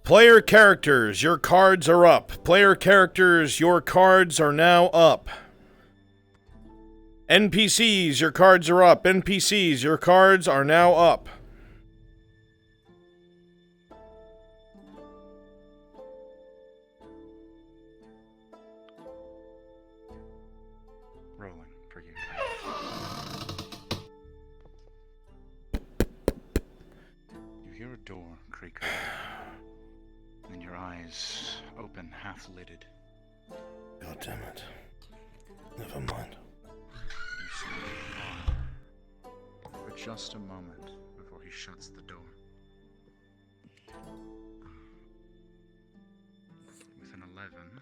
Player characters, your cards are up. Player characters, your cards are now up. NPCs, your cards are up. NPCs, your cards are now up. Rolling for you. You hear a door creak open. And your eyes open, half-lidded. God damn it. Never mind. You see for just a moment before he shuts the door. With an 11.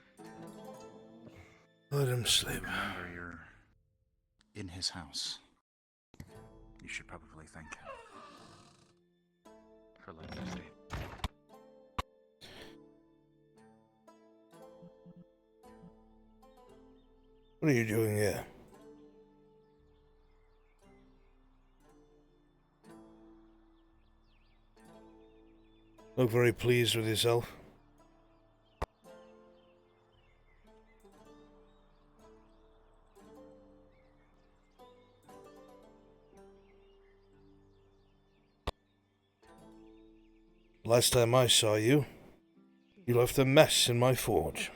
Let him sleep. Remember, you're in his house. You should probably thank him for letting you stay. What are you doing here? Look very pleased with yourself. Last time I saw you, you left a mess in my forge.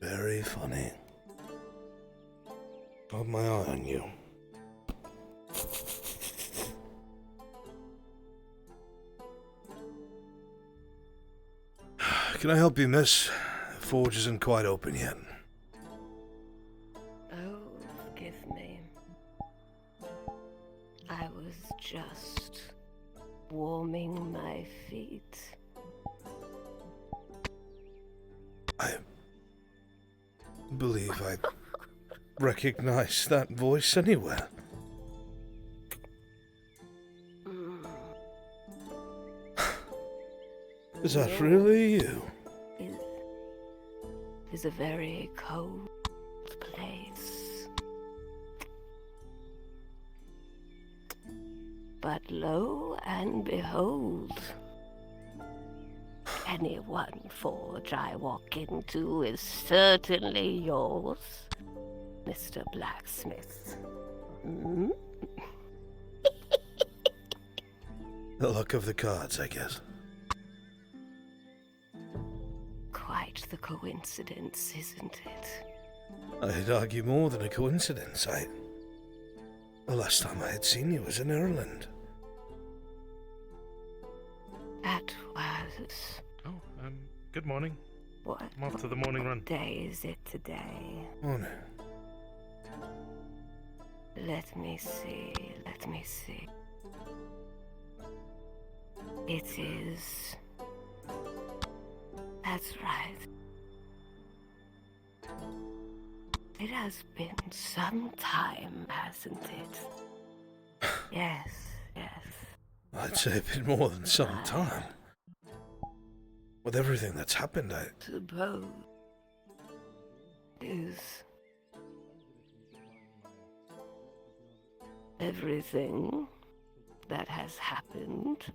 Very funny. Got my eye on you. Can I help you, miss? The forge isn't quite open yet. Oh, forgive me. I was just warming my feet. I believe I recognize that voice anywhere. Is that really you? Is a very cold place. But lo and behold, any one forge I walk into is certainly yours, Mr. Blacksmith. Hmm? The luck of the cards, I guess. Quite the coincidence, isn't it? I'd argue more than a coincidence. The last time I had seen you was in Ireland. That was... Oh, good morning. What? I'm off to the morning run. What day is it today? Oh no. Let me see. It is... That's right. It has been some time, hasn't it? Yes. I'd say a bit more than some time. With everything that's happened, Suppose is everything that has happened.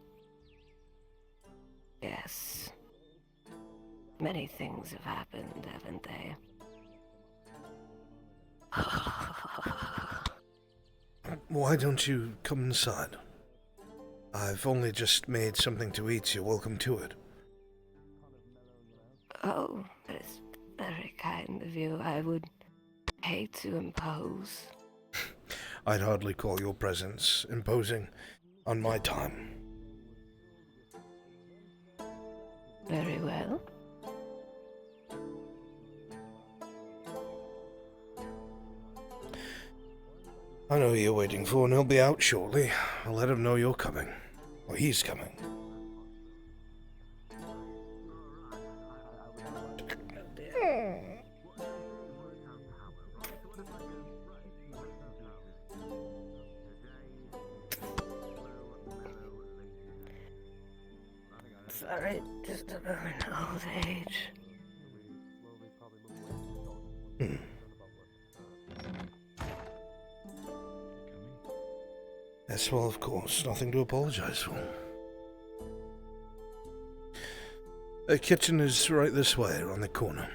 Yes. Many things have happened, haven't they? Why don't you come inside? I've only just made something to eat. You're welcome to it. Oh, that's very kind of you. I would hate to impose. I'd hardly call your presence imposing on my time. Very well. I know who you're waiting for, and he'll be out shortly. I'll let him know you're coming. Or he's coming. Sorry, just a moment. Old age. Yes, well, of course, nothing to apologize for. The kitchen is right this way, around the corner.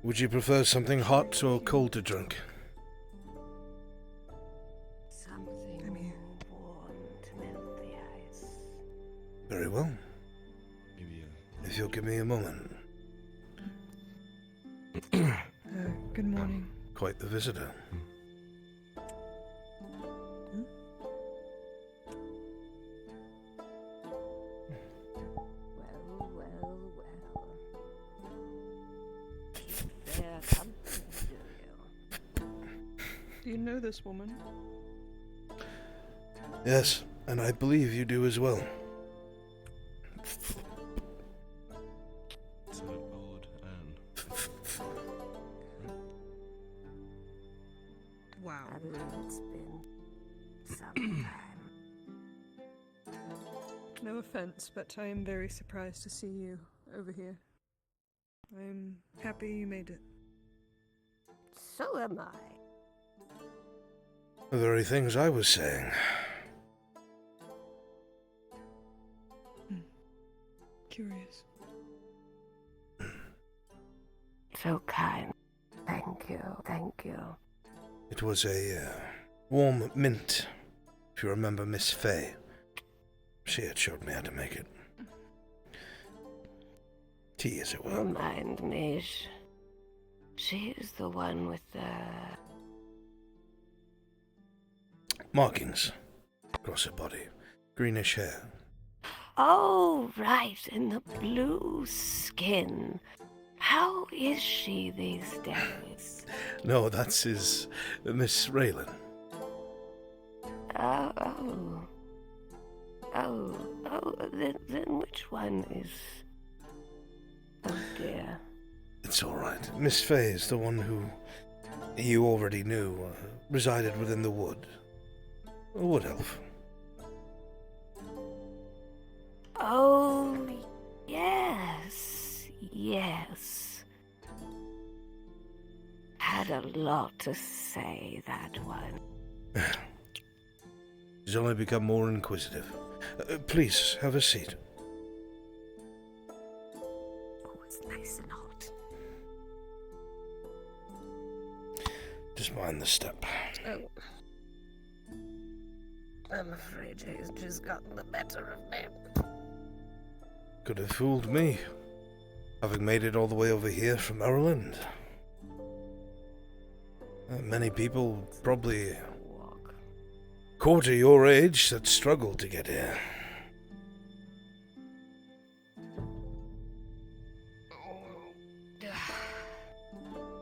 Would you prefer something hot or cold to drink? Something warm to melt the ice. Very well. If you'll give me a moment. Good morning. Quite the visitor. Well, well, well. Their company, do you? Do you know this woman? Yes, and I believe you do as well. So old Anne. Wow. I believe it's been some time. No offense, but I am very surprised to see you over here. I'm happy you made it. So am I. The very things I was saying. Curious. So kind. Thank you, thank you. It was a warm mint, if you remember Miss Fay. She had showed me how to make it. Tea, as it were. Remind me, she is the one with the... Markings across her body. Greenish hair. Oh, right, in the blue skin. How is she these days? No, that's his Miss Raylan. Then which one is... Oh dear. It's all right. Miss Fay is the one who you already knew resided within the wood. A wood elf. Oh, yes, yes. Had a lot to say, that one. She's only become more inquisitive. Please, have a seat. Oh, it's nice and hot. Just mind the step. Oh. I'm afraid he's just gotten the better of me. Could have fooled me, having made it all the way over here from Ireland. Many people probably Walk. quarter your age that struggled to get here.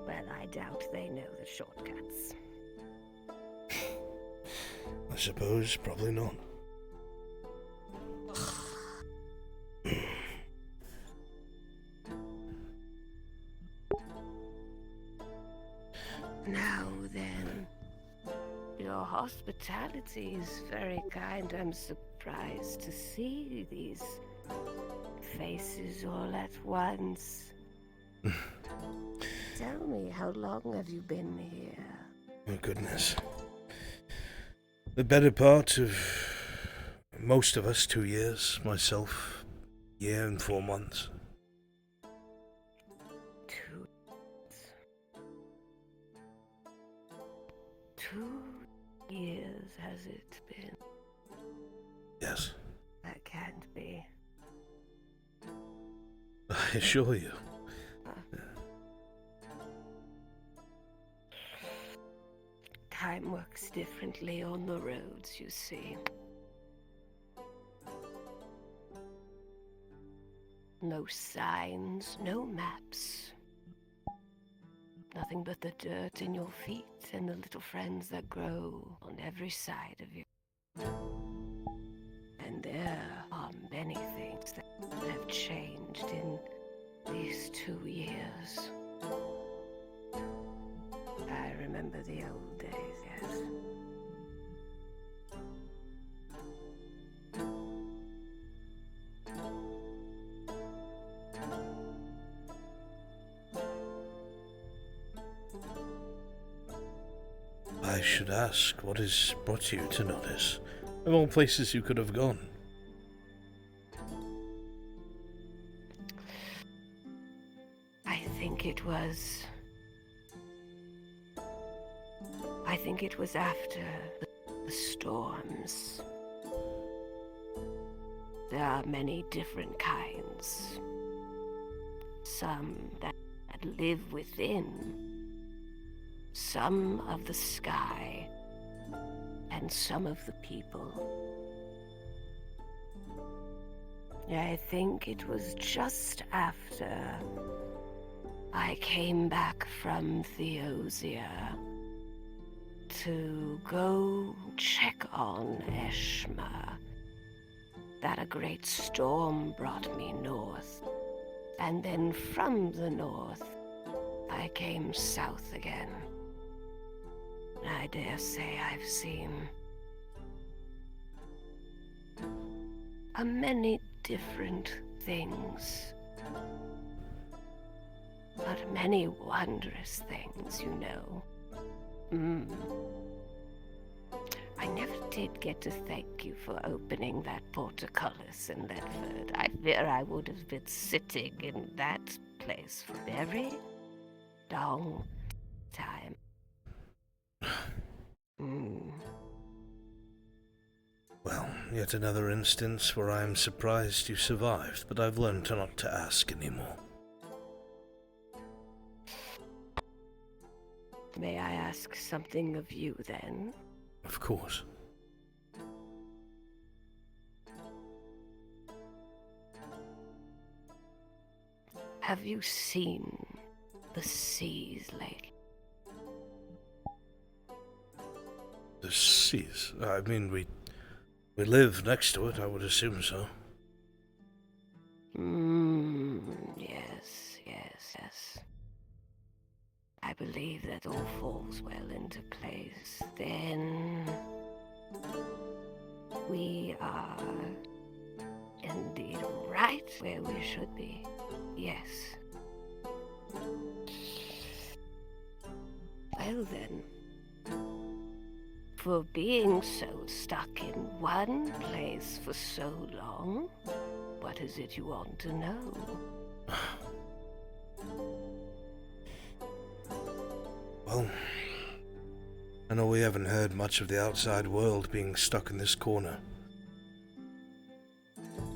Well, I doubt they know the shortcuts. I suppose probably not. Now then, your hospitality is very kind. I'm surprised to see these faces all at once. Tell me, how long have you been here? Oh, goodness. The better part of most of us, 2 years. Myself, year and 4 months. 2 years has it been? Yes, That can't be. I assure you. Time works differently on the roads, you see. No signs, no maps. Nothing but the dirt in your feet and the little friends that grow on every side of you. And there are many things that have changed in these 2 years. I remember the old days, yes. I should ask, what has brought you to Nodis? Of all places you could have gone. I think it was after the storms. There are many different kinds. Some that live within, some of the sky, and some of the people. I think it was just after I came back from Theosia to go check on Eshma that a great storm brought me north. And then from the north, I came south again. I dare say I've seen many different things. But many wondrous things, you know. I never did get to thank you for opening that portcullis in Ledford. I fear I would have been sitting in that place for a very long time. Well, yet another instance where I am surprised you survived, but I've learned not to ask anymore. May I ask something of you, then? Of course. Have you seen the seas lately? The seas? I mean, we live next to it, I would assume so. Yes. I believe that all falls well into place. Then we are indeed right where we should be. Yes. Well then, for being so stuck in one place for so long, what is it you want to know? Well, I know we haven't heard much of the outside world being stuck in this corner.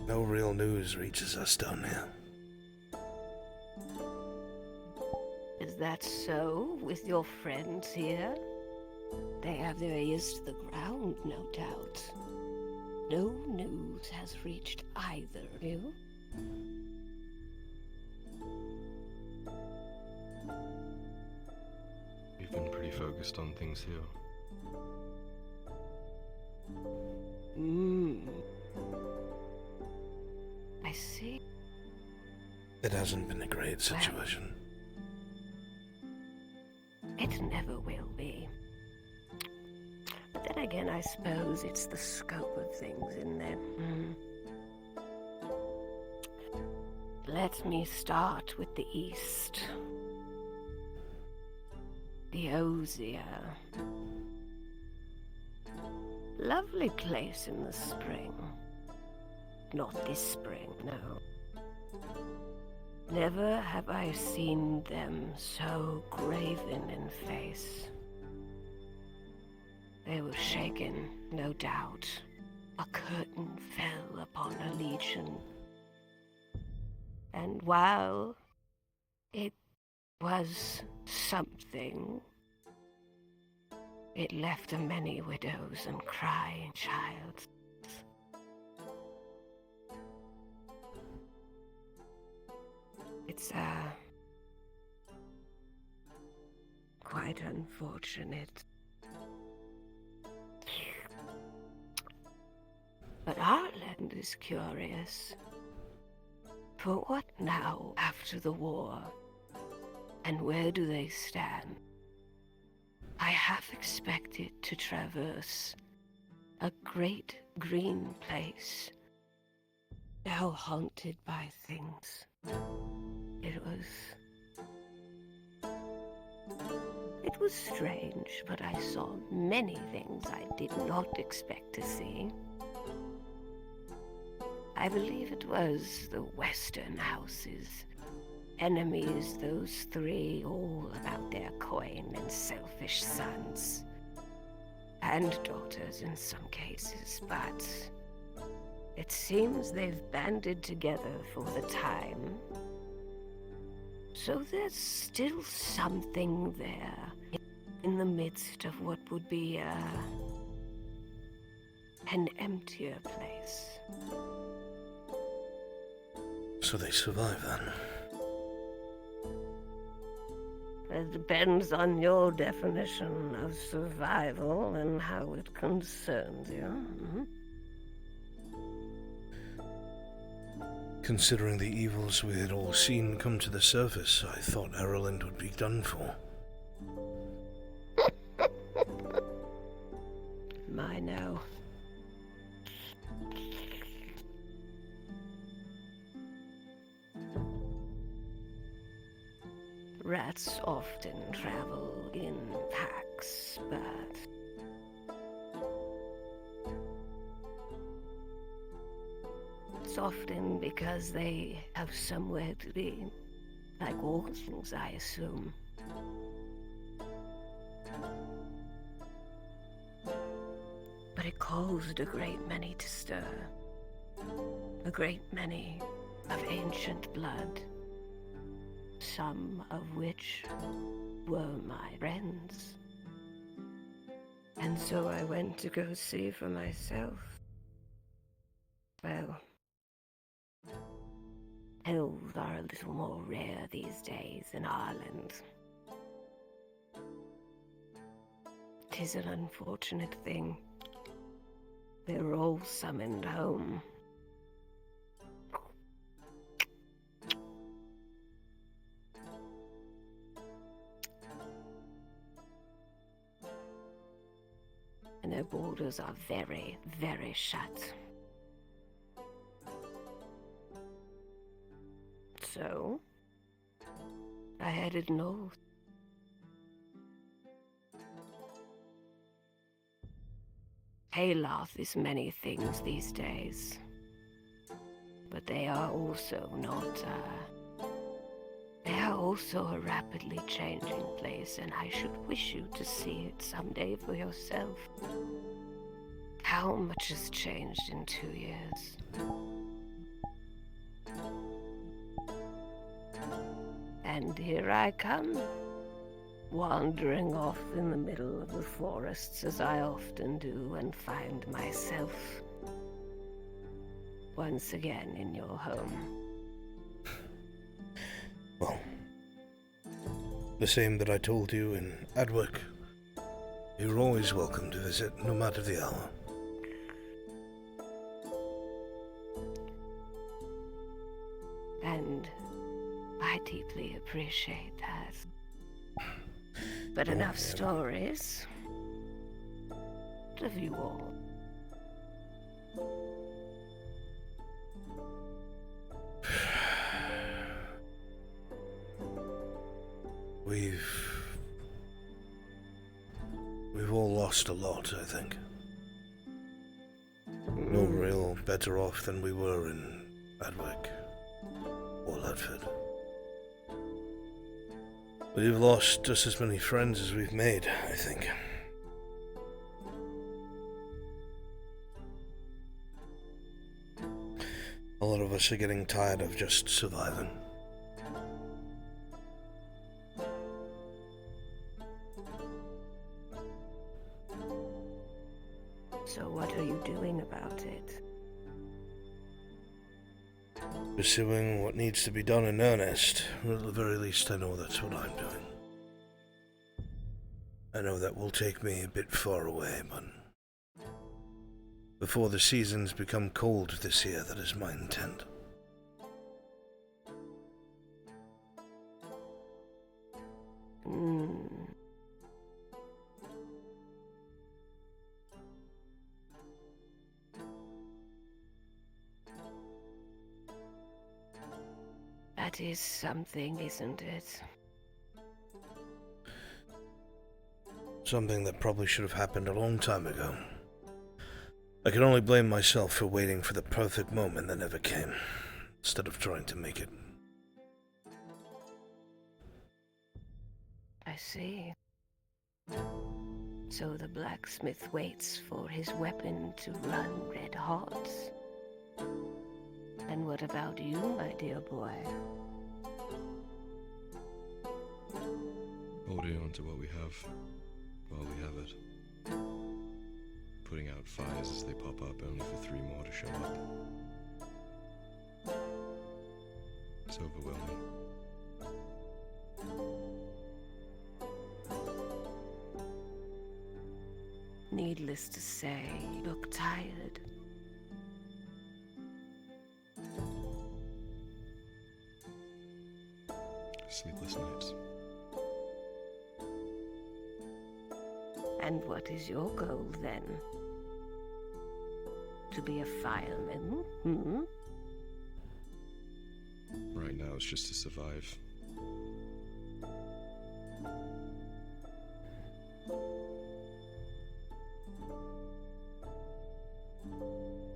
No real news reaches us down here. Is that so with your friends here? They have their ears to the ground, no doubt. No news has reached either of you. We've been pretty focused on things here. I see. It hasn't been a great situation. It never will be. But then again, I suppose it's the scope of things, isn't it? Let me start with the east. Theosia. Lovely place in the spring. Not this spring, no. Never have I seen them so graven in face. They were shaken, no doubt. A curtain fell upon a legion. And while it was something, it left a many widows and crying child. It's quite unfortunate. But our land is curious. For what now after the war? And where do they stand? I half expected to traverse a great green place, now haunted by It was strange, but I saw many things I did not expect to see. I believe it was the Western houses. Enemies, those three, all about their coin and selfish sons. And daughters in some cases, but it seems they've banded together for the time. So there's still something there in the midst of what would be an emptier place. So they survive then? It depends on your definition of survival and how it concerns you. Considering the evils we had all seen come to the surface, I thought Ireland would be done for. I know. Rats often travel in packs, but it's often because they have somewhere to be. Like all things, I assume. But it caused a great many to stir. A great many of ancient blood. Some of which were my friends. And so I went to go see for myself. Well, elves are a little more rare these days in Ireland. 'Tis an unfortunate thing. They're all summoned home. And their borders are very, very shut. So, I headed north. Hayloft is many things these days. But they are also not, they are also a rapidly changing place, and I should wish you to see it someday for yourself. How much has changed in 2 years? And here I come, wandering off in the middle of the forests as I often do, and find myself once again in your home. Well, the same that I told you in Adwick. You're always welcome to visit, no matter the hour. And I deeply appreciate that. But enough stories. What of you all? We've all lost a lot, I think. No real better off than we were in Adwick or Ludford. We've lost just as many friends as we've made, I think. A lot of us are getting tired of just surviving. So what are you doing about it? Pursuing what needs to be done in earnest. Well, at the very least, I know that's what I'm doing. I know that will take me a bit far away, but before the seasons become cold this year, that is my intent. That is something, isn't it? Something that probably should have happened a long time ago. I can only blame myself for waiting for the perfect moment that never came, instead of trying to make it. I see. So the blacksmith waits for his weapon to run red hot. And what about you, my dear boy? Holding on to what we have, while we have it. Putting out fires as they pop up, only for 3 more to show up. It's overwhelming. Needless to say, you look tired. Sleepless nights. And what is your goal, then? To be a fireman, hmm? Right now, it's just to survive.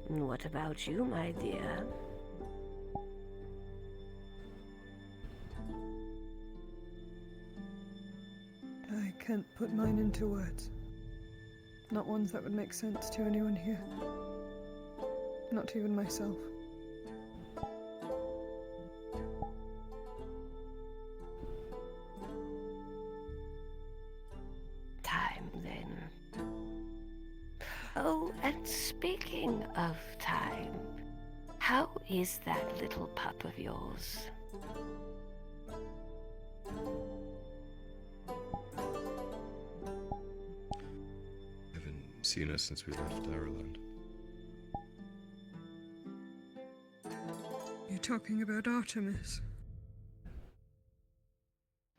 And what about you, my dear? I can't put mine into words. Not ones that would make sense to anyone here. Not even myself. Time, then. Oh, and speaking of time, how is that little pup of yours? Haven't seen her since we left Ireland. You're talking about Artemis.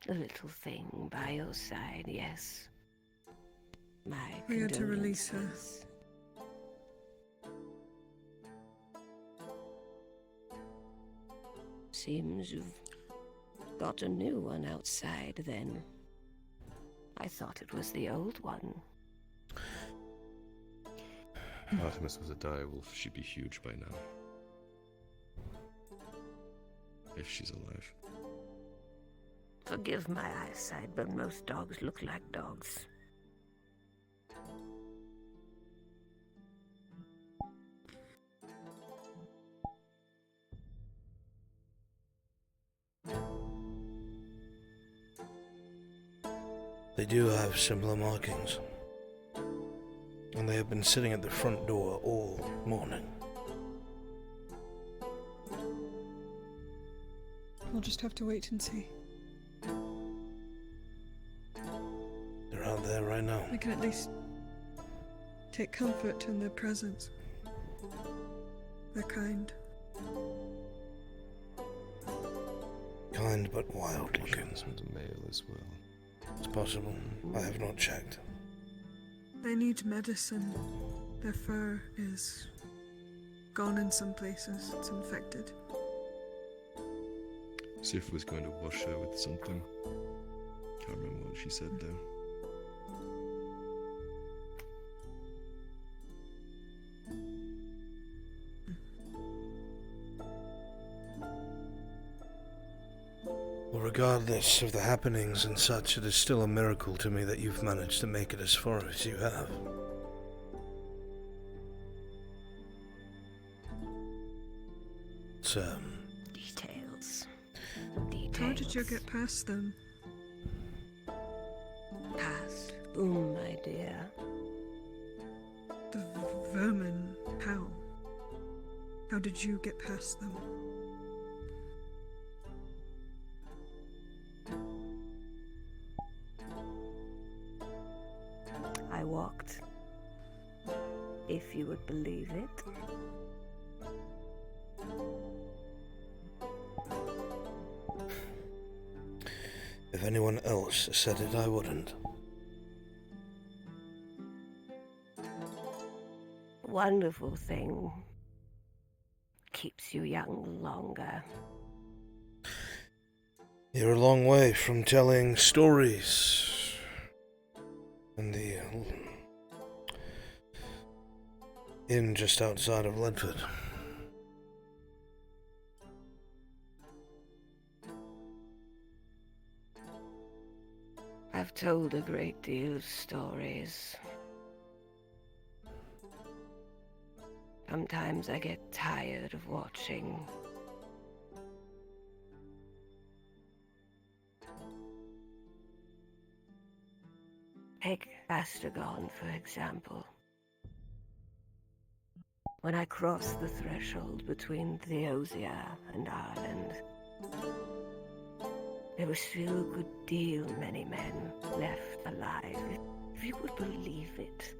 A little thing by your side, yes. My We had to release her. condolences. Seems you've got a new one outside, then. I thought it was the old one. Artemis was a direwolf, she'd be huge by now. If she's alive. Forgive my eyesight, but most dogs look like dogs. They do have similar markings. And they have been sitting at the front door all morning. We'll just have to wait and see. They're out there right now. We can at least take comfort in their presence. They're kind. Kind but wild looking. This one's a male as well. It's possible. I have not checked. They need medicine. Their fur is gone in some places. It's infected. Sif was going to wash her with something. Can't remember what she said though. Well, regardless of the happenings and such, it is still a miracle to me that you've managed to make it as far as you have. It's, Details. How did you get past them? Past whom, my dear? The vermin. How? How did you get past them? I walked. If you would believe it. If anyone else said it, I wouldn't. Wonderful thing. Keeps you young longer. You're a long way from telling stories and inn just outside of Ledford. I've told a great deal of stories. Sometimes I get tired of watching. Take Astragon, for example. When I crossed the threshold between Theosia and Ireland, there were still a good deal many men left alive, if you would believe it.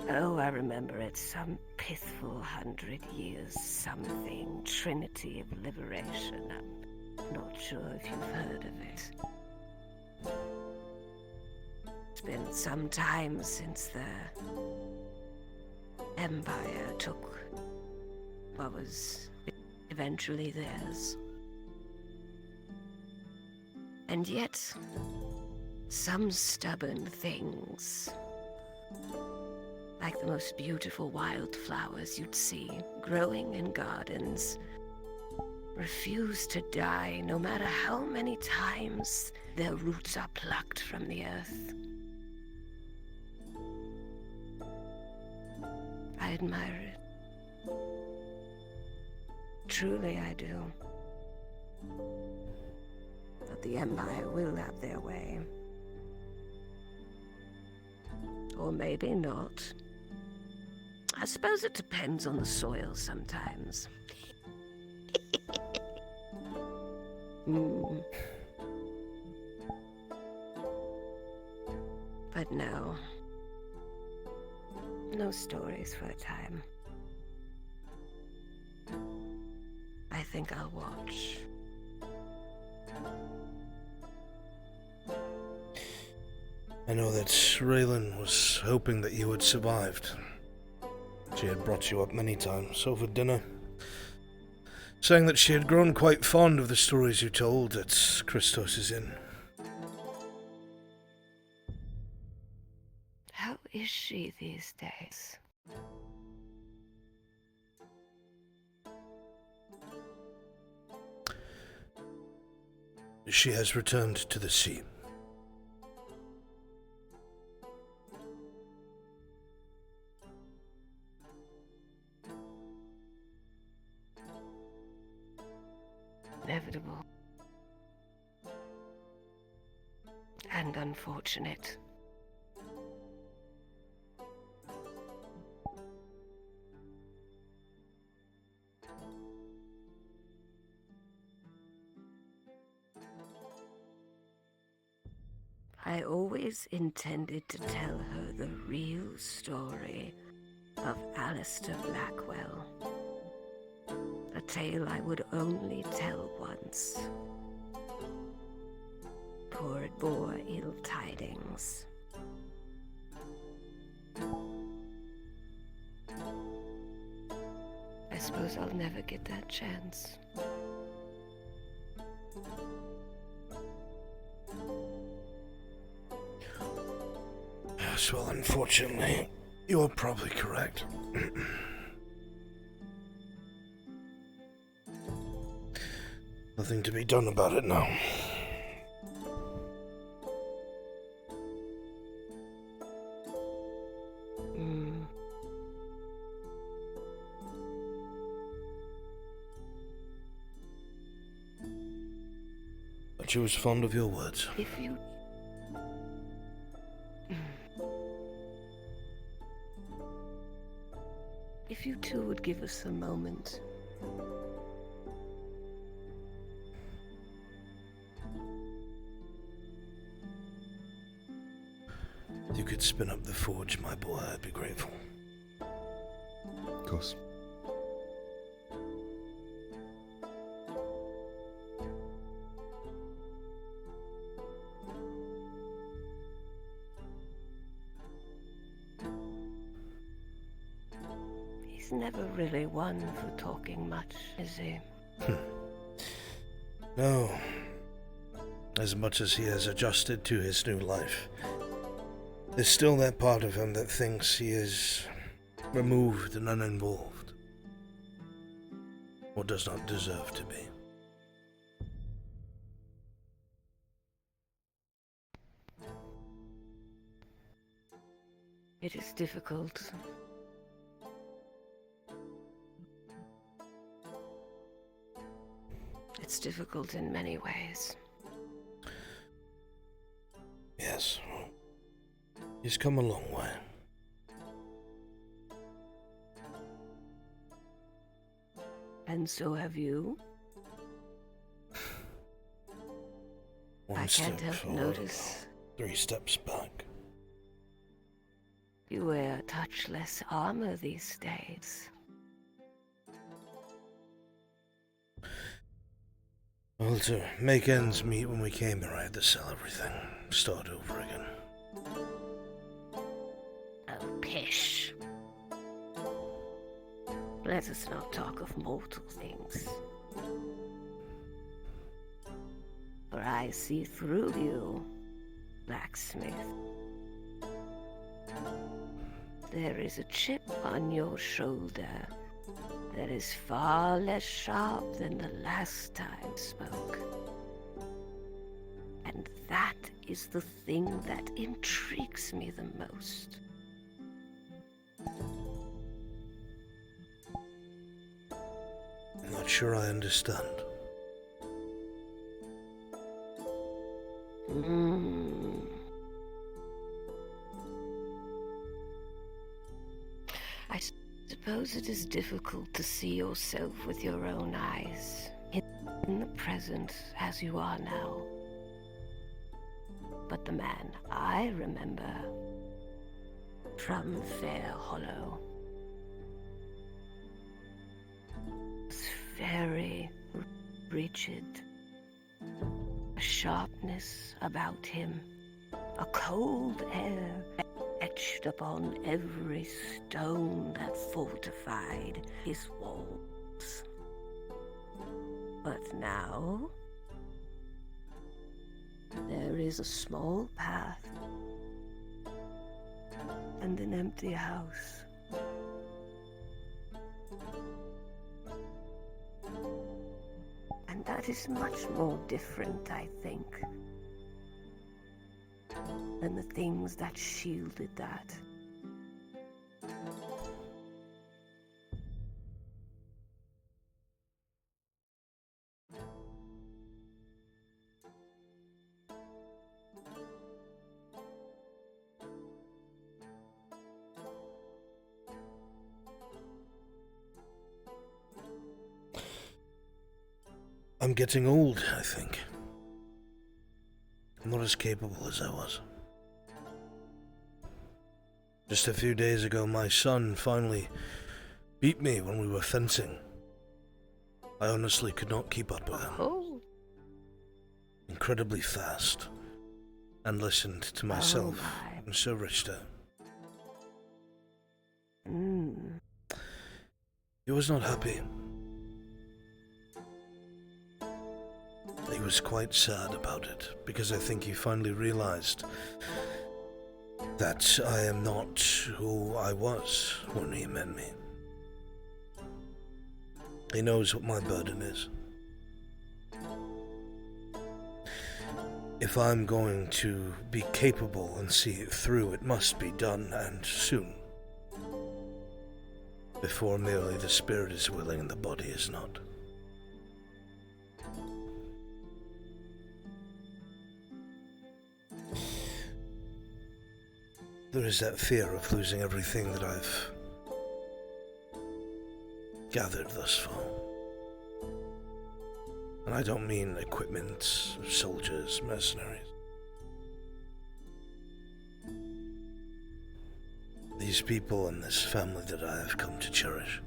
Oh, I remember it, some pithful 100 years something, Trinity of Liberation. I'm not sure if you've heard of it. It's been some time since the Empire took what was eventually theirs. And yet, some stubborn things, like the most beautiful wildflowers you'd see growing in gardens, refuse to die no matter how many times their roots are plucked from the earth. I admire it. Truly I do. But the Empire will have their way. Or maybe not. I suppose it depends on the soil sometimes. But no. No stories for a time. I think I'll watch. I know that Raylan was hoping that you had survived. She had brought you up many times over dinner, saying that she had grown quite fond of the stories you told at Christos' Inn. How is she these days? She has returned to the sea. Inevitable. And unfortunate. I always intended to tell her the real story of Alistair Blackwell. A tale I would only tell once. For it bore ill tidings. I suppose I'll never get that chance. Yes, well, unfortunately, you're probably correct. Nothing to be done about it now. But she was fond of your words. If you two would give us a moment. If you could spin up the forge, my boy, I'd be grateful. Of course. He's never really one for talking much, is he? No. As much as he has adjusted to his new life, There's still that part of him that thinks he is removed and uninvolved, or does not deserve to be. It is difficult. It's difficult in many ways. Yes, he's come a long way. And so have you. One I step can't help forward, notice 3 steps back. you wear touchless armor these days. Well, to make ends meet when we came here, I had to sell everything. Start over again. Oh, pish. Let us not talk of mortal things. For I see through you, blacksmith. There is a chip on your shoulder that is far less sharp than the last time spoke. And that is the thing that intrigues me the most. I'm not sure I understand. I suppose it is difficult to see yourself with your own eyes, in the present as you are now. But the man I remember from Fair Hollow was very rigid. A sharpness about him, a cold air etched upon every stone that fortified his walls. But now, there is a small path and an empty house. And that is much more different, I think, than the things that shielded that. I'm getting old, I think. I'm not as capable as I was. Just a few days ago, my son finally beat me when we were fencing. I honestly could not keep up with him. Oh, Incredibly fast. And listened to myself my. and Sir Richter. He was not happy. He was quite sad about it, because I think he finally realized that I am not who I was when he met me. He knows what my burden is. If I'm going to be capable and see it through, it must be done, and soon. Before merely the spirit is willing and the body is not. There is that fear of losing everything that I've gathered thus far. And I don't mean equipment, soldiers, mercenaries. These people and this family that I have come to cherish.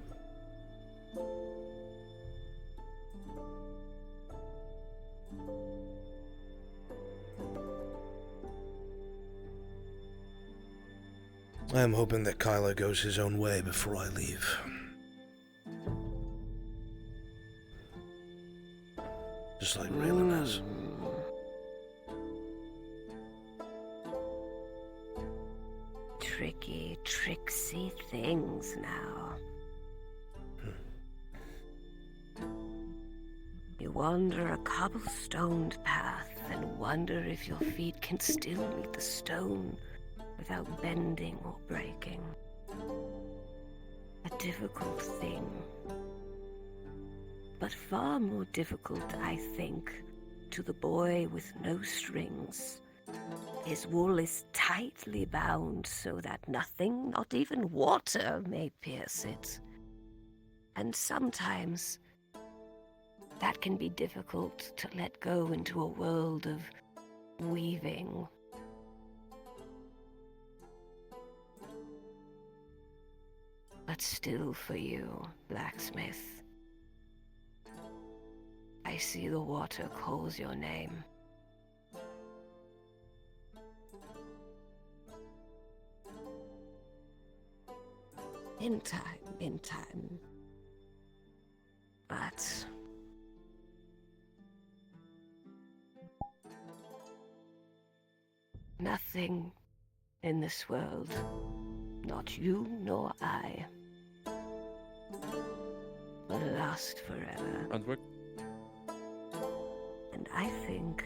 I am hoping that Kyler goes his own way before I leave. Just like Raylan has. tricky, tricksy things now. You wander a cobblestoned path and wonder if your feet can still meet the stone without bending or breaking. A difficult thing. But far more difficult, I think, to the boy with no strings. His wool is tightly bound so that nothing, not even water, may pierce it. And sometimes that can be difficult to let go into a world of weaving. But still for you, blacksmith, I see the water calls your name. In time. But nothing in this world, not you nor I, will last forever. Brunswick? And I think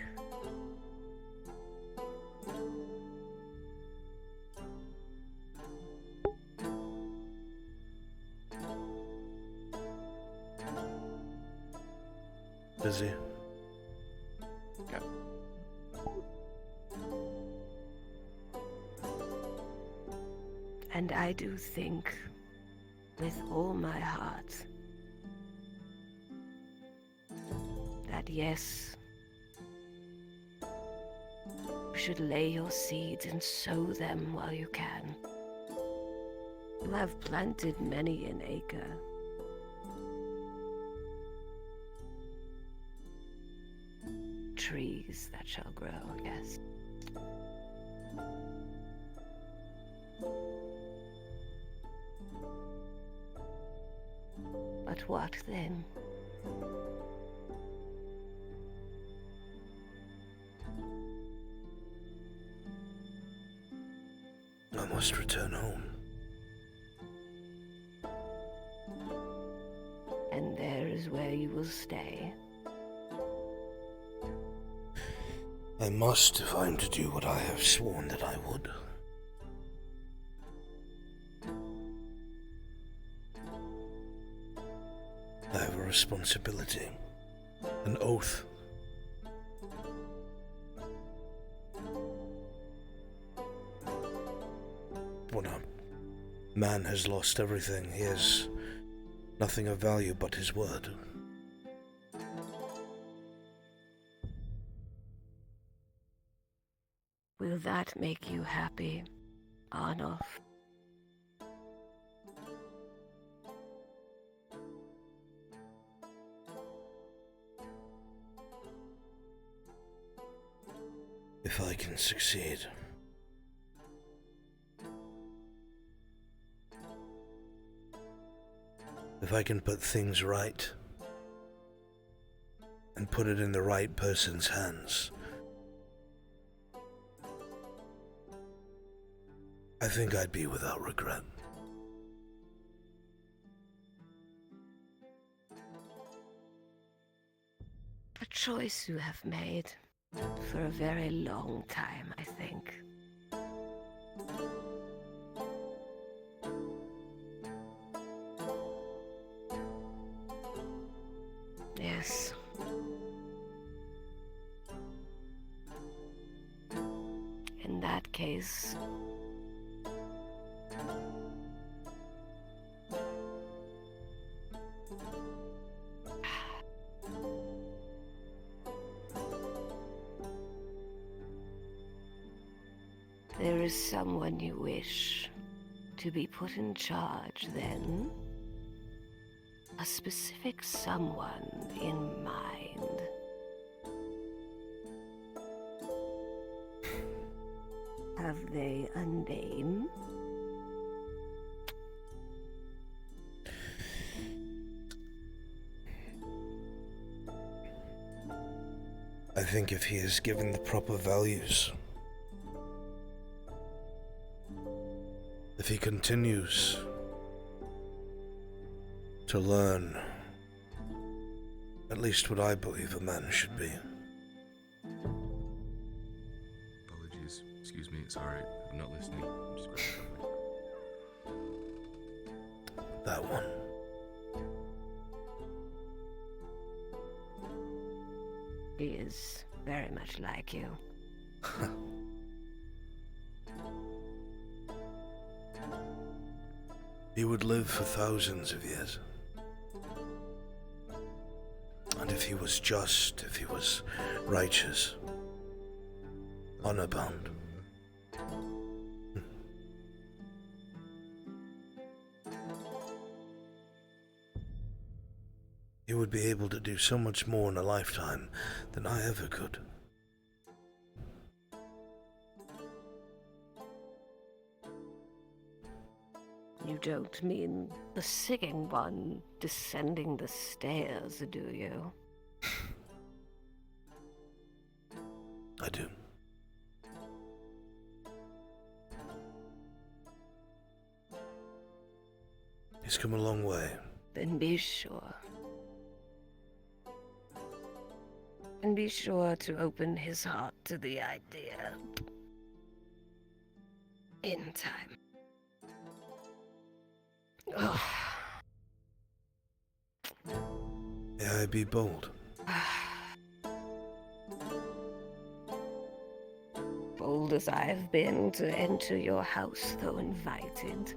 Busy. Okay. And I do think, with all my heart, that yes, you should lay your seeds and sow them while you can. You have planted many an acre. Trees that shall grow, yes. But what then? I must return home. And there is where you will stay. I must if I am to do what I have sworn that I would. I have a responsibility, an oath. When a man has lost everything, he has nothing of value but his word. Will that make you happy, Arnulf? If I can succeed. If I can put things right and put it in the right person's hands, I think I'd be without regret. A choice you have made for a very long time, I think. Yes. In that case, there is someone you wish to be put in charge, then? A specific someone in mind? Have they a name? I think if he is given the proper values, If he continues to learn at least what I believe a man should be. Apologies. Excuse me. It's alright. I'm not listening. I'm just grabbing something. That one. He is very much like you. He would live for thousands of years. And if he was just, if he was righteous, honor-bound, he would be able to do so much more in a lifetime than I ever could. You don't mean the singing one descending the stairs, do you? I do. He's come a long way. Then be sure. And be sure to open his heart to the idea. In time. Oh. May I be bold? Bold as I've been to enter your house, though invited.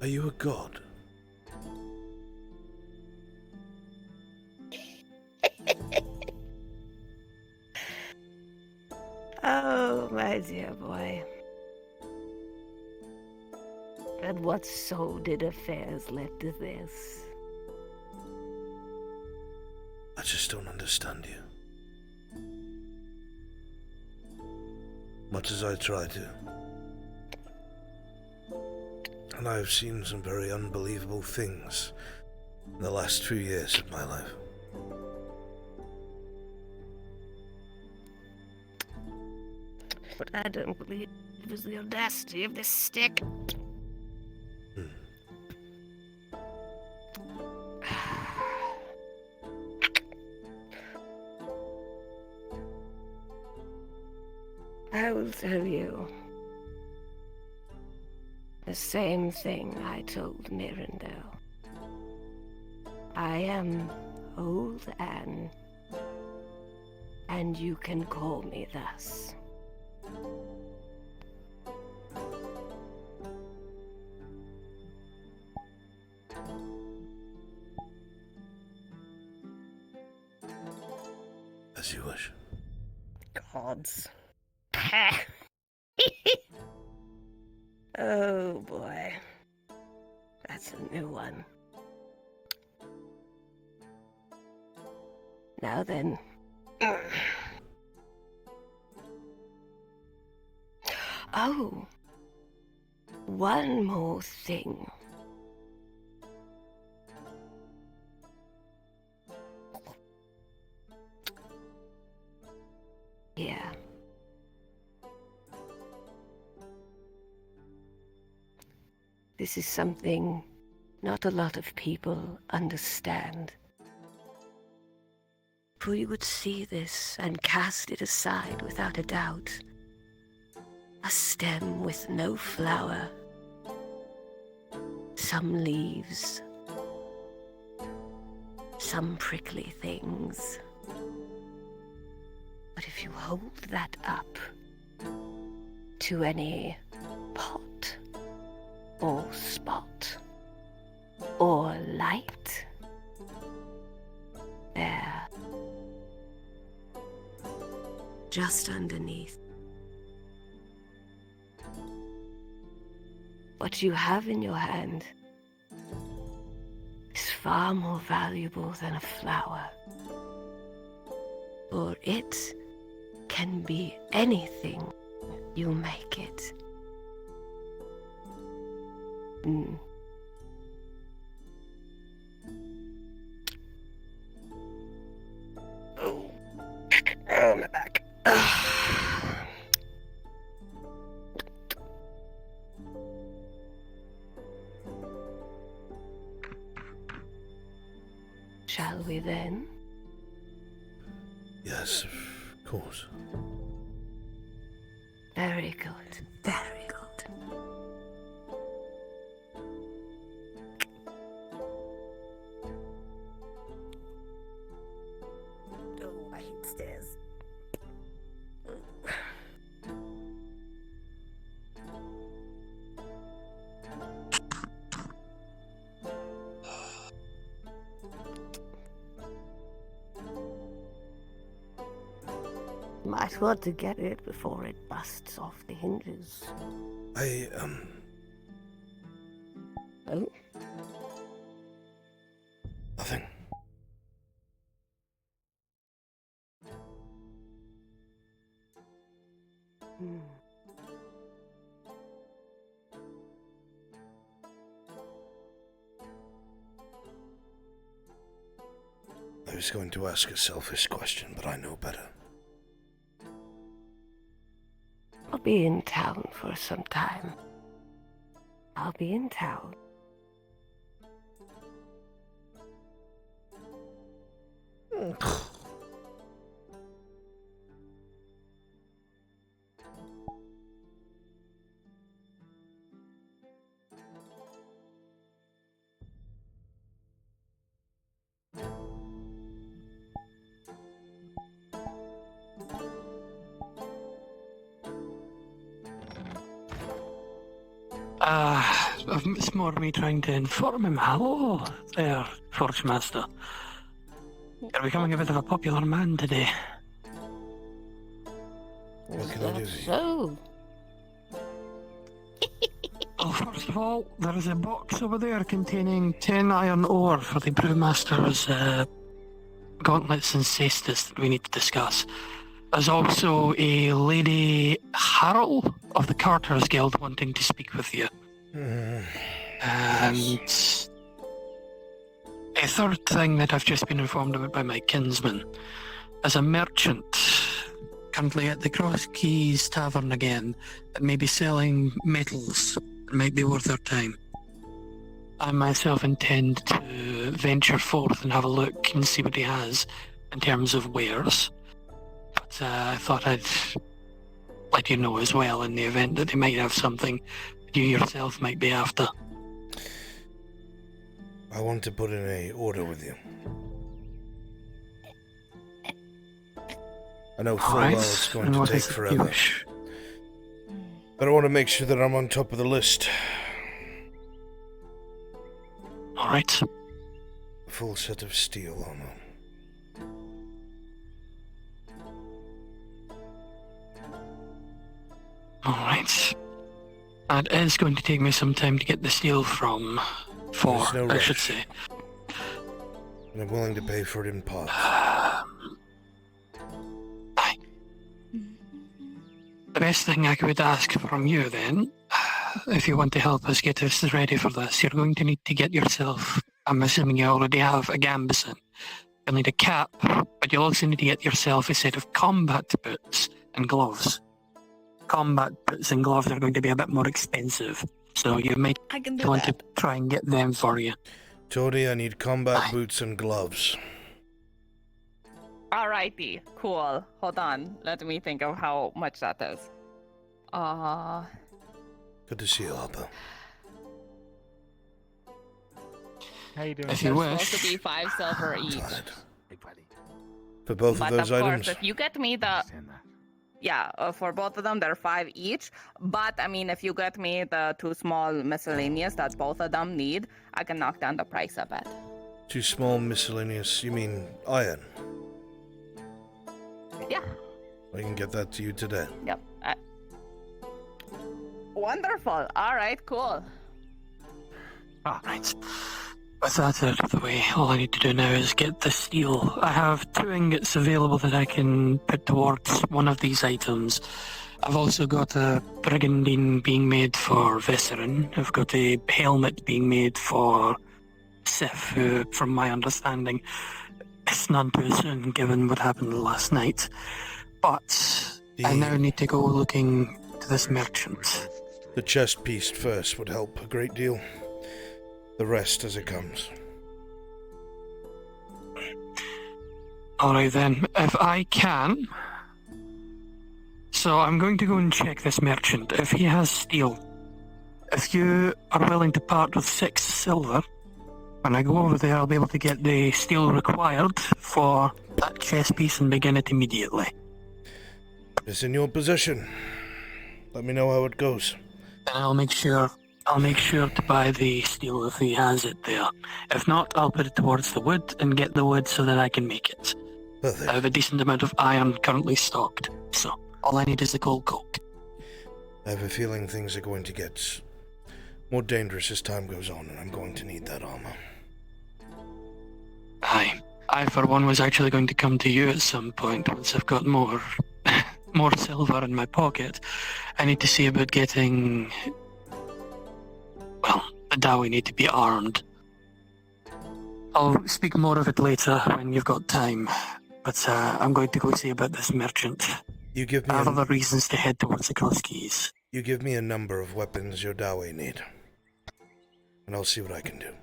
Are you a god? Oh, my dear boy. And what sordid affairs led to this? I just don't understand you. Much as I try to. And I have seen some very unbelievable things in the last few years of my life. But I don't believe it was the audacity of this stick. I will tell you the same thing I told Mirandel. I am Old Anne, and you can call me thus. As you wish. Gods. Oh boy. That's a new one. Now then. Oh. One more thing. Here. This is something not a lot of people understand. For you would see this and cast it aside without a doubt. A stem with no flower. Some leaves. Some prickly things. But if you hold that up to any pot or spot or light, there, just underneath, what you have in your hand is far more valuable than a flower, for it can be anything you make it. Mm. Oh, my back. Shall we then? Yes, of course. Very good. Very good. Oh, I hate stairs. Might want to get it before it busts off the hinges. Oh? Nothing. Hmm. I was going to ask a selfish question, but I know better. I'll be in town for some time. I'll be in town. It's more me trying to inform him. Hello there, Forge Master. You're becoming a bit of a popular man today. What can I do for you? So, Well, first of all, there is a box over there containing 10 iron ore for the brewmaster's gauntlets and cestus that we need to discuss. There's also a Lady Harrell of the Carters Guild wanting to speak with you. And a third thing that I've just been informed about by my kinsman. As a merchant, currently at the Cross Keys Tavern again, that may be selling metals that might be worth their time. I myself intend to venture forth and have a look and see what he has in terms of wares. But I thought I'd let you know as well in the event that they might have something that you yourself might be after. I want to put in a order with you. I know full well it's going to take forever, but I want to make sure that I'm on top of the list. Alright. A full set of steel armor. Alright. That is going to take me some time to get the steel from. There's no I should rush. say. And I'm willing to pay for it in parts. Aye. The best thing I could ask from you then, if you want to help us get us ready for this, you're going to need to get yourself, I'm assuming you already have a gambeson. You'll need a cap, but you'll also need to get yourself a set of combat boots and gloves. Combat boots and gloves are going to be a bit more expensive, so you might I can do want that. to try and get them for you. Jody, I need combat Aye. boots and gloves. Alrighty, cool. Hold on. Let me think of how much that is. Good to see you, Harper. How you doing? If you They're supposed to wish. be 5 silver I'm each. tired. Hey, buddy. For both But of those of course, items? if you get me the Understand that. for both of them, they're 5 each. But I mean, if you get me the 2 small miscellaneous that both of them need, I can knock down the price a bit. 2 small miscellaneous, you mean iron? Yeah. I can get that to you today. Yep. Wonderful. All right. Cool. Right. With that out of the way, all I need to do now is get the steel. I have 2 ingots available that I can put towards one of these items. I've also got a brigandine being made for Viscerin. I've got a helmet being made for Sif, who, from my understanding, is none too soon given what happened last night. But I now need to go looking to this merchant. The chest piece first would help a great deal. The rest as it comes. Alright then, if I can... So I'm going to go and check this merchant. If he has steel, if you are willing to part with 6 silver, when I go over there I'll be able to get the steel required for that chest piece and begin it immediately. It's in your possession. Let me know how it goes. And I'll make sure to buy the steel if he has it there. If not, I'll put it towards the wood and get the wood so that I can make it. Perfect. I have a decent amount of iron currently stocked, so all I need is the cold coke. I have a feeling things are going to get more dangerous as time goes on, and I'm going to need that armor. Aye. I, for one, was actually going to come to you at some point once I've got more silver in my pocket. I need to see about getting... Well, the Dawi need to be armed. I'll speak more of it later when you've got time, but I'm going to go see about this merchant. You give me I have other reasons to head towards the Cross Keys. You give me a number of weapons your Dawi need, and I'll see what I can do.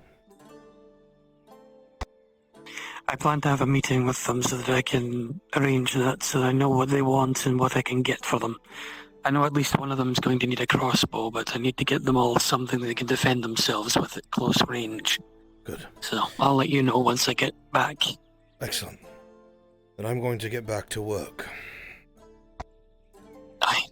I plan to have a meeting with them so that I can arrange that, so that I know what they want and what I can get for them. I know at least one of them is going to need a crossbow, but I need to get them all something they can defend themselves with at close range. Good. So I'll let you know once I get back. Excellent. Then I'm going to get back to work. Aye.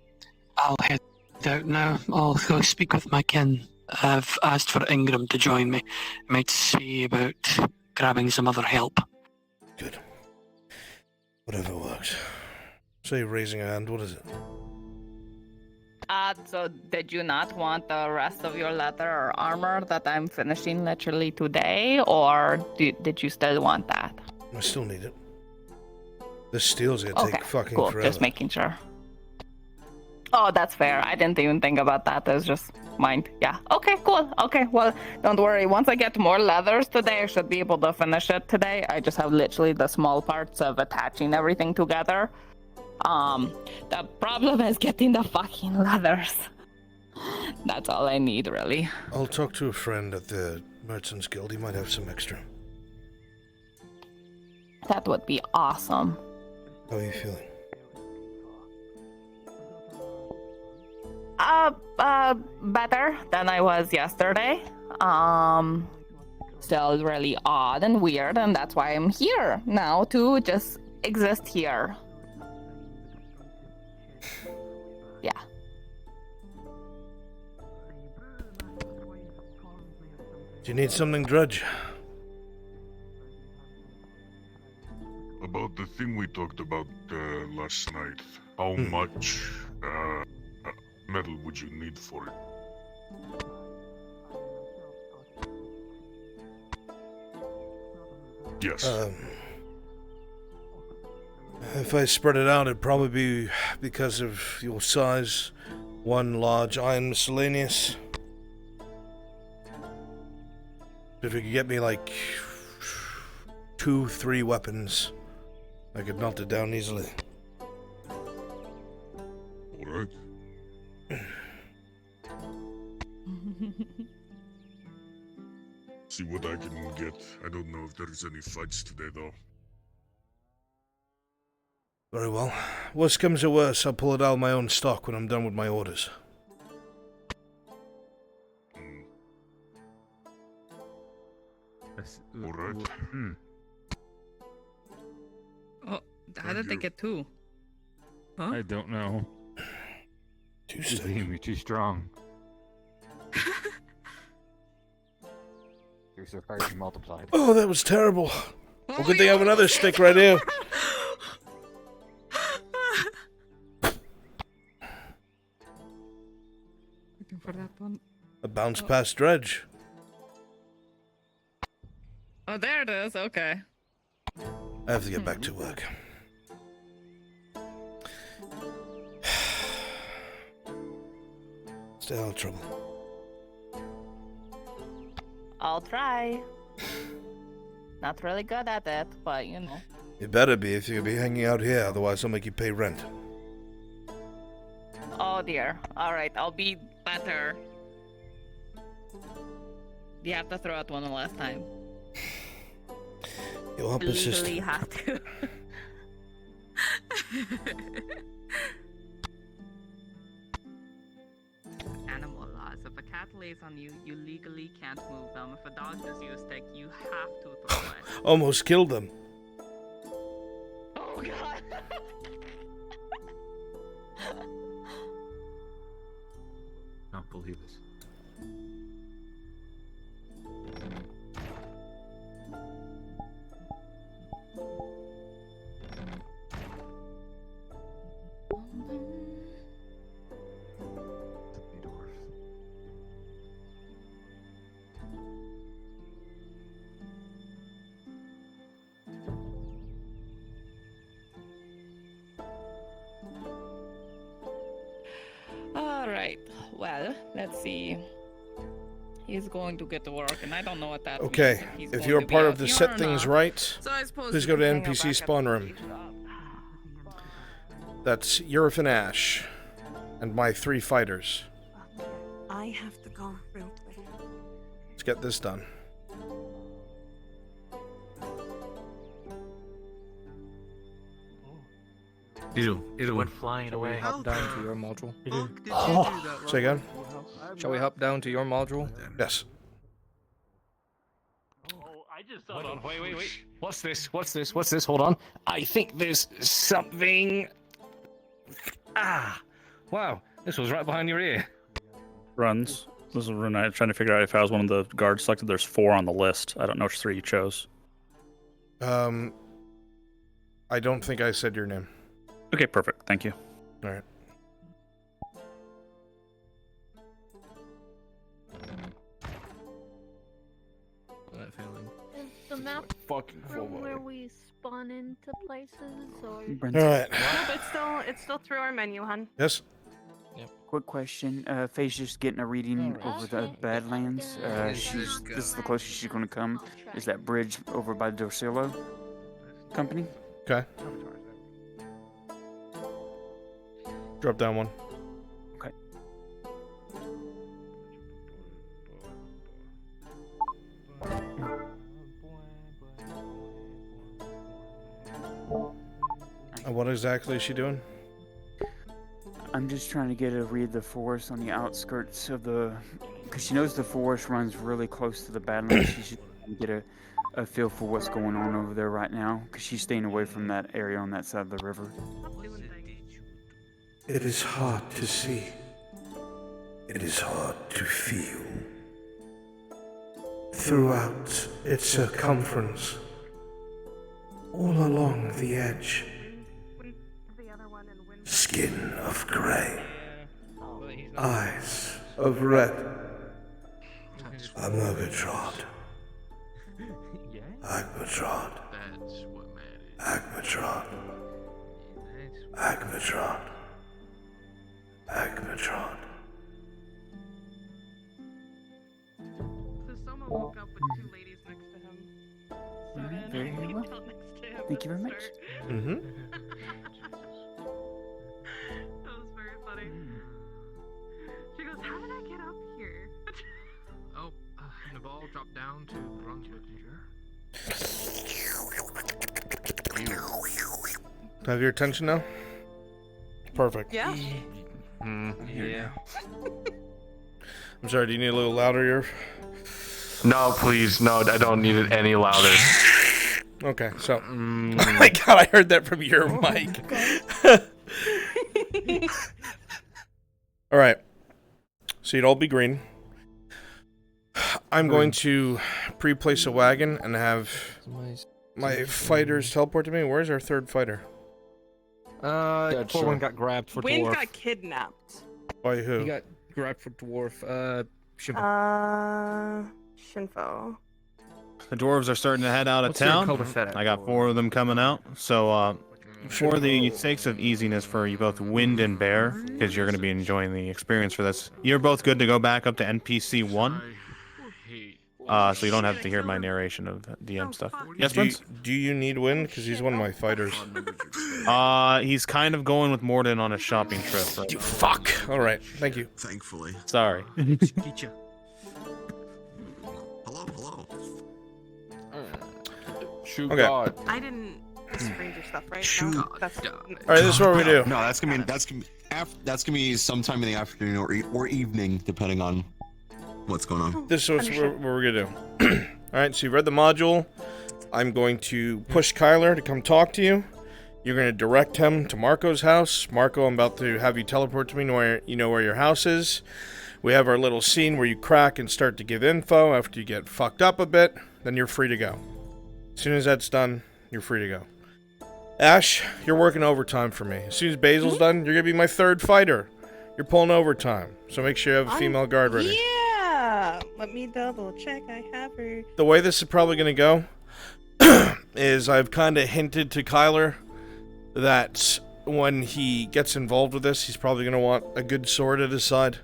I'll head out now. I'll go speak with my kin. I've asked for Ingram to join me. Might see about grabbing some other help. Good. Whatever works. Say raising a hand, what is it? So did you not want the rest of your leather or armor that I'm finishing literally today, or did you still want that? I still need it. This steel's gonna take fucking cool. forever. Just making sure. Oh, that's fair. I didn't even think about that. That's just mind. Yeah. Okay, cool. Okay, well, don't worry. Once I get more leathers today, I should be able to finish it today. I just have literally the small parts of attaching everything together. The problem is getting the fucking leathers. That's all I need, really. I'll talk to a friend at the Merchants Guild. He might have some extra. That would be awesome. How are you feeling? Better than I was yesterday. Still really odd and weird, and that's why I'm here now, to just exist here. Yeah. Do you need something, Drudge? About the thing we talked about last night. How much metal would you need for it? Yes. If I spread it out, it'd probably be, because of your size, 1 large iron miscellaneous. If you could get me like 2-3 weapons, I could melt it down easily. Alright. See what I can get. I don't know if there's any fights today, though. Very well. Worst comes to worst, I'll pull it out of my own stock when I'm done with my orders. Alright. Oh, how did they get 2? Huh? I don't know. Too Too strong. They're surprisingly multiplied. Oh, that was terrible. Well, good thing I have another stick right here. Looking for that one. A bounce past Dredge. Oh, there it is. Okay. I have to get back to work. Stay out of trouble. I'll try. Not really good at it, but you know. You better be if you'll be hanging out here, otherwise I'll make you pay rent. Oh dear. Alright, I'll be better. You have to throw out one last time. You'll persist. Legally have to. Animal laws. If a cat lays on you, you legally can't move them. If a dog does you a stick, you have to throw it. Almost killed them. Oh god. Can't believe this. Alright, well, let's see. He's going to get to work, and I don't know what that Okay, means. if you're part of the set things right, So I suppose please you go to can hang out NPC back spawn at the room. shop. That's Eurif and Ash, and my 3 fighters. I have to go real quick. Let's get this done. It'll Went flying away. Hop down to your module. Say again? Shall we hop down to your module? Yes. Hold on, wait. What's this? Hold on. I think there's something. Ah! Wow, this was right behind your ear. Runs. This is Rune trying to figure out if I was one of the guards selected. There's 4 on the list. I don't know which 3 you chose. I don't think I said your name. Okay, perfect. Thank you. All right. That feeling. Is the map Fucking from where we spawn into places, or? All right. Nope, it's still through our menu, hun. Yes. Quick question. Faye's just getting a reading over the Badlands. This is the closest she's going to come. Is that bridge over by Dorsillo Company? Okay. Drop down one. Okay. And what exactly is she doing? I'm just trying to get her to read the forest on the outskirts of the... Because she knows the forest runs really close to the Badlands. She's just trying to get a feel for what's going on over there right now. Because she's staying away from that area on that side of the river. It is hard to see. It is hard to feel. Throughout its circumference, all along the edge, skin of grey, eyes of red, a Murgatrod. Agmatrod. That's what matters. Agmatrod. Agmatrod. Agmatron. So someone woke up with 2 ladies next to him. So then Very I well. fell next to him. Thank you very much. Mm-hmm. That was very funny. She goes, "How did I get up here?" Oh, Naval dropped down to Brunswick, Have your attention now? Perfect. Yeah. Yeah. I'm sorry, do you need a little louder here? No, please, no, I don't need it any louder. Okay, so... Oh my god, I heard that from your mic. Alright. So you'd all be green. I'm going to pre-place a wagon and have my fighters teleport to me. Where's our 3rd fighter? Poor one got grabbed for Wayne dwarf. got kidnapped. By who? He got grabbed for dwarf. Shimbo. Shinfo. the dwarves are starting to head out of What's your town. copacetic I got 4 of them coming out. So, for the sakes of easiness for you both, Wind and Bear, because you're going to be enjoying the experience for this, you're both good to go back up to NPC 1. So you don't have to hear my narration of DM stuff. Yes, Prince? Do you need Wind? Because he's one of my fighters. He's kind of going with Morden on a shopping trip. Right? You fuck! Alright, thank you. Thankfully. Sorry. Hello. Shoot Okay. God. I didn't arrange your stuff, right? Shoot. No, that's Alright, this is what we do. No, that's gonna be sometime in the afternoon or evening, depending on what's going on. This is what we're gonna do. Alright, so you've read the module. I'm going to push Kyler to come talk to you. You're going to direct him to Marco's house. Marco, I'm about to have you teleport to me where you know where your house is. We have our little scene where you crack and start to give info after you get fucked up a bit. Then you're free to go. As soon as that's done, you're free to go. Ash, you're working overtime for me. As soon as Basil's done, you're going to be my 3rd fighter. You're pulling overtime. So make sure you have a female guard ready. Yeah! Let me double check. I have her. The way this is probably going to go is I've kind of hinted to Kyler that when he gets involved with this, he's probably going to want a good sword at his side.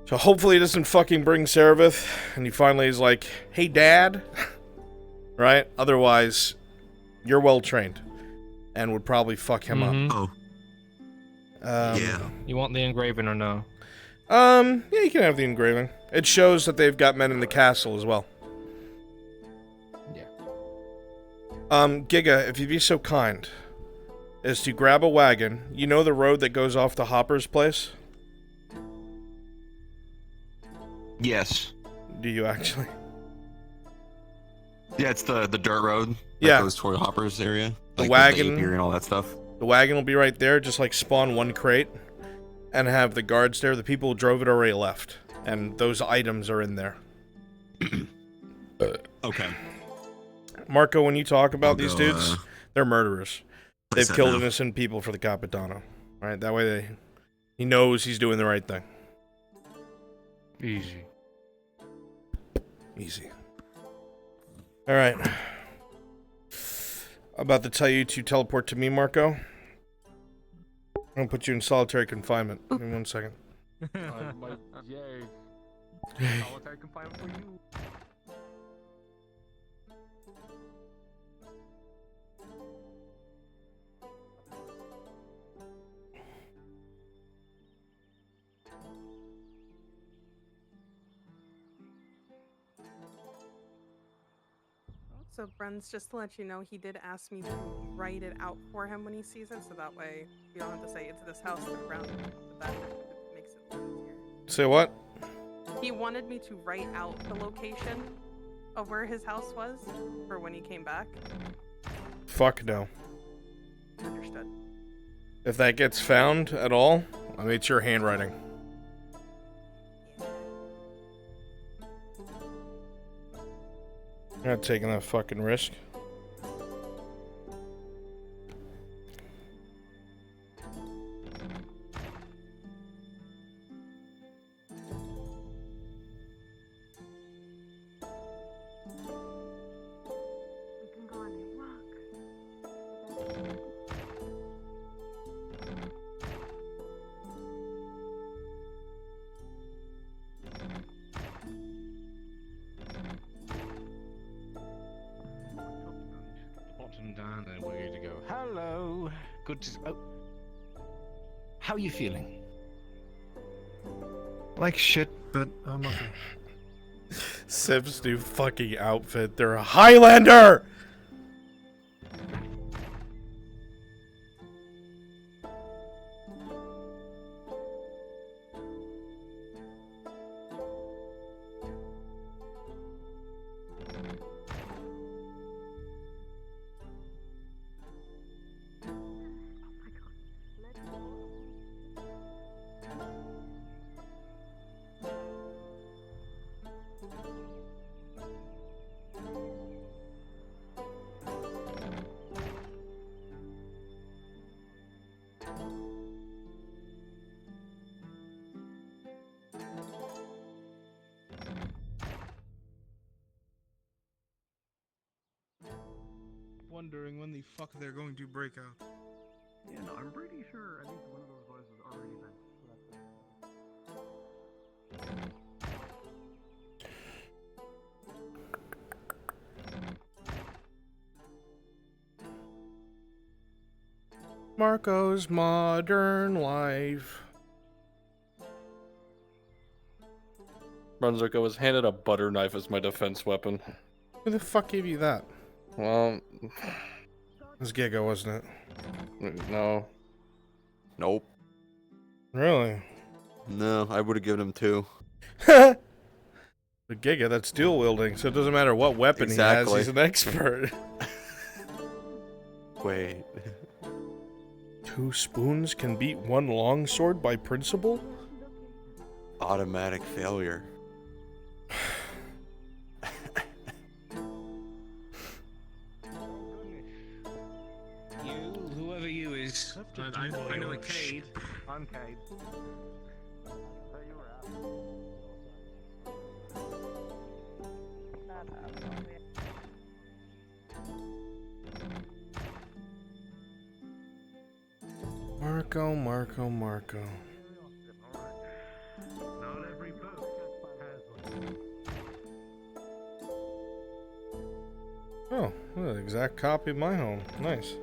So hopefully he doesn't fucking bring Serapith, and he finally is like, hey, Dad. Right? Otherwise, you're well trained, and would probably fuck him up. Yeah. You want the engraving or no? Yeah, you can have the engraving. It shows that they've got men in the castle as well. Yeah. Giga, if you'd be so kind as to grab a wagon. You know the road that goes off to Hopper's place? Yes. Do you actually? Yeah, it's the dirt road that Yeah. goes toward Hopper's area. The Like, wagon with the apiary and all that stuff. The wagon will be right there. Just like spawn one crate and have the guards there. The people who drove it already left, and those items are in there. Okay. Marco, when you talk about I'll these go, dudes, they're murderers. They've that killed now. innocent people for the Capitano. Right? That way he knows he's doing the right thing. Easy. Easy. Alright. I'm about to tell you to teleport to me, Marco. I'm gonna put you in solitary confinement. Give me 1 second. Yay. Solitary confinement for you. So, Bruns, just to let you know, he did ask me to write it out for him when he sees it, so that way you don't have to say it's this house around the back. It makes it easier. Say what? He wanted me to write out the location of where his house was for when he came back. Fuck no. Understood. If that gets found at all, I mean, it's your handwriting. You're not taking that fucking risk. Bottom down and we're ready to go. Hello. Good to. Oh. How are you feeling? Like shit, but I'm okay. Siv's new fucking outfit. They're a Highlander! wondering when the fuck they're going to break out. Yeah, no, I'm pretty sure at least one of those voices has already been. Marco's Modern Life. Brunswick, I was handed a butter knife as my defense weapon. Who the fuck gave you that? Well, it was Giga, wasn't it? No. Nope. Really? No, I would have given him 2. The Giga, that's dual wielding, so it doesn't matter what weapon he has, he's an expert. Wait. 2 spoons can beat 1 longsword by principle? Automatic failure. Whoever you is. I know a Cade. I'm Cade. Marco. Not every boat has one. Oh, an exact copy of my home. Nice.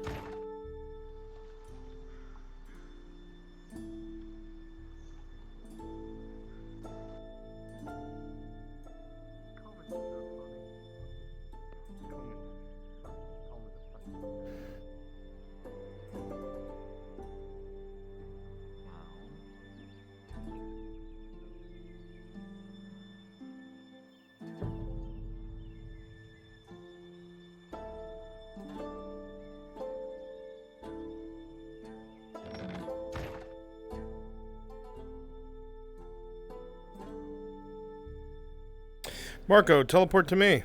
Marco, teleport to me.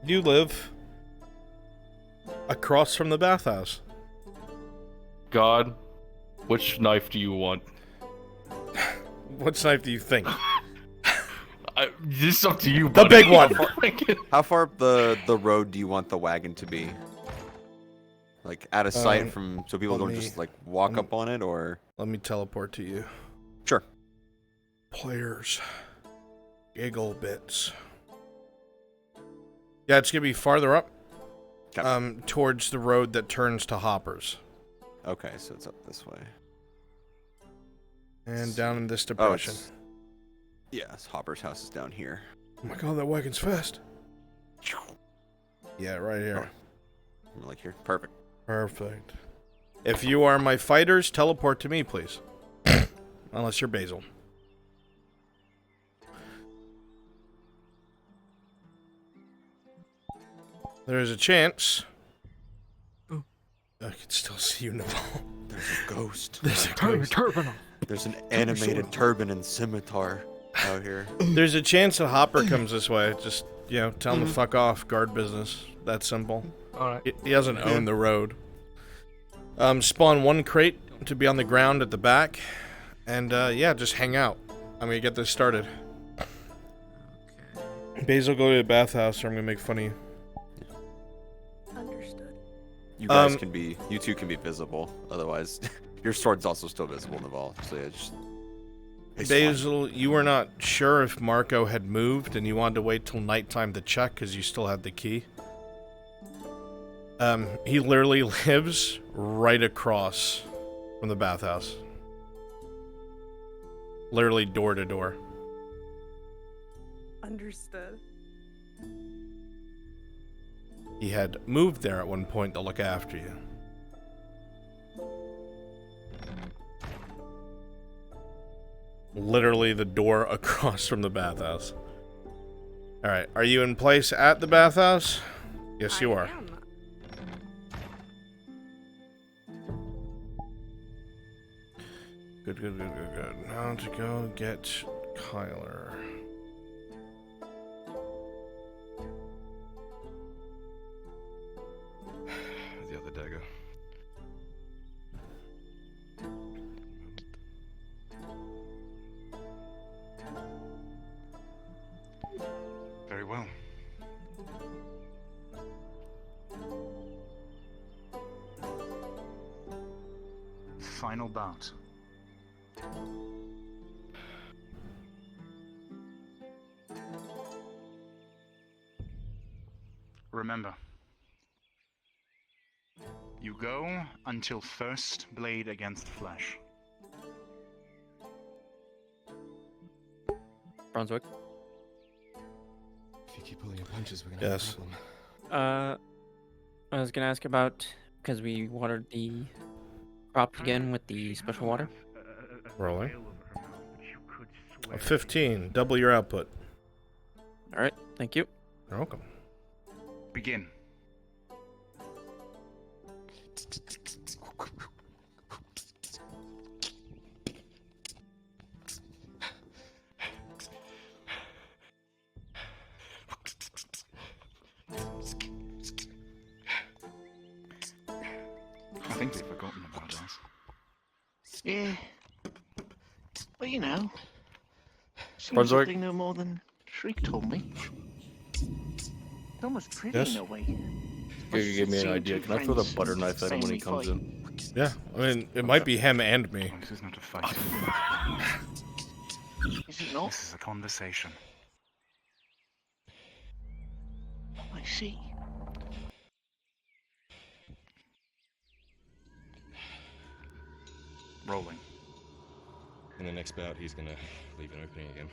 You live across from the bathhouse. God, which knife do you want? What knife do you think? This is up to you, The buddy. big one. How far up the road do you want the wagon to be? Like out of sight from so people don't just like walk up on it, or? Let me teleport to you. Sure. Players. Giggle bits. Yeah, it's gonna be farther up. Towards the road that turns to Hoppers. Okay, so it's up this way. And down in this depression. Yes, Hopper's house is down here. Oh my god, that wagon's fast. Yeah, right here. Oh, like here. Perfect. Perfect. If you are my fighters, teleport to me, please. Unless you're Basil. There's a chance. Oh. I can still see you, Naval. There's a ghost. There's a ghost. There's an animated turban and scimitar out here. There's a chance a Hopper comes this way. Just, tell him to fuck off. Guard business. That simple. Alright. He doesn't own the road. Spawn 1 crate to be on the ground at the back. And, just hang out. I'm gonna get this started. Okay. Basil, go to the bathhouse or I'm gonna make fun of you. Understood. You guys can be, you two can be visible. Otherwise, your sword's also still visible in the vault. So yeah, just. Basil, you were not sure if Marco had moved and you wanted to wait till nighttime to check because you still had the key. He literally lives right across from the bathhouse. Literally door to door. Understood. He had moved there at one point to look after you. Literally the door across from the bathhouse. Alright, are you in place at the bathhouse? Yes, you are. Good. Now to go get Kyler. The other dagger. Very well. final bout. Remember, you go until first blade against flesh. Brunswick. If you keep pulling your punches, we're gonna Yes. have a problem. I was gonna ask about, because we watered the crop again with the special water. Rolling. A 15. Double your output. All right, thank you. You're welcome. Begin. I think they've forgotten about us. Yeah. Well, you know. Seems Brunswick. like they know more than Shriek told me. It's almost pretty Yes? in a way. You give me an idea. Can I throw the butter knife at him when he comes in? Yeah, I mean, it might be him and me. This is not a fight. Is it not? This is a conversation. I see. Rolling. In the next bout, he's gonna leave an opening again.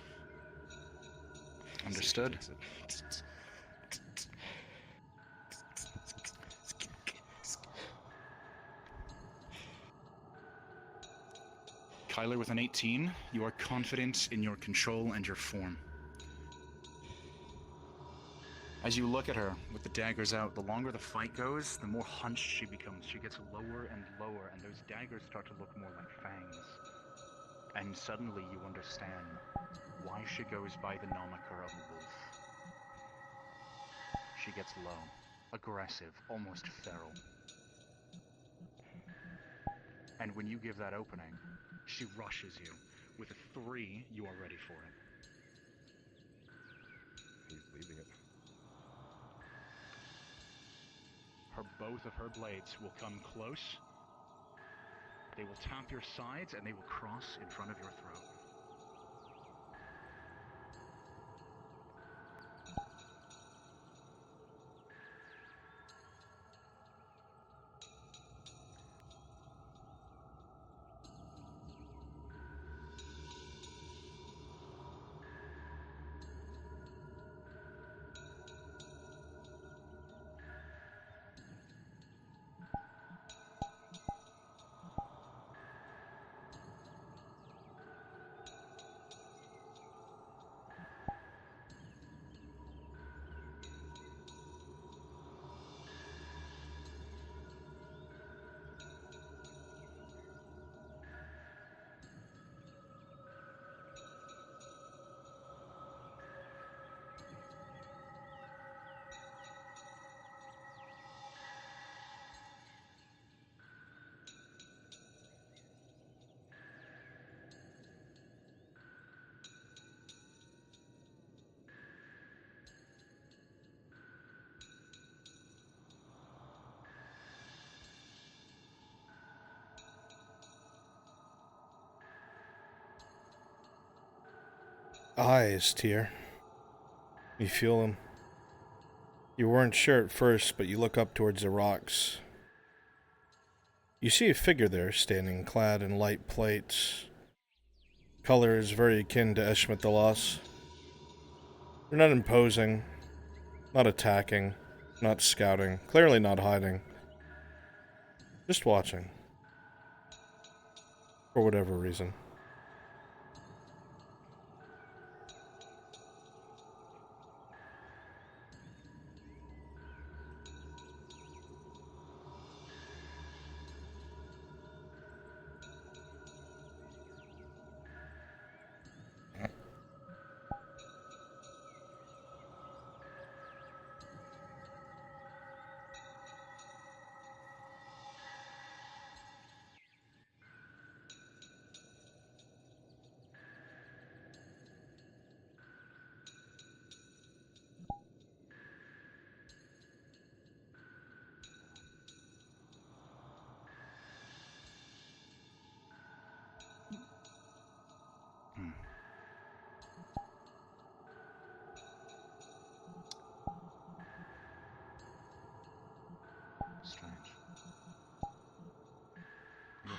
Understood. Kyler with an 18, you are confident in your control and your form. As you look at her with the daggers out, the longer the fight goes, the more hunched she becomes. She gets lower and lower, and those daggers start to look more like fangs. And suddenly you understand why she goes by the moniker of Wolf. She gets low, aggressive, almost feral. And when you give that opening, she rushes you. With a 3, you are ready for it. He's leaving it. Both of her blades will come close. They will tap your sides and they will cross in front of your throat. Eyes, Tyr. You feel them. You weren't sure at first, but you look up towards the rocks. You see a figure there, standing clad in light plates. Color is very akin to Eshmet the Lost. They're not imposing, not attacking, not scouting, clearly not hiding. Just watching. For whatever reason.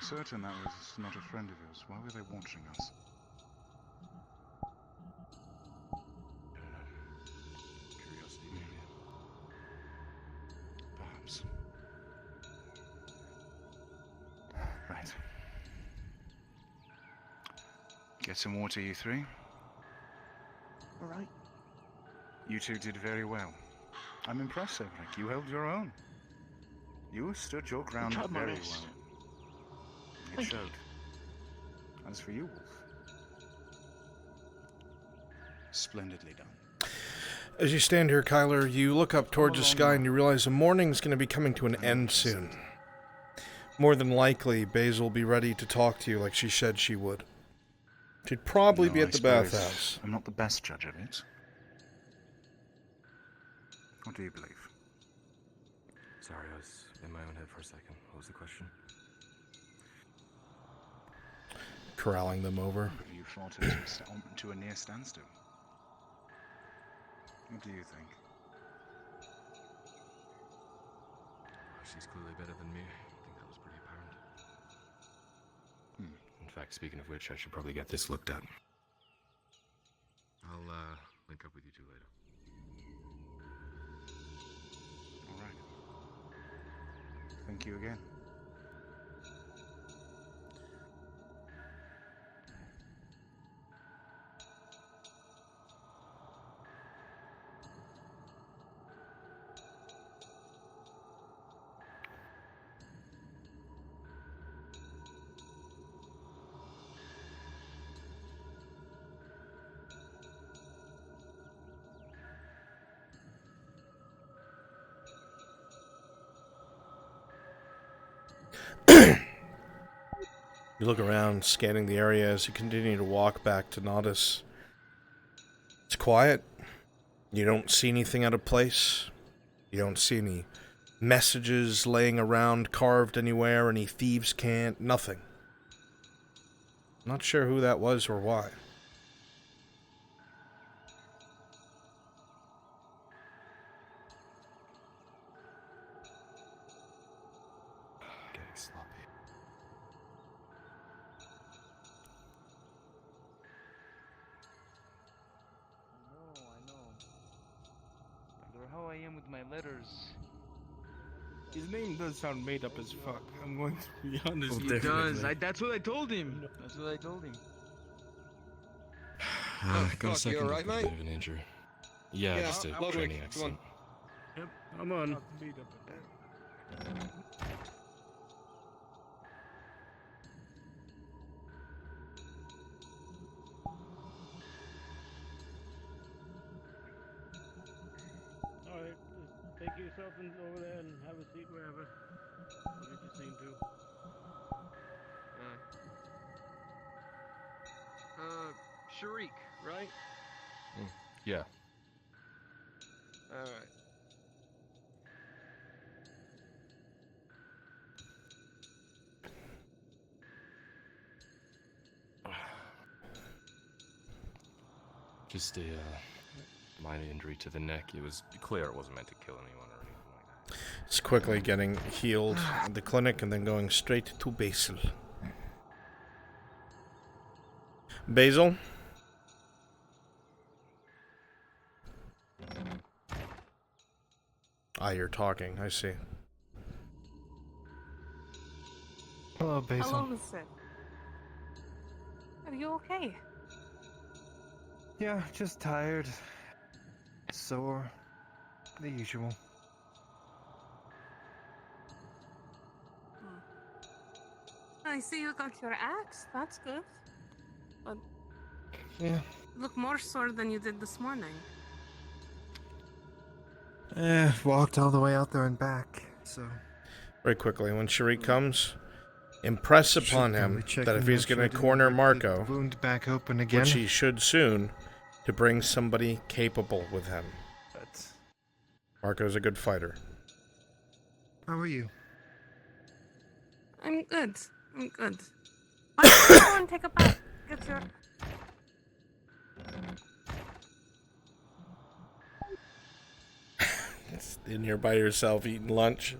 You're certain that was not a friend of yours? Why were they watching us? I don't know. Curiosity, maybe. Perhaps. Right. Get some water, you three. All right. You two did very well. I'm impressed, Cedric. You held your own. You stood your ground tried my very best. well. It Thank you. showed. As for you, Wolf, splendidly done. As you stand here, Kyler, you look up towards the sky and you realize the morning's going to be coming to an end soon. More than likely, Basil will be ready to talk to you like she said she would. She'd probably be No, at I the suppose bathhouse. I'm not the best judge of it. What do you believe? Sorry, I was in my own head for a second. What was the question? Corralling them over. You fought her to a near standstill. What do you think? She's clearly better than me. I think that was pretty apparent. In fact, speaking of which, I should probably get this looked at. I'll link up with you two later. All right. Thank you again. You look around, scanning the area as you continue to walk back to Nodus. It's quiet. You don't see anything out of place. You don't see any messages laying around carved anywhere, any thieves' cant, nothing. Not sure who that was or why. Getting sloppy. I know. No matter how I am with my letters. His name does sound made up as fuck. I'm going to be honest. Well, He does. definitely. That's what I told him. That's what I told him. Got a fuck, you second alright, with a bit mate? of an injury. Yeah, just a Ludwig, training come on. accident. Yep, I'm on. Alright, just take yourself over there and have a seat wherever. I'll get you seen to. Sharik, right? Yeah. Alright. Just a minor injury to the neck. It was clear it wasn't meant to kill anyone or anything like that. It's quickly getting healed at the clinic and then going straight to Basil. Basil? Ah, you're talking. I see. Hello, Basil. Hello, Sid. Are you okay? Yeah, just tired. Sore. The usual. I see you got your axe. That's good. But Yeah. you look more sore than you did this morning. Walked all the way out there and back, so. Very quickly, when Sharik comes, impress upon him that if he's going to corner Marco, Wound back open again. which he should soon, to bring somebody capable with him. But Marco's a good fighter. how are you? I'm good. I'm good. Why don't you go and take a bath? Get your... In here by yourself eating lunch.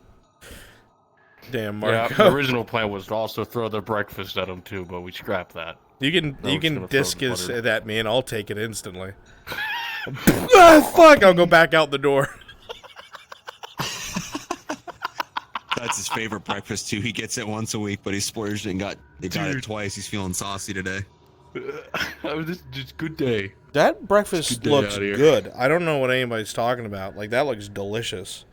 Damn, Yeah, Marco. the original plan was to also throw the breakfast at him too, but we scrapped that. You can Now we're just gonna throw discus the it butter. at me and I'll take it instantly. Ah, fuck! I'll go back out the door. That's his favorite breakfast too. He gets it once a week, but he splurged and got it twice. He's feeling saucy today. Just good day. That breakfast day looks out here. good. I don't know what anybody's talking about. Like, that looks delicious.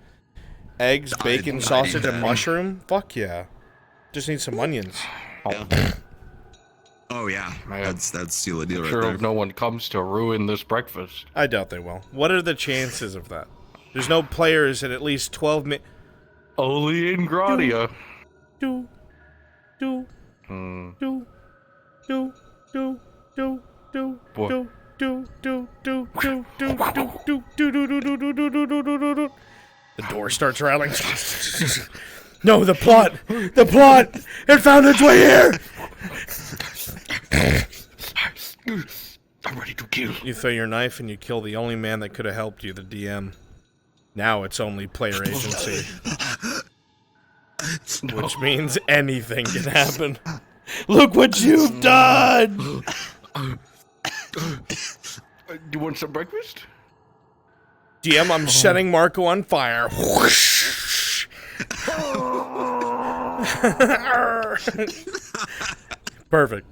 Eggs, bacon, sausage, and mushroom? Fuck yeah. Just need some onions. Oh yeah, that's seal the deal right Sure there. hope no one comes to ruin this breakfast. I doubt they will. What are the chances of that? There's no players in at least 12 minutes. Only in Gradia. Do. The door starts rattling. No, the plot! The plot! It found its way here! I'm ready to kill. You throw your knife and you kill the only man that could have helped you, the DM. Now it's only player agency. Which means anything can happen. Look what you've done! You want some breakfast? DM, I'm setting Marco on fire. Perfect.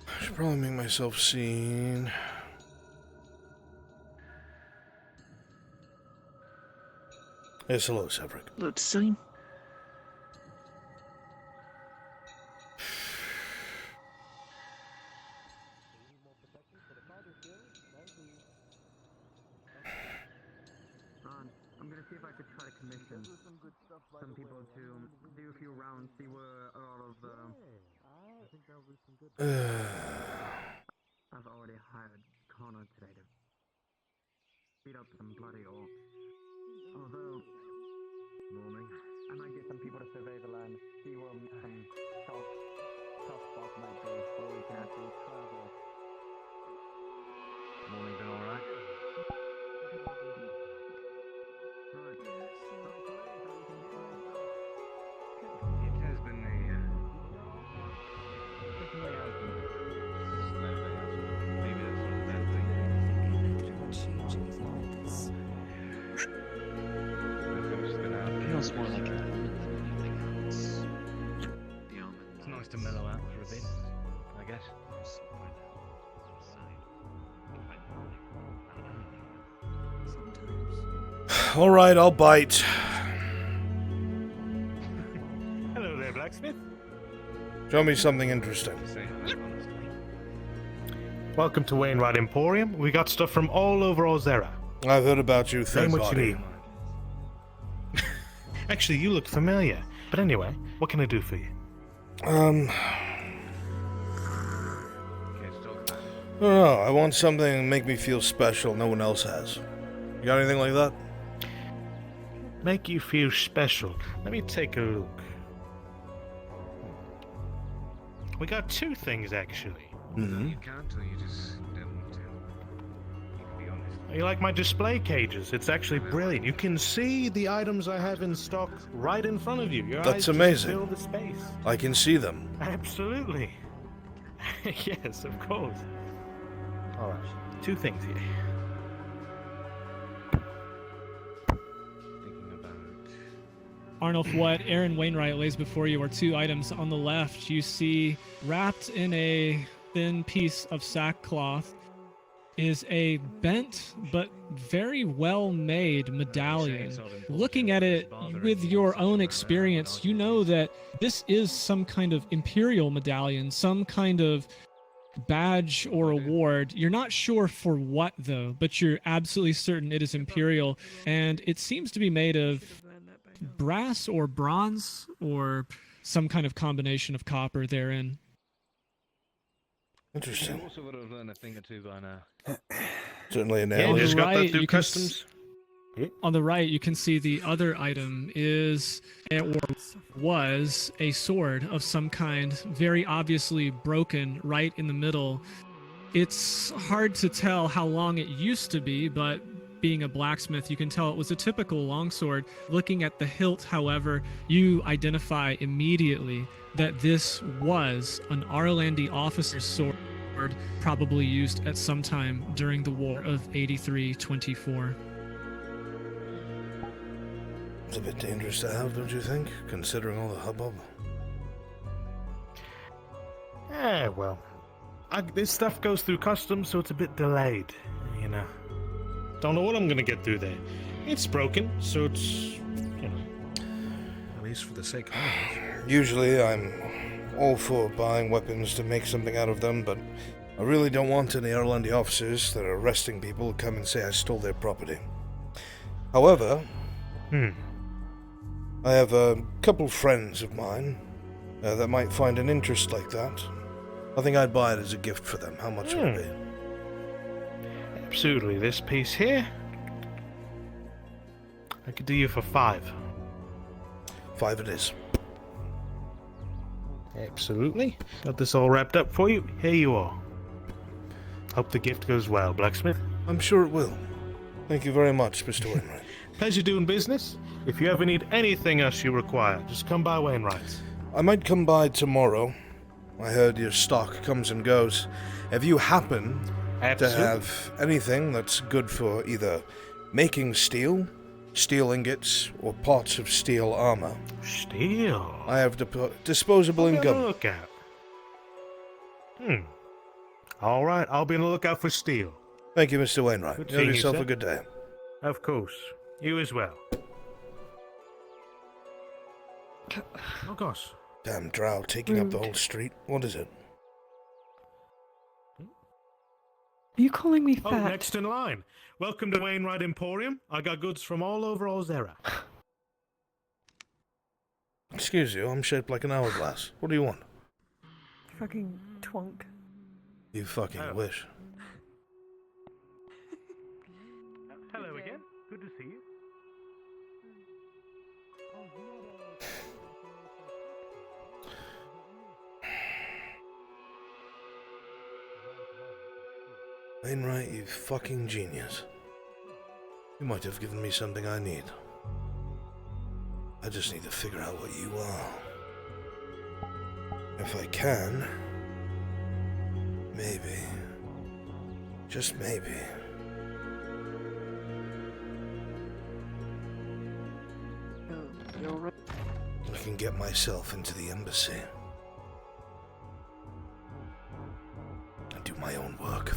I should probably make myself seen. Yes, hello, Severick. Let's see. I'm gonna see if I could try to commission some people to do a few rounds, see where a lot of I think that'll be some good. I've already hired Connor today to beat up some bloody orcs. Although, morning, I might get some people to survey the land, see where some tough spots might be, where we can actually travel. Morning been alright? It has been a certainly has been maybe that's not a bad thing. Feels more like anything else. It's nice to mellow out for a bit, I guess. Alright, I'll bite. Hello there, blacksmith. Show me something interesting. Welcome to Wainwright Emporium. We got stuff from all over Ozera. I've heard about you, third Name what body. you need. Actually, you look familiar. But anyway, what can I do for you? I don't know. I want something to make me feel special no one else has. You got anything like that? Make you feel special. Let me take a look. We got two things, actually. Mm-hmm. You can't, or you just don't want to. You can be honest. You like my display cages? It's actually brilliant. You can see the items I have in stock right in front of you. Your eyes That's just amazing. fill the space. I can see them. Absolutely. Yes, of course. All right. Two things here. Arnulf, what Aaron Wainwright lays before you are two items. On the left, you see wrapped in a thin piece of sackcloth is a bent but very well made medallion. Looking at it with your own experience, you know that this is some kind of imperial medallion, some kind of badge or award. You're not sure for what though, but you're absolutely certain it is imperial, and it seems to be made of brass or bronze or some kind of combination of copper therein. Interesting. Also would have learned a thing or two by now. Certainly an On alien. the right, you can customs. on the right, you can see the other item is or was a sword of some kind, very obviously broken right in the middle. It's hard to tell how long it used to be, but being a blacksmith, you can tell it was a typical longsword. Looking at the hilt, however, you identify immediately that this was an Arlandi officer's sword, probably used at some time during the War of 83-24. It's a bit dangerous to have, don't you think? Considering all the hubbub. Well. This stuff goes through customs, so it's a bit delayed, you know. Don't know what I'm gonna get through there. It's broken, so it's, you know. At least for the sake of it. Usually I'm all for buying weapons to make something out of them, but I really don't want any Arlandi officers that are arresting people come and say I stole their property. However, I have a couple friends of mine that might find an interest like that. I think I'd buy it as a gift for them. How much would it be? Absolutely. This piece here, I could do you for 5. 5 it is. Absolutely. Got this all wrapped up for you. Here you are. Hope the gift goes well, blacksmith. I'm sure it will. Thank you very much, Mr. Wainwright. Pleasure doing business. If you ever need anything else you require, just come by Wainwright's. I might come by tomorrow. I heard your stock comes and goes. If you happen to have anything that's good for either making steel, steel ingots, or parts of steel armor. Steel? I have disposable income. Look out. All right, I'll be on the lookout for steel. Thank you, Mr. Wainwright. Good You have seeing you, yourself sir. a good day. Of course. You as well. Oh gosh. Damn drow taking up the whole street. What is it? Are you calling me fat? Oh, next in line. Welcome to Wainwright Emporium. I got goods from all over Ozera. Excuse you, I'm shaped like an hourglass. What do you want? Fucking twunk. You fucking wish. Hello again. Good to see you. Wainwright, you fucking genius. You might have given me something I need. I just need to figure out what you are. If I can, maybe, just maybe, I can get myself into the embassy and do my own work.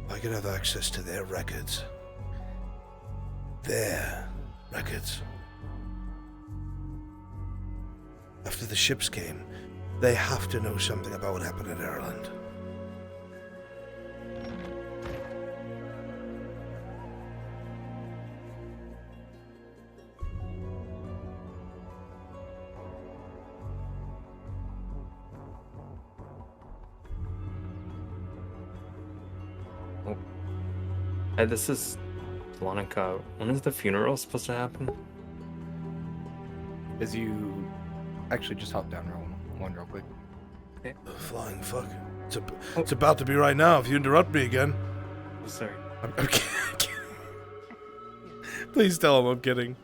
I could have access to their records. Their records. After the ships came, they have to know something about what happened in Ireland. Hey, this is Monica. When is the funeral supposed to happen? As you actually just hop down real quick. Okay. The flying fuck. It's about to be right now if you interrupt me again. Sorry. I'm kidding. Please tell him I'm kidding.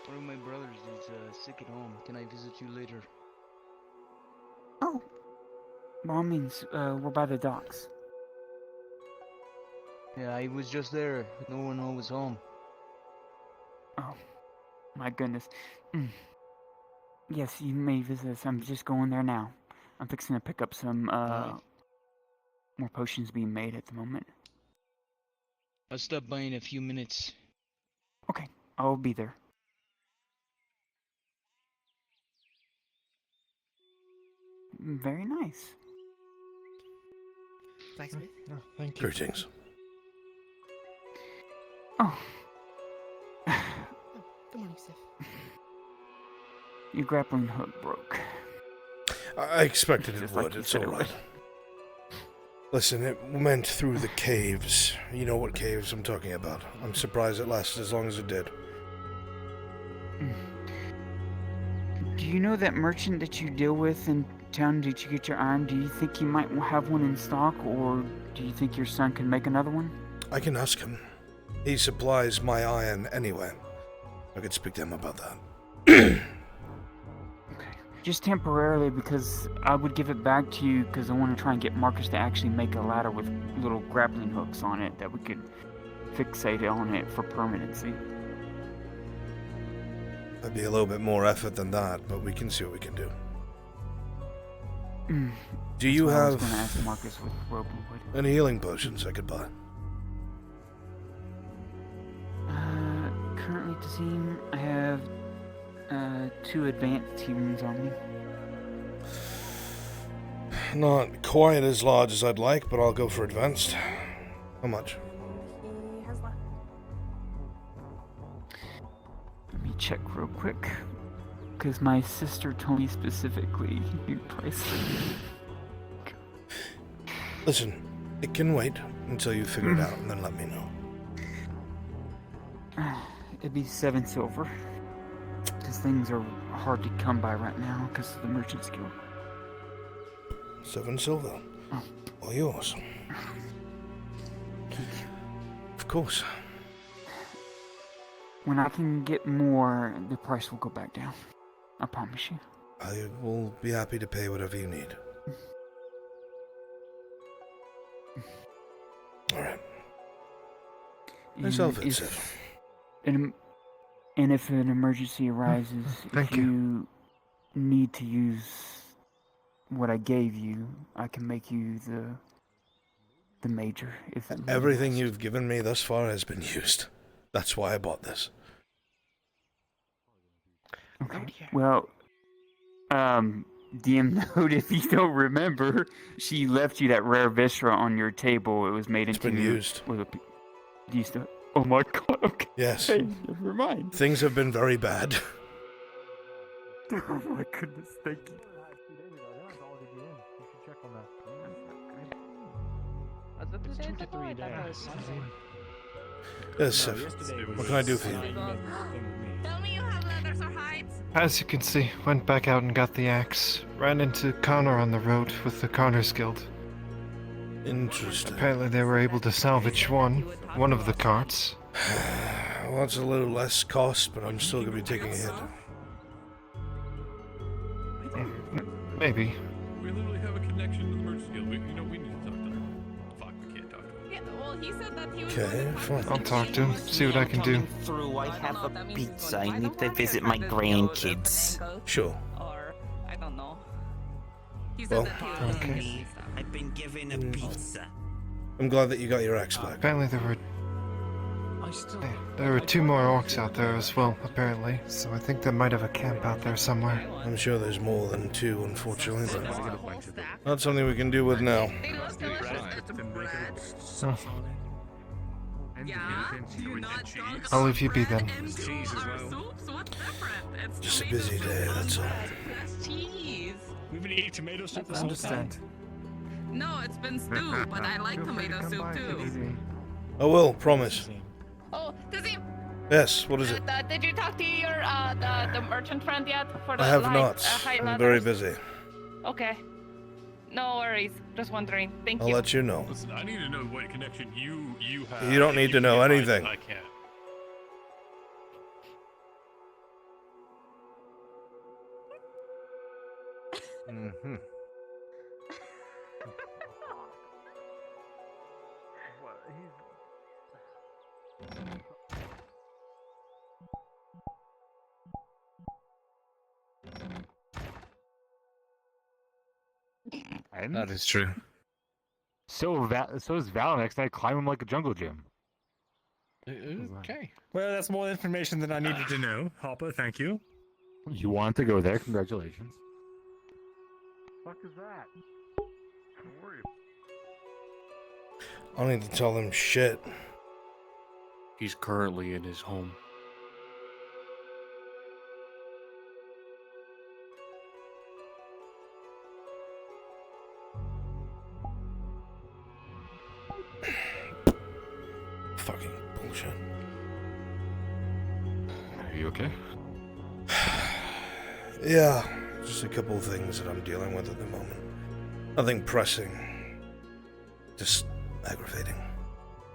One of my brothers is sick at home. Can I visit you later? Oh. By all means, we're by the docks. Yeah, I was just there. No one was home. Oh, my goodness. Yes, you may visit us. I'm just going there now. I'm fixing to pick up some, more potions being made at the moment. I'll stop by in a few minutes. Okay, I'll be there. Very nice. Thanks, Smith. Thank you. Greetings. Oh. Good morning, Sif. Your grappling hook broke. I expected it Just would. like you It's said it alright. Listen, it went through the caves. You know what caves I'm talking about. I'm surprised it lasted as long as it did. Do you know that merchant that you deal with in town? Did you get your iron? Do you think he might have one in stock, or do you think your son can make another one? I can ask him. He supplies my iron anyway. I could speak to him about that. Just temporarily, because I would give it back to you because I want to try and get Marcus to actually make a ladder with little grappling hooks on it that we could fixate on it for permanency. That'd be a little bit more effort than that, but we can see what we can do. Do you That's what I was have gonna ask Marcus with rope and wood. any healing potions I could buy? Currently, to see, I have 2 advanced healings on me. Not quite as large as I'd like, but I'll go for advanced. How much? He has left. Let me check real quick, because my sister told me specifically your price. Listen, it can wait until you figure it out, and then let me know. It'd be 7 silver. Because things are hard to come by right now because of the merchant's guild. 7 silver. All yours. Of course. When I can get more, the price will go back down. I promise you. I will be happy to pay whatever you need. Alright. Myself, Sif. And if an emergency arises, Thank if you need to use what I gave you, I can make you the major. If that Everything you've given me thus far has been used. That's why I bought this. Okay. Well, DM note, if you don't remember, she left you that rare viscera on your table. It was made into. It's been used. Used to. Oh my god. Okay. Yes. Hey, never mind. Things have been very bad. Oh my goodness, thank you. It's 2 to 3 days. Yes, Sif. What can I do for you? Tell me you have leathers or hides. As you can see, went back out and got the axe. Ran into Connor on the road with the Connors Guild. Interesting. Apparently they were able to salvage one of the carts. Well, it's a little less cost, but I'm still going to be taking a hit. Maybe. We literally have a connection to the merchant guild. We need to talk to him. Fuck, we can't talk to him. Yeah, well, he said that he was. Okay, fine. I'll talk to him, see what I can do. Through, I have a pizza. I need to visit my grandkids. Sure. Or I don't know. He Well, said that he was okay. I've been given a pizza. I'm glad that you got your axe back. Apparently there were 2 more orcs out there as well, apparently. So I think they might have a camp out there somewhere. I'm sure there's more than 2, unfortunately, but not something we can do with now. So, Yeah? Do you not dunk I'll leave you be then. into our soups? What's different? It's Just a busy day, that's all. It's cheese. We've been eating tomato soup this I whole understand. time. No, it's been stew, but I like tomato soup too. I will, promise. Oh, does he? Yes, what is it? Did you talk to your the merchant friend yet for the I have light, not. high I'm very ladders? busy. Okay. No worries. Just wondering. Thank I'll you. let you know. Listen, I need to know what connection you have. You don't need to know anything. I can't. Mm-hmm. That is true. So is Val next night. Climb him like a jungle gym. Okay. Well, that's more information than I needed to know. Hopper, thank you. You want to go there? Congratulations. fuck is that? Don't worry. I don't need to tell them shit. He's currently in his home. Fucking bullshit. Are you okay? Yeah, just a couple of things that I'm dealing with at the moment. Nothing pressing. Just aggravating.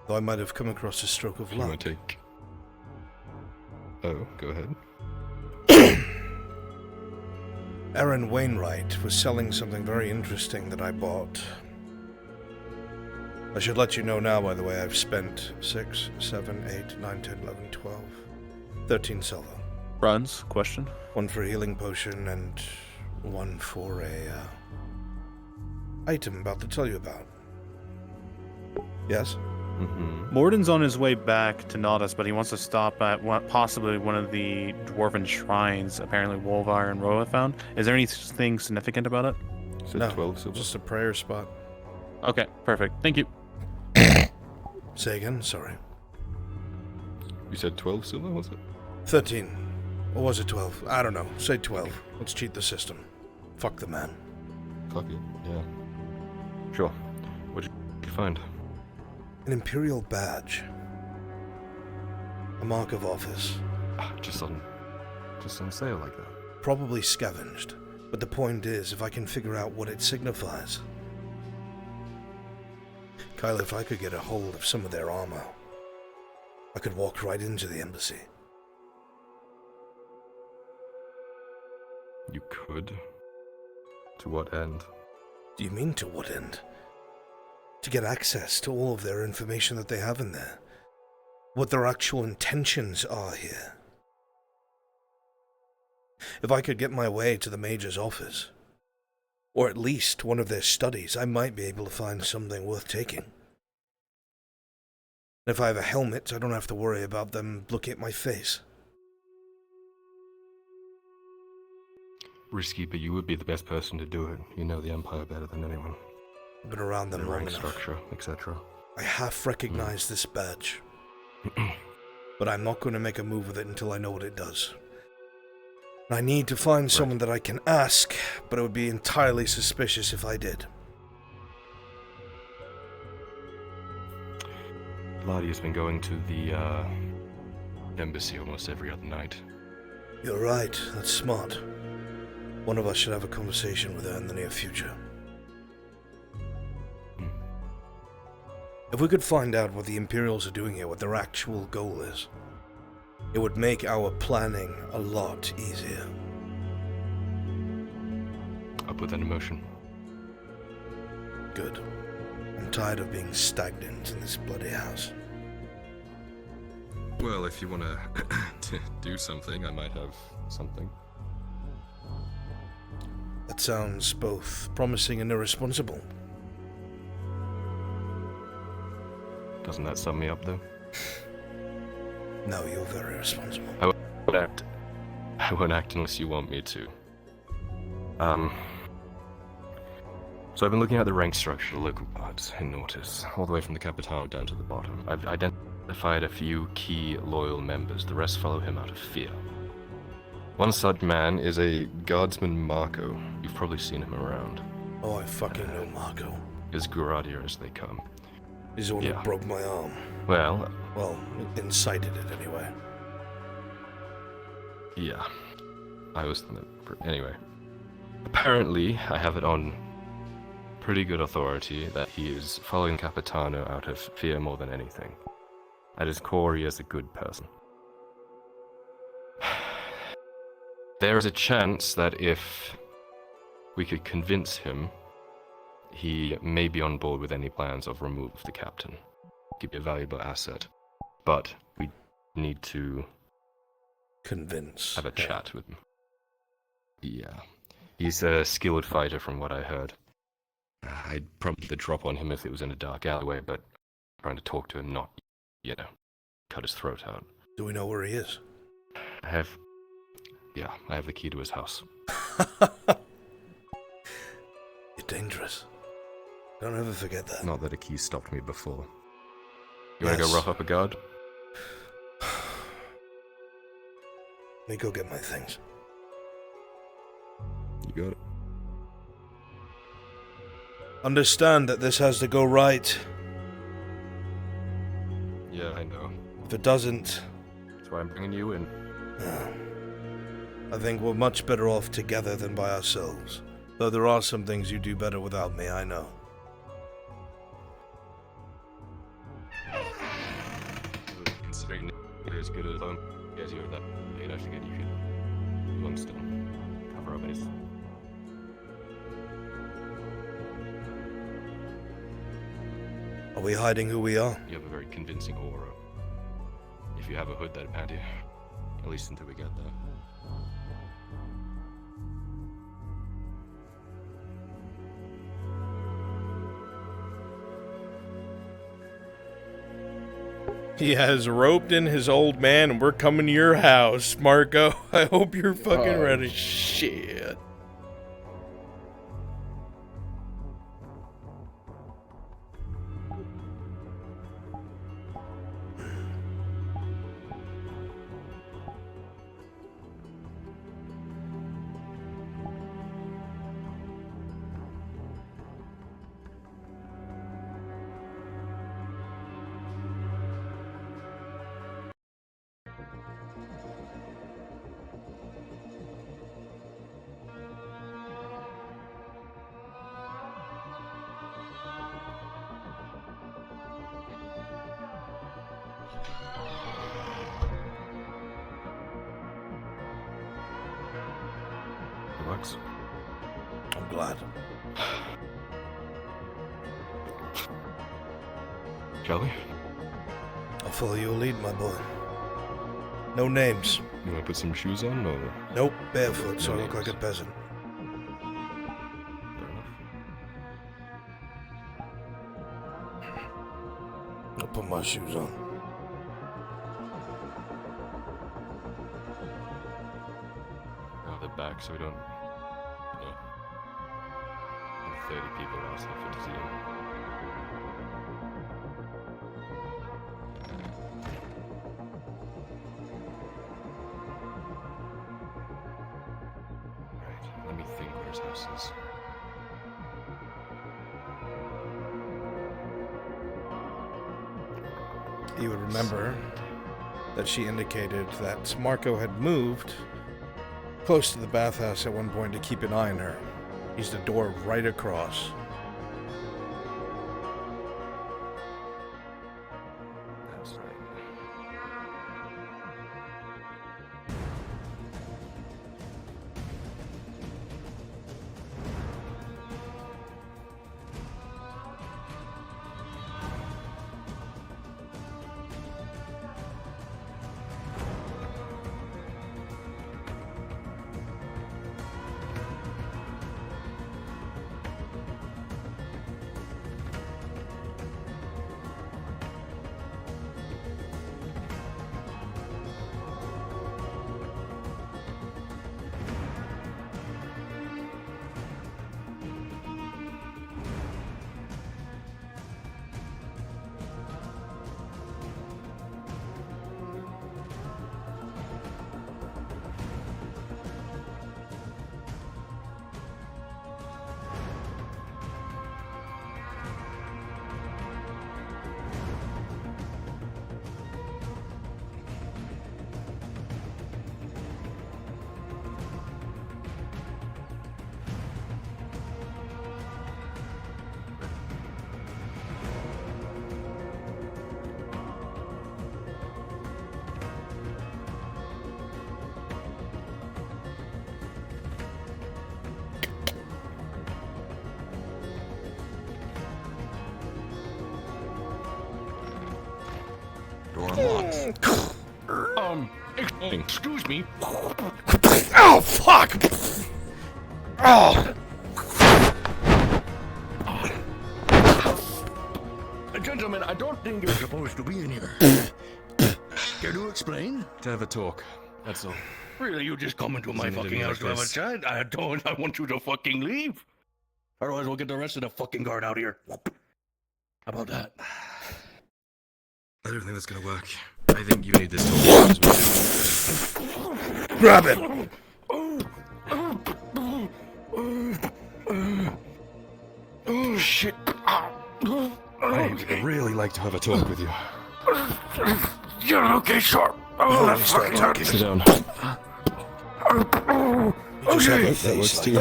Though I might have come across a stroke of You luck. want to take... Oh, go ahead. Aaron Wainwright was selling something very interesting that I bought. I should let you know now, by the way, I've spent 6, 7, 8, 9, 10, 11, 12, 13 silver. Bruns, question? 1 for a healing potion and 1 for a item I'm about to tell you about. Yes? Morden's on his way back to Naldus, but he wants to stop at possibly one of the dwarven shrines apparently Wolvar and Roa found. Is there anything significant about it? No, 12 silver. Just a prayer spot. Okay, perfect. Thank you. Say again, sorry. You said 12 silver, was it? 13. Or was it 12? I don't know. Say 12. Let's cheat the system. Fuck the man. Fuck it, yeah. Sure. What did you find? An Imperial badge. A mark of office. Just on sale like that? Probably scavenged. But the point is, if I can figure out what it signifies. Kyle, if I could get a hold of some of their armor, I could walk right into the embassy. You could? To what end? Do you mean to what end? To get access to all of their information that they have in there. What their actual intentions are here. If I could get my way to the Major's office, or at least one of their studies, I might be able to find something worth taking. And if I have a helmet, I don't have to worry about them looking at my face. Risky, but you would be the best person to do it. You know the Empire better than anyone. I've been around them the long rank enough. structure, etc. I half recognize this badge. But I'm not going to make a move with it until I know what it does. I need to find someone that I can ask, but it would be entirely suspicious if I did. Ladia's been going to the embassy almost every other night. You're right, that's smart. One of us should have a conversation with her in the near future. If we could find out what the Imperials are doing here, what their actual goal is, it would make our planning a lot easier. I'll put that in motion. Good. I'm tired of being stagnant in this bloody house. Well, if you want to do something, I might have something. That sounds both promising and irresponsible. Doesn't that sum me up, though? No, you're very responsible. I won't act unless you want me to. So I've been looking at the rank structure of the local parts in Nortus, all the way from the Capitano down to the bottom. I've identified a few key loyal members. The rest follow him out of fear. One such man is a guardsman Marco. You've probably seen him around. Oh, I fucking know Marco. As Guradia as they come. He's the one who broke my arm. Well, incited it anyway. Yeah. Anyway. Apparently, I have it on pretty good authority that he is following Capitano out of fear more than anything. At his core, he is a good person. There is a chance that if we could convince him, he may be on board with any plans of remove the captain. Could be a valuable asset. But we need to have a chat with him. Yeah. He's a skilled fighter from what I heard. I'd probably drop on him if it was in a dark alleyway, but I'm trying to talk to him, not, cut his throat out. Do we know where he is? I have the key to his house. dangerous. Don't ever forget that. Not that a key stopped me before. You wanna go Yes. rough up a guard? Let me go get my things. You got it. Understand that this has to go right. Yeah, I know. If it doesn't, That's why I'm bringing you in. I think we're much better off together than by ourselves. Though there are some things you do better without me, I know. Considering you're as good at home as you're that late, I figured you could do them still. Cover up anything. Are we hiding who we are? You have a very convincing aura. If you have a hood, that'd pad you. At least until we get there. He has roped in his old man, and we're coming to your house, Marco. I hope you're fucking ready. Shit. Works. I'm glad. Shall we? I'll follow your lead, my boy. No names. You wanna put some shoes on, or? Nope, barefoot, so I No look like a names. peasant. Fair enough. I'll put my shoes on. Now they're back, so we don't. You know, have 30 people asking for to see him. Right, let me think where his house is. You would remember that she indicated that Marco had moved close to the bathhouse at one point to keep an eye on her. He's the door right across. That's right. Door unlocked. Excuse me. Oh, fuck! Oh! Gentlemen, I don't think you're supposed to be in here. Can you explain? To have a talk, that's all. Really, you just come into my Isn't it fucking like house to have a this? chat? I want you to fucking leave. Otherwise, we'll get the rest of the fucking guard out here. How about that? I don't think that's gonna work. I think you need this talk. Grab him! Oh shit! I would really like to have a talk with you. You're okay, sure. Oh, let's start talking. Sit down. Okay. That works too.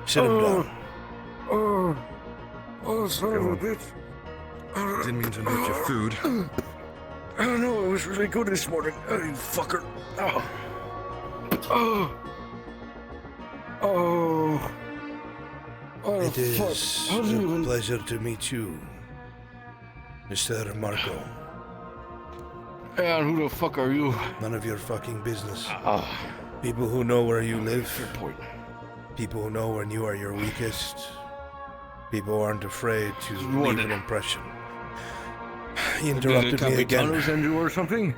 Sit him down. Oh, son of a bitch. Didn't mean to interrupt your food. I don't know, it was really good this morning. You fucker. It is a pleasure to meet you, Mr. Marco. And who the fuck are you? None of your fucking business. People who know where you live. Fair point. People who know when you are your weakest. People who aren't afraid to leave an impression. He interrupted me again. Send you or something?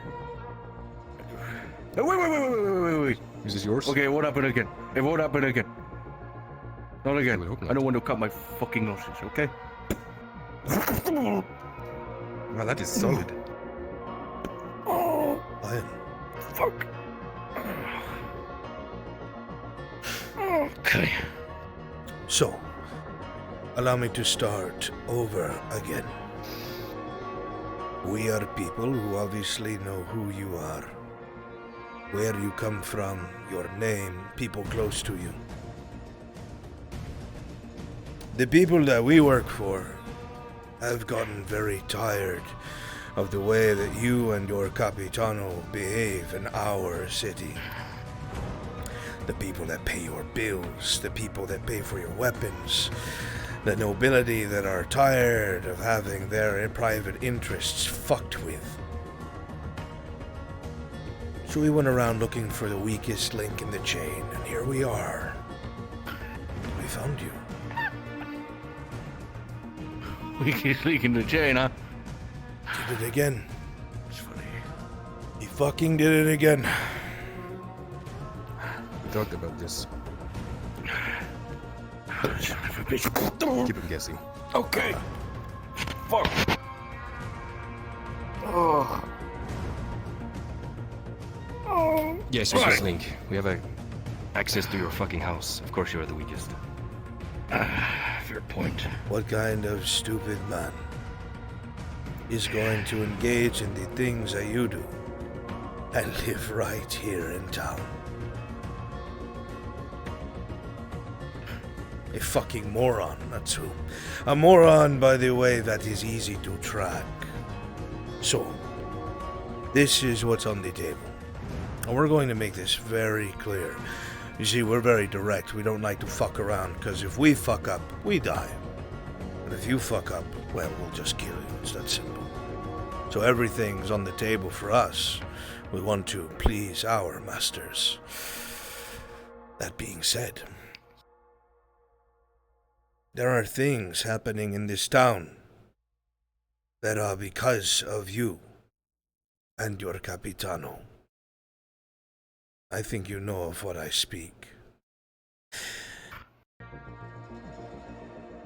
Wait. Is this yours? Okay, what happened again? Hey, what happened again? Not again. I don't want to cut my fucking noses, okay? Wow, that is solid. Lion. Fuck. Okay. So, allow me to start over again. We are people who obviously know who you are, where you come from, your name, people close to you. The people that we work for have gotten very tired of the way that you and your Capitano behave in our city. The people that pay your bills, the people that pay for your weapons, the nobility that are tired of having their private interests fucked with. So we went around looking for the weakest link in the chain, and here we are. We found you. Weakest link in the chain, huh? Did it again. It's funny. He fucking did it again. We talked about this. Son of a bitch. Keep him guessing. Okay. Fuck. Oh. Yes, weakest link. We have access to your fucking house. Of course you are the weakest. Fair point. What kind of stupid man is going to engage in the things that you do and live right here in town? A fucking moron, that's who. A moron, by the way, that is easy to track. So, this is what's on the table. And we're going to make this very clear. You see, we're very direct. We don't like to fuck around, because if we fuck up, we die. But if you fuck up, well, we'll just kill you. It's that simple. So everything's on the table for us. We want to please our masters. That being said, there are things happening in this town that are because of you and your Capitano. I think you know of what I speak.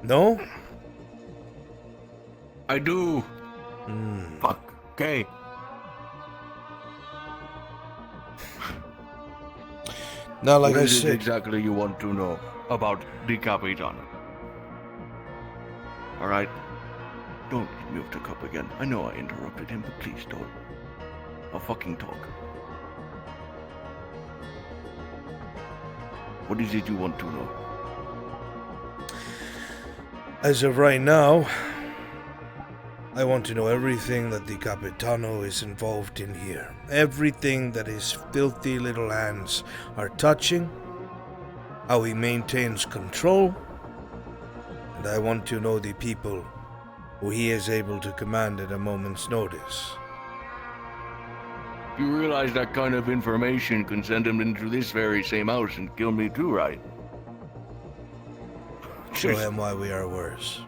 No? I do. Fuck. Okay. Now, like what I is it said, exactly you want to know about the Capitano? Alright? Don't hit me off the cup again. I know I interrupted him, but please don't. I'll fucking talk. What is it you want to know? as of right now, I want to know everything that the Capitano is involved in here. Everything that his filthy little hands are touching, how he maintains control, and I want to know the people who he is able to command at a moment's notice. You realize that kind of information can send him into this very same house and kill me too, right? Show him why we are worse.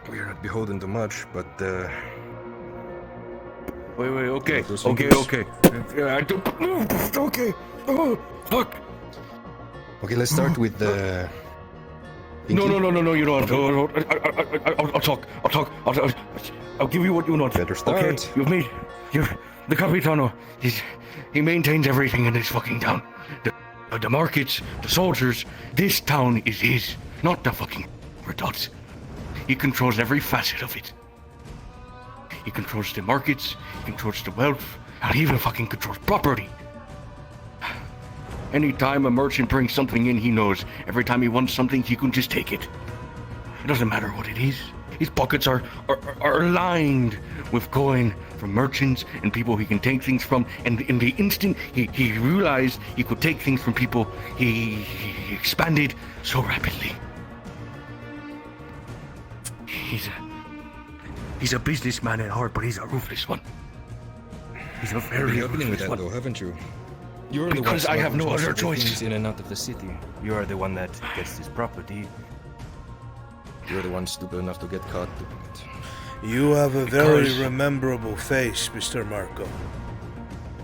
We are not beholden to much, but Wait, okay, those okay, fingers? okay. Okay. Oh, fuck. Okay, let's start with the. No, you don't. I'll talk. I'll give you what you want. Better start. Okay, the Capitano. He maintains everything in this fucking town. The markets, the soldiers. This town is his, not the fucking dots. He controls every facet of it. He controls the markets. He controls the wealth. And he even fucking controls property. Anytime a merchant brings something in, he knows every time he wants something, he can just take it. It doesn't matter what it is. His pockets are lined with coin from merchants and people he can take things from. And in the instant he realized he could take things from people, he expanded so rapidly. He's a businessman at heart, but he's a ruthless one. He's a very ruthless one. Though, haven't you? You're because I have no other choice. In and out of the city. You are the one that gets this property. You're the one stupid enough to get caught doing it. You have a very rememberable face, Mr. Marco.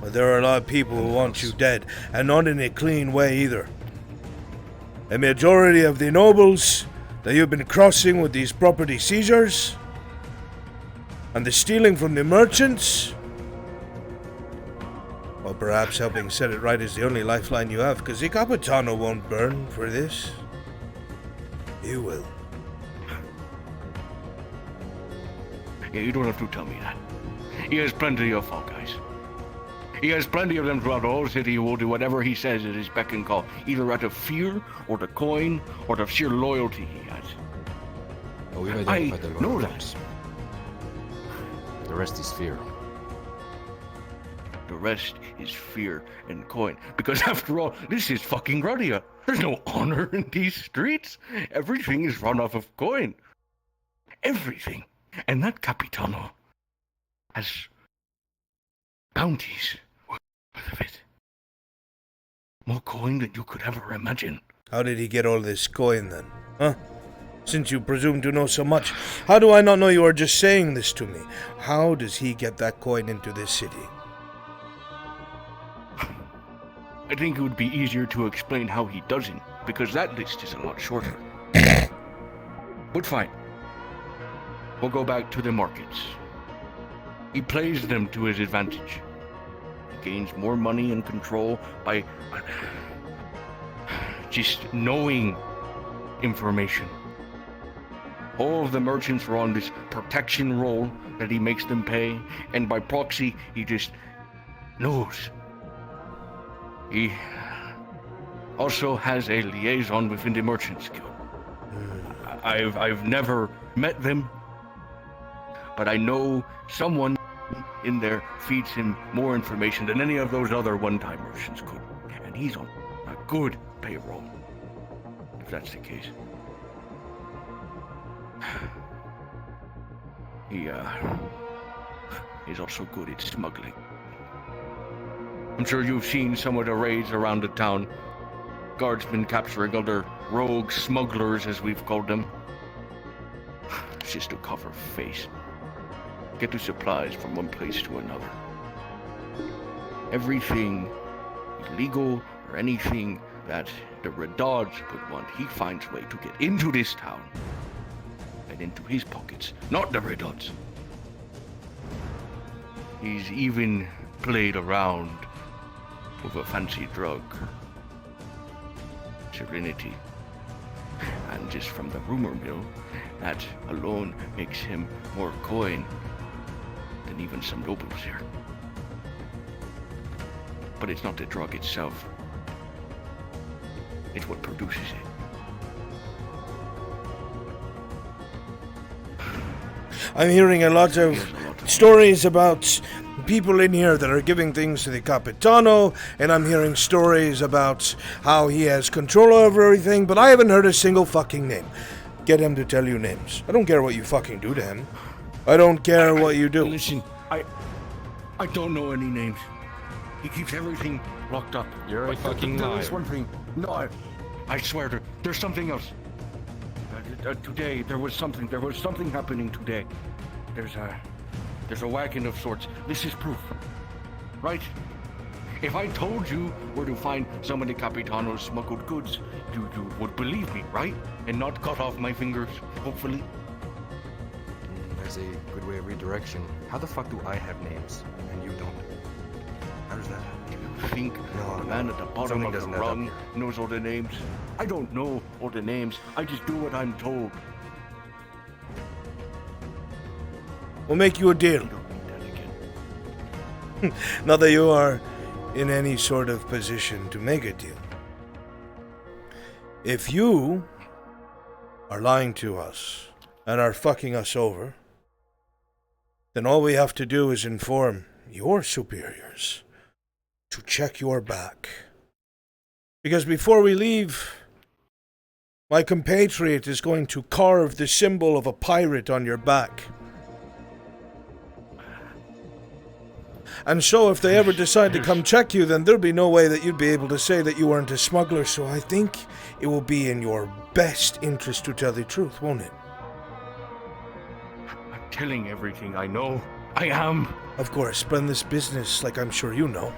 But there are a lot of people who want you dead, and not in a clean way either. A majority of the nobles that you've been crossing with these property seizures, and the stealing from the merchants, or perhaps helping set it right is the only lifeline you have, because the Capitano won't burn for this. You will. Yeah, you don't have to tell me that. He has plenty of fall guys. He has plenty of them throughout the whole city who will do whatever he says at his beck and call, either out of fear, or the coin, or the sheer loyalty he has. Oh, we've identified the know that. The rest is fear. The rest is fear and coin. Because after all, this is fucking Rudia. There's no honor in these streets. Everything is run off of coin. Everything. And that Capitano has bounties worth of it. More coin than you could ever imagine. How did he get all this coin then? Huh? Since you presume to know so much, how do I not know you are just saying this to me? How does he get that coin into this city? I think it would be easier to explain how he doesn't, because that list is a lot shorter. But fine. We'll go back to the markets. He plays them to his advantage. He gains more money and control by just knowing information. All of the merchants are on this protection roll that he makes them pay, and by proxy, he just knows. He also has a liaison within the Merchants Guild. I've never met them, but I know someone in there feeds him more information than any of those other one-time merchants could. And he's on a good payroll, if that's the case. He's also good at smuggling. I'm sure you've seen some of the raids around the town. Guardsmen capturing other rogue smugglers, as we've called them. It's just to cover face. Get the supplies from one place to another. Everything illegal or anything that the Redods would want, he finds a way to get into this town and into his pockets, not the Redods. He's even played around with a fancy drug, Serenity. And just from the rumor mill, that alone makes him more coin than even some nobles here. But it's not the drug itself. It's what produces it. I'm hearing a lot of stories about people in here that are giving things to the Capitano, and I'm hearing stories about how he has control over everything, but I haven't heard a single fucking name. Get him to tell you names. I don't care what you fucking do to him. I don't care what you do. Listen, I don't know any names. He keeps everything locked up. You're a fucking liar. There is one thing. No, I swear there's something else. Today there was something happening today. There's a wagon of sorts. This is proof, right? If I told you where to find some of the Capitano's smuggled goods, you would believe me, right? And not cut off my fingers, hopefully. There's a good way of redirection. How the fuck do I have names and you don't? How does that happen? I think the man at the bottom of the rung knows all the names. I don't know all the names. I just do what I'm told. We'll make you a deal. Not that you are in any sort of position to make a deal. If you are lying to us and are fucking us over, then all we have to do is inform your superiors to check your back. Because before we leave, my compatriot is going to carve the symbol of a pirate on your back. And so if they ever decide to come check you, then there'll be no way that you'd be able to say that you weren't a smuggler. So I think it will be in your best interest to tell the truth, won't it? I'm telling everything I know. I am. Of course, but in this business, like I'm sure you know,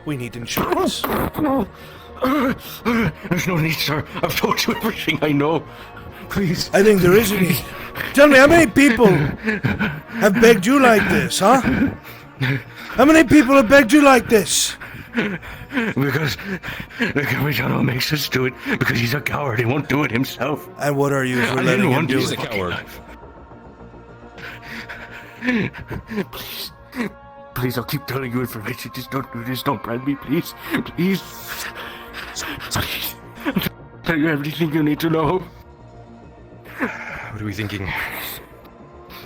we need insurance. There's no need, sir. I've told you everything I know. Please. I think there is a need. Tell me, how many people have begged you like this, huh? How many people have begged you like this? Because the Capitano makes us do it because he's a coward. He won't do it himself. And what are you for letting him do it? He's a coward. Please. Please, I'll keep telling you information. Just don't do this. Don't brand me, please. Please. Please. I'll tell you everything you need to know. What are we thinking?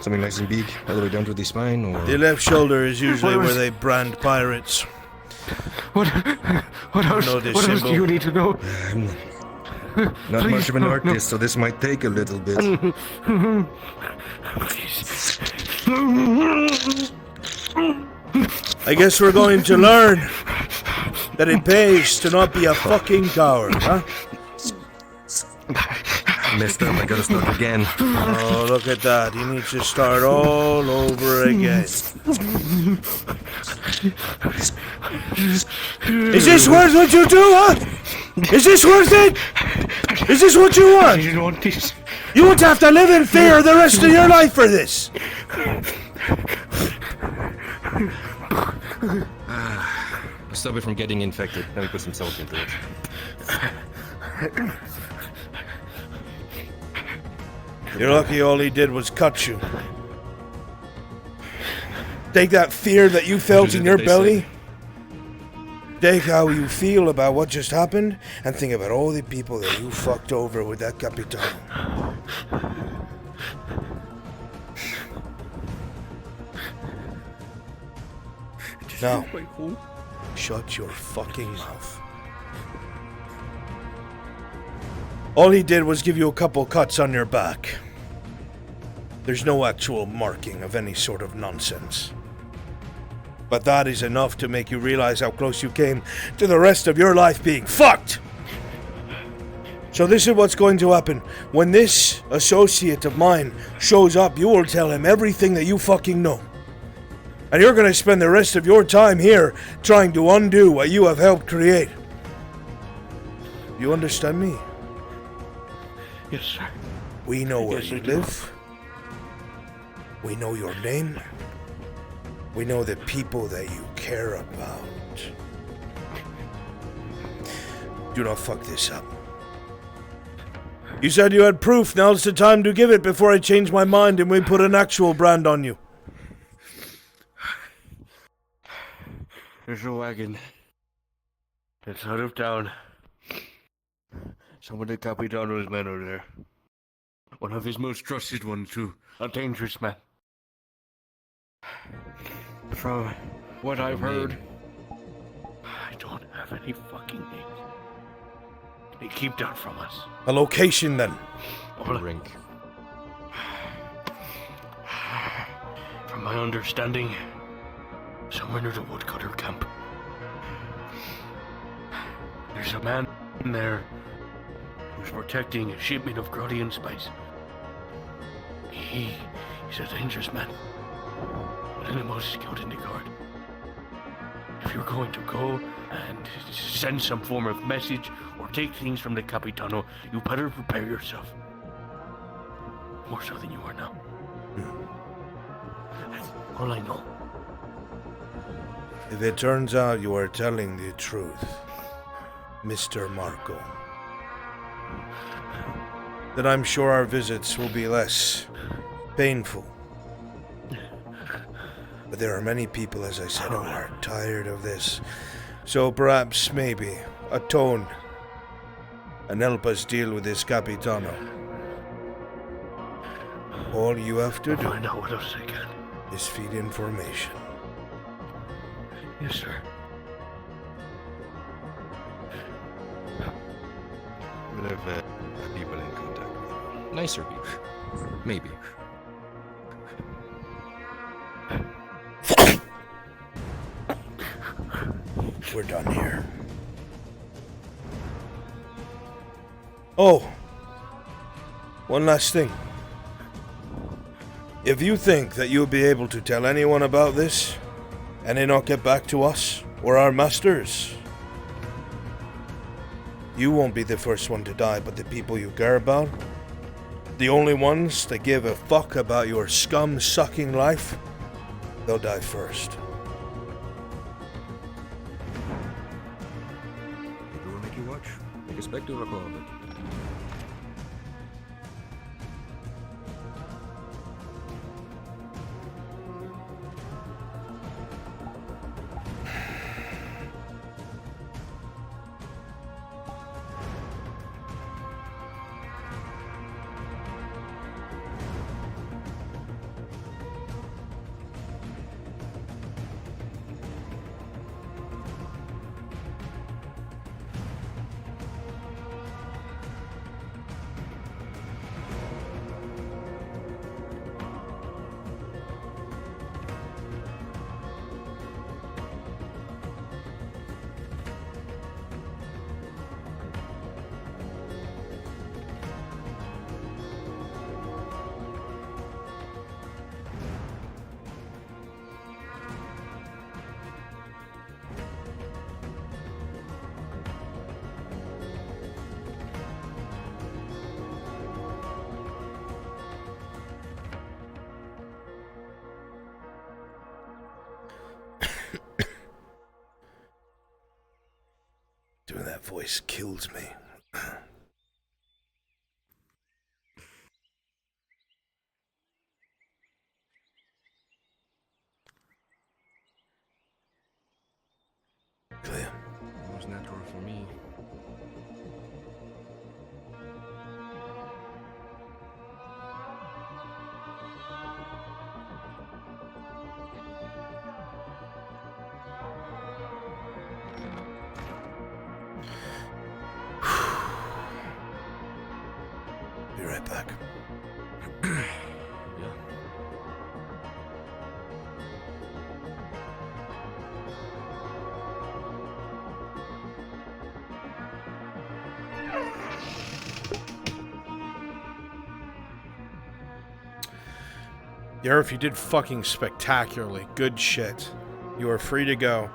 Something nice and big, all the way down to the spine, or...? The left shoulder is usually where they brand pirates. What else do you need to know? Not Please, much of an no, artist, so this might take a little bit. I guess we're going to learn that it pays to not be a fucking coward, huh? Messed up, I gotta start again. Oh, look at that. He needs to start all over again. Is this worth what you do, huh? Is this worth it? Is this what you want? I didn't want this. You won't have to live in fear the rest of your life for this. Stop it from getting infected. Let me put some salt into it. You're lucky all he did was cut you. Take that fear that you felt in your belly. Take how you feel about what just happened, and think about all the people that you fucked over with that Capitano. Now, shut your fucking mouth. All he did was give you a couple cuts on your back. There's no actual marking of any sort of nonsense. But that is enough to make you realize how close you came to the rest of your life being fucked. So this is what's going to happen. When this associate of mine shows up, you will tell him everything that you fucking know. And you're going to spend the rest of your time here trying to undo what you have helped create. You understand me? Yes, sir. We know where Yes, you I do. live. We know your name. We know the people that you care about. Do not fuck this up. You said you had proof. Now's the time to give it before I change my mind and we put an actual brand on you. There's a wagon. It's out of town. Some of the Capitano's men are there. One of his most trusted ones, too. A dangerous man. From what I've heard, I don't have any fucking names. They keep that from us. A location, then. Or rink. From my understanding, somewhere near the woodcutter camp. There's a man in there who's protecting a shipment of Grodian spice. He's a dangerous man. One of the most skilled in the guard. if you're going to go and send some form of message or take things from the Capitano, you better prepare yourself. More so than you are now. That's all I know. If it turns out you are telling the truth, Mr. Marco, then I'm sure our visits will be less painful. But there are many people, as I said, who are tired of this. So perhaps, maybe, atone and help us deal with this Capitano. All you have to do Find out what else I can. is feed information. Yes, sir. We'll have people in contact with you. Nicer people. Maybe. We're done here. Oh, one last thing. If you think that you'll be able to tell anyone about this, and they not get back to us, or our masters, you won't be the first one to die, but the people you care about, the only ones that give a fuck about your scum-sucking life, they'll die first. We will make you watch. Make a spectacle of it. Doing that voice kills me. Clear. It was natural for me. Be right back. Yeah. Yarif, you did fucking spectacularly. Good shit. You are free to go.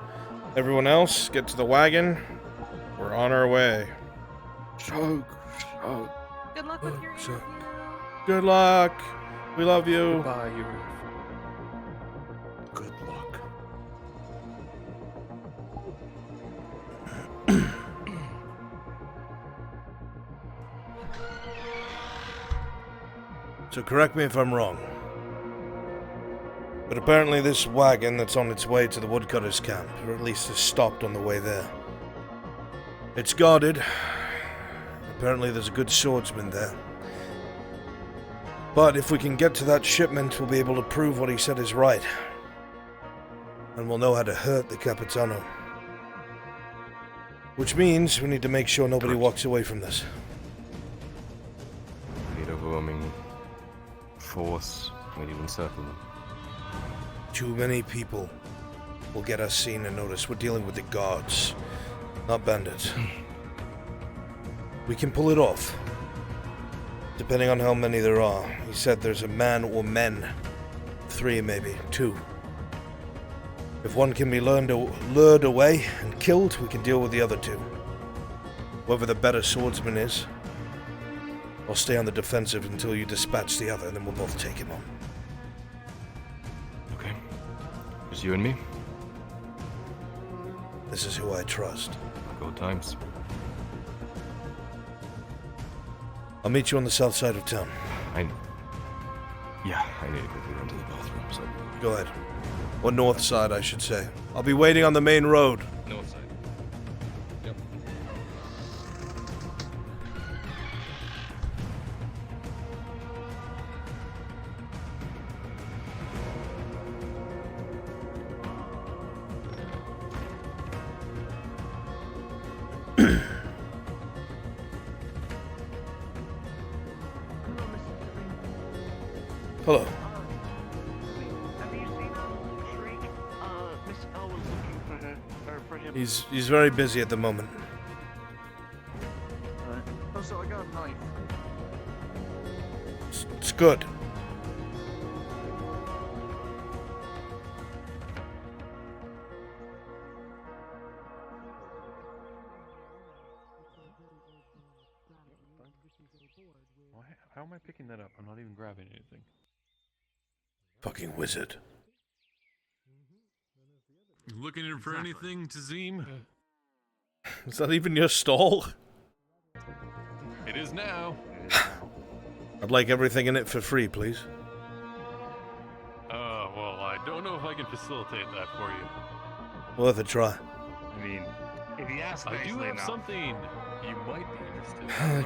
Everyone else, get to the wagon. We're on our way. Good luck with your So- interview. Good luck. We love you. Goodbye, you. Good luck. So correct me if I'm wrong, but apparently this wagon that's on its way to the woodcutter's camp, or at least is stopped on the way there. It's guarded. Apparently there's a good swordsman there. But if we can get to that shipment, we'll be able to prove what he said is right. And we'll know how to hurt the Capitano. Which means we need to make sure nobody walks away from this. We need overwhelming force. We'd even circle them. Too many people will get us seen and noticed. We're dealing with the guards, not bandits. We can pull it off, depending on how many there are. He said there's a man or men. 3 maybe, 2. If one can be lured away and killed, we can deal with the other two. Whoever the better swordsman is, I'll stay on the defensive until you dispatch the other, and then we'll both take him on. Okay. Just you and me? This is who I trust. Good times. I'll meet you on the south side of town. Yeah, I need to quickly run to the bathroom, so... Go ahead. Or north side, I should say. I'll be waiting on the main road. North side. Yep. Hello. Have you seen Shriek? Miss L was looking for her, or for him. He's very busy at the moment. Oh, so I got a knife. It's good. How am I picking that up? I'm not even grabbing anything. Fucking wizard. You looking in for anything, Tazim? Is that even your stall? It is now. I'd like everything in it for free, please. Well, I don't know if I can facilitate that for you. Worth a try. I mean, if you ask I do nicely have enough. something you might be interested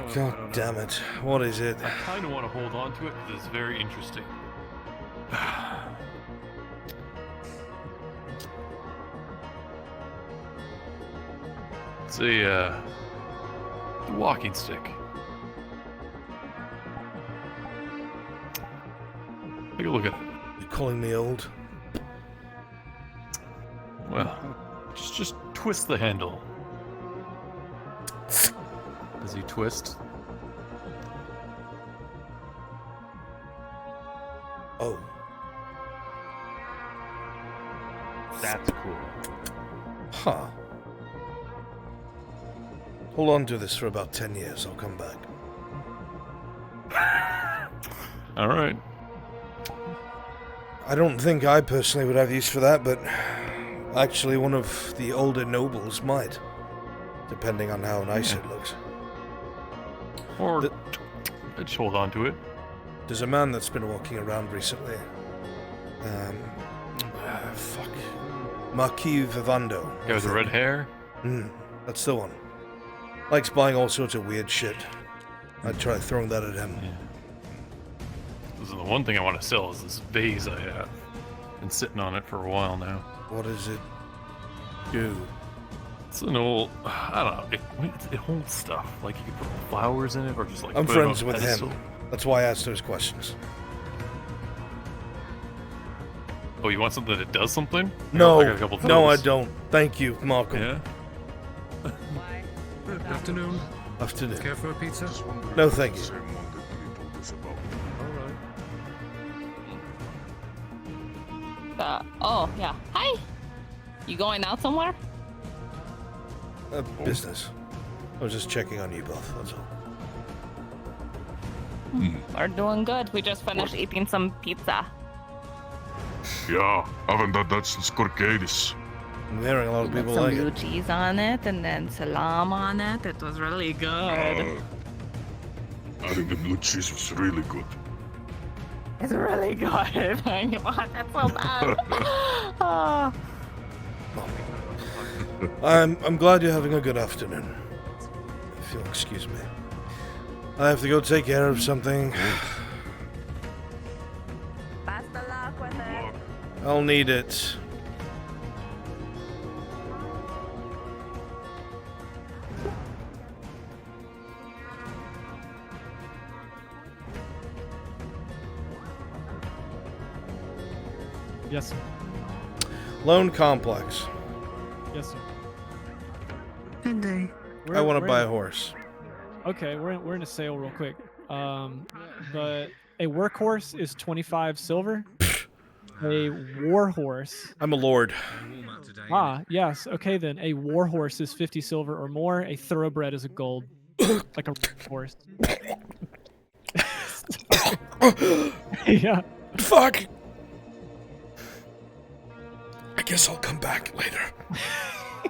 in. God damn it. What is it? I kind of want to hold on to it because it's very interesting. It's a walking stick. Take a look at it. You calling me old? Well, just twist the handle. Does he twist? Oh. That's cool. Huh. Hold on to this for about 10 years. I'll come back. All right. I don't think I personally would have use for that, but actually one of the older nobles might, depending on how nice it looks. Or just hold on to it. There's a man that's been walking around recently. Fuck. Marquis Vivando. Guy with the red hair? That's the one. Likes buying all sorts of weird shit. I'd try throwing that at him. This is the one thing I want to sell is this vase I have. Been sitting on it for a while now. What does it do? It's an old, I don't know, it holds stuff. Like you can put flowers in it or just like I'm put it on friends a with pedestal. him. That's why I asked those questions. Oh, you want something that does something? No, I got a couple no, I things. don't. Thank you, Malcolm. Yeah? Afternoon. Afternoon. Care for a pizza? No, thank you. Oh, yeah. Hi. You going out somewhere? Business. I was just checking on you both, that's all. We're doing good. We just finished eating some pizza. Yeah, haven't had that since Corcadis. I'm hearing a lot of With people some like blue it. cheese on it and then salam on it. It was really good. I think the blue cheese was really good. It's really good. I want it so bad. Oh. I'm glad you're having a good afternoon. If you'll excuse me. I have to go take care of something. Best of luck with it. I'll need it. Yes, sir. Loan complex. Yes, sir. Good day. I We're- want to we're buy in- a horse. Okay, we're in a sale real quick. But a workhorse is 25 silver. a warhorse. I'm a lord. Ah, yes. Okay, then. A warhorse is 50 silver or more. A thoroughbred is a gold. Like a horse. Yeah. Fuck! I guess I'll come back later.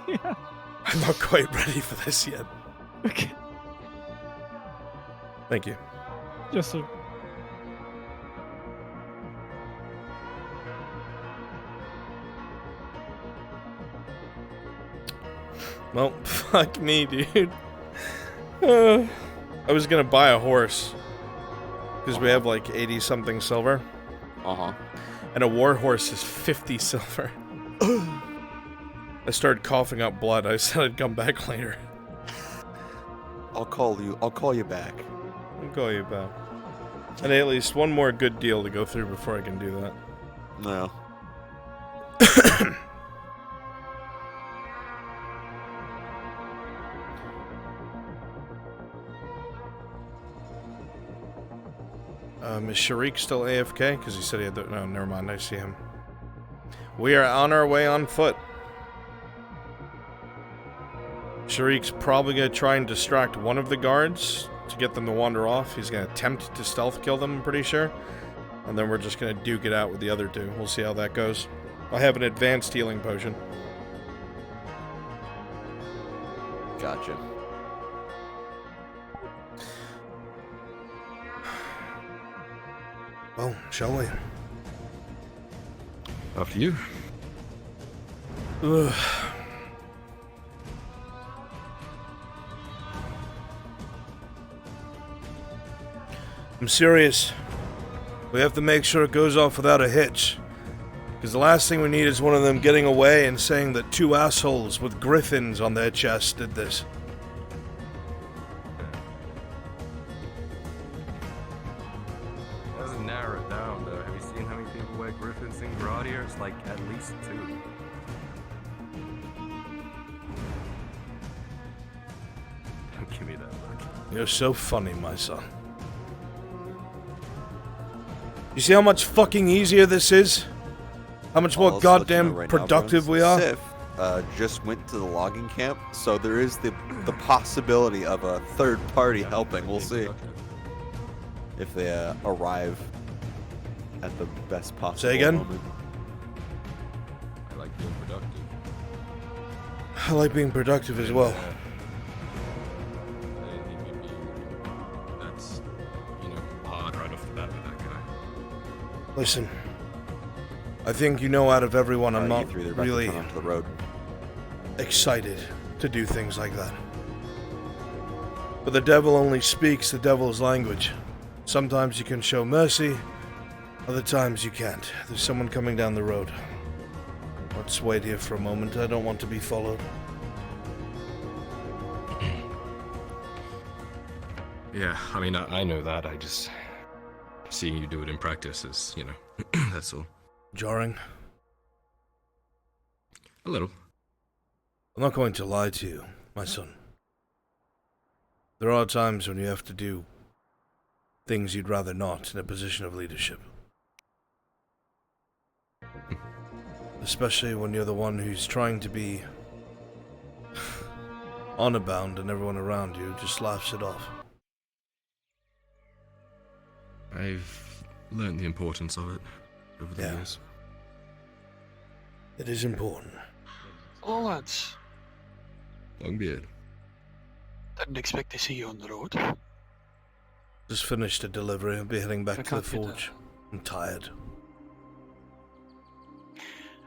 Yeah. I'm not quite ready for this yet. Okay. Thank you. Yes, sir. Well, fuck me, dude. I was gonna buy a horse. Because we have like 80 something silver. And a war horse is 50 silver. I started coughing up blood. I said I'd come back later. I'll call you back. I'll call you back. And at least one more good deal to go through before I can do that. No. Is Sharik still AFK? Because he said he had the... No, never mind. I see him. We are on our way on foot. Sharik's probably going to try and distract one of the guards to get them to wander off. He's going to attempt to stealth kill them, I'm pretty sure. And then we're just going to duke it out with the other two. We'll see how that goes. I have an advanced healing potion. Gotcha. Well, shall we? After you. Ugh. I'm serious. We have to make sure it goes off without a hitch. Because the last thing we need is one of them getting away and saying that two assholes with griffins on their chests did this. Doesn't narrow it down, though. Have you seen how many people wear griffins in Gradier? It's like at least 2. Don't give me that look. You're so funny, my son. You see how much fucking easier this is? How much more goddamn productive we are? Sif just went to the logging camp, so there is the possibility of a third party helping. We'll see if they arrive at the best possible Say again? moment. I like being productive. I like being productive as well. That's, hard right off the bat with that guy. Listen, I think you know out of everyone I'm not they're about to really come onto the road. excited to do things like that. But the devil only speaks the devil's language. Sometimes you can show mercy, other times you can't. There's someone coming down the road. Let's wait here for a moment. I don't want to be followed. Yeah, I mean, I know that. I just... Seeing you do it in practice is, that's all. Jarring? A little. I'm not going to lie to you, my son. There are times when you have to do things you'd rather not in a position of leadership. Especially when you're the one who's trying to be honor bound and everyone around you just laughs it off. I've learned the importance of it over the years. It is important. Oh, lads. Longbeard. Didn't expect to see you on the road. Just finished a delivery. I'll be heading back to the can't do forge. I'm tired.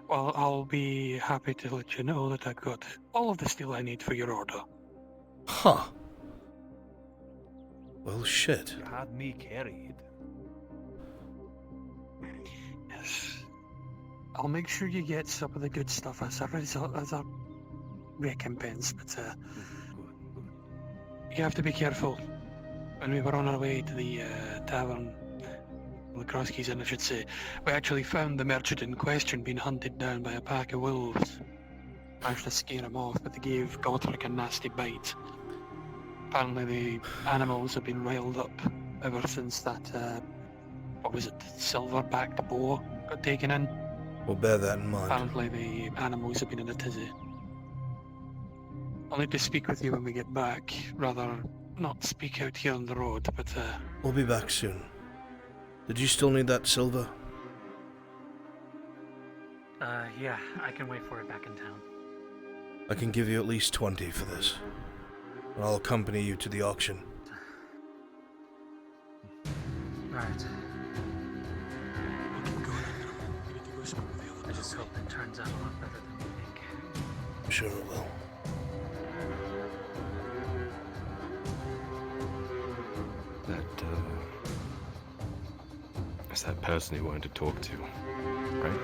Well, I'll be happy to let you know that I've got all of the steel I need for your order. Huh. Well, shit. You had me carried. Yes. I'll make sure you get some of the good stuff as a result, as a recompense, but you have to be careful. When we were on our way to the tavern, the Cross Keys Inn, I should say, we actually found the merchant in question being hunted down by a pack of wolves. Managed to scare him off, but they gave Godric a nasty bite. Apparently the animals have been riled up ever since that, what was it, silver-backed boar got taken in. We'll bear that in mind. Apparently the animals have been in a tizzy. I'll need to speak with you when we get back. Rather, not speak out here on the road, but We'll be back soon. Did you still need that silver? Yeah, I can wait for it back in town. I can give you at least 20 for this. And I'll accompany you to the auction. Alright. I just hope it turns out a lot better than we think. I'm sure it will. That's that person he wanted to talk to, right?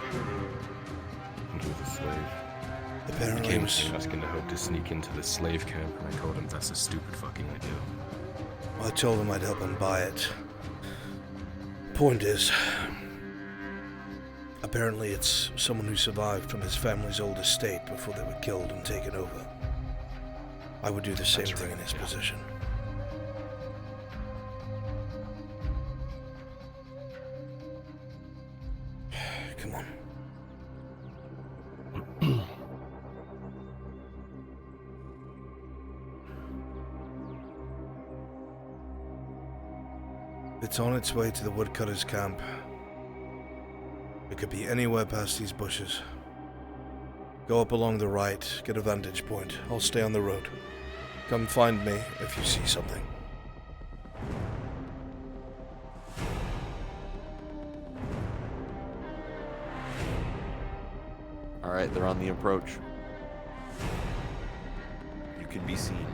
And with the slave. Apparently He came to me asking to help to sneak into the slave camp, and I told him that's a stupid fucking idea. I told him I'd help him buy it. Point is, apparently it's someone who survived from his family's old estate before they were killed and taken over. I would do the same thing in his position. Come on. It's on its way to the woodcutter's camp. It could be anywhere past these bushes. Go up along the right, get a vantage point. I'll stay on the road. Come find me if you see something. Alright, they're on the approach. You can be seen.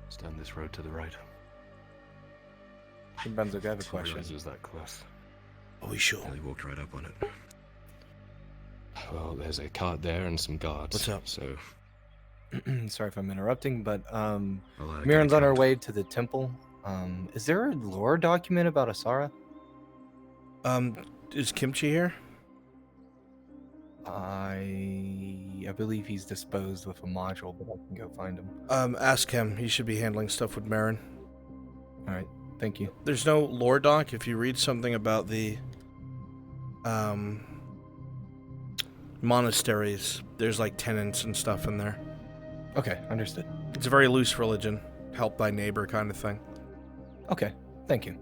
It's down this road to the right. Hey, Brunswick, I have a Didn't question. realize it was that close. Are we sure? He walked right up on it. Well, there's a cart there and some guards. What's up? So, Sorry if I'm interrupting, but get Miran's a on her count. way to the temple. Is there a lore document about Asara? Is Kimchi here? I believe he's disposed with a module, but I can go find him. Ask him. He should be handling stuff with Marin. Alright, thank you. There's no lore doc. If you read something about the monasteries, there's like tenants and stuff in there. Okay, understood. It's a very loose religion. Help thy neighbor kind of thing. Okay, thank you.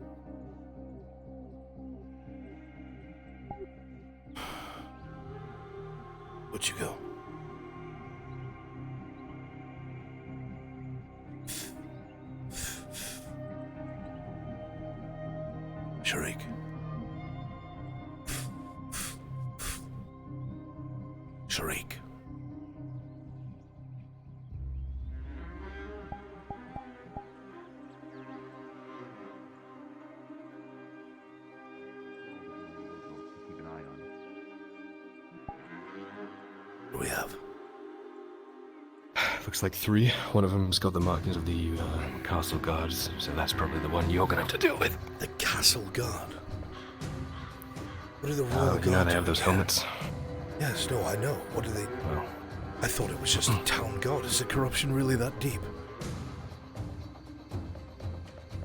Would you go? Sharik. Sharik. Keep an eye on. What do we have? Looks like 3. One of them's got the markings of the castle guards, so that's probably the one you're gonna have to deal with. The castle guard. What are the royal Oh, guards? you know they have those doing here? helmets. Yes, no, I know. What do they... Well, I thought it was just a town guard. Is the corruption really that deep?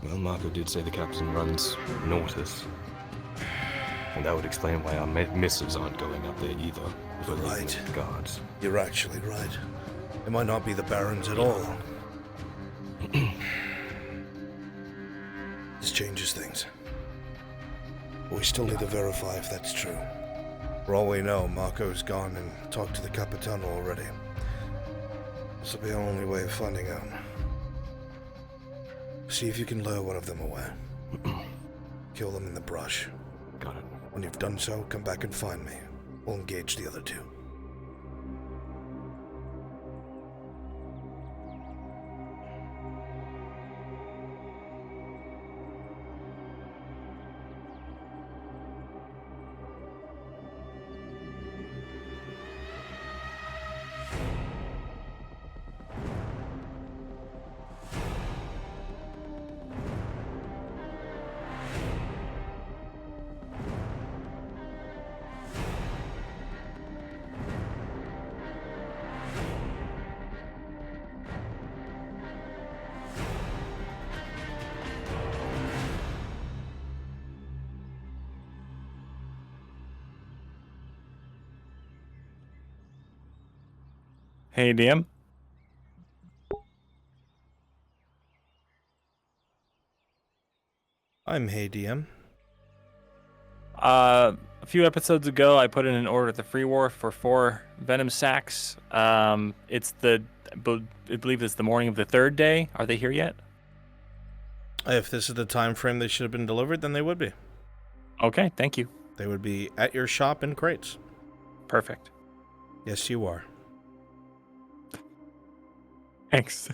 well, Marco did say the captain runs Nortus. And that would explain why our missives aren't going up there either. If we're leaving Right. with guards. You're actually right. It might not be the barons at all. This changes things. But we still need to verify if that's true. For all we know, Marco's gone and talked to the Capitano already. This will be our only way of finding out. See if you can lure one of them away. Kill them in the brush. Got it. When you've done so, come back and find me. We'll engage the other 2. Hey, DM. I'm Hey DM. A few episodes ago, I put in an order at the Free Wharf for 4 venom sacks. It's I believe it's the morning of the 3rd day. Are they here yet? If this is the time frame they should have been delivered, then they would be. Okay, thank you. They would be at your shop in crates. Perfect. Yes, you are. Thanks.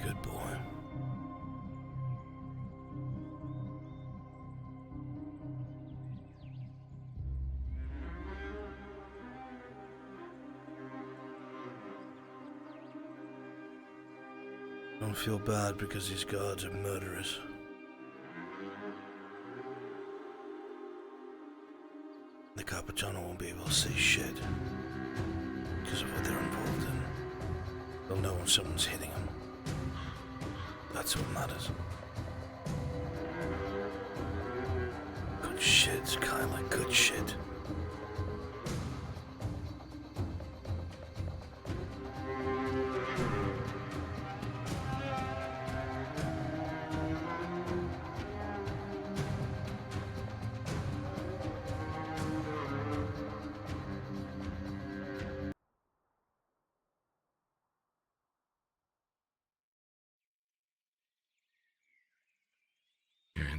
Good boy. Don't feel bad because these guards are murderers. The Capitano won't be able to say shit because of what they're involved in. They'll know when someone's hitting them. That's what matters. Good shit, Kyla, good shit.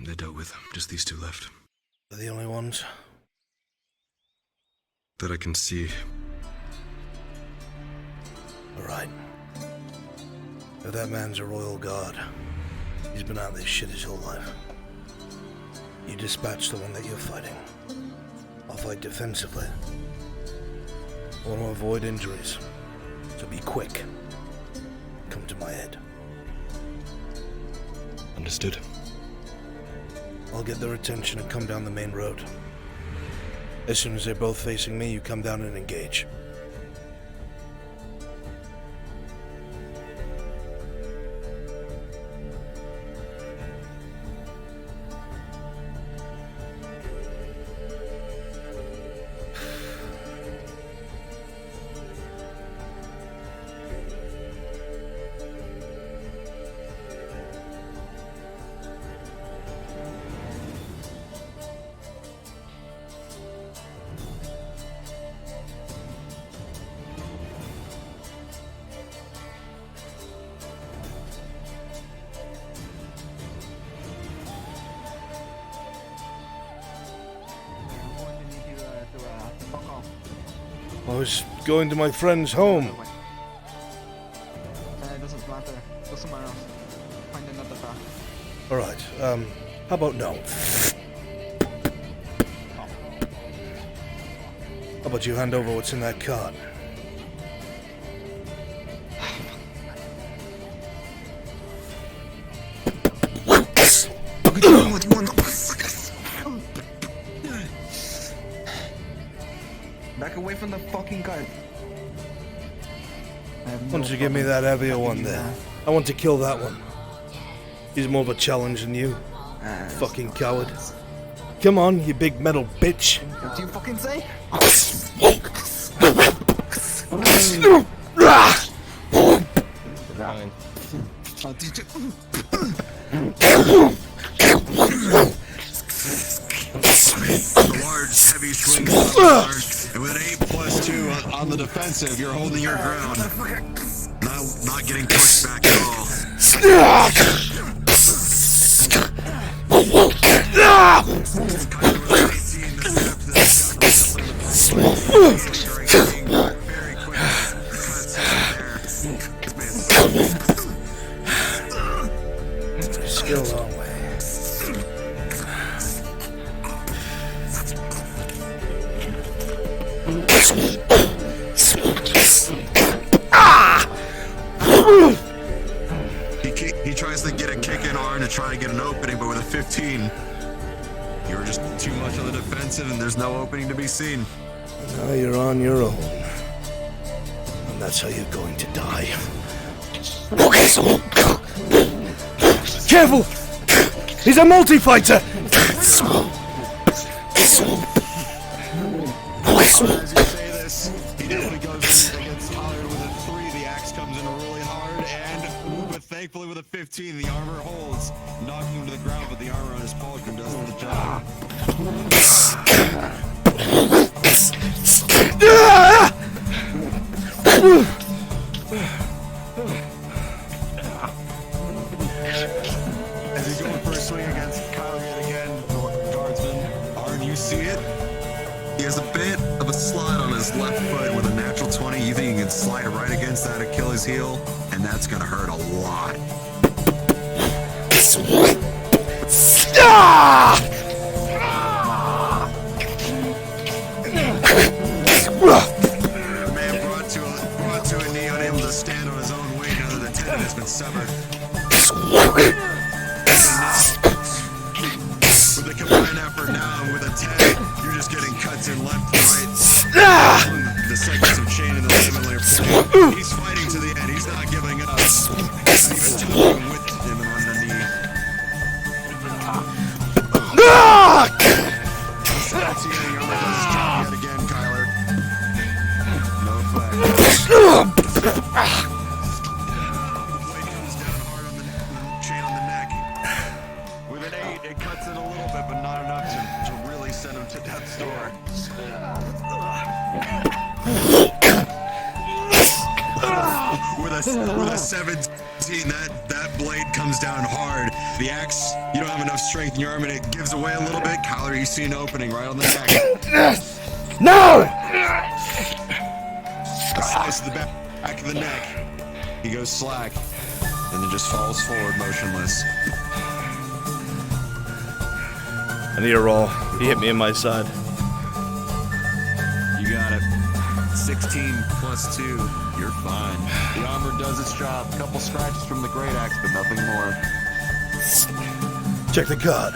They're dealt with. Just these 2 left. They're the only ones that I can see. Alright. If that man's a royal guard, he's been out this shit his whole life. You dispatch the one that you're fighting. I'll fight defensively. I want to avoid injuries, so be quick. Come to my head. Understood. I'll get their attention and come down the main road. As soon as they're both facing me, you come down and engage. I was going to my friend's home. It doesn't matter. Go somewhere else. Find another path. Alright, how about no? How about you hand over what's in that cart? Back away from the fucking cart. Why don't you give me that heavier one there? I want to kill that one. He's more of a challenge than you. Fucking coward. Come on, you big metal bitch. What do you fucking say? The large, heavy swing and with an 8+2 on the defensive, you're holding your ground. Not getting pushed back at all. He tries to get a kick in arm to try to get an opening, but with a 15, you're just too much on the defensive and there's no opening to be seen. Now you're on your own. And that's how you're going to die. Careful! He's a multi-fighter! As you say this, he definitely goes against Tyler with a 3. The axe comes in really hard, but thankfully with a 15, the armor holds, knocking him to the ground, but the armor on his pauldron does the job. As he's going for a swing against Kyler yet again, the guardsman, Arn, you see it? He has a bit of a slide on his left foot with a natural 20. You think he can slide right against that Achilles heel? And that's gonna hurt a lot. The man brought to a knee, unable to stand on his own weight now that the tendon has been severed. With a combined effort now, with a 10, you're just getting cuts in left and right. The segments of chain and the ligament are pulling. He's fighting to the end. He's not giving up. He's even talking with him on the knee. That's the end. Your leg is dropped yet again, Kyler. No flag. Blade comes down hard on the chain on the neck. With an 8, it cuts it a little bit, but not enough to really send him to death's door. With a 17, that blade comes down hard. The axe, you don't have enough strength in your arm, and it gives away a little bit. Kyler, you see an opening right on the neck. No! Slice to the back of the neck. He goes slack, and then just falls forward motionless. I need a roll. He hit me in my side. You got it. 16 plus 2. You're fine. The armor does its job. A couple scratches from the great axe, but nothing more. Check the card.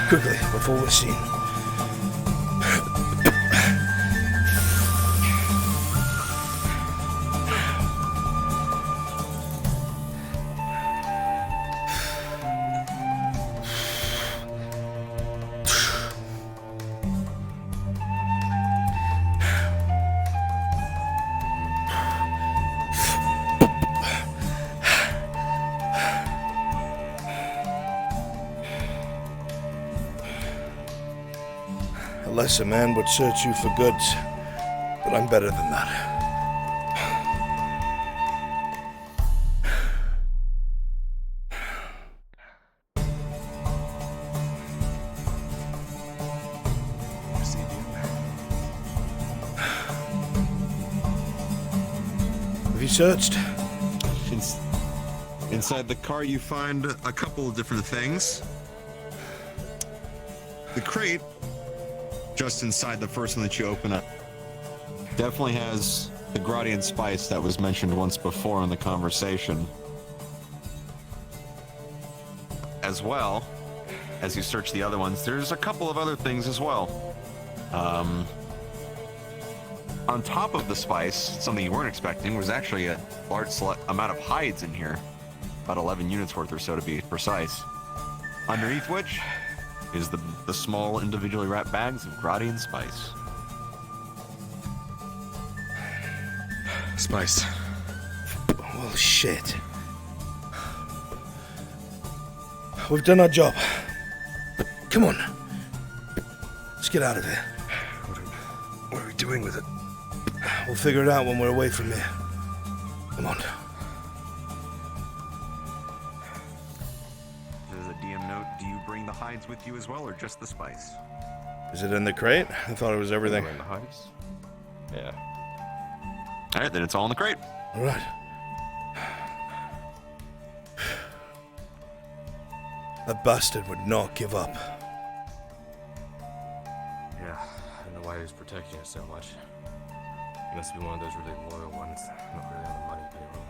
Quickly, before we're seen. A lesser man would search you for goods, but I'm better than that. Have you searched? Inside the car, you find a couple of different things. The crate, just inside the first one that you open up, definitely has the Gradian spice that was mentioned once before in the conversation. As well, as you search the other ones, there's a couple of other things as well. On top of the spice, something you weren't expecting, was actually a large amount of hides in here. About 11 units worth or so to be precise. Underneath which is the small individually wrapped bags of Gradian spice. Spice. Well, shit. We've done our job. Come on. Let's get out of here. What are we doing with it? We'll figure it out when we're away from here. Come on. There's a DM note. Do you bring the hides with you as well, or just the spice? Is it in the crate? I thought it was everything. In the hides? Yeah. Alright, then it's all in the crate. Alright. That bastard would not give up. Yeah, I don't know why why he's protecting us so much. He must be one of those really loyal ones, not really on the money payroll.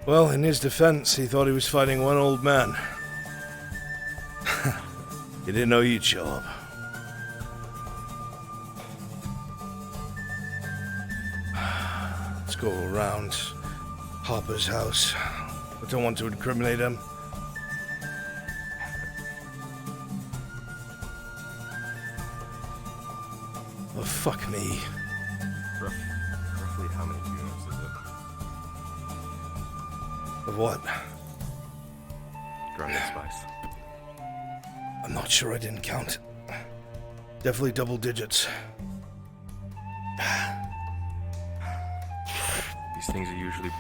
Well, in his defense, he thought he was fighting one old man. He didn't know you'd show up. Let's go around Harper's house. I don't want to incriminate him. Oh, fuck me. Roughly how many units is it? Of what? Grounded spice. I'm not sure, I didn't count. Definitely double digits. These things are usually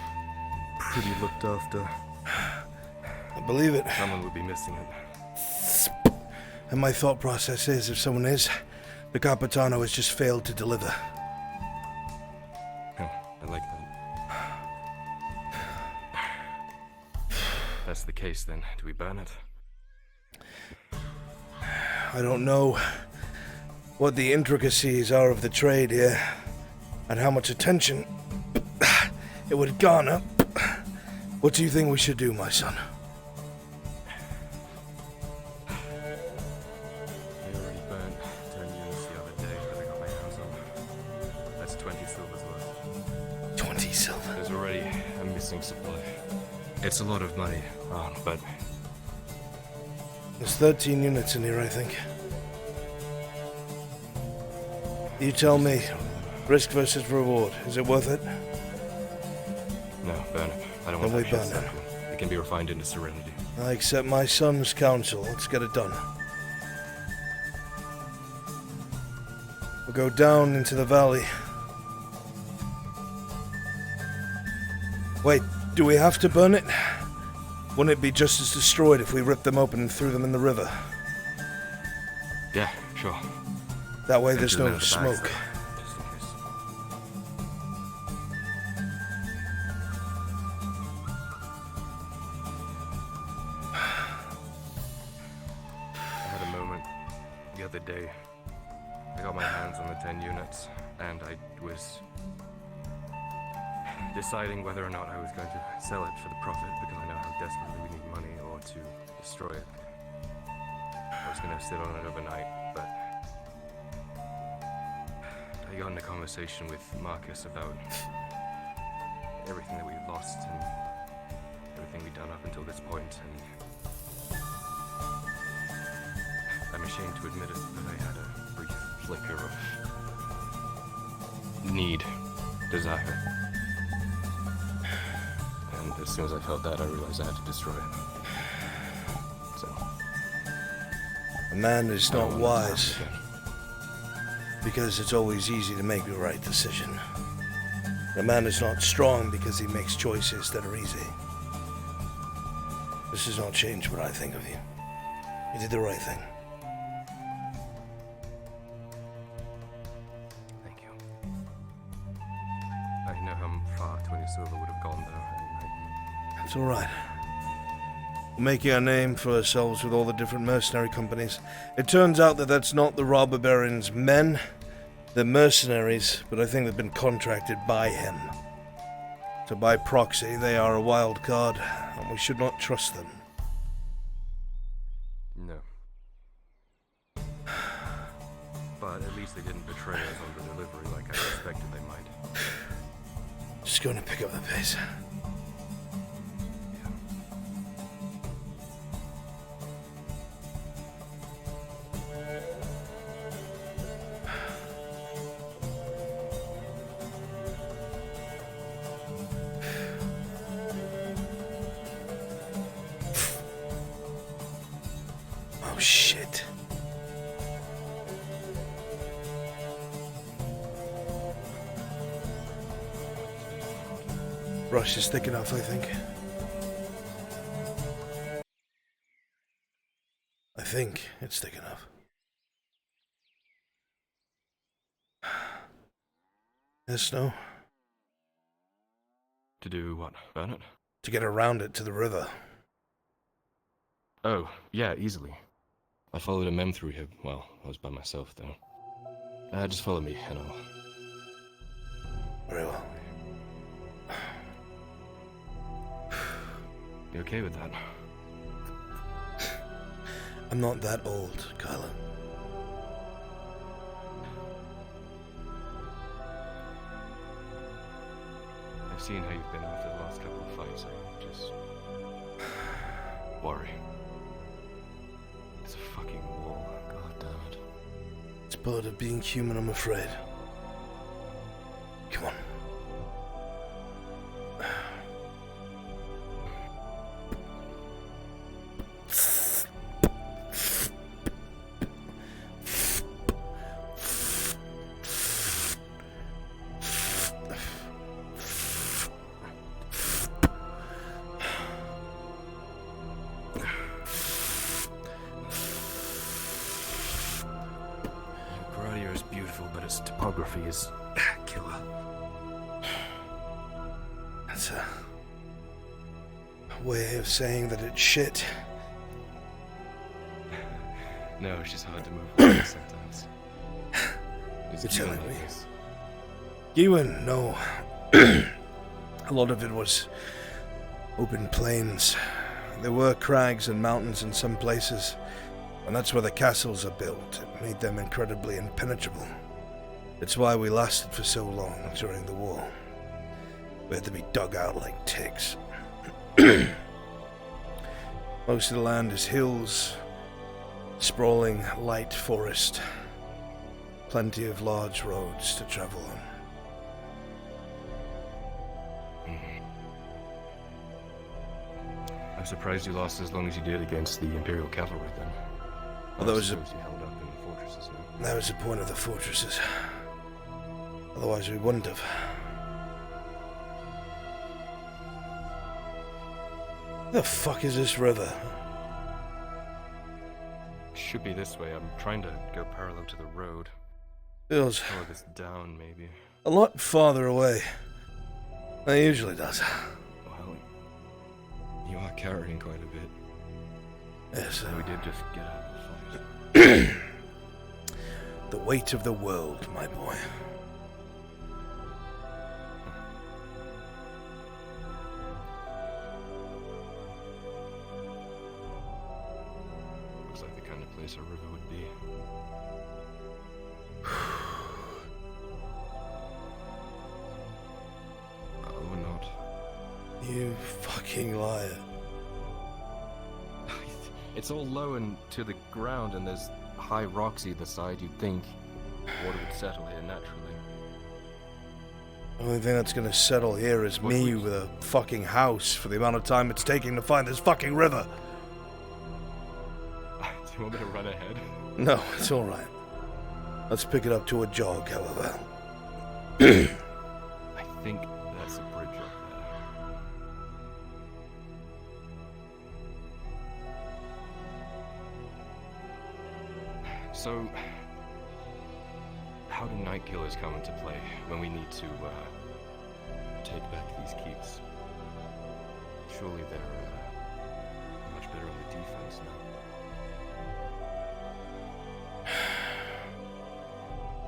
pretty looked after. I believe it. Someone would be missing it. And my thought process is, if someone is, the Capitano has just failed to deliver. Oh, I like that. If that's the case, then do we burn it? I don't know what the intricacies are of the trade here, and how much attention it would garner. What do you think we should do, my son? We already burned 10 units the other day that I got my hands on. That's 20 silvers worth. 20 silver? There's already a missing supply. It's a lot of money, but... There's 13 units in here, I think. You tell me, risk versus reward, is it worth it? No, burn it. I don't want Then that we shit burn it. circling. It can be refined into serenity. I accept my son's counsel. Let's get it done. We'll go down into the valley. Wait, do we have to burn it? Wouldn't it be just as destroyed if we ripped them open and threw them in the river? Yeah, sure. That way there's Empty them no out of the bags, smoke. though, just in case. I had a moment the other day. I got my hands on the 10 units, and I was deciding whether or not I was going to sell it for the profit, because I know how desperately we need money, or to destroy it. I was going to sit on it overnight, but I got in a conversation with Marcus about everything that we've lost and everything we've done up until this point, and I'm ashamed to admit it, but I had a brief flicker of need, desire. And as soon as I felt that, I realized I had to destroy it. So... A man is I don't not want to wise, talk again. because it's always easy to make the right decision. A man is not strong because he makes choices that are easy. This does not change what I think of you. You did the right thing. Thank you. I know how far 20 silver would have gone, though, and It's alright. We're making a name for ourselves with all the different mercenary companies. It turns out that that's not the robber baron's men. They're mercenaries, but I think they've been contracted by him. So by proxy, they are a wild card, and we should not trust them. No. But at least they didn't betray us on the delivery like I expected they might. Just going to pick up the pace. Oh shit. Brush is thick enough, I think. I think it's thick enough. Yes, no? To do what? Burn it? To get around it to the river. Oh, yeah, easily. I followed a mem through here. Well, I was by myself, though. Just follow me, and I'll... Very well. You okay with that? I'm not that old, Kyla. I've seen how you've been after the last couple of fights. I just... worry. It's a fucking wall. God damn it. It's part of being human, I'm afraid. Come on. Gradio is beautiful, but its topography is killer. That's a way of saying that it's shit. No, it's just hard to move around sometimes. You're telling me? Ewan, no. A lot of it was open plains. There were crags and mountains in some places, and that's where the castles are built. It made them incredibly impenetrable. It's why we lasted for so long during the war. We had to be dug out like ticks. Most of the land is hills, sprawling light forest, plenty of large roads to travel on. I'm surprised you lost as long as you did against the Imperial Cavalry then. Well, that was you held up in the fortresses, no? That was the point of the fortresses. Otherwise we wouldn't have. The fuck is this river? Should be this way. I'm trying to go parallel to the road. Feels Slow this down, maybe. a lot farther away than it usually does. Well, you are carrying quite a bit. Yes, we did just get out of the fight. The weight of the world, my boy. Looks like the kind of place a river would be. Or not. You fucking liar. It's all low and to the ground, and there's high rocks either side. You'd think water would settle here naturally. The only thing that's gonna settle here is me with a fucking house for the amount of time it's taking to find this fucking river. Do you want me to run ahead? No, it's alright. Let's pick it up to a jog, however. I think that's a bridge up there. So, how do night killers come into play when we need to take back these keeps? Surely they're much better on the defense now.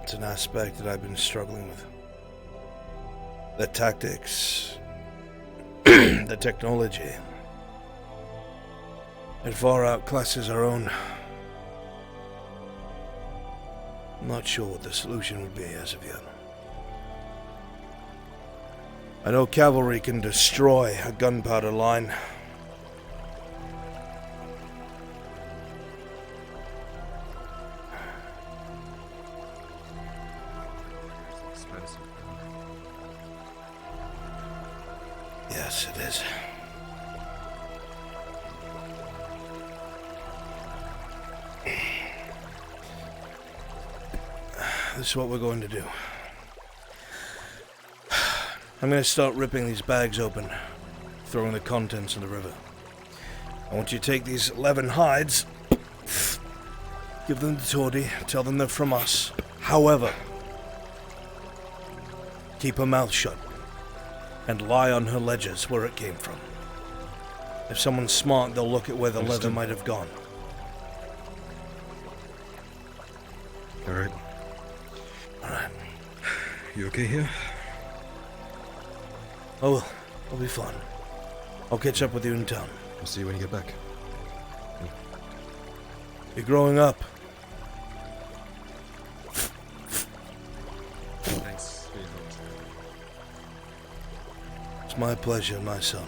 It's an aspect that I've been struggling with. The tactics, the technology. It far outclasses our own. I'm not sure what the solution would be as of yet. I know cavalry can destroy a gunpowder line. Yes, it is. This is what we're going to do. I'm going to start ripping these bags open, throwing the contents in the river. I want you to take these 11 hides, give them to Tordy, tell them they're from us. However, keep her mouth shut and lie on her ledgers where it came from. If someone's smart, they'll look at where the leather might have gone. Alright. You okay here? Oh, I'll be fine. I'll catch up with you in town. I'll see you when you get back. You're growing up. Thanks for your help. It's my pleasure, my son.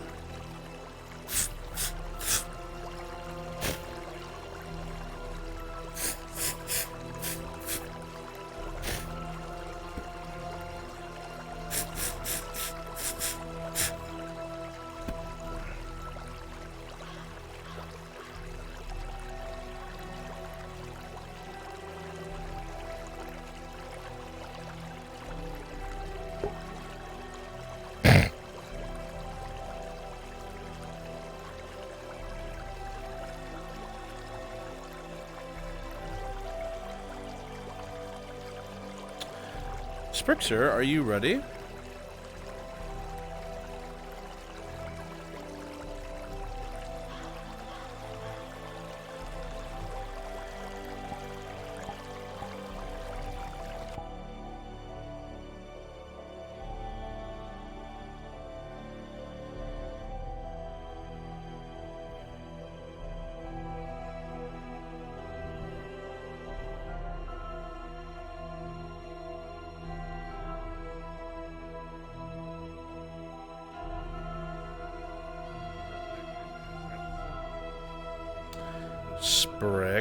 Sprixer, are you ready?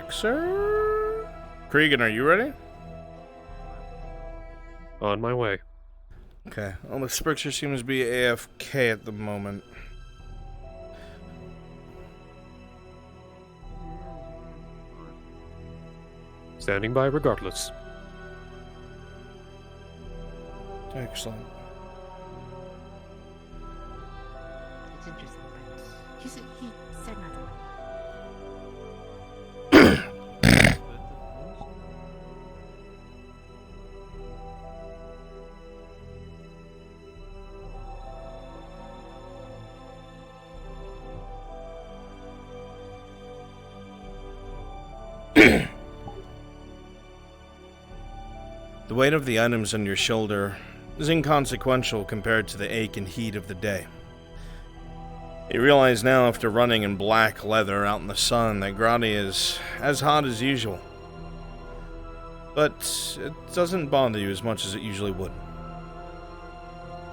Sprixer? Cregan, are you ready? On my way. Okay. Well, the Sprixer seems to be AFK at the moment. Standing by regardless. Excellent. It's interesting. He said not to. The weight of the items on your shoulder is inconsequential compared to the ache and heat of the day. You realize now, after running in black leather out in the sun, that Grotty is as hot as usual. But it doesn't bother you as much as it usually would.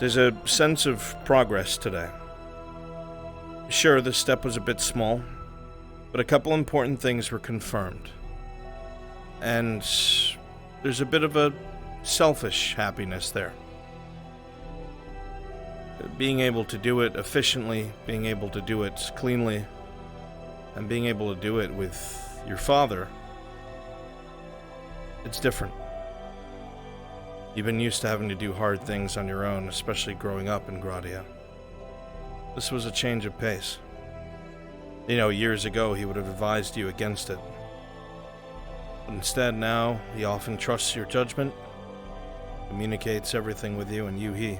There's a sense of progress today. Sure, the step was a bit small, but a couple important things were confirmed. And there's a bit of a selfish happiness there. Being able to do it efficiently, being able to do it cleanly, and being able to do it with your father, it's different. You've been used to having to do hard things on your own, especially growing up in Gradia. This was a change of pace. You know, years ago he would have advised you against it. But instead now, he often trusts your judgment, communicates everything with you, and he.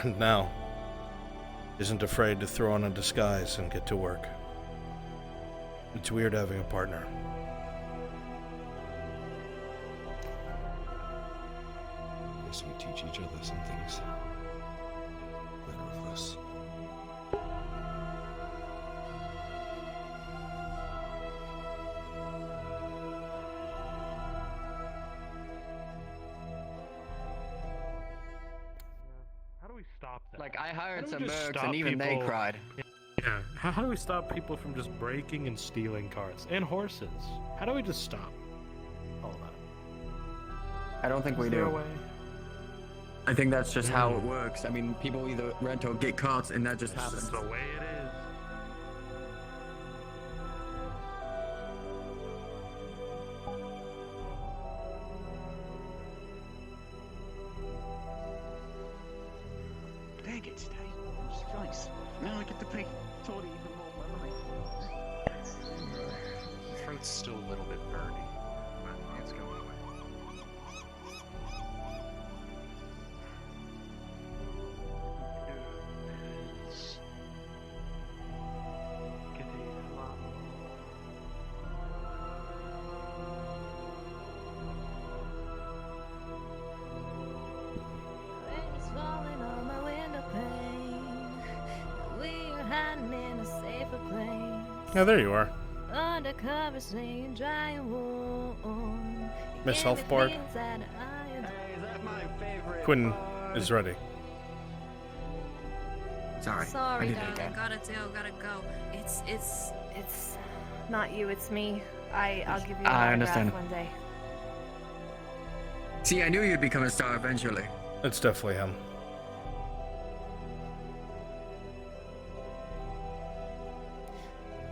And now, isn't afraid to throw on a disguise and get to work. It's weird having a partner. Guess we teach each other some things. Better of us. Like, I hired How do some we just mercs stop and even they people- cried. Yeah. How do we stop people from just breaking and stealing carts and horses? How do we just stop all that? I don't think we Is there a do. way? I think that's just how it works. I mean, people either rent or get carts, and that just It's happens. just the way it is. Dang it, today. Nice. Now I get to pay Tori even more money. My throat's still a little bit burny. But it's going away. Oh, there you are. Undercover staying dry and warm. Miss Healthboard. Quinn is ready. Sorry. Sorry, darling. Gotta go. It's not you, it's me. I'll give you an I autograph understand. one day. See, I knew you'd become a star eventually. It's definitely him.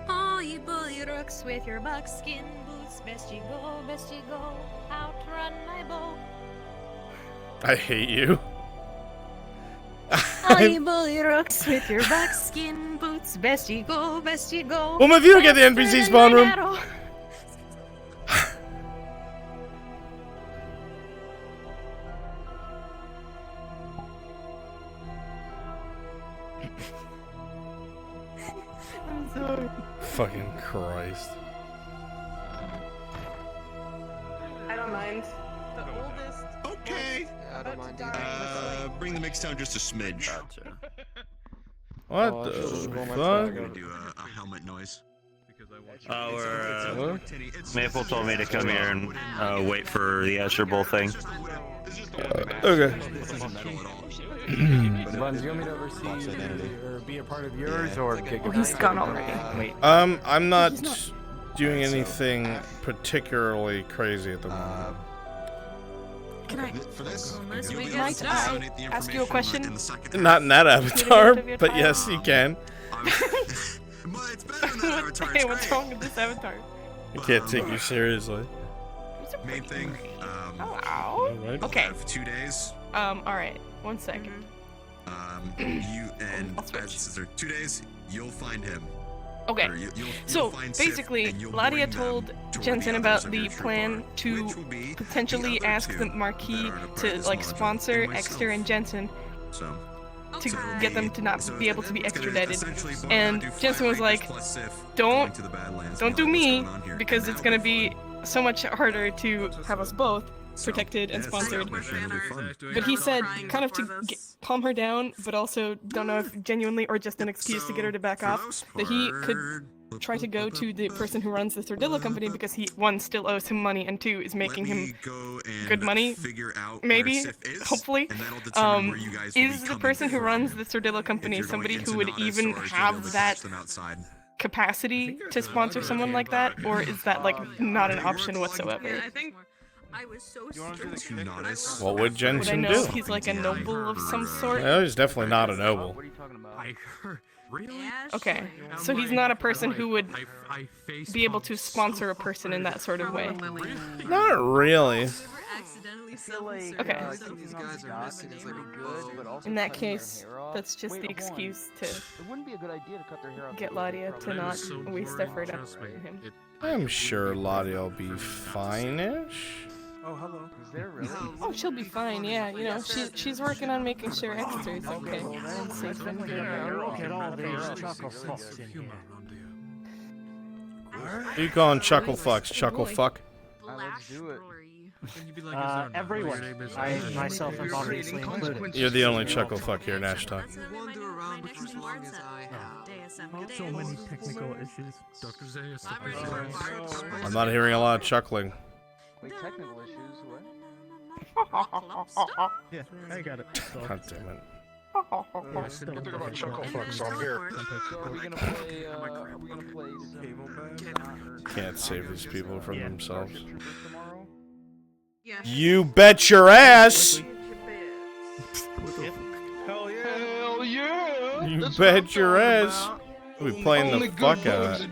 Oh, you bully rooks with your buckskin boots. Best you go. Outrun my boat. I hate you. Oh, you bully rooks with your buckskin boots. Best you go. Well, my viewer get the NPC spawn room. I'm sorry. Fucking Christ. I don't mind. The oldest. Okay. I don't mind Bring the mix down just a smidge. What the fuck? We're gonna do a helmet noise. Maple told me to come here and wait for the Asher Bowl thing. Okay. Buns, you want me to oversee or be a part of yours or kick it? He's gone already. Wait. I'm not doing anything particularly crazy at the moment. Can I? For this, Might I ask you a question? Not in that avatar, but yes, you can. Hey, what's wrong with this avatar? I can't take you seriously. Main thing. Hello. Okay. Have 2 days. Alright. 1 second. You and as 2 days, you'll find him. Okay. Or you'll So find Sif, basically, and you'll Ladia bring them told to where Jensen the about others of the your troop plan are, to which will be potentially the ask other the two Marquis that are a part to of this like module, sponsor and myself. Exter and Jensen So. to So get them to not so be able to be it's gonna extradited. essentially boil And down to 5 Jensen was Rangers like, plus Sif don't going to the Badlands don't and do what's me going on here. because And it's that'll gonna be so much harder to have us both protected and yes, sponsored. it'll be fun. But he said kind of to calm her down, but also don't know if genuinely or just an excuse to get her to back off, that he could try to go to the person who runs the Sordillo company because he, one, still owes him money, and two, is making him good money, maybe, hopefully. Is the person who runs the Sordillo company somebody who would even have that capacity to sponsor someone like that, or is that like not an option whatsoever? I think I was so stressed. What would Jensen Would I know do? if he's like a noble of some sort? No, he's definitely not a noble. Okay, so he's not a person who would be able to sponsor a person in that sort of way. Not really. Okay. In that case, that's just the excuse to get Ladia to not waste effort on him. I'm sure Lottie will be fine-ish. Oh, hello. Is there really? Oh, she'll be fine. Yeah, you know, she's working on making sure Exeter is okay and safe and good. Who you calling Chuckle Fucks? Chuckle Fuck? Everyone. I, myself, am obviously included. You're the only Chuckle Fuck here, Nash Talk. So many technical issues. Dr. Zayas, I'm not hearing a lot of chuckling. Wait, technical issues? What? Yeah, I got it. God damn it. Think about chuckle fucks on here. Are we gonna play some Can't save these people from themselves. Yeah. You bet your ass! Hell yeah! Hell yeah! You bet your ass! We'll be playing the fuck out of it.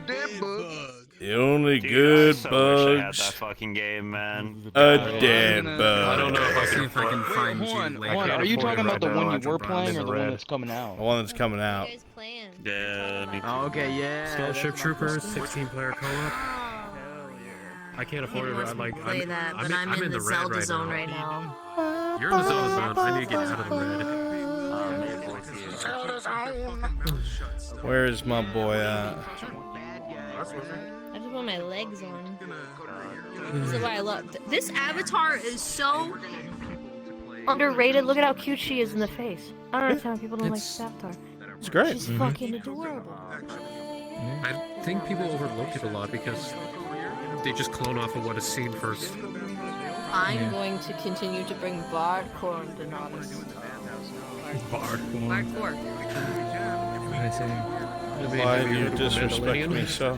The only good I wish I had bugs. that fucking game, man. A dead bug. I don't know if I See can if I can find you later. Are you talking about the one you were playing or the one that's coming out? The one that's coming out. Yeah. Okay, yeah. Scholarship Troopers, 16-player co-op. I can't afford it. I'm like, Play that, but I'm in the red Zelda right zone now. right now. You're in the Zelda zone. I need to get out of the red. Where is my boy at? I just want my legs on. This is why I love this avatar is so underrated. Look at how cute she is in the face. I don't understand how people don't like this avatar. It's great. She's fucking adorable. I think people overlook it a lot because they just clone off of what is seen first. I'm going to continue to bring Bardcore to Nodus. Bardcore. Bardcore. I see. Why do you disrespect me so?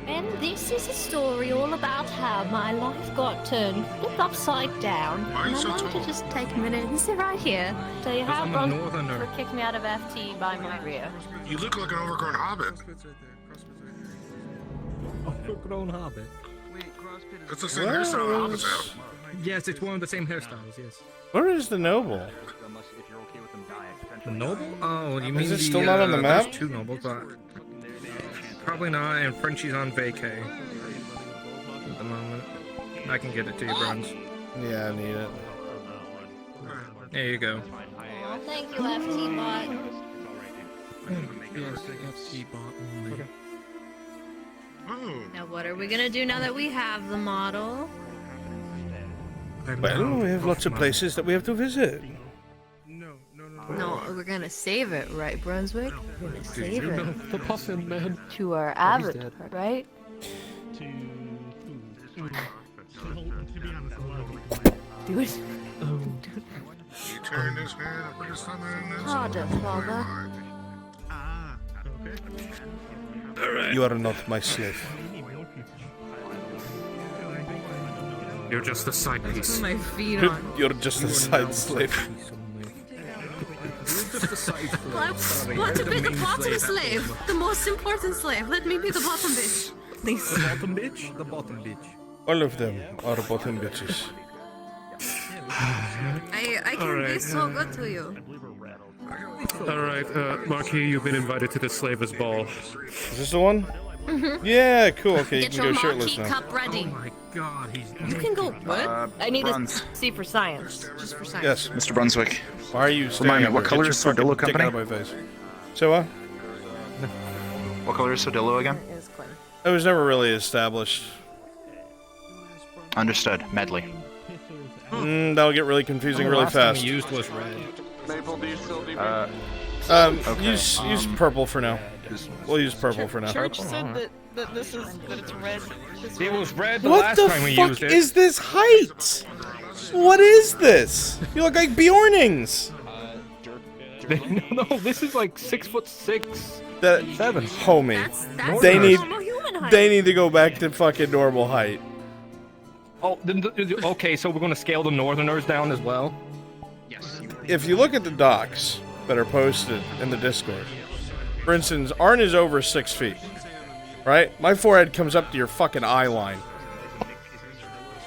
And this is a story all about how my life got turned flipped upside down. And I'm going to just take a minute and sit right here. Tell you how Brunswick kicked me out of FT by my rear. You look like an overgrown hobbit. Overgrown hobbit. It's the same hairstyle hobbits have. Yes, it's one of the same hairstyles, yes. Where is the noble? The noble? Oh, you mean Is it still not on the map? There's two nobles, but probably not, and Frenchie's on vacay at the moment. I can get it to you, Bruns. Yeah, I need it. There you go. Oh, thank you, FT bot. Yes, FT bot only. Now what are we gonna do now that we have the model? Well, we have lots of places that we have to visit. No, we're gonna save it, right, Brunswick? We're gonna save it. The puffin man. To our avatar, right? Do it. You turn this man up with his thumb and Harder, father. You are not my slave. You're just a side piece. My feet on. You're just a side slave. I want to be the bottom slave. The most important slave. Let me be the bottom bitch. Please. The bottom bitch? The bottom bitch. All of them are bottom bitches. I can be so good to you. Alright, Marquis, you've been invited to the Slavers' Ball. Is this the one? Yeah, cool. Okay, Get you can your go shirtless marquee now. cup ready. Oh my god, he's... You can go. What? I need Bruns. to see for science. Just for science. Yes. Mr. Brunswick. Why are you staring Remind me, at what me? color Get is your fucking Sordillo dick Company? out of my face. So what? What color is Sordillo again? It was never really established. Understood. Medley. That'll get really confusing really last time fast. he used was red. Maple, do you still do Okay. Use purple for now. We'll use purple for now. Church said that this is that it's red. It was red the What last the time we fuck used it. is this height? What is this? You look like Bjornings. No, this is like 6'6". That 7. homie. That's They need normal human height. they need to go back to fucking normal height. Oh, okay, so we're gonna scale the Northerners down as well? If you look at the docs that are posted in the Discord, for instance, Arn is over 6 feet. Right? My forehead comes up to your fucking eye line.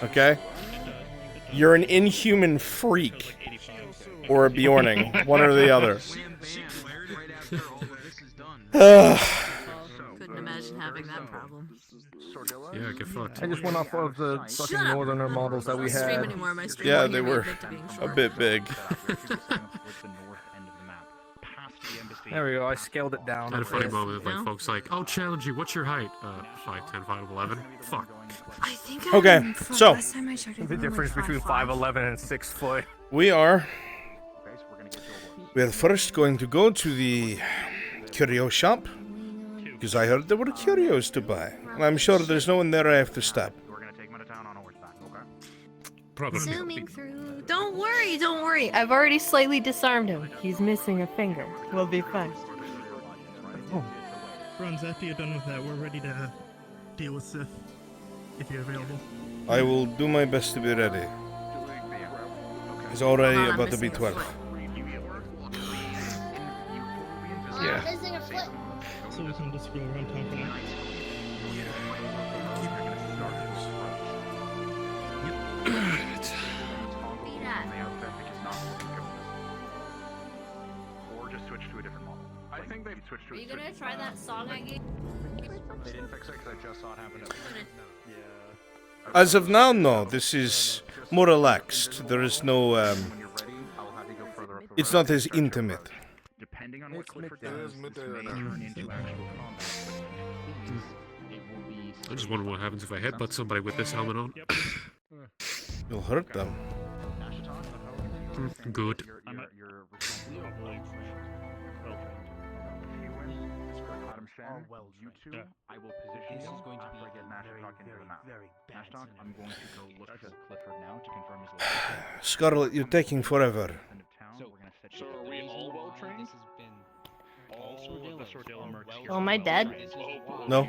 Okay? You're an inhuman freak. Or a Bjorning. One or the other. Couldn't imagine having that problem. Yeah, get fucked. I just went off of the fucking Northerner models that we Stream had. anymore. My stream Yeah, won't they hear me were admit to being a short. bit big. There we go, I scaled it down. I had a funny bit. moment with like No? folks like, "I'll challenge you. What's your height?" 5'10", 5'11". Fuck. I think Okay, I'm from so- last time I checked, I The think I'm difference like between 5'5". 5'11" and 6 foot. We are first going to go to the curio shop. Because I heard there were curios to buy. And I'm sure there's no one there I have to stop. Probably. Zooming through. Don't worry, don't worry. I've already slightly disarmed him. He's missing a finger. We'll be fine. Bruns, after you're done with that, we're ready to deal with Sith, if you're available. I will do my best to be ready. It's already Hold on, I'm about to be missing a 12. foot. Yeah. Missing a foot. So we can just go around town for now. Or just switch to a different model. I think they switched to Are you gonna try that song I gave? They didn't fix it because I just saw it happen. As of now, no. This is more relaxed. There is no, it's not as intimate. Depending on what Clifford does, this may turn into actual combat. I just wonder what happens if I headbutt somebody with this helmet on. You'll hurt them. Good. Your You two, I will position you after I get Master Talk into the map. Master Talk, I'm going to go look for Clifford now to confirm his location. Scarlet, you're taking forever. So are we all well trained? Oh, am I dead? No.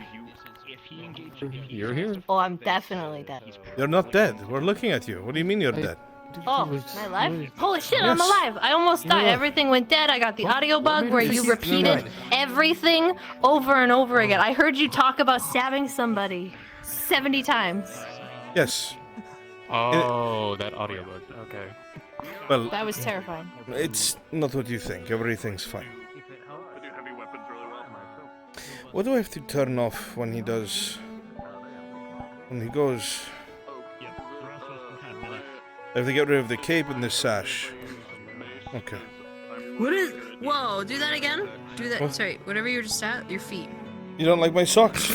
You're here. Oh, I'm definitely dead. You're not dead. We're looking at you. What do you mean you're dead? Oh, am I alive? Holy shit, Yes. I'm alive! I almost died. Yeah. Everything went dead. I got the audio bug where you You're repeated right. everything over and over again. I heard you talk about stabbing somebody 70 times. Yes. Oh, that audiobook. Okay. Well, That was terrifying. it's not what you think. Everything's fine. What do I have to turn off when he does... When he goes... I have to get rid of the cape and the sash. Okay. What is... Whoa, do that again? Do that... What? Sorry, whatever you were just at, your feet. You don't like my socks?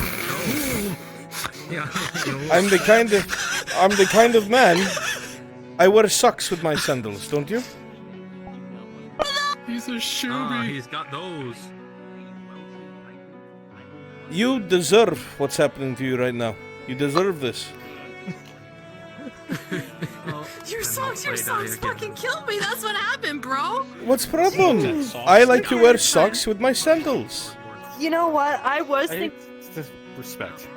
Yeah. I'm the kind of man... I wear socks with my sandals, don't you? He's a shooby. He's got those. You deserve what's happening to you right now. You deserve this. Your socks fucking killed me. That's what happened, bro. What's the problem? I like to wear socks with my sandals. You know what? I was thinking... Respect.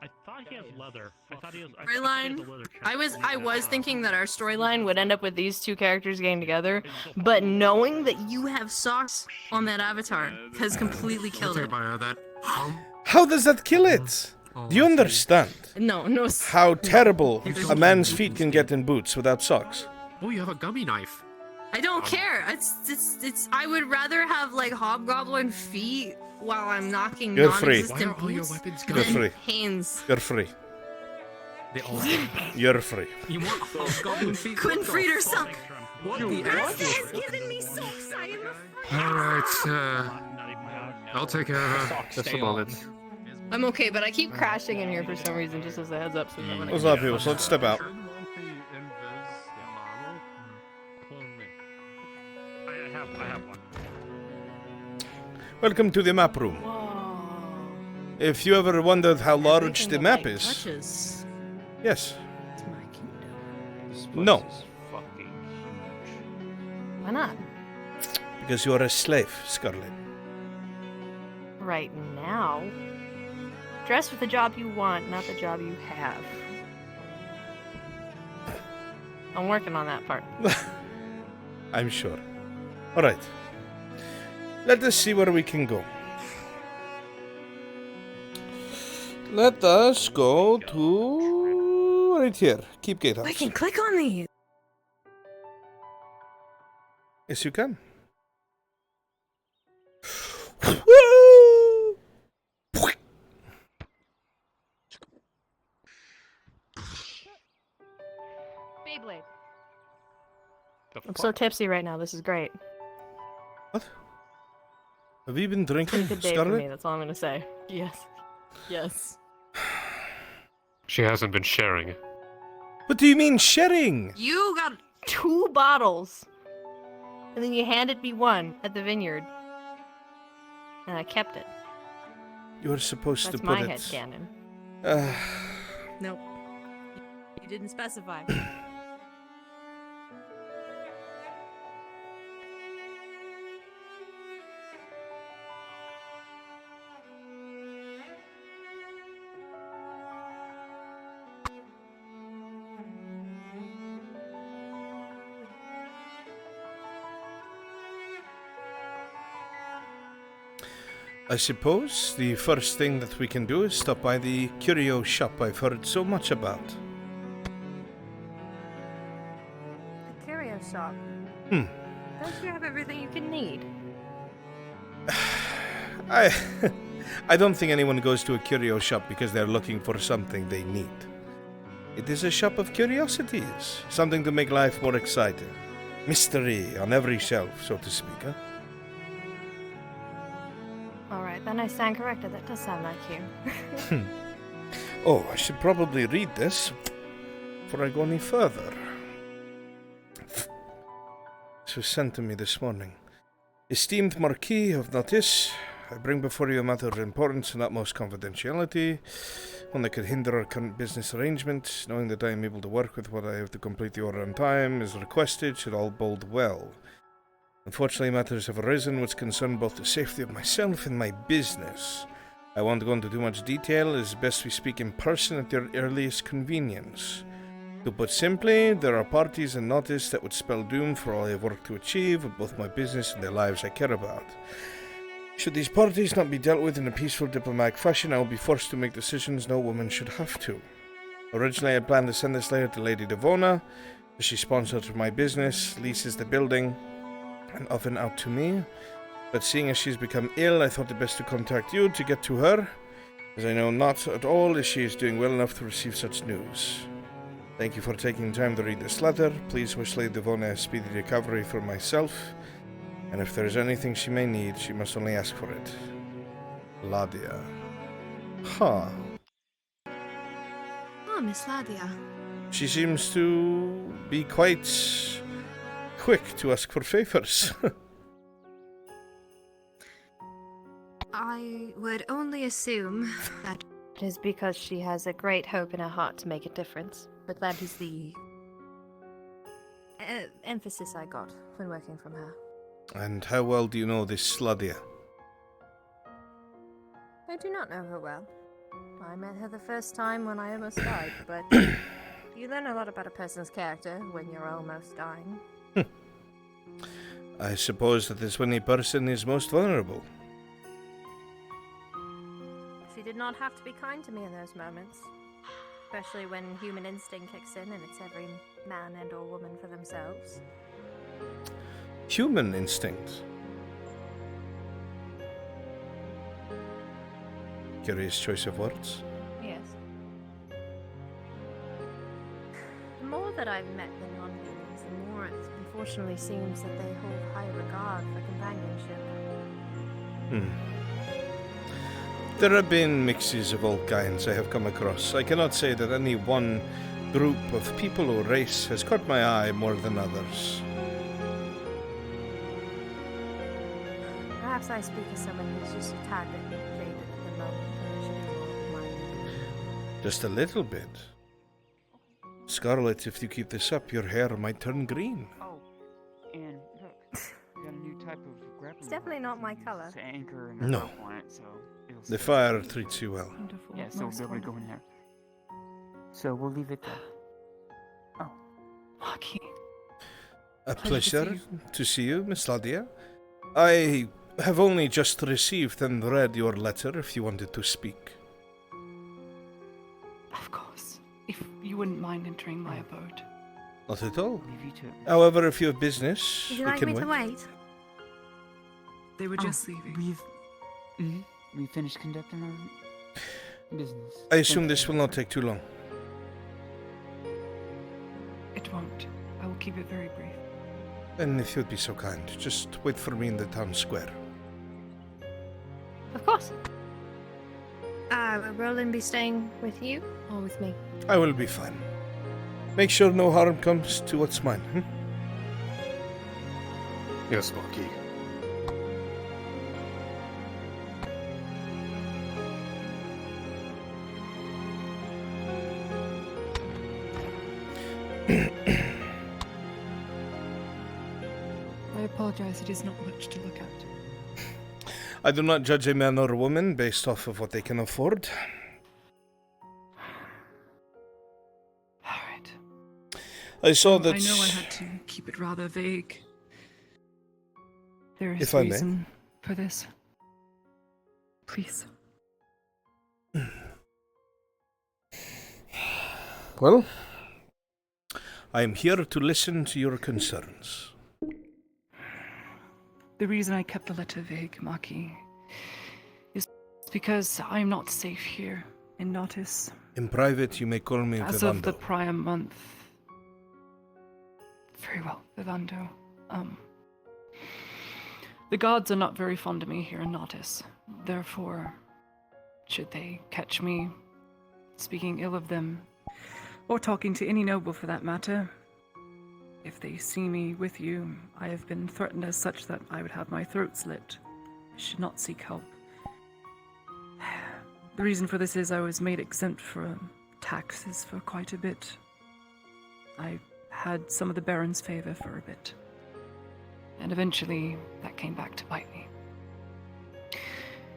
I thought he has leather. Storyline. I was thinking that our storyline would end up with these two characters getting together, but knowing that you have socks on that avatar has completely killed it. How does that kill it? Do you understand No. how terrible a man's feet can get in boots without socks? Oh, you have a gummy knife. I don't care. It's. I would rather have like hobgoblin feet while I'm knocking You're free. non-existent Why are all your boots weapons You're than free. hands. You're free. They all You're free. You want hobgoblin feet? Couldn't freed herself. What the has given me socks. I am afraid. Alright, I'll take care of her. Just a moment. I'm okay, but I keep crashing in here for some reason, just as a heads up. So that when I What's up, people? So let's step out. I have one. Welcome to the map room. If you ever wondered how large the map is, touches. yes. It's my kingdom. No, Why not? because you are a slave, Scarlet. Right now. Dress for the job you want, not the job you have. I'm working on that part. I'm sure. Alright. Let us see where we can go. Let us go to... right here. Keep Gatehouse. I can click on these. Yes, you can. Beyblade. I'm so tipsy right now. This is great. What? Have you been drinking, Good day for me. Scarlet? That's all I'm gonna say. Yes. Yes. She hasn't been sharing. What do you mean sharing? You got 2 bottles, and then you handed me one at the vineyard, and I kept it. You were supposed That's to put my it... headcanon. Nope. You didn't specify. I suppose the first thing that we can do is stop by the curio shop I've heard so much about. The curio shop. Hmm. Don't you have everything you can need? I don't think anyone goes to a curio shop because they're looking for something they need. It is a shop of curiosities, something to make life more exciting. Mystery on every shelf, so to speak, huh? Alright, then I stand corrected. That does sound like you. Oh, I should probably read this before I go any further. This was sent to me this morning. Esteemed Marquis of Notice, I bring before you a matter of importance and utmost confidentiality, one that could hinder our current business arrangement. Knowing that I am able to work with what I have to complete the order on time as requested should all bode well. Unfortunately, matters have arisen which concern both the safety of myself and my business. I won't go into too much detail, it is best we speak in person at your earliest convenience. To put simply, there are parties in Notice that would spell doom for all I have worked to achieve with both my business and the lives I care about. Should these parties not be dealt with in a peaceful diplomatic fashion, I will be forced to make decisions no woman should have to. Originally, I planned to send this letter to Lady Devona, as she sponsors my business, leases the building, and often out to me. But seeing as she's become ill, I thought it best to contact you to get to her, as I know not at all if she is doing well enough to receive such news. Thank you for taking time to read this letter. Please wish Lady Devona a speedy recovery for myself, and if there is anything she may need, she must only ask for it. Ladia. Huh. Oh, Miss Ladia. She seems to be quite quick to ask for favors. I would only assume that It is because she has a great hope in her heart to make a difference. But that is the emphasis I got when working from her. And how well do you know this Ladia? I do not know her well. I met her the first time when I almost died, but you learn a lot about a person's character when you're almost dying. I suppose that is when a person is most vulnerable. She did not have to be kind to me in those moments. Especially when human instinct kicks in and it's every man and or woman for themselves. Human instinct. Curious choice of words. Yes. The more that I've met the non-humans, the more it unfortunately seems that they hold high regard for companionship. There have been mixes of all kinds I have come across. I cannot say that any one group of people or race has caught my eye more than others. Perhaps I speak as someone who's just a tad bit jaded at the moment, and should be more mindful. Just a little bit. Scarlet, if you keep this up, your hair might turn green. Oh, and look, we got a new type of grappling. It's definitely not my color. To anchor and No. rope on it, so it'll The stay. fire treats you well. Wonderful. Yeah, so they'll be going there. So we'll leave it there. Oh, Maki. A Pleasure to pleasure to see you, Miss Ladia. I have only just received and read your letter if you wanted to speak. Of course. If you wouldn't mind entering my abode. Not at all. leave you to it. However, if you have business, Would you we like can me wait. to wait? They were just leaving. We finished conducting our business. I assume this will not take too long. It won't. I will keep it very brief. And if you'd be so kind, just wait for me in the town square. Of course. Will Roland be staying with you or with me? I will be fine. Make sure no harm comes to what's mine. Yes, Marquis. I apologize, it is not much to look at. I do not judge a man or a woman based off of what they can afford. Alright. I saw that... I know I had to keep it rather vague. There is If I may. reason for this. Please. Well, I am here to listen to your concerns. The reason I kept the letter vague, Maki, is because I'm not safe here in Nautis. In private, you may call me As Vivando. of the prior month. Very well, Vivando. The gods are not very fond of me here in Nautis. Therefore, should they catch me speaking ill of them, or talking to any noble for that matter, if they see me with you, I have been threatened as such that I would have my throat slit. I should not seek help. The reason for this is I was made exempt from taxes for quite a bit. I had some of the Baron's favor for a bit. And eventually, that came back to bite me.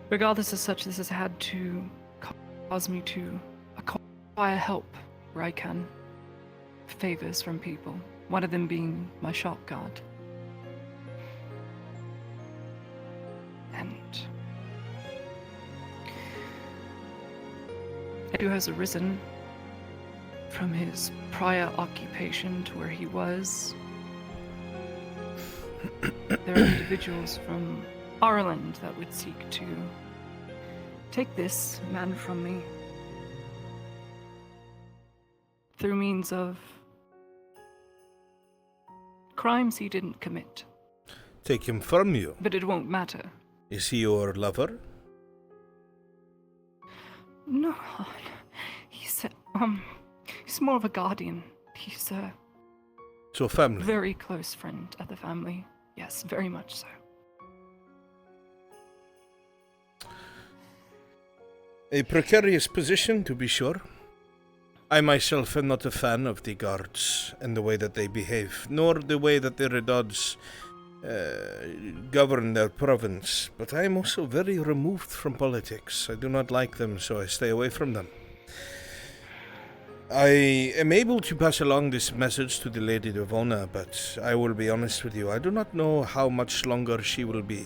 Regardless of such, this has had to cause me to acquire help where I can. Favors from people. One of them being my shop guard. And Edu has arisen from his prior occupation to where he was. There are individuals from Ireland that would seek to take this man from me through means of crimes he didn't commit. Take him from you? But it won't matter. Is he your lover? No, he's more of a guardian. He's a so family. Very close friend of the family. Yes, very much so. A precarious position, to be sure. I myself am not a fan of the guards and the way that they behave, nor the way that the Redods govern their province, but I am also very removed from politics. I do not like them, so I stay away from them. I am able to pass along this message to the Lady Devona, but I will be honest with you, I do not know how much longer she will be.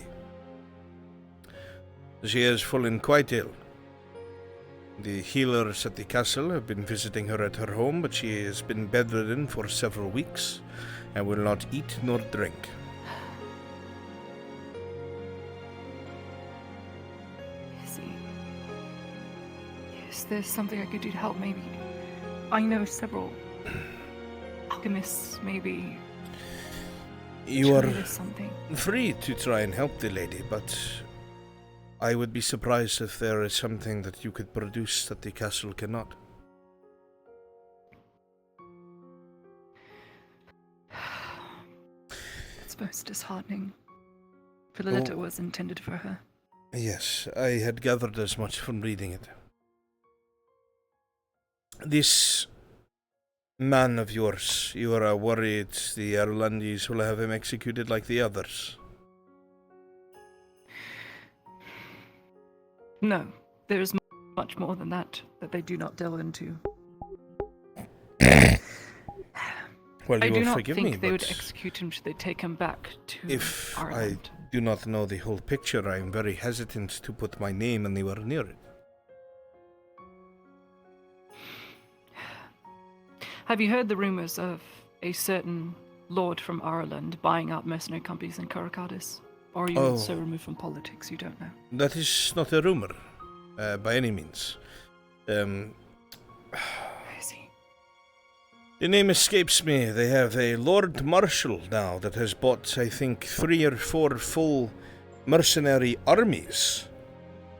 She has fallen quite ill. The healers at the castle have been visiting her at her home, but she has been bedridden for several weeks and will not eat nor drink. Is there something I could do to help? Maybe I know several alchemists. Maybe you are something. free to try and help the lady, but I would be surprised if there is something that you could produce that the castle cannot. It's most disheartening. For the letter was intended for her. Yes, I had gathered as much from reading it. This man of yours, you are worried the Erlandis will have him executed like the others? No, there is much more than that they do not delve into. Well, I you do will not forgive think me, they would but execute him should they take him back to if Ireland. I do not know the whole picture, I am very hesitant to put my name anywhere near it. Have you heard the rumors of a certain lord from Ireland buying out mercenary companies in Curacadis? Or are you so removed from politics you don't know? That is not a rumor, by any means. I see. The name escapes me. They have a Lord Marshal now that has bought, I think, 3 or 4 full mercenary armies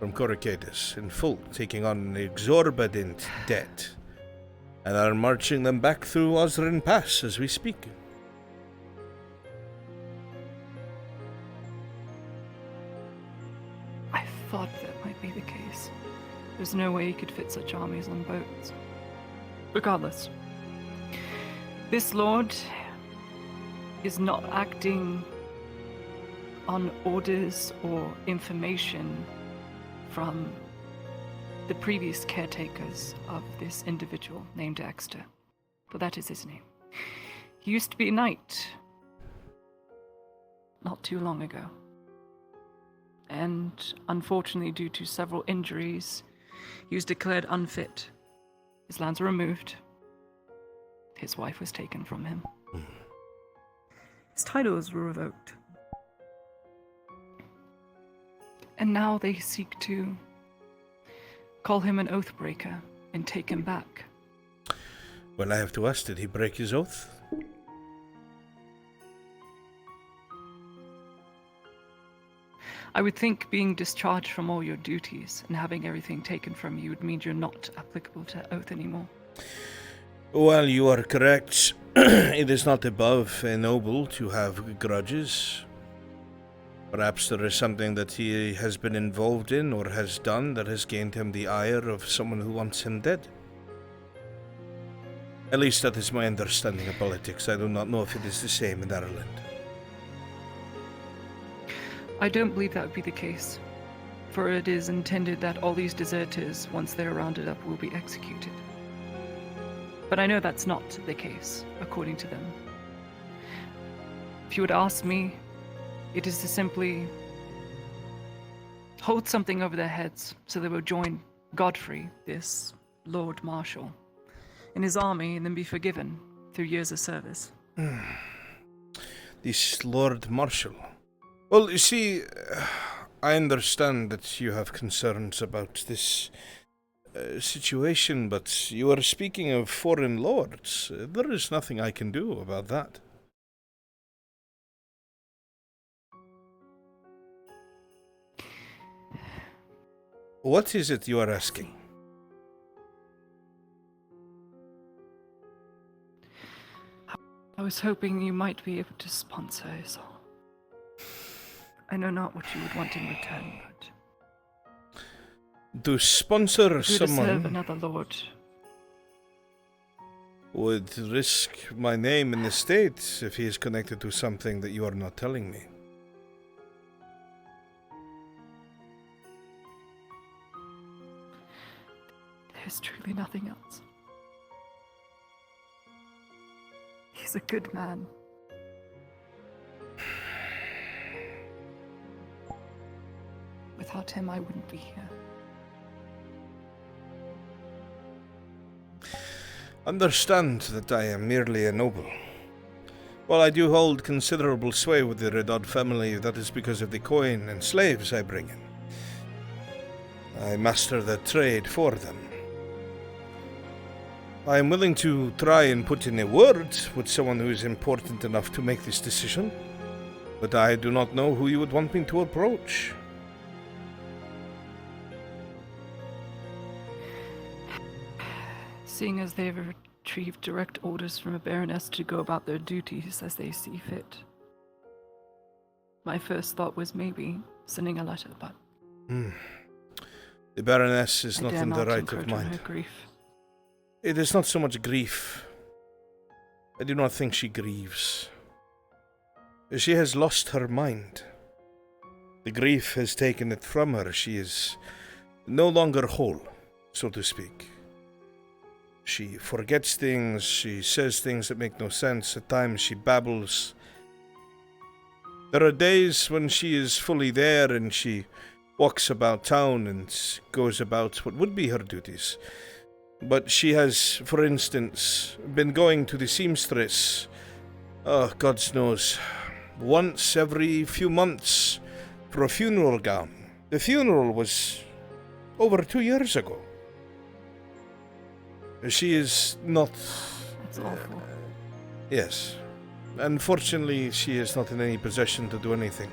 from Curacadis in full, taking on an exorbitant debt, and are marching them back through Osrin Pass as we speak. I thought that might be the case. There's no way you could fit such armies on boats. Regardless, this lord is not acting on orders or information from the previous caretakers of this individual named Exeter. But that is his name. He used to be a knight not too long ago. And unfortunately, due to several injuries, he was declared unfit. His lands were removed. His wife was taken from him. His titles were revoked. And now they seek to call him an oathbreaker and take him back. Well, I have to ask, did he break his oath? I would think being discharged from all your duties and having everything taken from you would mean you're not applicable to oath anymore. Well, you are correct. It is not above a noble to have grudges. Perhaps there is something that he has been involved in or has done that has gained him the ire of someone who wants him dead. At least that is my understanding of politics. I do not know if it is the same in Ireland. I don't believe that would be the case, for it is intended that all these deserters, once they are rounded up, will be executed. But I know that's not the case, according to them. If you would ask me, it is to simply hold something over their heads so they will join Godfrey, this Lord Marshal, in his army and then be forgiven through years of service. This Lord Marshal. Well, you see, I understand that you have concerns about this situation, but you are speaking of foreign lords. There is nothing I can do about that. What is it you are asking? I was hoping you might be able to sponsor us all. I know not what you would want in return, but... To sponsor if you someone... serve another lord. Would risk my name in the States if he is connected to something that you are not telling me. There's truly nothing else. He's a good man. Without him, I wouldn't be here. Understand that I am merely a noble. While I do hold considerable sway with the Redod family, that is because of the coin and slaves I bring in. I master the trade for them. I am willing to try and put in a word with someone who is important enough to make this decision, but I do not know who you would want me to approach. Seeing as they have retrieved direct orders from a baroness to go about their duties as they see fit. My first thought was maybe sending a letter, but... The baroness is not in the right of her mind. grief. It is not so much grief. I do not think she grieves. She has lost her mind. The grief has taken it from her. She is no longer whole, so to speak. She forgets things, she says things that make no sense, at times she babbles. There are days when she is fully there and she walks about town and goes about what would be her duties. But she has, for instance, been going to the seamstress, God knows, once every few months for a funeral gown. The funeral was over 2 years ago. She is not... That's awful. Yes. Unfortunately, she is not in any possession to do anything.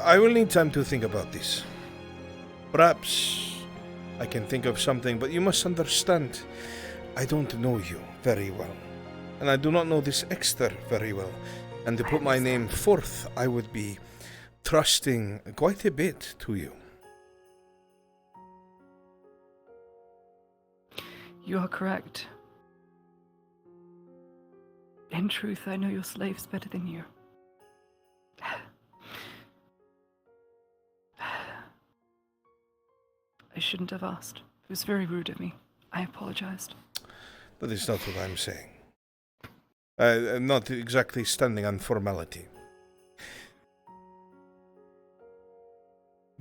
I will need time to think about this. Perhaps I can think of something, but you must understand, I don't know you very well. And I do not know this Exeter very well. And to put my name forth, I would be trusting quite a bit to you. You are correct. In truth, I know your slaves better than you. I shouldn't have asked. It was very rude of me. I apologized. That is not what I'm saying. I'm not exactly standing on formality.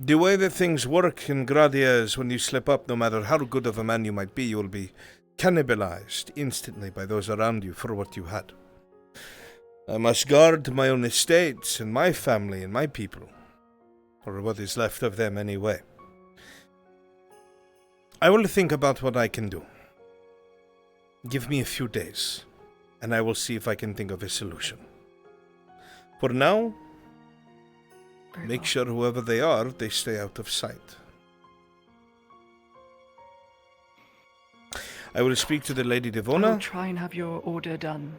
The way that things work in Gradia is when you slip up, no matter how good of a man you might be, you will be cannibalized instantly by those around you for what you had. I must guard my own estates and my family and my people, or what is left of them anyway. I will think about what I can do. Give me a few days, and I will see if I can think of a solution. For now, make sure whoever they are, they stay out of sight. I will speak to the Lady I'll Devona try and have your order done.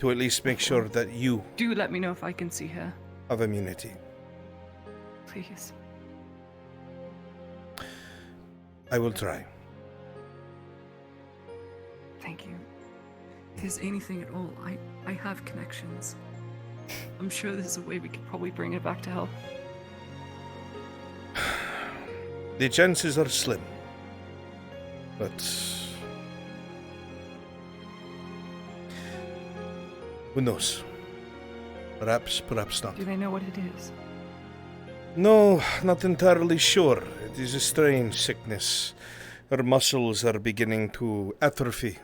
to at least make sure that you Do let me know if I can see her. have immunity. Please. I will try. Thank you. If there's anything at all, I have connections. I'm sure there's a way we could probably bring it back to health. The chances are slim. But who knows? Perhaps not. Do they know what it is? No, not entirely sure. It is a strange sickness. Her muscles are beginning to atrophy,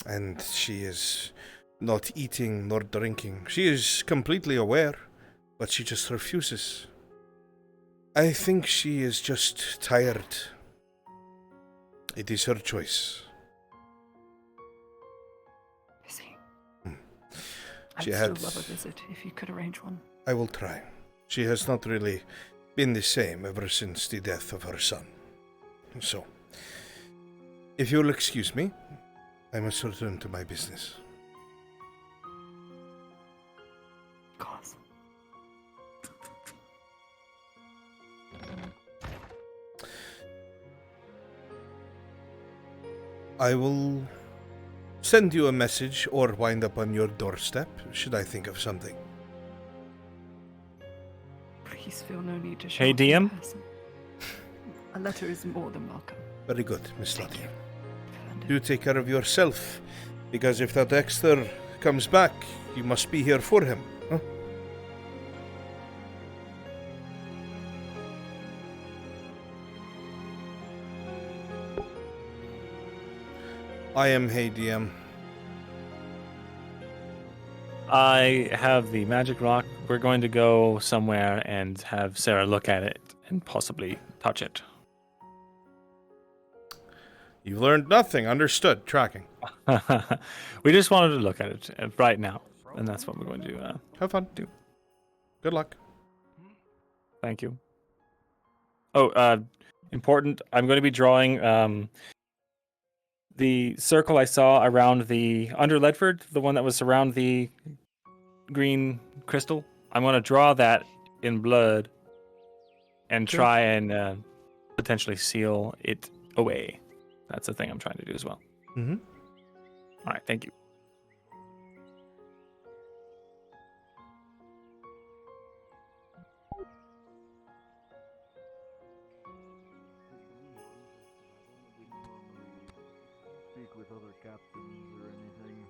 and she is not eating nor drinking. She is completely aware, but she just refuses. I think she is just tired. It is her choice. I see. She I'd had... still love a visit if you could arrange one. I will try. She has not really been the same ever since the death of her son. So, if you'll excuse me, I must return to my business. Of course. I will send you a message or wind up on your doorstep, should I think of something. Please feel no need to show Hey, up in DM? person. A letter is more than welcome. Very good, Miss Lottie. Do take care of yourself, because if that Dexter comes back, you must be here for him, huh? I am Hey DM. I have the magic rock. We're going to go somewhere and have Sarah look at it and possibly touch it. You've learned nothing. Understood. Tracking. We just wanted to look at it right now, and that's what we're going to have fun. Do. Good luck. Thank you. Oh, important. I'm going to be drawing the circle I saw around the under Ledford, the one that was around the green crystal. I'm going to draw that in blood and try and potentially seal it away. That's the thing I'm trying to do as well. Mm-hmm. All right, thank you. Speak with other captains or anything.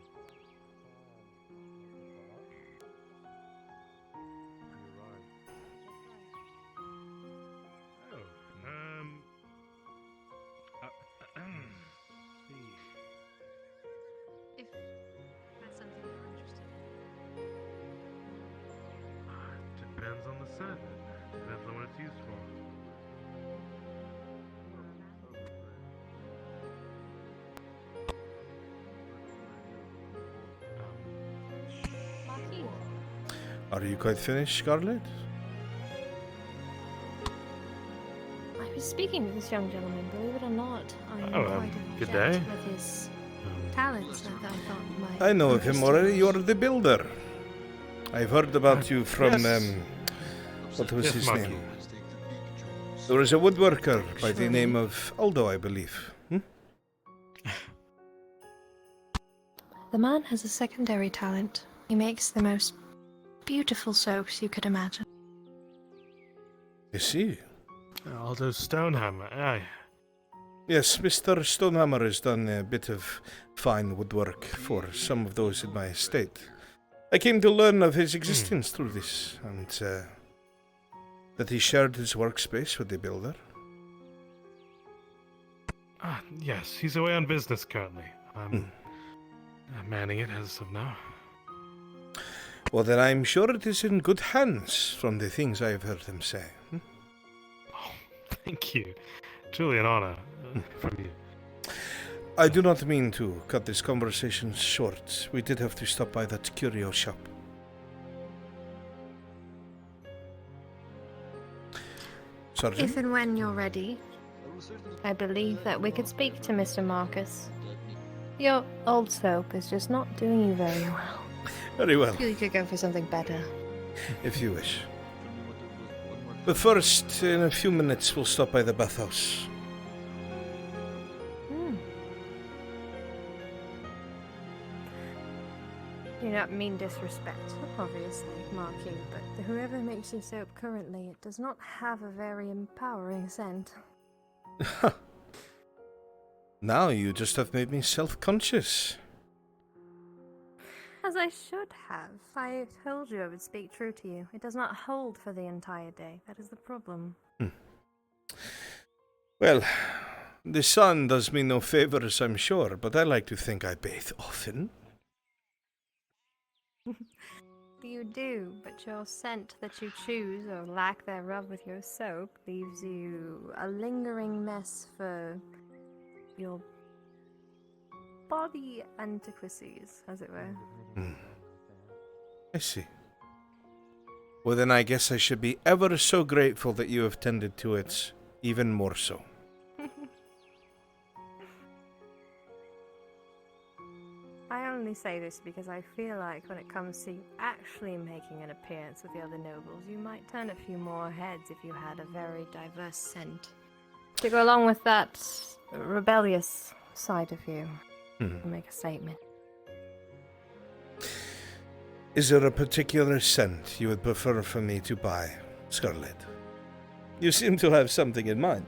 If that's something you're interested in. Depends on the set. Depends on what it's used for. Are you quite finished, Scarlet? I was speaking with this young gentleman, believe it or not. I'm Oh, quite good impressed day. with his talents that I thought might I know of him interest already. You're the builder. I've heard about you from, yes. what was Yes, his Monkey. name? There was a woodworker by the name of Aldo, I believe. The man has a secondary talent. He makes the most beautiful soaps you could imagine. You see? Aldo Stonehammer, aye. Yes, Mr. Stonehammer has done a bit of fine woodwork for some of those in my estate. I came to learn of his existence through this, and that he shared his workspace with the builder. Ah, yes, he's away on business currently. I'm manning it as of now. Well, then I'm sure it is in good hands from the things I've heard him say. Thank you. Truly an honor from you. I do not mean to cut this conversation short. We did have to stop by that curio shop. Sergeant? If and when you're ready, I believe that we could speak to Mr. Marcus. Your old soap is just not doing you very well. Very well, I feel you could go for something better. if you wish. But first, in a few minutes, we'll stop by the bathhouse. Do not mean disrespect, obviously, Marquis, but whoever makes your soap currently, it does not have a very empowering scent. Now you just have made me self-conscious. As I should have. I told you I would speak true to you. It does not hold for the entire day. That is the problem. Well, the sun does me no favors, I'm sure, but I like to think I bathe often. You do, but your scent that you choose, or lack thereof with your soap, leaves you a lingering mess for your body antiquities, as it were. I see. Well, then I guess I should be ever so grateful that you have tended to it, even more so. I only say this because I feel like when it comes to actually making an appearance with the other nobles, you might turn a few more heads if you had a very diverse scent. To go along with that rebellious side of you, to make a statement. Is there a particular scent you would prefer for me to buy, Scarlet? You seem to have something in mind.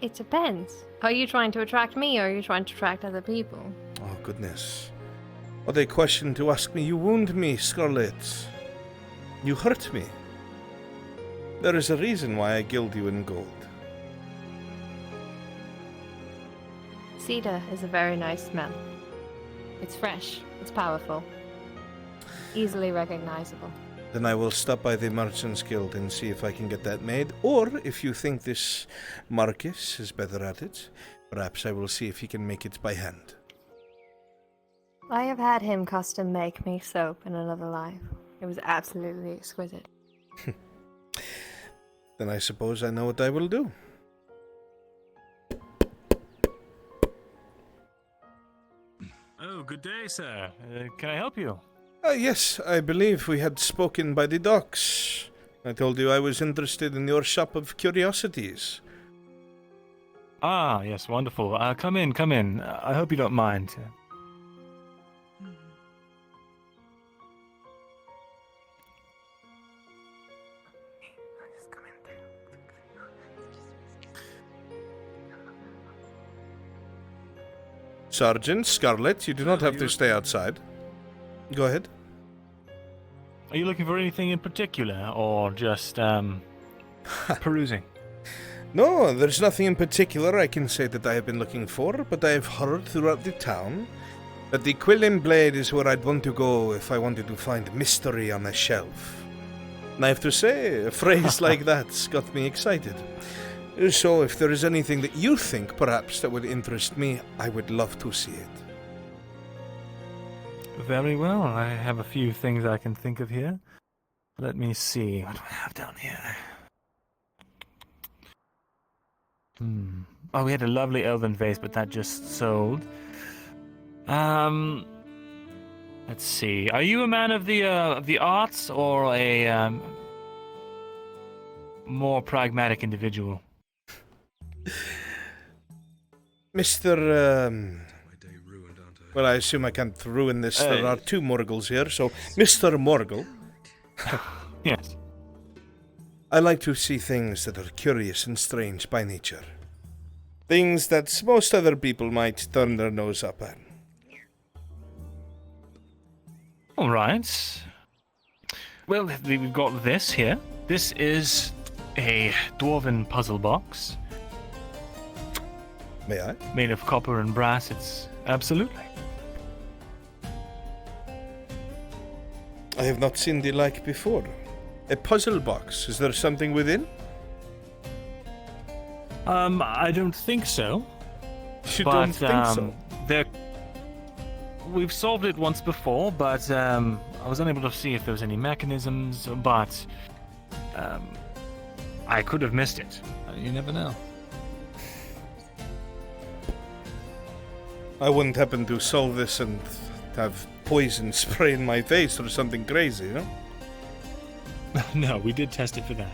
It depends. Are you trying to attract me, or are you trying to attract other people? Oh, goodness. What a question to ask me. You wound me, Scarlet. You hurt me. There is a reason why I gild you in gold. Cedar is a very nice smell. It's fresh, it's powerful, easily recognizable. Then I will stop by the Merchants Guild and see if I can get that made. Or, if you think this Marcus is better at it, perhaps I will see if he can make it by hand. I have had him custom make me soap in another life. It was absolutely exquisite. Then I suppose I know what I will do. Oh, good day, sir. Can I help you? Yes, I believe we had spoken by the docks. I told you I was interested in your shop of curiosities. Ah, yes, wonderful. Come in, come in. I hope you don't mind. Sergeant, Scarlet, you do not have to stay outside. Go ahead. Are you looking for anything in particular, or just, perusing? No, there's nothing in particular I can say that I have been looking for, but I have heard throughout the town that the Quillen Blade is where I'd want to go if I wanted to find mystery on a shelf. And I have to say, a phrase like that's got me excited. So if there is anything that you think, perhaps, that would interest me, I would love to see it. Very well. I have a few things I can think of here. Let me see. What do I have down here? Oh, we had a lovely elven vase, but that just sold. Let's see. Are you a man of the arts, or a more pragmatic individual? Mr. Well, I assume I can't ruin this. There are two Morgles here, so Mr. Morgle. Yes. I like to see things that are curious and strange by nature. Things that most other people might turn their nose up at. All right. Well, we've got this here. This is a dwarven puzzle box. May I? Made of copper and brass. It's absolutely. I have not seen the like before. A puzzle box. Is there something within? I don't think so. You don't think so? We've solved it once before, but I was unable to see if there was any mechanisms. But I could have missed it. You never know. I wouldn't happen to solve this and have poison spray in my face or something crazy, you know? No, we did test it for that.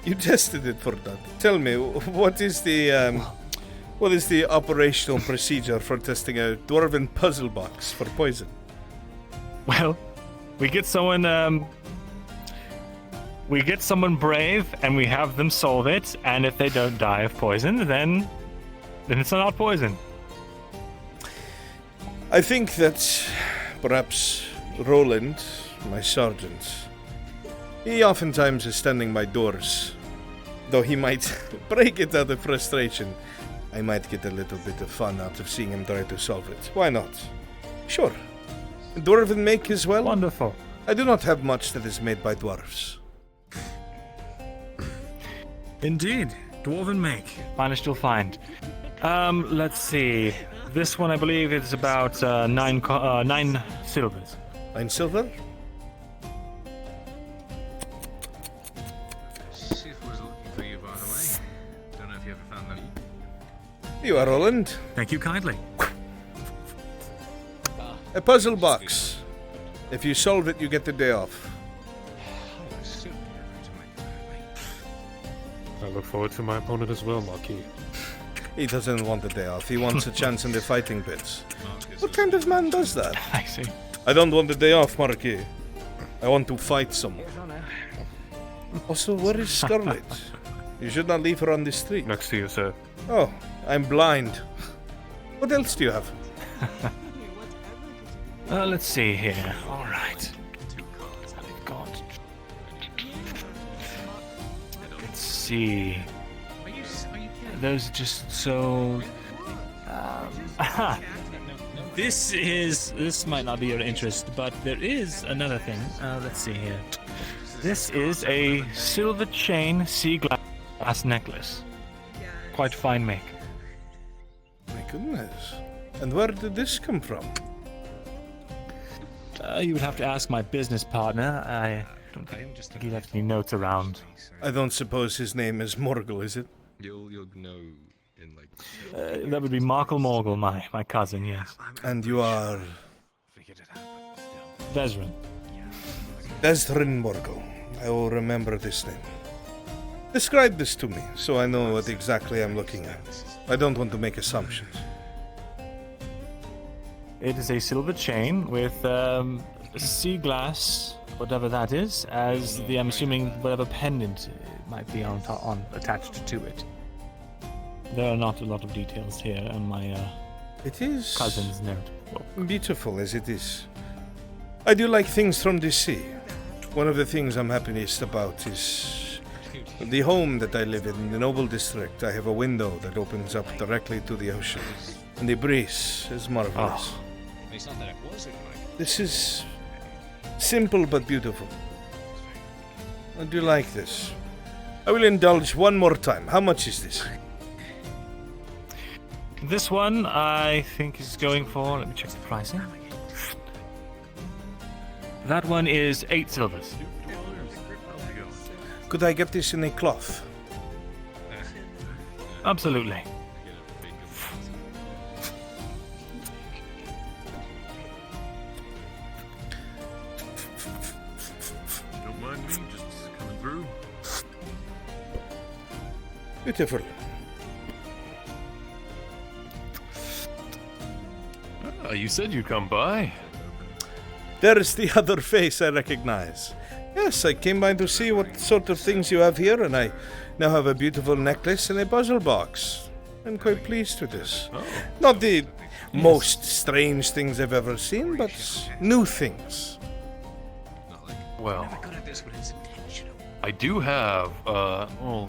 You tested it for that. Tell me, what is the operational procedure for testing a dwarven puzzle box for poison? Well, we get someone brave and we have them solve it, and if they don't die of poison, then it's not poison. I think that perhaps Roland, my sergeant, he oftentimes is standing by doors. Though he might break it out of frustration, I might get a little bit of fun out of seeing him try to solve it. Why not? Sure. Dwarven make as well? Wonderful. I do not have much that is made by dwarves. Indeed. Dwarven make. Finest you'll find. Let's see. This one, I believe, is about 9 silvers. 9 silver? You are Roland. Thank you kindly. A puzzle box. If you solve it, you get the day off. I look forward to my opponent as well, Marquis. He doesn't want the day off. He wants a chance in the fighting pits. What kind of man does that? I see. I don't want the day off, Marquis. I want to fight someone. Also, where is Scarlet? You should not leave her on the street. Next to you, sir. Oh, I'm blind. What else do you have? Let's see here. All right. Let's see. Those are just so. This might not be your interest, but there is another thing. Let's see here. This is a silver chain sea glass necklace. Quite fine make. My goodness. And where did this come from? You would have to ask my business partner. I don't think he left any notes around. I don't suppose his name is Morgul, is it? You'll know in like. That would be Markle Morgul, my cousin, yes. And you are. Desrin. Desrin Morgul. I will remember this name. Describe this to me, so I know what exactly I'm looking at. I don't want to make assumptions. It is a silver chain with sea glass, whatever that is, as the, I'm assuming, whatever pendant might be on attached to it. There are not a lot of details here on my it is cousin's notebook. Beautiful as it is. I do like things from the sea. One of the things I'm happiest about is the home that I live in the Noble District. I have a window that opens up directly to the ocean, and the breeze is marvelous. Oh. This is simple but beautiful. I do like this. I will indulge one more time. How much is this? This one, I think, is going for... Let me check the pricing. That one is 8 silvers. Could I get this in a cloth? Absolutely. Don't mind me, just coming through. Beautiful. You said you'd come by. There is the other face I recognize. Yes, I came by to see what sort of things you have here, and I now have a beautiful necklace and a puzzle box. I'm quite pleased with this. Oh. Not the most strange things I've ever seen, but new things. Well, I do have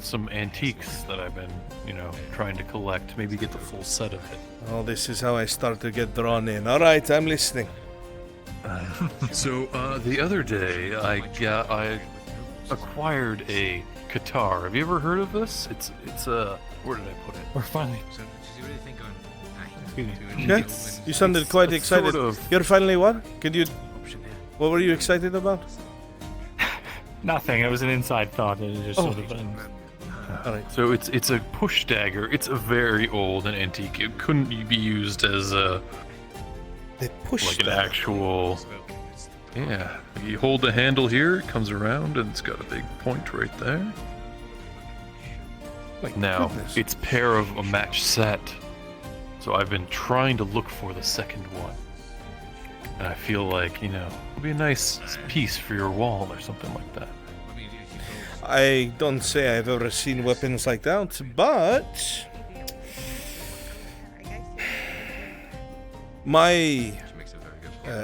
some antiques that I've been, trying to collect. Maybe get the full set of it. Oh, this is how I start to get drawn in. All right, I'm listening. So the other day, I acquired a guitar. Have you ever heard of this? It's where did I put it? We're finally. Yes, you sounded quite excited. Sort of. You're finally what? What were you excited about? Nothing. It was an inside thought. It just sort of. Alright. So it's a push dagger. It's a very old and antique. It couldn't be used as a like an actual. Yeah, you hold the handle here. It comes around and it's got a big point right there. Now it's pair of a match set. So I've been trying to look for the second one. And I feel like, you know, it'll be a nice piece for your wall or something like that. I don't say I've ever seen weapons like that, but my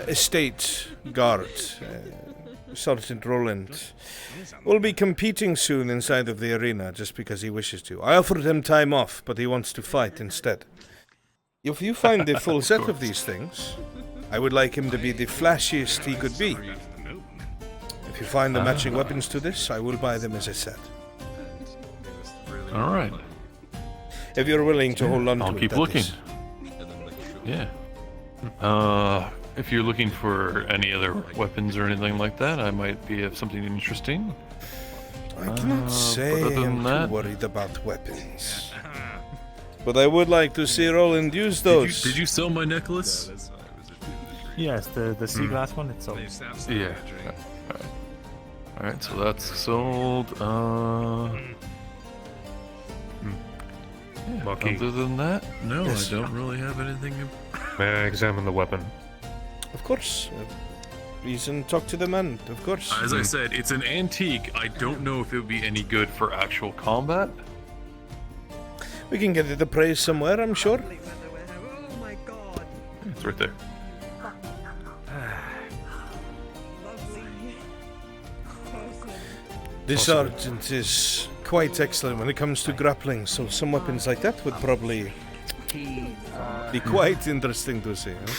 estate guard, Sergeant Roland, will be competing soon inside of the arena just because he wishes to. I offered him time off, but he wants to fight instead. If you find the full set of these things, I would like him to be the flashiest he could be. If you find the matching weapons to this, I will buy them as a set. Alright. If you're willing to hold on to it, I'll keep that looking. is. Yeah. If you're looking for any other weapons or anything like that, I might be of something interesting. I cannot say but other than I'm that, too worried about weapons. But I would like to see Roland use those. Did you sell my necklace? Yes, the sea glass one. It's sold. Yeah. Alright, so that's sold. Lucky. Other than that, no, Yes. I don't really have anything. May I examine the weapon? Of course. Please and talk to the man, of course. As I said, it's an antique. I don't know if it would be any good for actual combat. We can get it appraised somewhere, I'm sure. It's right there. The sergeant is quite excellent when it comes to grappling, so some weapons like that would probably be quite interesting to see. Huh?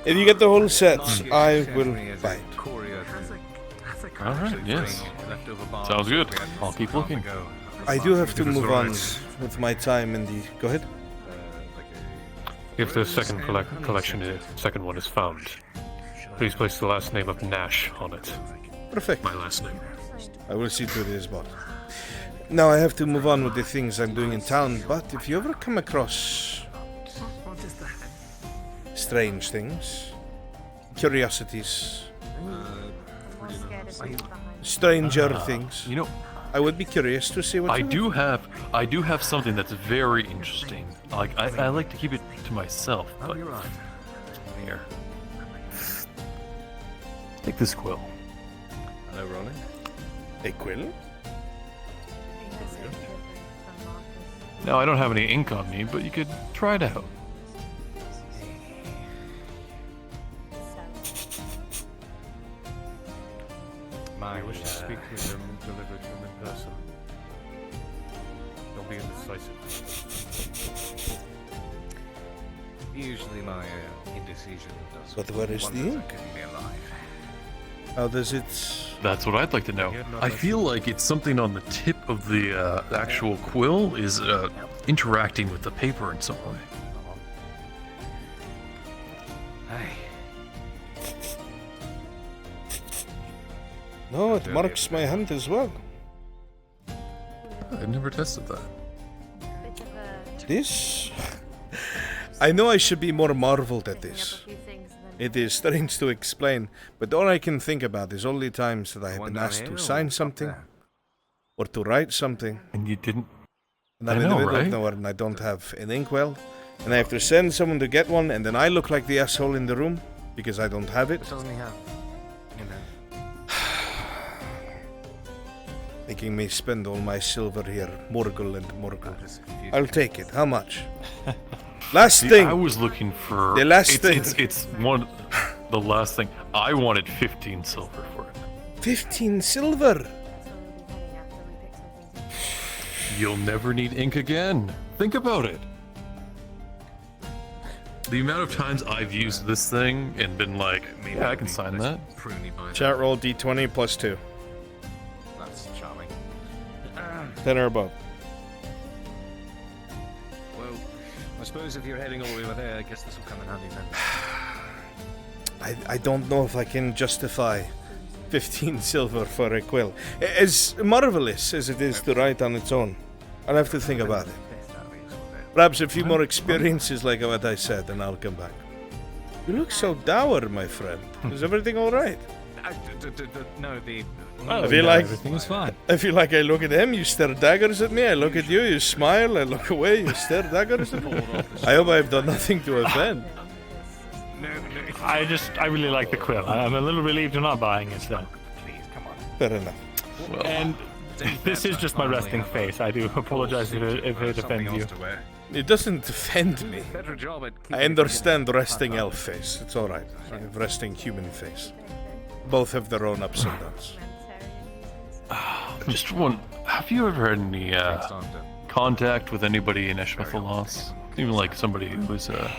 If you get the whole set, I will buy it. Alright, yes. Sounds good. I'll keep looking. I do have to move on with my time in the... Go ahead. If the second second one is found, please place the last name of Nash on it. Perfect. My last name. I will see to it is bought. Now I have to move on with the things I'm doing in town, but if you ever come across strange things, curiosities, stranger things, you know, I would be curious to see what I do have something that's very interesting. Like I like to keep it to myself, but here. Take this quill. Hello, Roland. A quill? Now I don't have any ink on me, but you could try it out. I wish to speak with them delivered to them in person. Don't be indecisive. Usually my indecision does. But where is the ink? Keeping me alive. How does it... That's what I'd like to know. I feel like it's something on the tip of the actual quill is interacting with the paper in some way. No, it marks my hand as well. I never tested that. This? I know I should be more marveled at this. It is strange to explain, but all I can think about is all the times that I have been asked to sign something or to write something. And you didn't. And I'm in the middle of nowhere and I don't have an inkwell. And I have to send someone to get one, and then I look like the asshole in the room because I don't have it. What doesn't he have? Making me spend all my silver here. Morgul and Morgul. I'll take it. How much? Last thing. I was looking for the last thing. It's one. The last thing. I wanted 15 silver for it. 15 silver. You'll never need ink again. Think about it. The amount of times I've used this thing and been like, yeah, I can sign that. Chat roll D20 plus 2. That's charming. 10 or above. Well, I suppose if you're heading all the way over there, I guess this will come in handy then. I don't know if I can justify 15 silver for a quill. As marvelous as it is to write on its own, I'll have to think about it. Perhaps a few more experiences like what I said, and I'll come back. You look so dour, my friend. Is everything all right? No, the... I feel like everything's fine. I feel like I look at him, you stare daggers at me. I look at you, you smile. I look away, you stare daggers at me. I hope I've done nothing to offend. I really like the quill. I'm a little relieved you're not buying it, though. Fair enough. Well, and this is just my resting face. I do apologize if it offends you. It doesn't offend me. I understand resting elf face. It's all right. I have resting human face. Both have their own ups and downs. Just one. Have you ever had any contact with anybody in Eshmethalos? Even like somebody who was a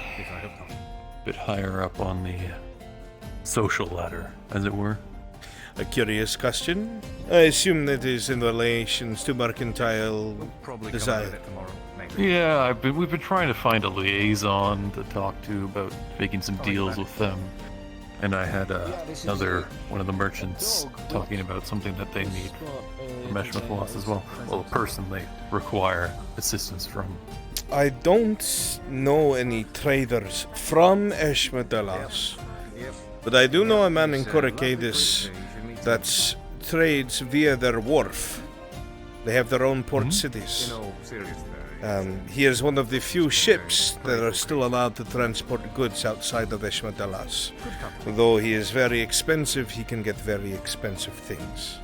bit higher up on the social ladder, as it were. A curious question. I assume that is in relations to mercantile desire. Yeah, we've been trying to find a liaison to talk to about making some deals with them. And I had one of the merchants talking about something that they need from Eshmethalos as well. Well, a person they require assistance from. I don't know any traders from Eshmethalos, but I do know a man in Coracadis that trades via their wharf. They have their own port cities. He is one of the few ships that are still allowed to transport goods outside of Eshmethalos. Though he is very expensive, he can get very expensive things.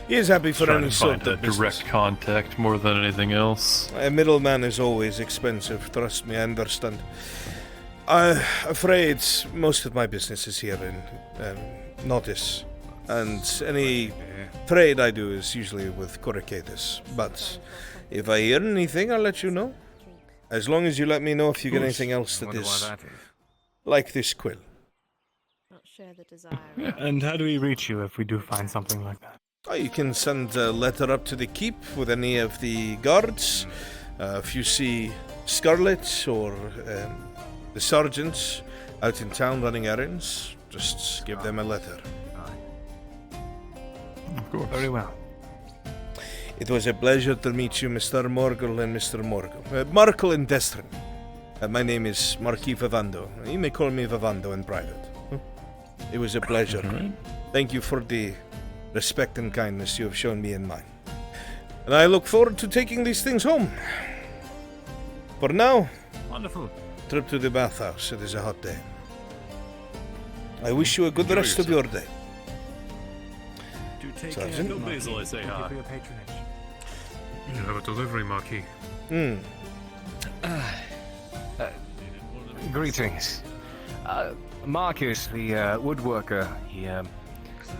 He is happy for any sort of business. Direct contact more than anything else. A middleman is always expensive, trust me, I understand. I'm afraid most of my business is here in Notice, and any trade I do is usually with Coracadis. But if I hear anything, I'll let you know. As long as you let me know if you get anything else that is like this quill. Not share the desire. And how do we reach you if we do find something like that? Oh, you can send a letter up to the keep with any of the guards. If you see Scarlet or the sergeants out in town running errands, just give them a letter. Of course. Very well. It was a pleasure to meet you, Mr. Morgul and Mr. Morgul. Markle and Destrin. My name is Marquis Vivando. You may call me Vivando in private. It was a pleasure. Thank you for the respect and kindness you have shown me and mine. And I look forward to taking these things home. For now, wonderful. Trip to the bathhouse. It is a hot day. I wish you a good rest of your day. Do take Sergeant? care. Basil, I say hi. You have a delivery, Marquis. Greetings. Marcus, the woodworker, he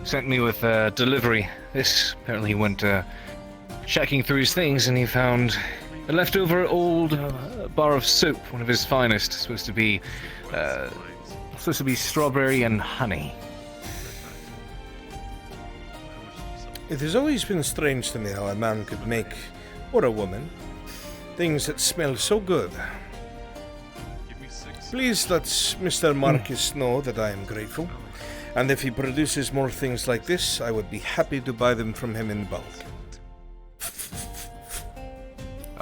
sent me with delivery. This apparently he went checking through his things and he found a leftover old bar of soap, one of his finest, supposed to be strawberry and honey. It has always been strange to me how a man could make, or a woman, things that smell so good. Please let Mr. Marcus know that I am grateful, and if he produces more things like this, I would be happy to buy them from him in bulk.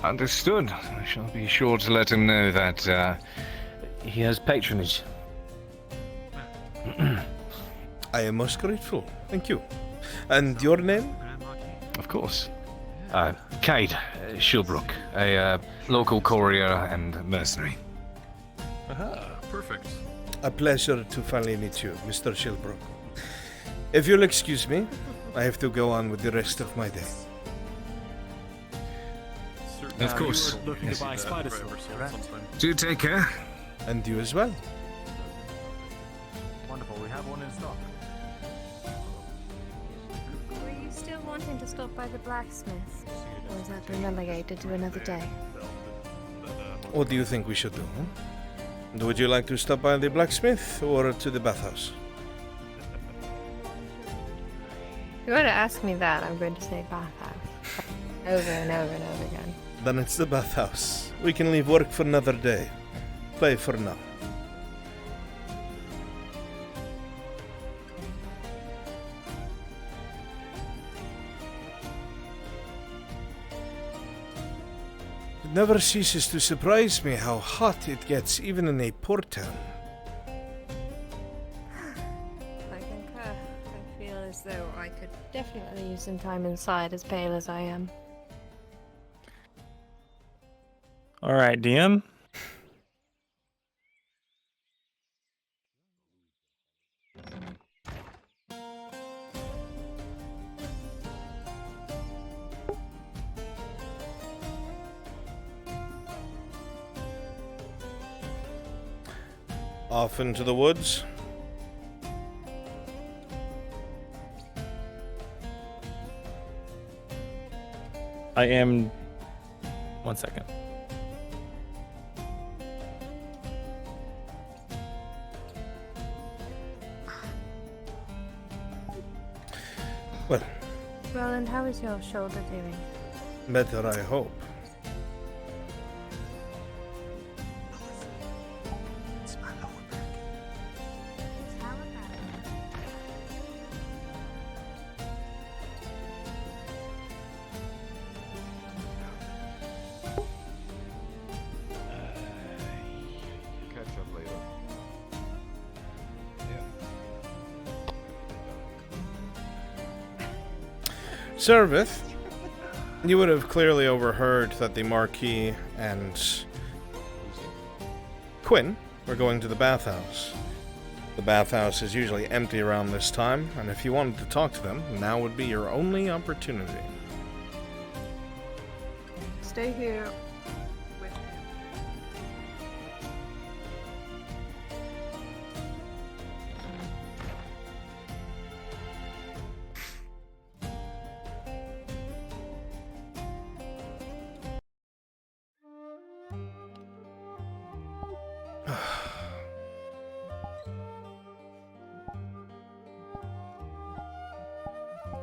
Understood. I shall be sure to let him know that he has patronage. I am most grateful. Thank you. And your name? Of course. Cade Shilbrook, a local courier and mercenary. Aha, perfect. A pleasure to finally meet you, Mr. Shilbrook. If you'll excuse me, I have to go on with the rest of my day. Of course. You were looking to buy spider silk, correct? Do take care. And you as well. Wonderful, we have one in stock. Were you still wanting to stop by the blacksmith? Or has that been relegated to another day? What do you think we should do? Would you like to stop by the blacksmith or to the bathhouse? If you were to ask me that, I'm going to say bathhouse. Over and over and over again. Then it's the bathhouse. We can leave work for another day. Play for now. never ceases to surprise me how hot it gets even in a port town. I concur. I feel as though I could definitely use some time inside, as pale as I am. All right, DM. Off into the woods. I am. 1 second. Well, Roland, how is your shoulder doing? better, I hope. Catch up later. Servith, you would have clearly overheard that the Marquis and Quinn were going to the bathhouse. The bathhouse is usually empty around this time, and if you wanted to talk to them, now would be your only opportunity. Stay here with him.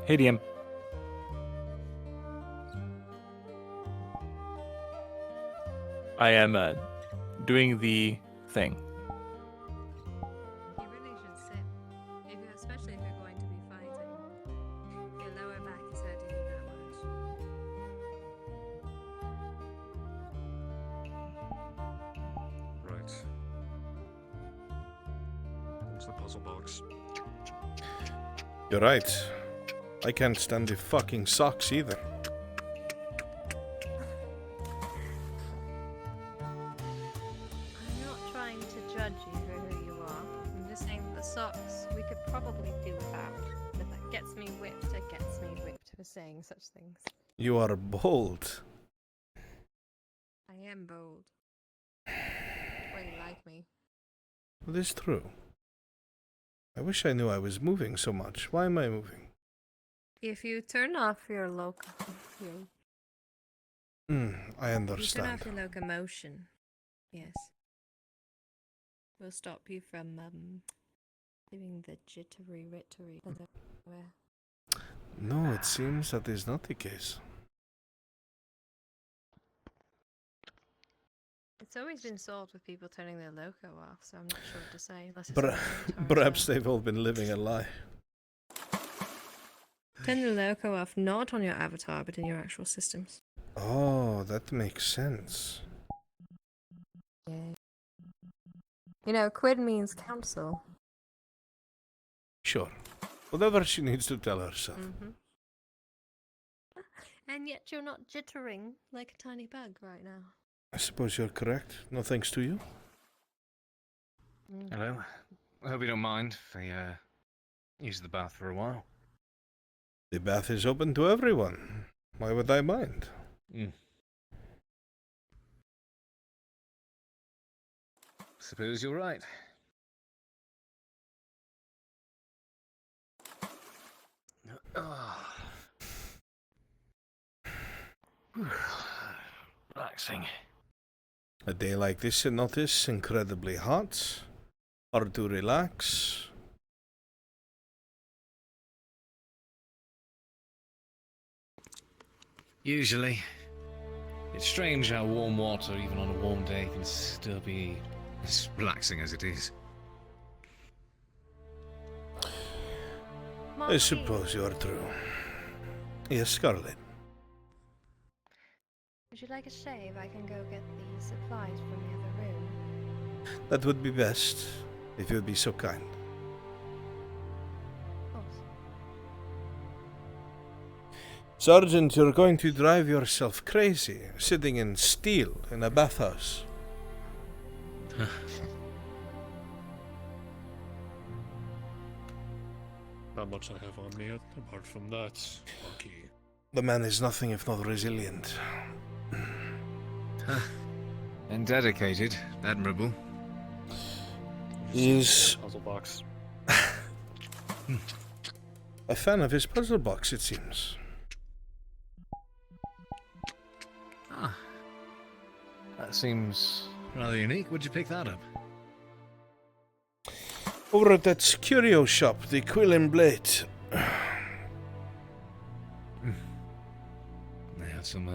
Hey, DM. I am doing the thing. You really should sit. Especially if you're going to be fighting. Your lower back is hurting you that much. Right. What's the puzzle box? You're right. I can't stand the fucking socks either. I'm not trying to judge you for who you are. I'm just saying that the socks we could probably do without. If that gets me whipped, it gets me whipped for saying such things. You are bold. I am bold. Why you like me? It is true. I wish I knew I was moving so much. Why am I moving? If you turn off your I you turn understand. off your locomotion, yes, we'll stop you from doing the jittery-rittery. No, it seems that is not the case. It's always been solved with people turning their loco off, so I'm not sure what to say. Unless it's Perhaps they've all been living a lie. turn the loco off not on your avatar, but in your actual systems. Oh, that makes sense. Yeah. You know, quid means council. Sure. Whatever she needs to tell herself. And yet you're not jittering like a tiny bug right now. I suppose you're correct. No thanks to you. Hello. I hope you don't mind if I use the bath for a while. The bath is open to everyone. Why would I mind? Suppose you're right. Relaxing. A day like this in Notice, incredibly hot. Hard to relax. Usually. It's strange how warm water, even on a warm day, can still be as relaxing as it is. I suppose you are true. Yes, Scarlet. Would you like a shave? I can go get the supplies from the other room. That would be best, if you would be so kind. Of course. Sergeant, you're going to drive yourself crazy, sitting in steel in a bathhouse. Not much I have on me apart from that. Okay. The man is nothing if not resilient. And dedicated. Admirable. He's puzzle box. a fan of his puzzle box, it seems. Ah. That seems rather unique. Where'd you pick that up? Over at that curio shop, the Quill and Blade. They had some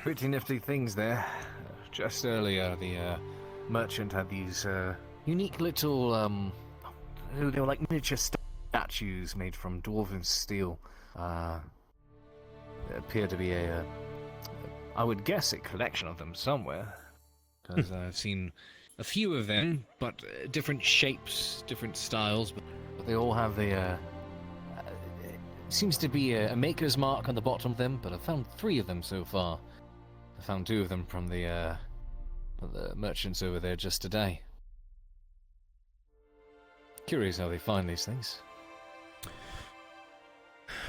pretty nifty things there. Just earlier, the merchant had these unique little they were like miniature statues made from dwarven steel. There appeared to be I would guess a collection of them somewhere, because I've seen a few of them, but different shapes, different styles, but they all have the seems to be a maker's mark on the bottom of them, but I've found 3 of them so far. I found 2 of them from the merchants over there just today. Curious how they find these things.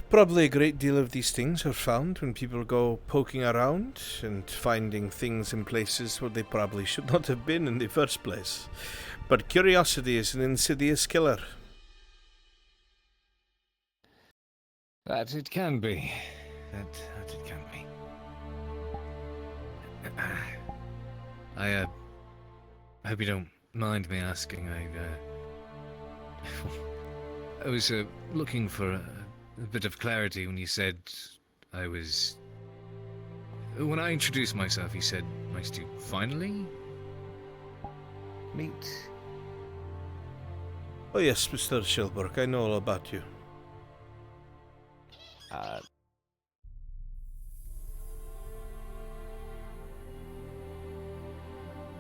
Probably a great deal of these things are found when people go poking around and finding things in places where they probably should not have been in the first place. But curiosity is an insidious killer. That it can be. That it can be. I hope you don't mind me asking. I was looking for a bit of clarity when you said I was... When I introduced myself, you said, nice to finally meet. Oh yes, Mr. Shilberg, I know all about you.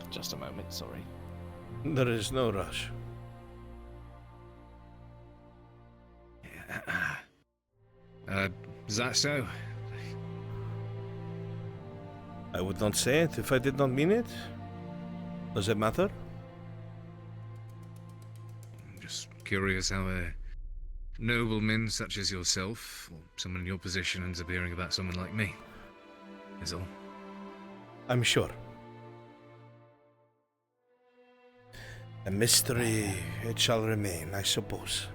Just a moment, sorry. There is no rush. Is that so? I would not say it if I did not mean it. Does it matter? I'm just curious how a nobleman such as yourself, or someone in your position, ends up hearing about someone like me. Is all. I'm sure. A mystery it shall remain, I suppose.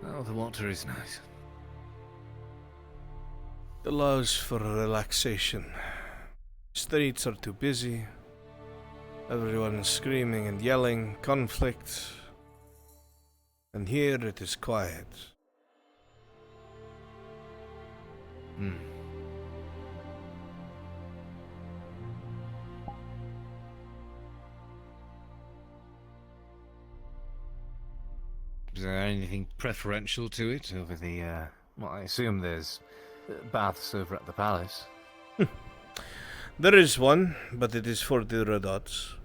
Well, the water is nice. Allows for relaxation. Streets are too busy. Everyone is screaming and yelling, conflict. And here it is quiet. Is there anything preferential to it over the, well, I assume there's baths over at the palace. There is one, but it is for the red odds.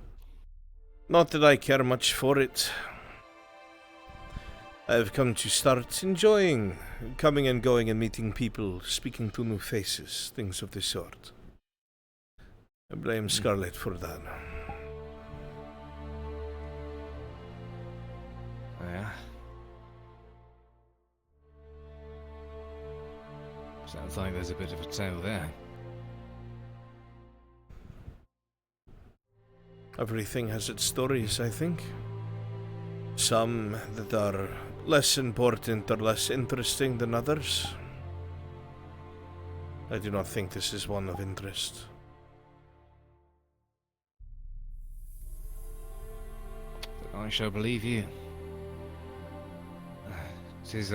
Not that I care much for it. I have come to start enjoying coming and going and meeting people, speaking to new faces, things of the sort. I blame Scarlet for that. Yeah. Sounds like there's a bit of a tale there. Everything has its stories, I think. Some that are less important or less interesting than others. I do not think this is one of interest. I shall believe you. It is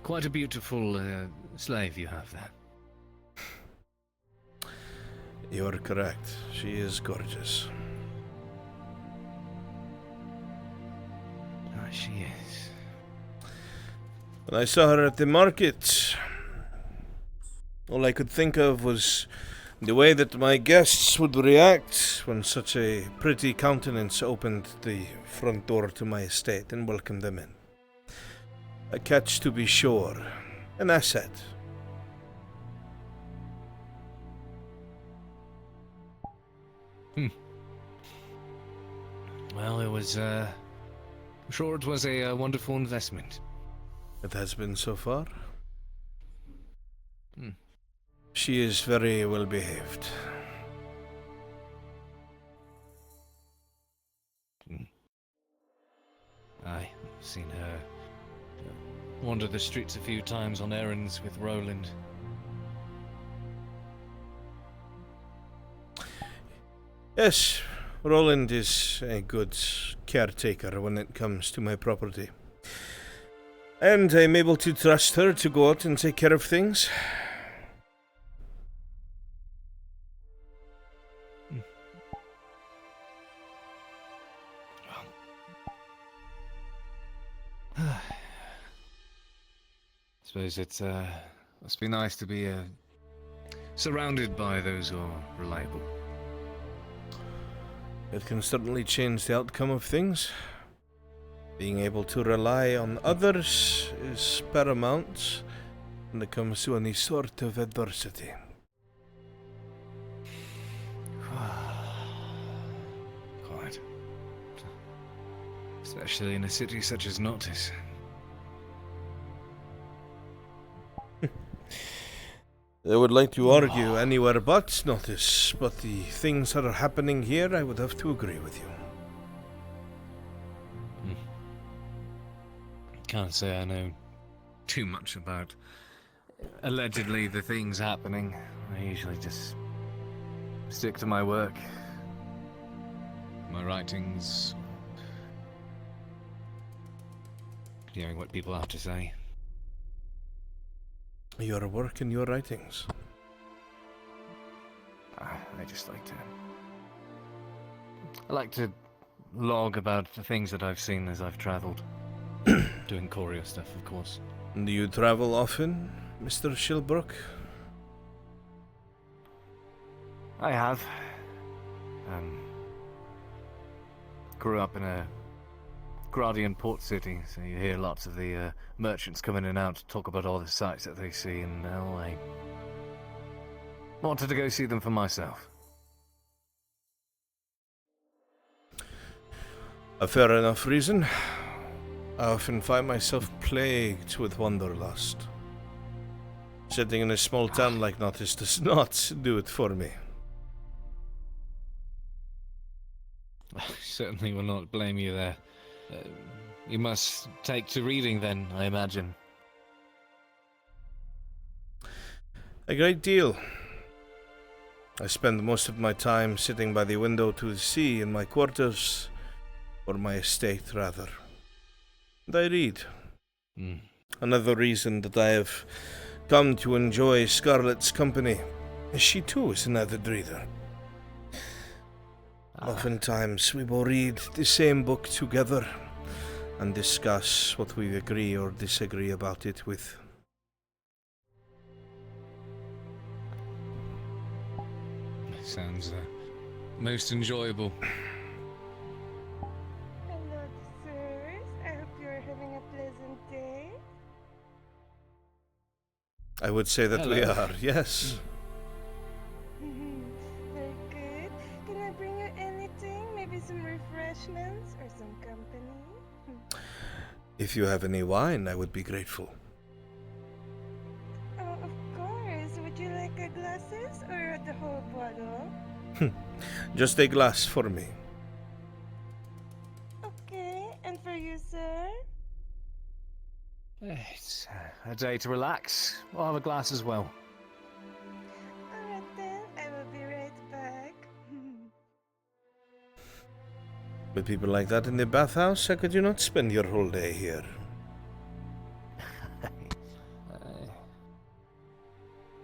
quite a beautiful slave you have there. You are correct. She is gorgeous. she is. When I saw her at the market, all I could think of was the way that my guests would react when such a pretty countenance opened the front door to my estate and welcomed them in. A catch, to be sure. An asset. Well, it was, I'm sure it was a wonderful investment. It has been so far. She is very well behaved. I've seen her wander the streets a few times on errands with Roland. Yes, Roland is a good caretaker when it comes to my property. And I'm able to trust her to go out and take care of things. Suppose it's must be nice to be surrounded by those who are reliable. It can certainly change the outcome of things. Being able to rely on others is paramount when it comes to any sort of adversity. Quite. Especially in a city such as Noctis. I would like to argue anywhere but Noctis, but the things that are happening here, I would have to agree with you. Can't say I know too much about allegedly the things happening. I usually just stick to my work, my writings, hearing what people have to say. Your work and your writings. I just like to log about the things that I've seen as I've travelled. Doing choreo stuff, of course. Do you travel often, Mr. Shilbrook? I have. Grew up in a Gradian port city, so you hear lots of the merchants come in and out to talk about all the sights that they see, and I wanted to go see them for myself. A fair enough reason. I often find myself plagued with wanderlust. Sitting in a small town like Noctis does not do it for me. I certainly will not blame you there. You must take to reading then, I imagine. A great deal. I spend most of my time sitting by the window to the sea in my quarters, or my estate, rather. And I read. Another reason that I have come to enjoy Scarlet's company is she too is an avid reader. Oftentimes we will read the same book together and discuss what we agree or disagree about it with. Sounds most enjoyable. Hello, sirs. I hope you're having a pleasant day. I would say that we are, yes. Very good. Can I bring you anything? Maybe some refreshments or some company? If you have any wine, I would be grateful. Oh, of course. Would you like a glasses or the whole bottle? Just a glass for me. Okay, and for you, sir? It's a day to relax. I'll have a glass as well. Alright then, I will be right back. With people like that in the bathhouse, how could you not spend your whole day here?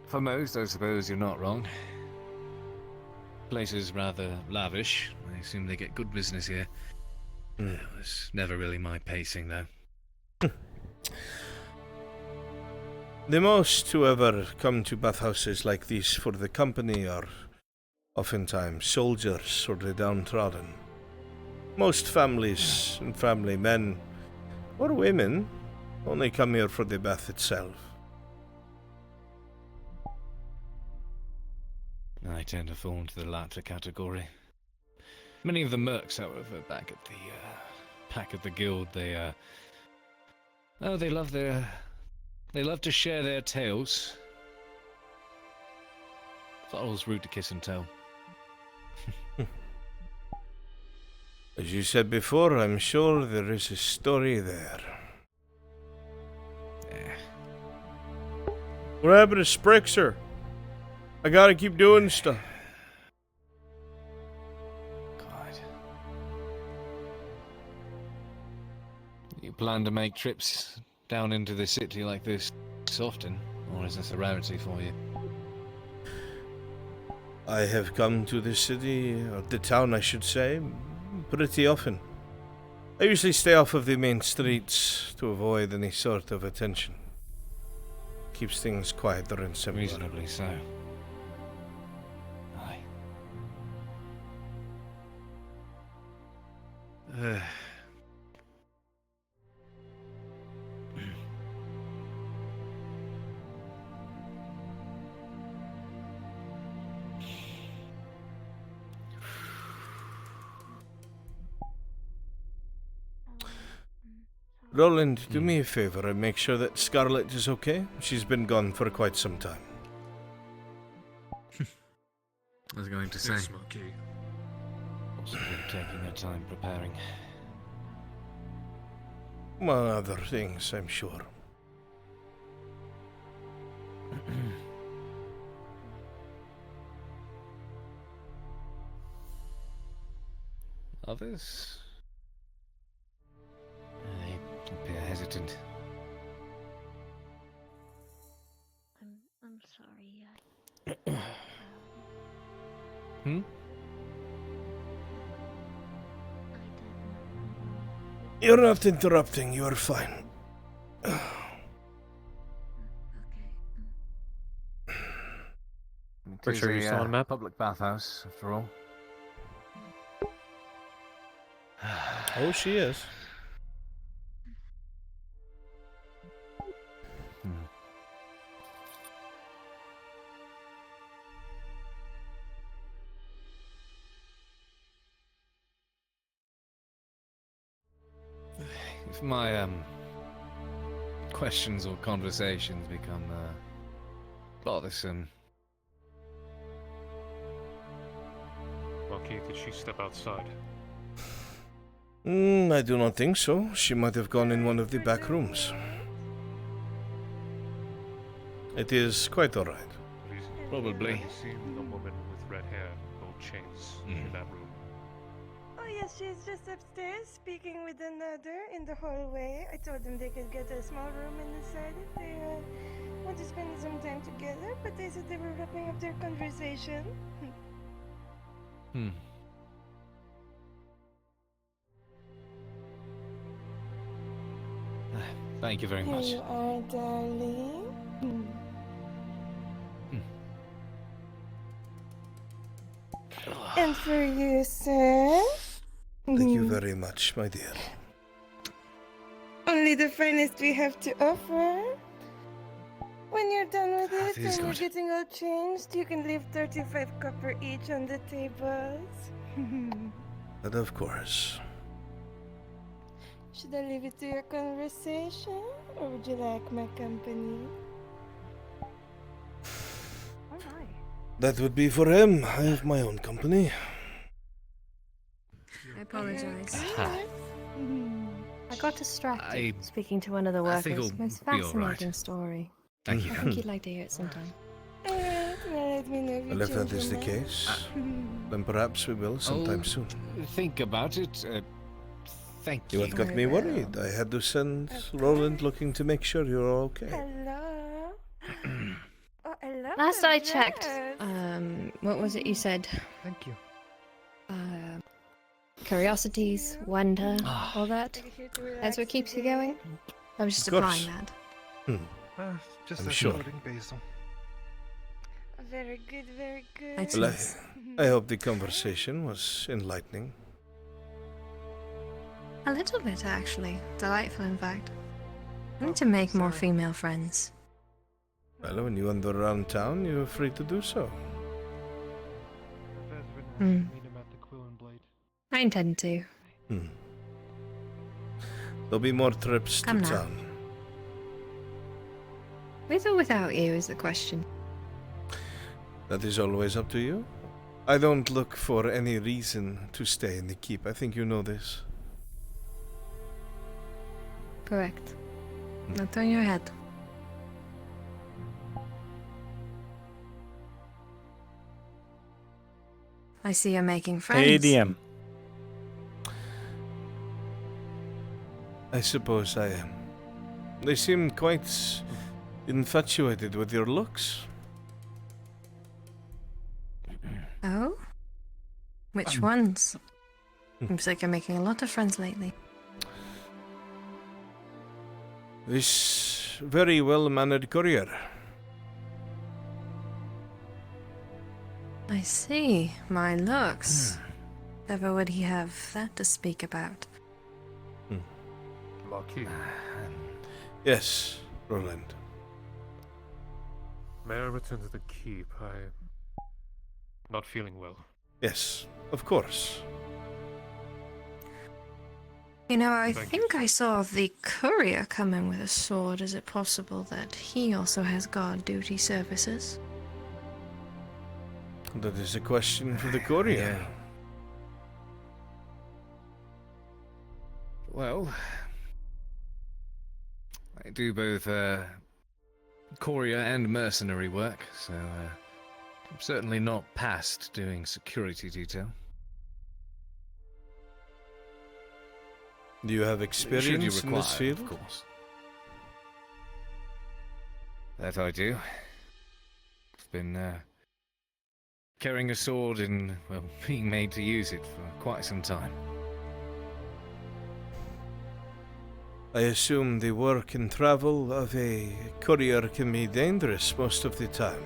For most, I suppose you're not wrong. Place is rather lavish. I assume they get good business here. It was never really my pacing, though. The most who ever come to bathhouses like these for the company are oftentimes soldiers or the downtrodden. Most families and family men, or women, only come here for the bath itself. I tend to fall into the latter category. Many of the mercs, however, back at the guild, they love to share their tales. Followers root to kiss and tell. As you said before, I'm sure there is a story there. What happened to Sprixer? I gotta keep doing stuff. God. You plan to make trips down into the city like this often, or is this a rarity for you? I have come to the city, or the town I should say, pretty often. I usually stay off of the main streets to avoid any sort of attention. Keeps things quieter and simpler. Reasonably so. Aye. Roland, do me a favor and make sure that Scarlet is okay. She's been gone for quite some time. I was going to say. Possibly taking their time preparing. Among other things, I'm sure. Others? They appear hesitant. I'm sorry. Hmm? You're not interrupting, you're fine. Pretty sure you're still on a map? Public bathhouse, after all. Oh, she is. If my questions or conversations become bothersome, Okay, did she step outside? I do not think so. She might have gone in one of the back rooms. It is quite alright. Probably. Have you seen a woman with red hair, gold chains in that room? Oh yes, she's just upstairs speaking with another in the hallway. I told them they could get a small room in the side if they want to spend some time together, but they said they were wrapping up their conversation. Thank you very Here much. you are, darling. And for you, sir. Thank you very much, my dear. Only the finest we have to offer. When you're done with it feels and we're good. getting all changed, you can leave 35 copper each on the tables. But of course. Should I leave it to your conversation, or would you like my company? That would be for him. I have my own company. I apologize. I got distracted I speaking to one of the I think workers. it'll Most be all fascinating right. story. Thank you. I think you'd like to hear it sometime. Alright, well, let me know if you Well, if that change is the your mind. case, then perhaps we will sometime Oh, soon. Think about it. Thank you. You had got me worried. I had to send Roland looking to make sure you're all okay. Hello? Oh, I love Last the I checked, dress. what was it you said? Thank you. Curiosities, wonder, all that. That's what keeps you going? I was just Of course. applying that. Just I'm a sure. floating basil. Very good, very good. Well, I hope the conversation was enlightening. A little bit, actually. Delightful, in fact. I need to make more female friends. Well, when you wander around town, you're free to do so. I intend to. There'll be more trips to Come now. town. With or without you is the question. That is always up to you. I don't look for any reason to stay in the keep. I think you know this. Correct. Not on your head. I see you're making friends. ADM. I suppose I am. They seem quite infatuated with your looks. Oh? Which ones? Seems like you're making a lot of friends lately. This very well-mannered courier. I see. My looks. Never would he have that to speak about. Lucky. Yes, Roland. May I return to the keep? I'm not feeling well. Yes, of course. You know, I Thank think I saw the courier come in with a sword. Is it possible that he also has guard duty services? That is a question for the courier. Well, I do both courier and mercenary work, so I'm certainly not past doing security detail. Do you have Should you experience in require, this field? of course. That I do. I've been carrying a sword and, well, being made to use it for quite some time. I assume the work and travel of a courier can be dangerous most of the time.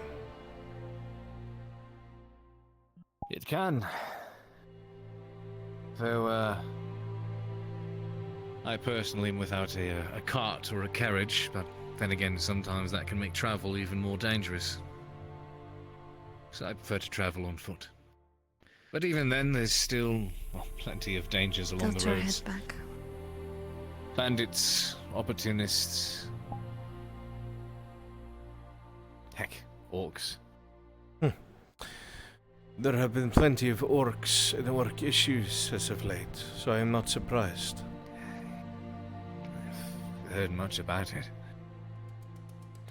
It can. Though, I personally am without a cart or a carriage, but then again, sometimes that can make travel even more dangerous. So I prefer to travel on foot. But even then, there's still plenty of dangers along the roads. Head back. Bandits, opportunists. Heck, orcs. There have been plenty of orcs and orc issues as of late, so I am not surprised. I've heard much about it.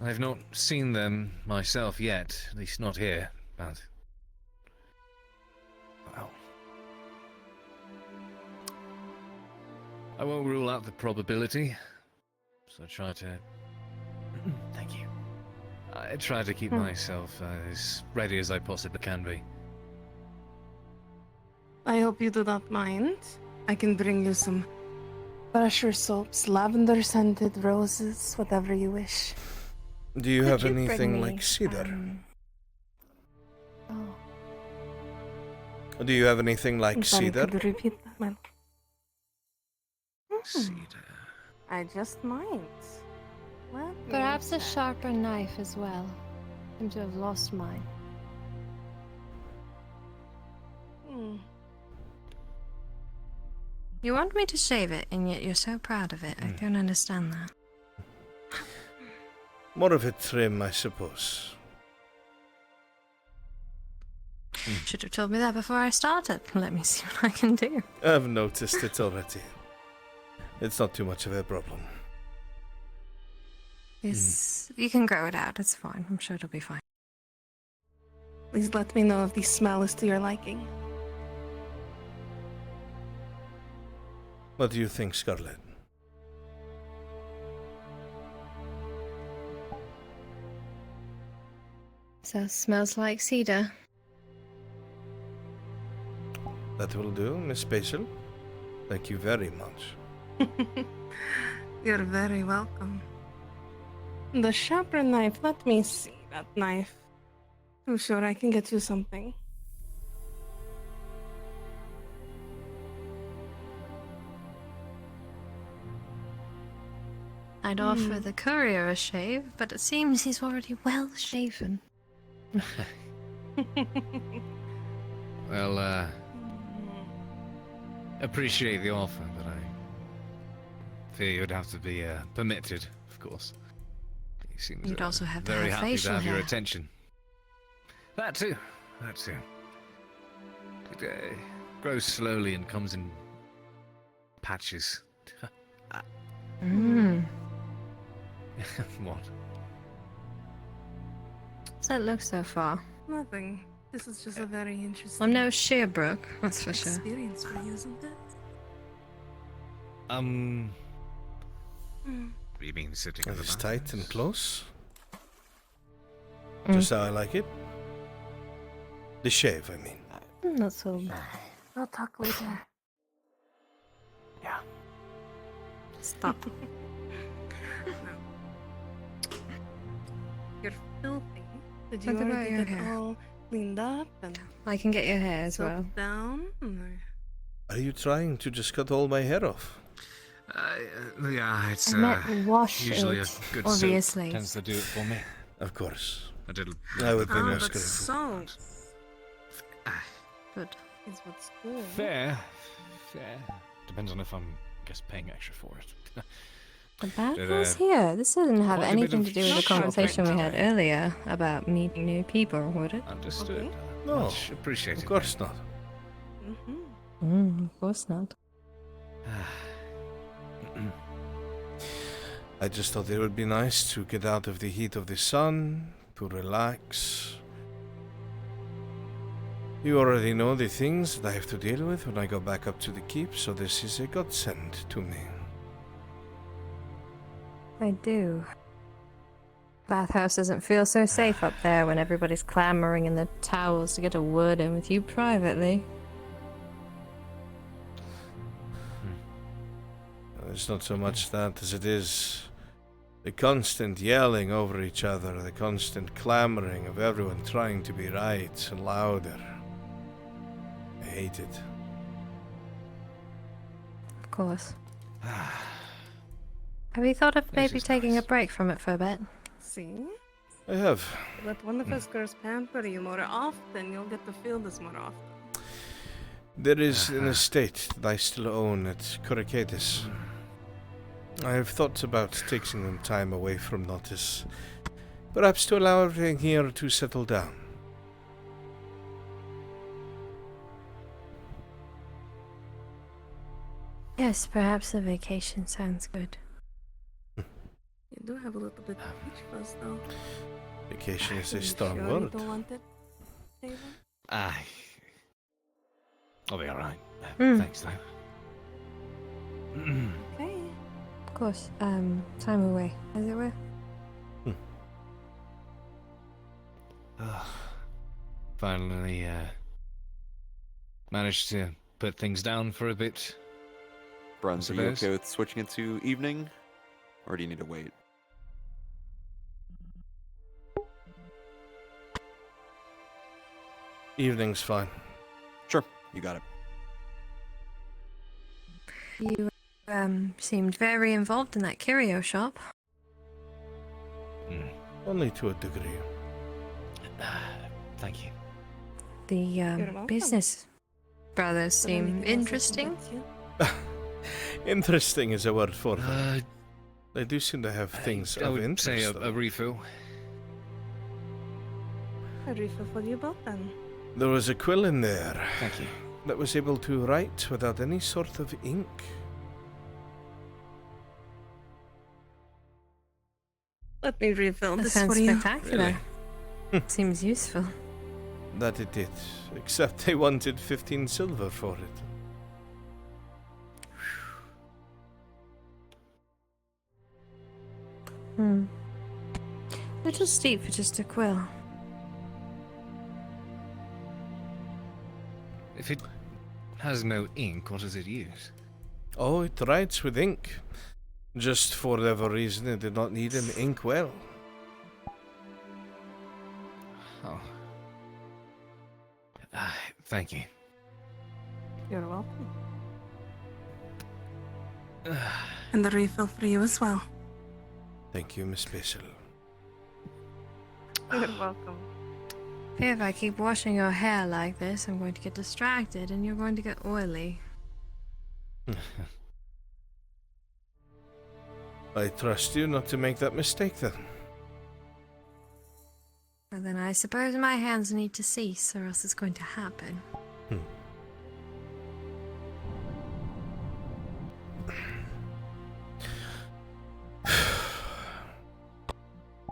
I've not seen them myself yet, at least not here, but... well... I won't rule out the probability, so I try to... Thank you. I try to keep myself as ready as I possibly can be. I hope you do not mind. I can bring you some fresher soaps, lavender scented roses, whatever you wish. Do you Could have you bring anything me, like cedar? Oh. Do you have anything like I'm sorry, cedar? could you repeat that, ma'am? Cedar. I just might. Well, Perhaps a sharper knife as well. Seem to have lost mine. You want me to shave it, and yet you're so proud of it. I don't understand that. More of a trim, I suppose. Should have told me that before I started. Let me see what I can do. I've noticed it already. It's not too much of a problem. Yes, you can grow it out. It's fine. I'm sure it'll be fine. Please let me know if the smell is to your liking. What do you think, Scarlet? So smells like cedar. That will do, Miss Basil. Thank you very much. You're very welcome. The sharper knife. Let me see that knife. I'm sure I can get you something. I'd offer the courier a shave, but it seems he's already well shaven. Well, appreciate the offer, but I fear you'd have to be permitted, of course. He seems You'd also have to very have happy to facial have your hair. attention. That too. That too. It grows slowly and comes in patches. Mm. What? Does that look so far? Nothing. This is just a very interesting I'm no Shearbrook, that's for sure. experience for you, isn't it? You mean sitting in the It's bath? tight and close. Just how I like it. The shave, I mean. Not so bad. We'll talk later. Yeah. Stop. You're filthy. Did What you about already your get hair? all cleaned up and I can get your hair as well. soaked down? Are you trying to just cut all my hair off? Yeah, it's I meant wash usually it, a good obviously. soap tends to do it for me. Of course. I did. I would be Oh, most but grateful. soap Good. is what's cool. Fair. Depends on if I'm, paying extra for it. The bad Did, guy's here. This doesn't have quite a bit anything of to do with the shopping conversation we had today. earlier about meeting new people, would it? Understood. No, Much appreciated. of course not. Of course not. I just thought it would be nice to get out of the heat of the sun, to relax. You already know the things that I have to deal with when I go back up to the keep, so this is a godsend to me. I do. Bathhouse doesn't feel so safe up there when everybody's clamoring in the towels to get a word in with you privately. It's not so much that as it is the constant yelling over each other, the constant clamoring of everyone trying to be right and louder. I hate it. Of course. Have you thought of maybe taking a break from it for a bit? See? I have. Let one of us girls pamper you more often, you'll get to feel this more often. There is an estate that I still own at Coracadis. I have thought about taking some time away from Notice, perhaps to allow everything here to settle down. Yes, perhaps a vacation sounds good. You do have a little bit of beach fuzz, though. Vacation is Are a you strong sure word. You don't want it, David? I'll be alright. Thanks, though. Okay. Of course. Time away, as it were. Finally, managed to put things down for a bit. Bruns, are you suppose. okay with switching it to evening? Or do you need to wait? Evening's fine. Sure, you got it. You, seemed very involved in that curio shop. Only to a degree. Thank you. The, welcome. business brothers Is there seem anything else I can interesting. get you? Interesting is a word for them. They do seem to have things I of would interest. say though. a refill. A refill for you both, then. There was a quill in there. Thank you. That was able to write without any sort of ink. Let me refill That this sounds for you. spectacular. Seems useful. That it did. Except they wanted 15 silver for it. Little steep for just a quill. If it has no ink, what does it use? Oh, it writes with ink. Just for whatever reason, it did not need an ink well. Oh. Thank you. You're welcome. And the refill for you as well. Thank you, Miss Basil. You're welcome. If I keep washing your hair like this, I'm going to get distracted and you're going to get oily. I trust you not to make that mistake then. Well, then I suppose my hands need to cease, or else it's going to happen.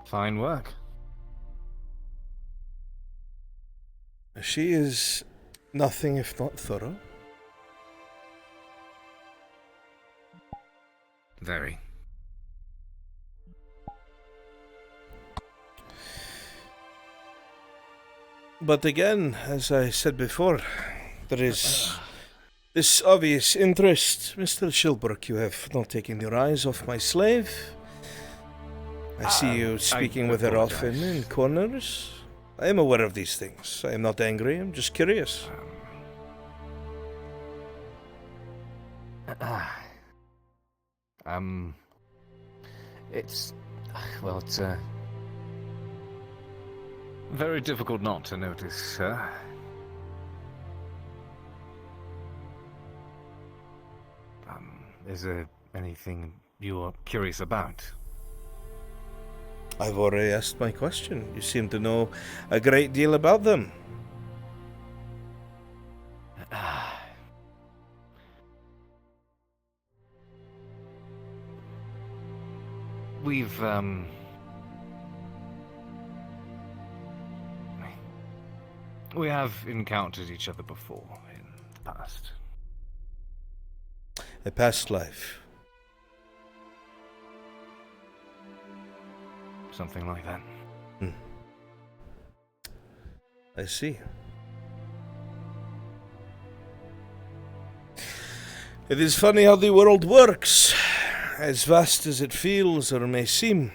Fine work. She is nothing if not thorough. Very. But again, as I said before, there is this obvious interest. Mr. Shilbrook, you have not taken your eyes off my slave. I see you speaking with her often in corners. I am aware of these things. I am not angry, I'm just curious. It's... well, it's, very difficult not to notice, sir. Is there anything you're curious about? I've already asked my question. You seem to know a great deal about them. We've, we have encountered each other before in the past. A past life. Something like that. I see. It is funny how the world works. As vast as it feels or may seem,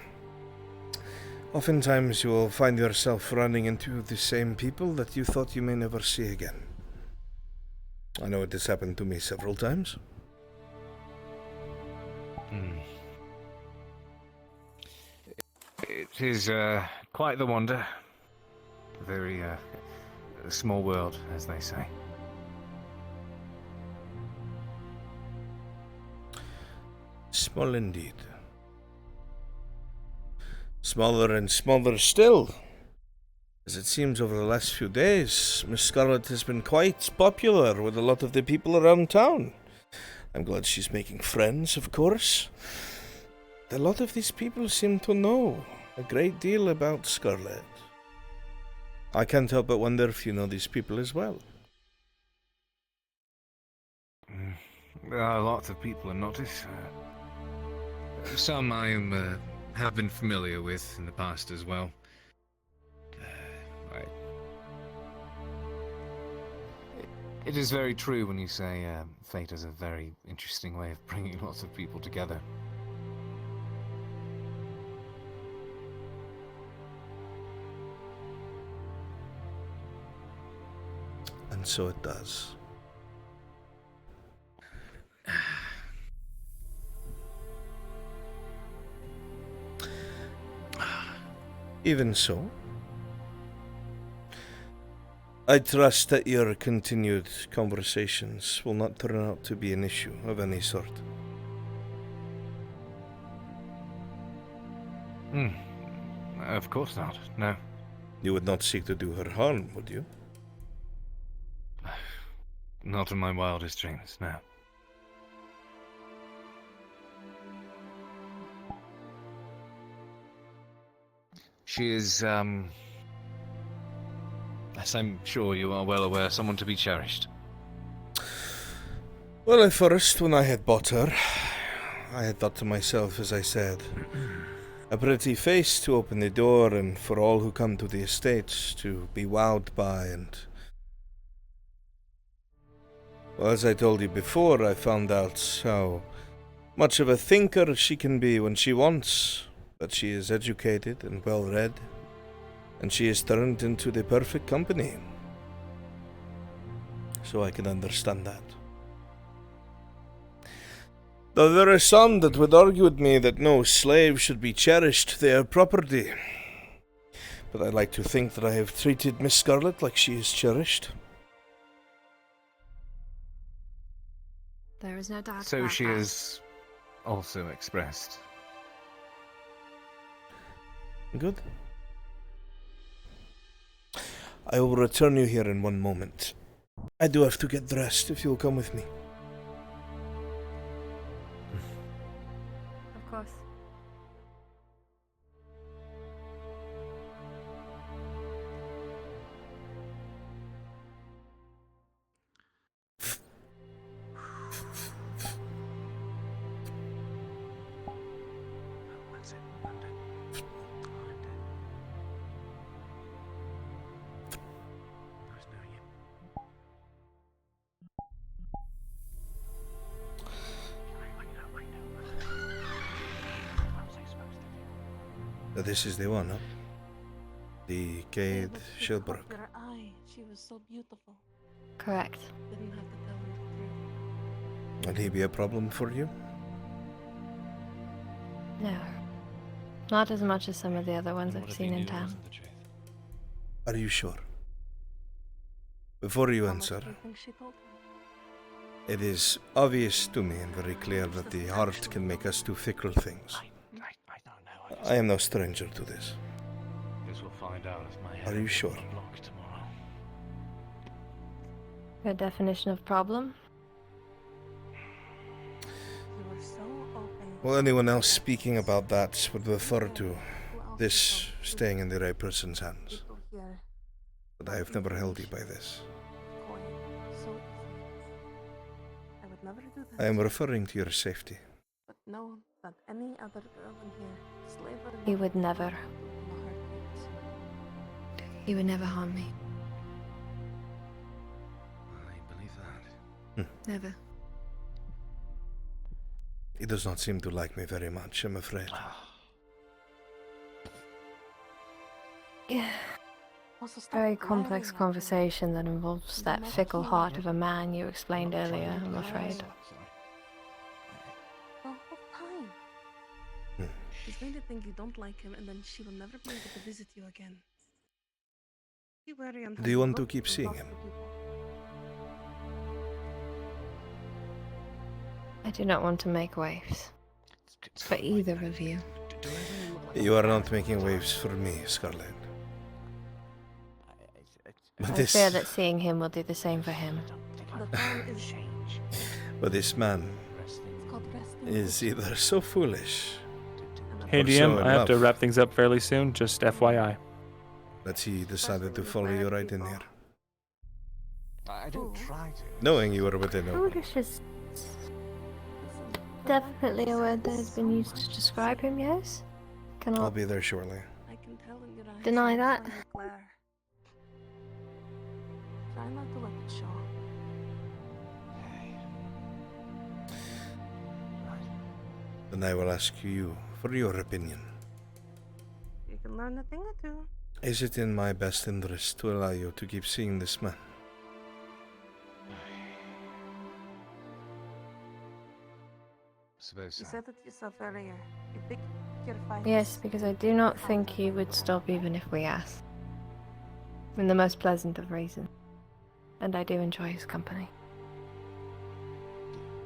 oftentimes you will find yourself running into the same people that you thought you may never see again. I know it has happened to me several times. It is quite the wonder. A very small world, as they say. Small indeed. Smaller and smaller still. As it seems over the last few days, Miss Scarlet has been quite popular with a lot of the people around town. I'm glad she's making friends, of course. A lot of these people seem to know a great deal about Scarlet. I can't help but wonder if you know these people as well. There are lots of people I notice. Some I have been familiar with in the past as well. It is very true when you say fate has a very interesting way of bringing lots of people together. And so it does. Even so, I trust that your continued conversations will not turn out to be an issue of any sort. Of course not, no. You would not seek to do her harm, would you? Not in my wildest dreams, no. She is, as I'm sure you are well aware, someone to be cherished. Well, at first, when I had bought her, I had thought to myself, as I said, a pretty face to open the door and for all who come to the estates to be wowed by and Well, as I told you before, I found out how much of a thinker she can be when she wants, but she is educated and well-read, and she is turned into the perfect company. So I can understand that. Though there are some that would argue with me that no slave should be cherished, they are property. But I like to think that I have treated Miss Scarlet like she is cherished. There is no doubt So about she that. is also expressed. Good. I will return you here in one moment. I do have to get dressed if you'll come with me. Of course. This is the one, huh? The Cade Shilbrook. Her eye, she was so beautiful. Correct. Didn't have to tell him the truth. Will he be a problem for you? No. Not as much as some of the other ones I've seen in town. Are you sure? Before you How much answer, do you think she told him? it is obvious to me and very clear that the heart can make us do fickle things. I am no stranger to this. Guess we'll find out if my Are you sure? Your definition of problem? You were so open. Well, anyone else speaking about that would refer to this staying in the right person's hands. People here But I have never held you by this. coy, so easy. I would never do that. I am referring to your safety. But know that any other girl in here, slave or He not, would never. in a heartbeat. He would never harm me. I believe that. Never. He does not seem to like me very much, I'm afraid. Yeah. Also, stop Very lying complex at me. conversation that involves that fickle heart of a man you explained earlier, I'm afraid. The whole time. Hmm. He's going to think you don't like him, and then she will never be able to visit you again. Be wary on how Do you want to look keep and seeing talk him? to people. I do not want to make waves. For either of you. You are not making waves for me, Scarlet. But I this, fear that seeing him will do the same for him. The time is change. but this man It's called resting. is either so foolish Hey or so DM, in I have to love wrap things up fairly soon, just FYI. that he decided to follow you right in here, I don't try to. knowing you were within a Foolish is definitely a word that has been used to describe him, yes? I'll Cannot be there shortly. I can tell in your eyes. deny when that. it's on the glare. Try not to let it show. Then I will ask you for your opinion. You can learn a thing or two. Is it in my best interest to allow you to keep seeing this man? Suppose You so. said it yourself earlier. You pick your fights. Yes, because I do not think he would stop even if we asked. In the most pleasant of reasons. And I do enjoy his company.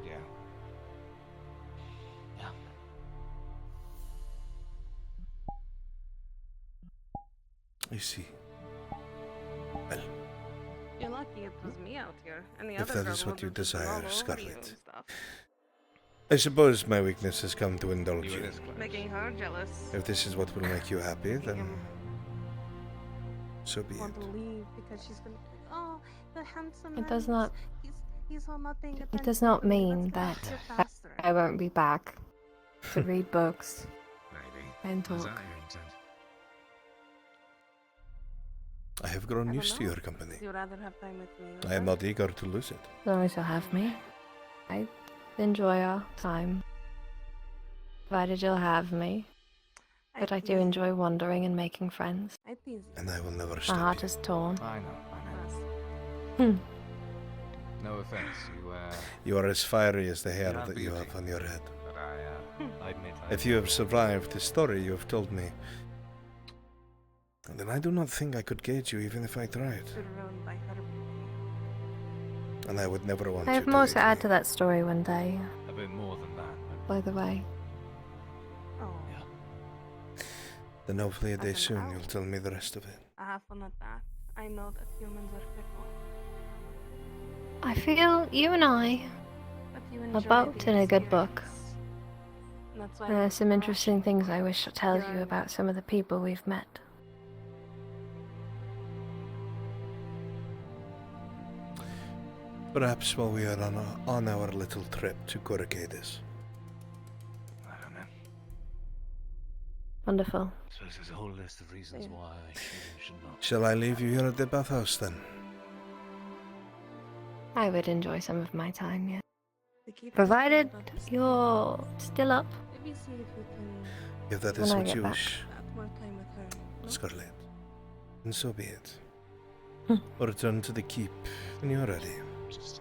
Yeah. Yeah. I see. Well, You're lucky it was me out here. Any if other that girl is what you would have been all desire, over you Scarlet. and stuff. I suppose my weakness has come to indulge you. Making her jealous. If this is what will make you happy, then so be it. Want to leave because she's gonna. Oh, the handsome. It does man, not. He's all not paying It attention does not to me. mean Let's that go faster. I won't be back to read books Maybe. and Is talk. that your intent? I have grown used to your company. Would you rather have time with me? I am not eager to lose it. As long as you'll have me. I enjoy our time. Provided you'll have me. But I do enjoy wandering and making friends. And I will never My stop heart you. is torn. I know. No offense, You are as fiery as the hair have that you beauty. have on your head. but I admit If you have survived the story you have told me, then I do not think I could gauge you even if I tried. And I would never want I you have to more hate to add to that story one day, a bit more than that. by the way. Then hopefully a day soon you'll tell me the rest of it. I have fun at that. I know that humans are fickle. I feel you and I But you are enjoy both the in a good book. That's why There are some interesting things I wish to tell you about some of the people we've met. Perhaps while we are on our little trip to Coracadis. I don't know. Wonderful. So there's a whole list of reasons why I should not. Shall I leave you here at the bathhouse then? I would enjoy some of my time, yeah. Provided you're still up. Maybe see if we can If that When is I what get you back. wish, have more time with her. No? Scarlet. And so be it. Return to the keep when you are ready. Just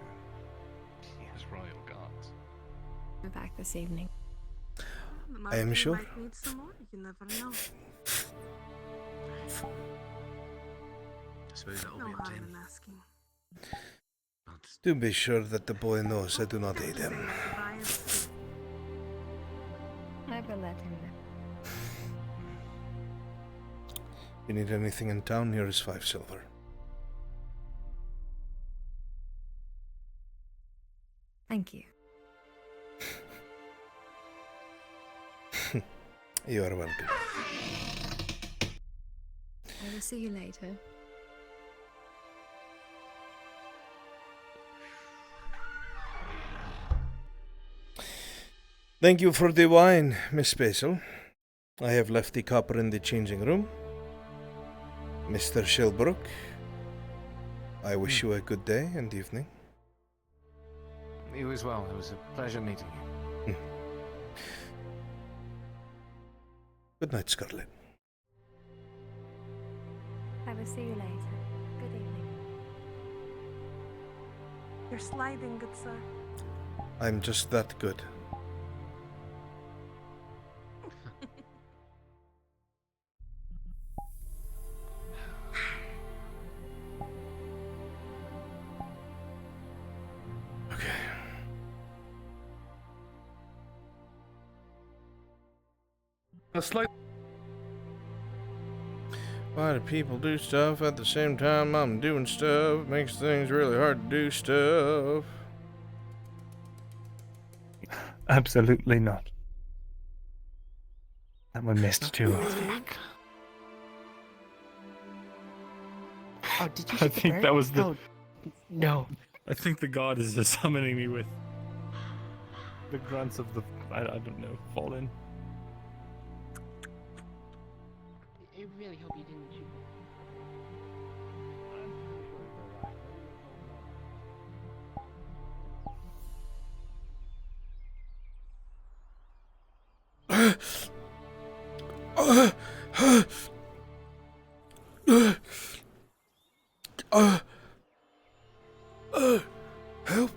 his royal guards. We're back this evening. I am sure. Might need some more. You never know. I suppose that'll No be harm obtained. in asking. Do be sure that the boy knows I do not aid him. Never let him know. You need anything in town, here is 5 silver. Thank you. You are welcome. I will see you later. Thank you for the wine, Miss Basil. I have left the copper in the changing room. Mr. Shelbrook, I wish you a good day and evening. You as well. It was a pleasure meeting you. Good night, Scarlet. I will see you later. Good evening. You're sliding, good sir. I'm just that good. That's like. Why do people do stuff at the same time I'm doing stuff? Makes things really hard to do stuff. Absolutely not. That one missed too. Oh, did you I shoot the think bird? that was the. Oh, no. I think the god is just summoning me with the grunts of the. I don't know, fallen. I really hope you didn't shoot. Help.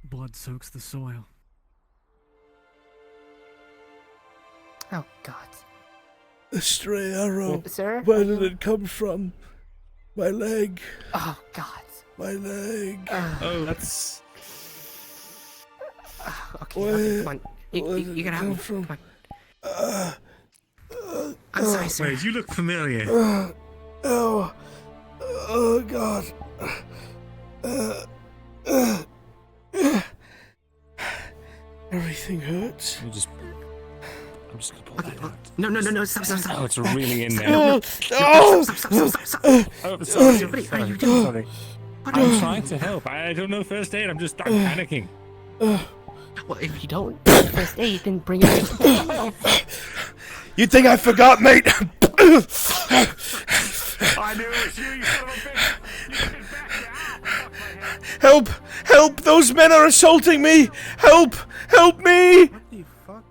Blood soaks the soil. Oh, God. A stray arrow. Sir? Where did it come from? My leg. Oh, God. My leg. Oh, that's. Okay, Where- okay, come on. You where did gotta it help come me. from? Come on. I'm sorry, sir. Wait, you look familiar. Oh. Oh, God. Everything hurts. I'm just gonna pull that out. No, stop. Oh, it's really in there. Oh, Stop. Oh, sorry. What are you doing? Sorry. I'm trying to help. I don't know first aid. I'm panicking. Well, if you don't first aid, then bring it. You think I forgot, mate? I knew it was you, you son of a bitch. You should back down. Help! Help! Those men are assaulting me! Help! Help me! What the fuck?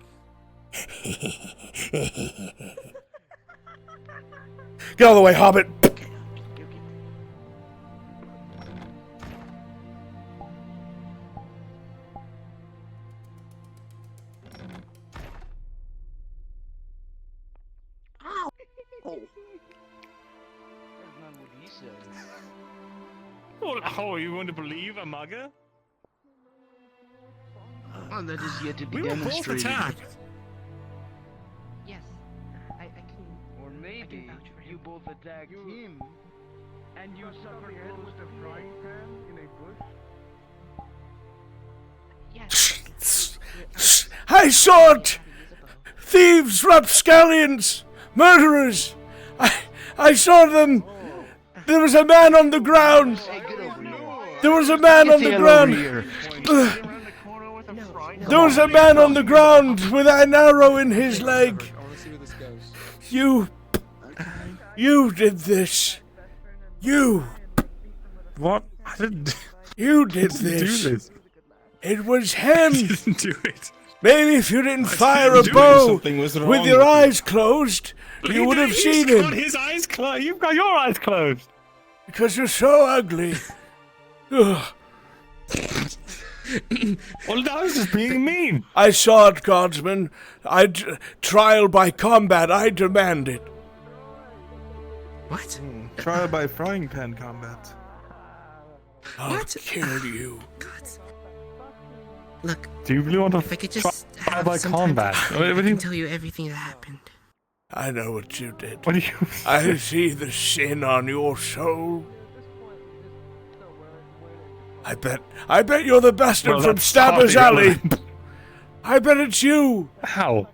Get out of the way, Hobbit! Oh, you want to believe a mugger? Well, that is yet to be We were both demonstrated. attacked. Yes, I can. Or maybe you both attacked him, and you suffered blows to frying pan in a bush. Yes. I saw it! Thieves, rapscallions, murderers! I saw them! There was a man on the ground! There was a man on the ground! There was a man on the ground with an arrow in his leg! You did this! You! What? I didn't. You did I didn't this! do this. It was him! I didn't do it. Maybe if you didn't fire a didn't do it, bow something was with wrong your with you. eyes closed, you would have seen He's got him. his eyes closed. You've got your eyes closed. Because you're so ugly. Ugh. Well, that was just being mean. I saw it, Guardsman. Trial by combat. I demand it. What? Trial by frying pan combat. I'll kill you. Look, Do you really want to if I could just try have by some combat? time to I can tell you everything that happened. I know what you did. What do you? I see the sin on your soul. I bet you're the bastard Well, from that's Stabber's Tommy, Alley. I bet it's you. How?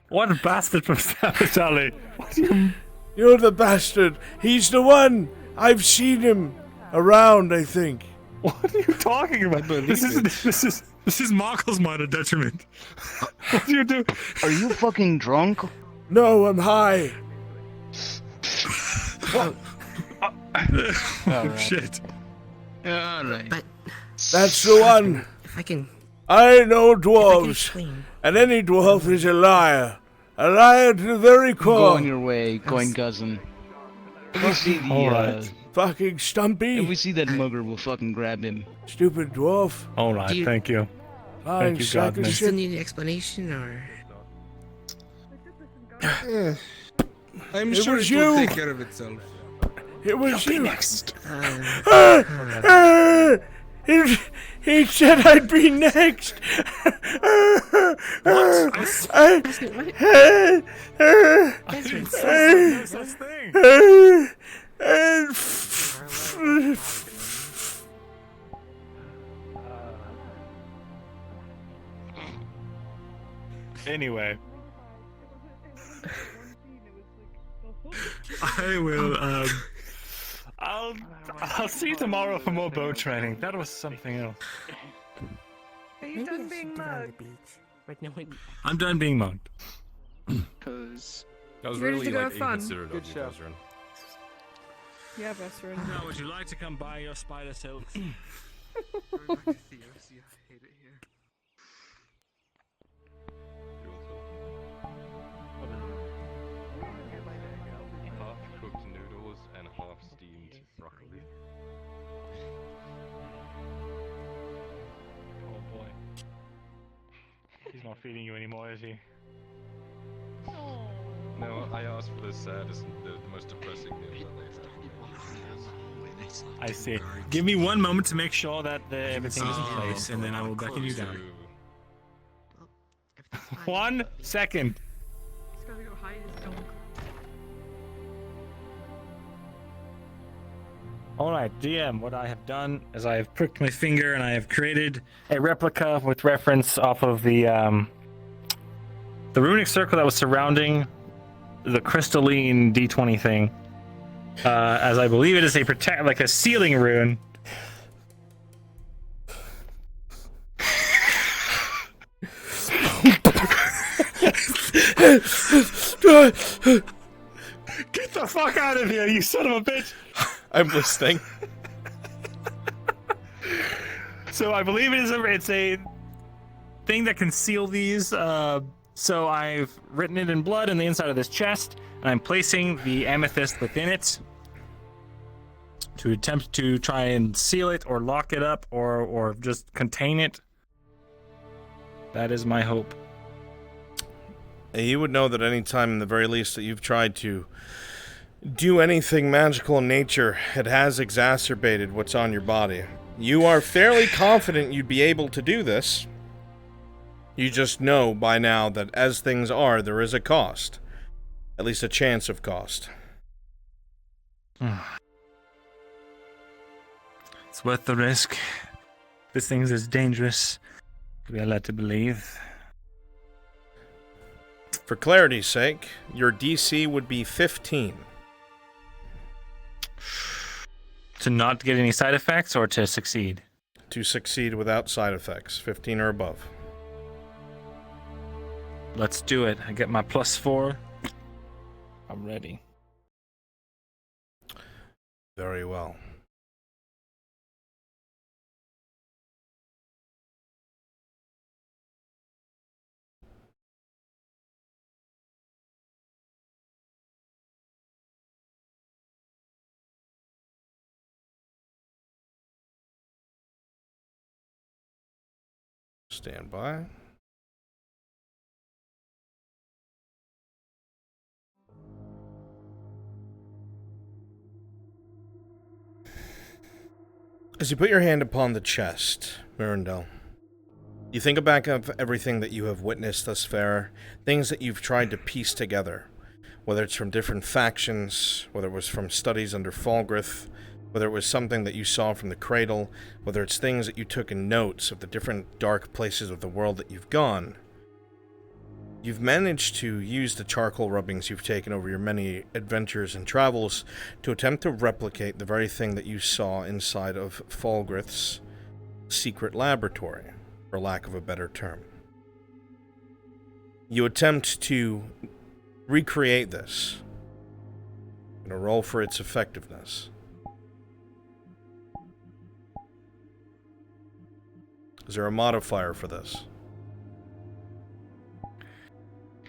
What bastard from Stabber's Alley? What do you? You're the bastard. He's the one. I've seen him around, I think. What are you talking about? This is Markle's minor detriment. What do you do? Are you fucking drunk? No, I'm high. Oh shit. Alright. But That's the one. if I can, I know if I can dwarves, explain. and any dwarf is a liar. A liar to the very Go core. on your way, coin cousin. If we see the, Alright. Fucking stumpy. if we see that mugger, we'll fucking grab him. Stupid dwarf. All right. Do you- Thank you. Fine, Thank you, sack of Godman. Do you still shit. need an explanation, or I'm It sure was it will you. take care of itself. It was you. Next. He said I'd be next. What? No such thing. Anyway, I will. I'll see you tomorrow for more boat training. That was something else. Are you done being mugged? right now? I'm done being mugged. Cause That was Ready really to go like have fun. inconsiderate Good of you, show. Bezran. Yeah, Vesrin. Now, would you like to come by your spider silks? Half-cooked noodles and half-steamed broccoli. Oh boy. He's not feeding you anymore, is he? No, I asked for the saddest, the most depressing meal that they've had. I see. Give me one moment to make sure that everything is in place, and then I will beckon you down. 1 second. He's gotta go hide his dog. Alright, DM, what I have done is I have pricked my finger and I have created a replica with reference off of the runic circle that was surrounding the crystalline D20 thing. As I believe it is a protect, like a sealing rune. Get the fuck out of here, you son of a bitch! I'm listening. So I believe it's a thing that can seal these. So I've written it in blood in the inside of this chest, and I'm placing the amethyst within it to attempt to try and seal it or lock it up or just contain it. That is my hope. You would know that any time, in the very least, that you've tried to do anything magical in nature, it has exacerbated what's on your body. You are fairly confident you'd be able to do this. You just know by now that as things are, there is a cost. At least a chance of cost. It's worth the risk. This thing's as dangerous as we are led to believe. For clarity's sake, your DC would be 15. To not get any side effects or to succeed? To succeed without side effects, 15 or above. Let's do it. I get my +4. I'm ready. Very well. Stand by. As you put your hand upon the chest, Mirandel, you think back of everything that you have witnessed thus far, things that you've tried to piece together, whether it's from different factions, whether it was from studies under Falgrith, whether it was something that you saw from the cradle, whether it's things that you took in notes of the different dark places of the world that you've gone. You've managed to use the charcoal rubbings you've taken over your many adventures and travels to attempt to replicate the very thing that you saw inside of Falgrith's secret laboratory, for lack of a better term. You attempt to recreate this and a roll for its effectiveness. Is there a modifier for this?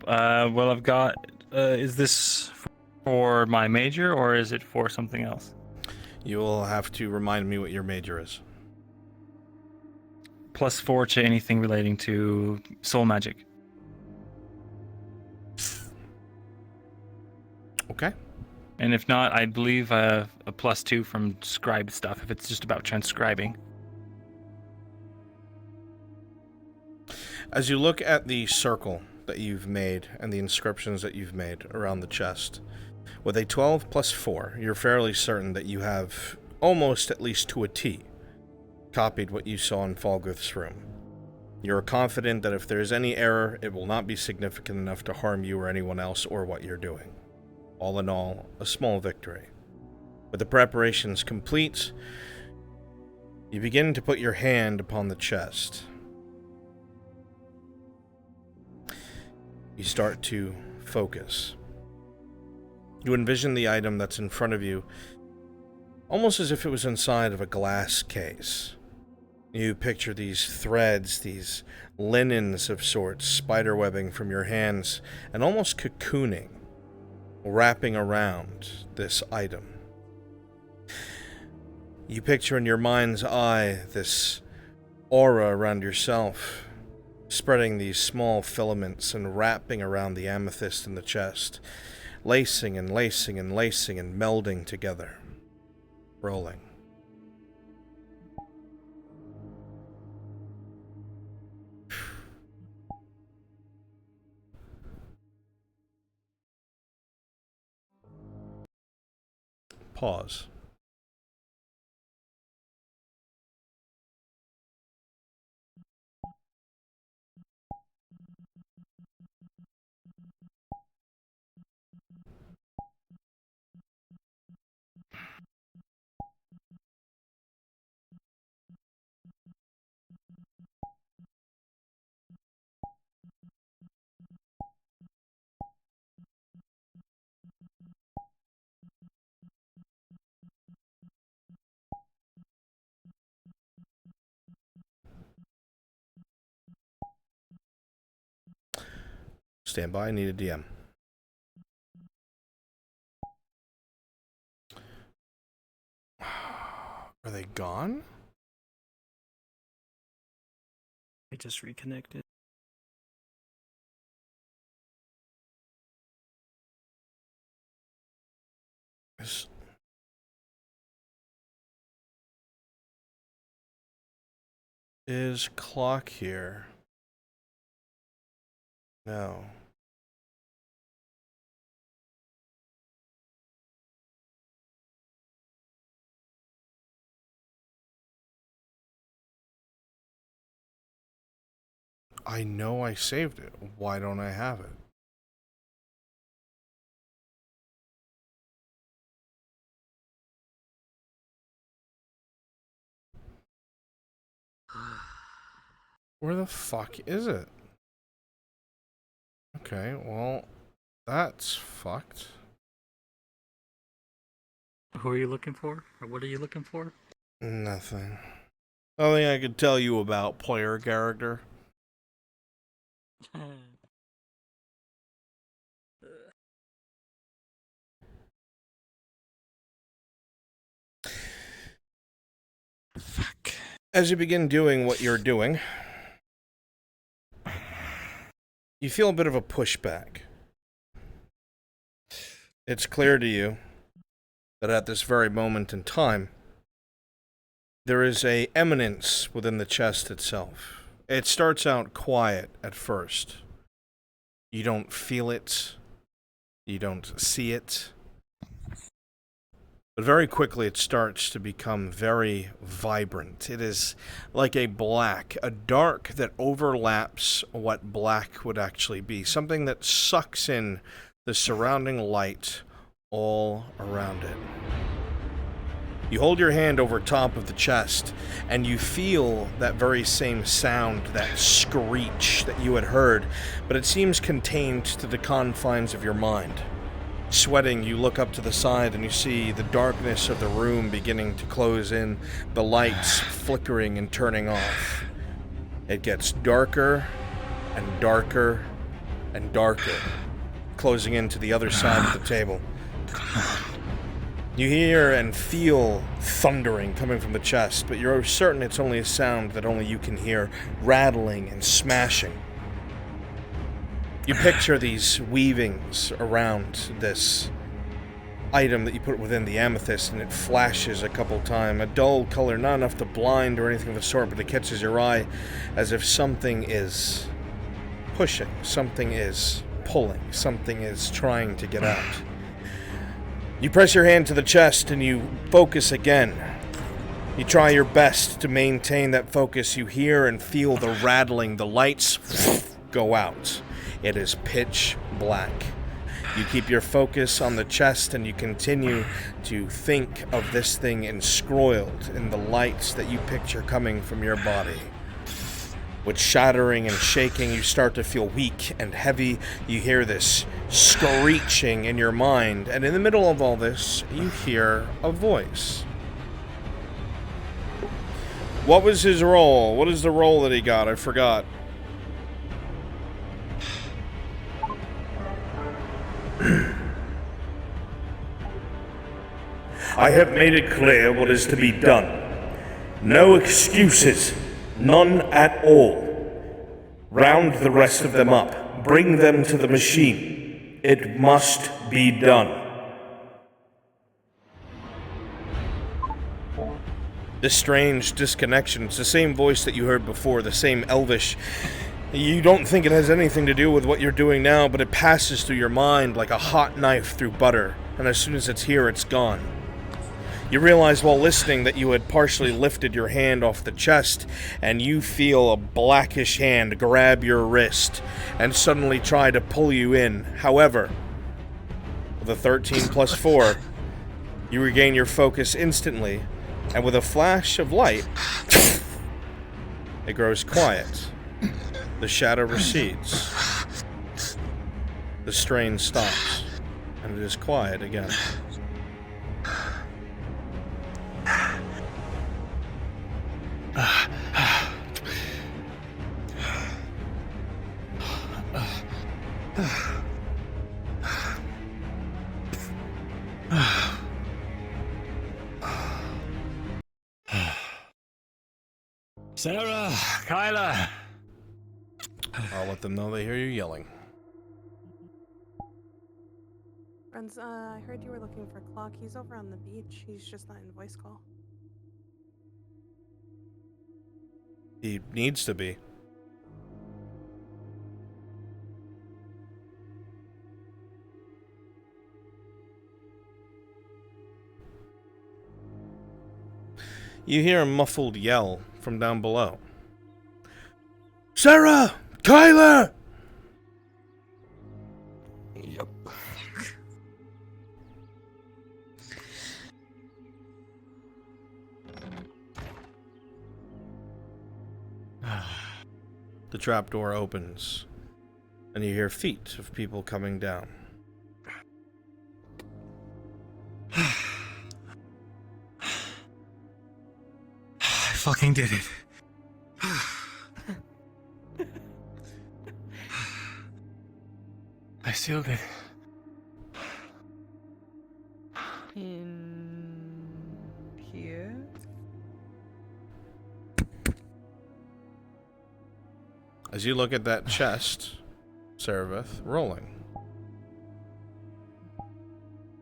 Well, I've got... is this for my major, or is it for something else? You will have to remind me what your major is. +4 to anything relating to soul magic. Okay. And if not, I believe a +2 from scribe stuff, if it's just about transcribing. As you look at the circle that you've made and the inscriptions that you've made around the chest, with a 12 plus 4, you're fairly certain that you have, almost at least to a T, copied what you saw in Falgrith's room. You're confident that if there is any error, it will not be significant enough to harm you or anyone else or what you're doing. All in all, a small victory. With the preparations complete, you begin to put your hand upon the chest. You start to focus. You envision the item that's in front of you almost as if it was inside of a glass case. You picture these threads, these linens of sorts, spiderwebbing from your hands, and almost cocooning, wrapping around this item. You picture in your mind's eye this aura around yourself, spreading these small filaments and wrapping around the amethyst in the chest, lacing and lacing and lacing and melding together, rolling. Pause. Stand by, I need a DM. Are they gone? I just reconnected. Is clock here? No. I know I saved it. Why don't I have it? Where the fuck is it? Okay, well, that's fucked. Who are you looking for? Or what are you looking for? Nothing. Nothing I could tell you about player character. Fuck. As you begin doing what you're doing, you feel a bit of a pushback. It's clear to you that at this very moment in time, there is a eminence within the chest itself. It starts out quiet at first. You don't feel it. You don't see it. But very quickly it starts to become very vibrant. It is like a black, a dark that overlaps what black would actually be. Something that sucks in the surrounding light all around it. You hold your hand over top of the chest, and you feel that very same sound, that screech that you had heard, but it seems contained to the confines of your mind. Sweating, you look up to the side and you see the darkness of the room beginning to close in, the lights flickering and turning off. It gets darker and darker and darker, closing into the other side of the table. You hear and feel thundering coming from the chest, but you're certain it's only a sound that only you can hear, rattling and smashing. You picture these weavings around this item that you put within the amethyst, and it flashes a couple times. A dull color, not enough to blind or anything of the sort, but it catches your eye as if something is pushing, something is pulling, something is trying to get out. You press your hand to the chest and you focus again. You try your best to maintain that focus. You hear and feel the rattling. The lights go out. It is pitch black. You keep your focus on the chest and you continue to think of this thing enscrolled in the lights that you picture coming from your body. With shattering and shaking, you start to feel weak and heavy. You hear this screeching in your mind, and in the middle of all this, you hear a voice. What was his role? What is the role that he got? I forgot. I have made it clear what is to be done. No excuses. None at all. Round the rest of them up. Bring them to the machine. It must be done. This strange disconnection. It's the same voice that you heard before, the same elvish. You don't think it has anything to do with what you're doing now, but it passes through your mind like a hot knife through butter, and as soon as it's here, it's gone. You realize while listening that you had partially lifted your hand off the chest, and you feel a blackish hand grab your wrist and suddenly try to pull you in. However, with a 13 plus 4, you regain your focus instantly, and with a flash of light, it grows quiet. The shadow recedes. The strain stops, and it is quiet again. Sarah, Kyla. I'll let them know they hear you yelling. Friends, I heard you were looking for Clock. He's over on the beach. He's just not in voice call. He needs to be. You hear a muffled yell from down below. Sarah! Kyla! Yep. The trapdoor opens, and you hear feet of people coming down. I fucking did it. I sealed it. In here? As you look at that chest, Seraph, rolling.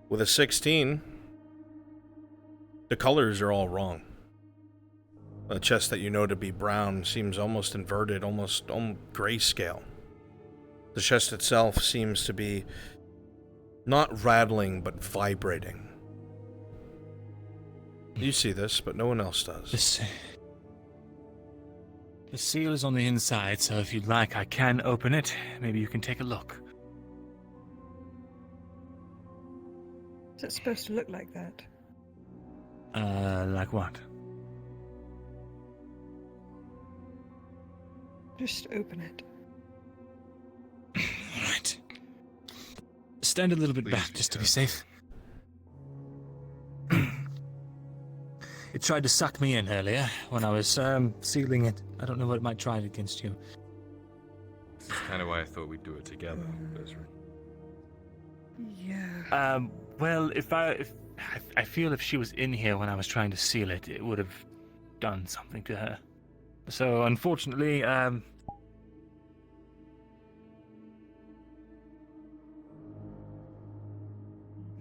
With a 16, the colors are all wrong. A chest that you know to be brown seems almost inverted, almost grayscale. The chest itself seems to be not rattling, but vibrating. You see this, but no one else does. The seal is on the inside, so if you'd like, I can open it. Maybe you can take a look. Is it supposed to look like that? Like what? Just open it. Alright. Stand a little bit back, just to be safe. It tried to suck me in earlier when I was sealing it. I don't know what it might try against you. This is kind of why I thought we'd do it together. Yeah. Well, if I feel if she was in here when I was trying to seal it, it would have done something to her. So unfortunately,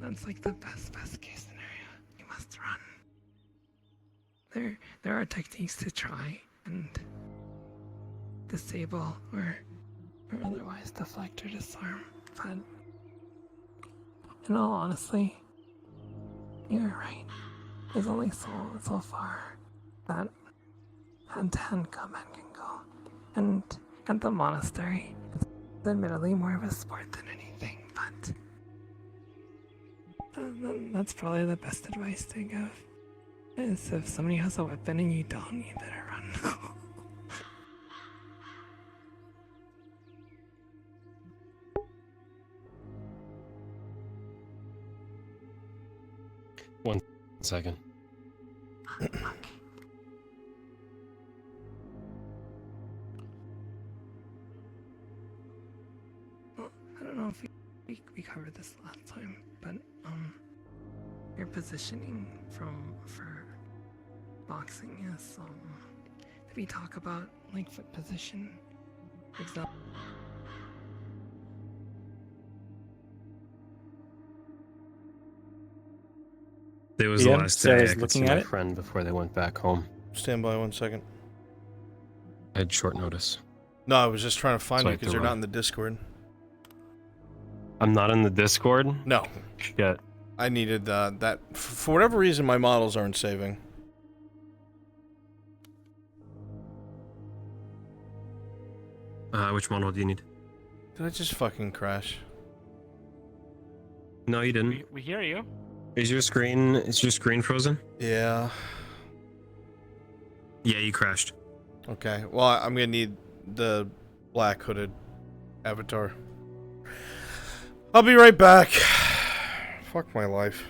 That's like the best case scenario. You must run. There are techniques to try and disable or otherwise deflect or disarm, but in all honesty, you're right. There's only so far that hand-to-hand combat can go. And at the monastery, it's admittedly more of a sport than anything, but that's probably the best advice to give. Is if somebody has a weapon and you don't, you better run. One second. Well, I don't know if we covered this last time, but your positioning for boxing is did we talk about like foot position? Example. It was the last day I could see my it. friend before they went back home. Stand by 1 second. I had short notice. No, I was just trying to find So I you had to because you're not run. in the Discord. I'm not in the Discord? No. Shit. I needed that. For whatever reason, my models aren't saving. Which model do you need? Did I just fucking crash? No, you didn't. We hear you. Is your screen frozen? Yeah. Yeah, you crashed. Okay. Well, I'm gonna need the black hooded avatar. I'll be right back. Fuck my life.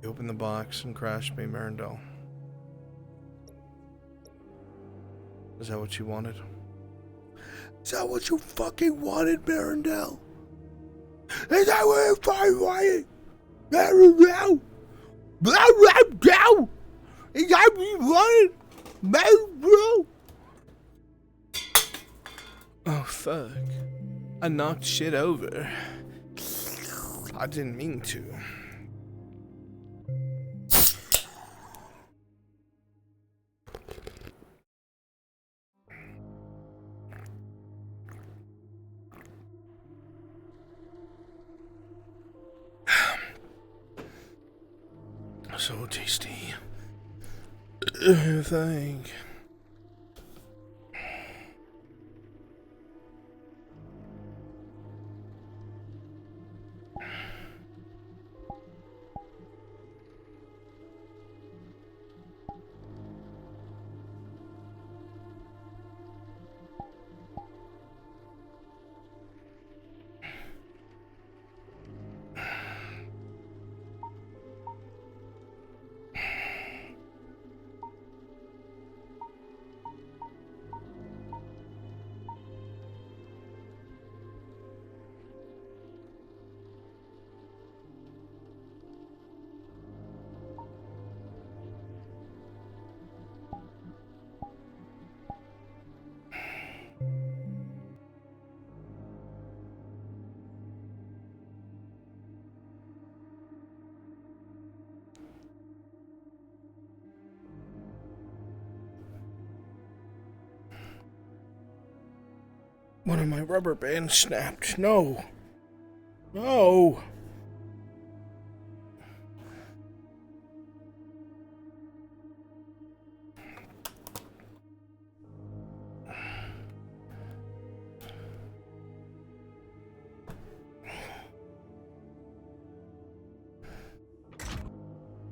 You open the box and crash me, Marindel. Is that what you wanted? Is that what you fucking wanted, Marindel? Is that what you fucking wanted? Marindel? Marindel? Is that what you wanted? Marindel? Oh, fuck. I knocked shit over. I didn't mean to. So tasty. Thank. One of my rubber bands snapped. No. No.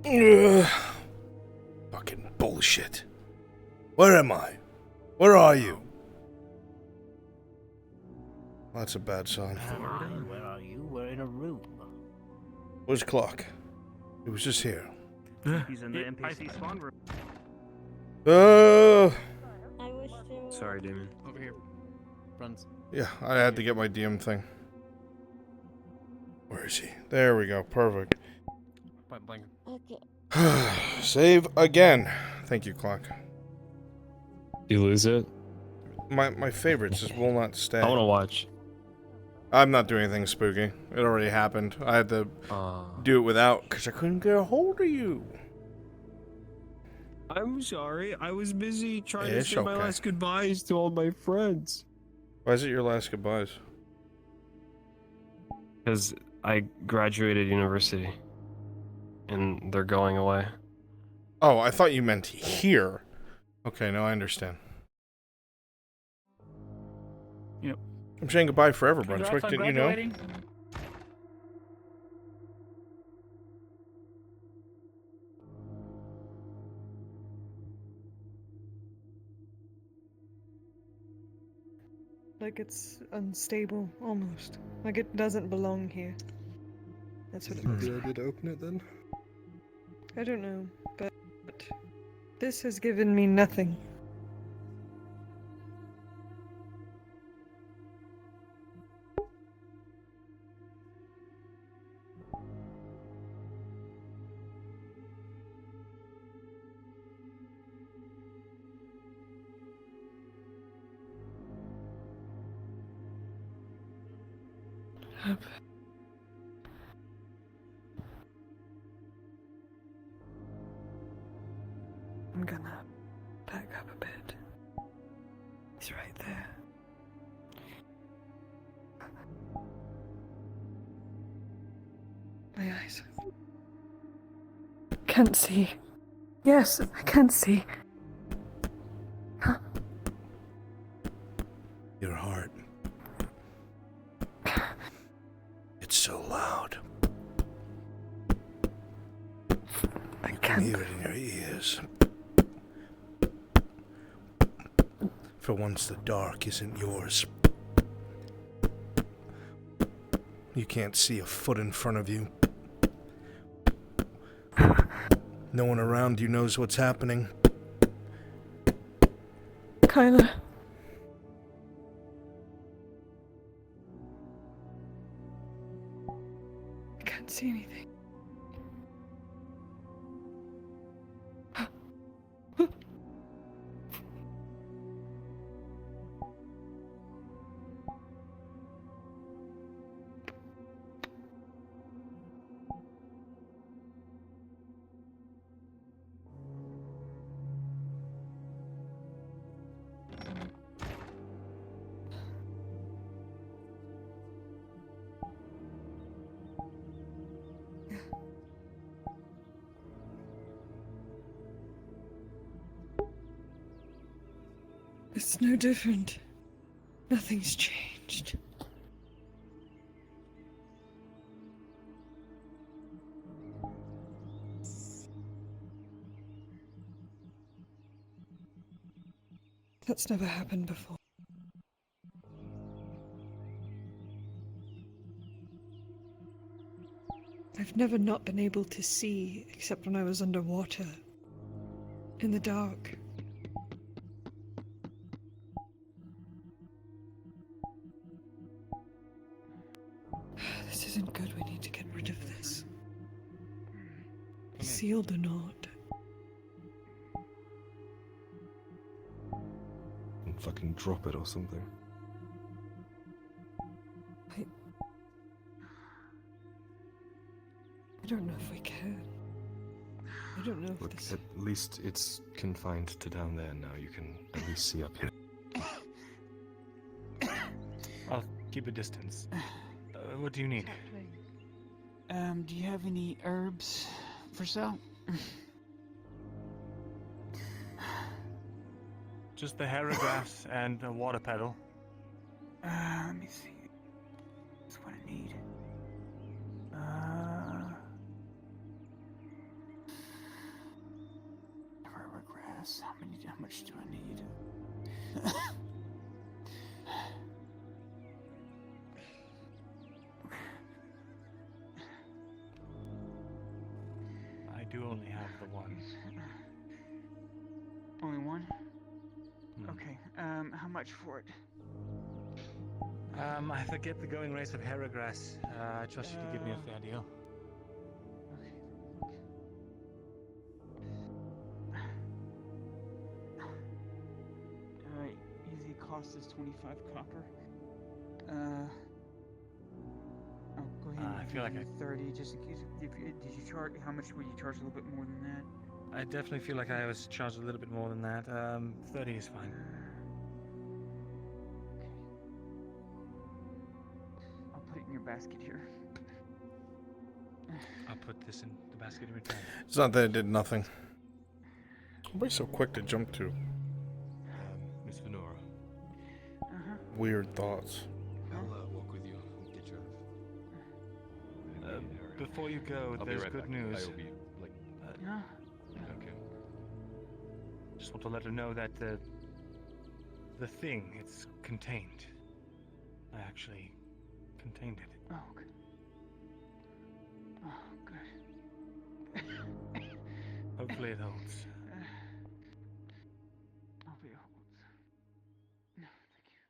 Ugh. Fucking bullshit. Where am I? Where are you? That's a bad sign. Where are you? We're in a room. Where's Clock? He was just here. He's in the NPC spawn room. Sorry, Damon. Over here. Runs. Yeah, I had to get my DM thing. Where is he? There we go. Perfect. Okay. Save again. Thank you, Clock. You lose it? My favorites just will not stay. I want to watch. I'm not doing anything spooky. It already happened. I had to do it without because I couldn't get a hold of you. I'm sorry. I was busy trying to It's say my okay. last goodbyes to all my friends. Why is it your last goodbyes? Because I graduated university. And they're going away. Oh, I thought you meant here. Okay, now I understand. Yep. I'm saying goodbye forever, Brunswick. Didn't you know? Like it's unstable, almost. Like it doesn't belong here. That's what it looks Maybe I like. did open it then? I don't know, but this has given me nothing. I'm gonna back up a bit. He's right there. My eyes. Can't see. Yes, I can see. Your heart. It's so loud. I can hear it in your ears. For once, the dark isn't yours. You can't see a foot in front of you. No one around you knows what's happening. Kyla. I can't see anything. It's no different. Nothing's changed. That's never happened before. I've never not been able to see except when I was underwater. In the dark. This isn't good. We need to get rid of this. Sealed or not. And fucking drop it or something. I don't know if we can. I don't know if Look, this... at least it's confined to down there now. You can at least see up here. I'll keep a distance. What do you need? Do you have any herbs for sale? Just the heragrass and a water petal. Let me see. That's what I need. Heragrass. How much do I need? I do only have the one. Only one? Okay. How much for it? I forget the going race of heragrass. I trust you to give me a fair deal. Easy cost is 25 copper. I'll go ahead and I feel like 30 just in case. Did you charge? How much would you charge? A little bit more than that? I definitely feel like I was charged a little bit more than that. 30 is fine. I'll put it in your basket here. I'll put this in the basket in return. It's not that it did nothing. Why so quick to jump to? Miss Venora. Weird thoughts. I'll walk with you and get you out. Before you go, I'll be there's right good back. news. I will be like. Okay. Just want to let her know that the thing, it's contained. I actually contained it. Oh, okay. Oh, good. Hopefully it holds. I'll be holds. No, thank you.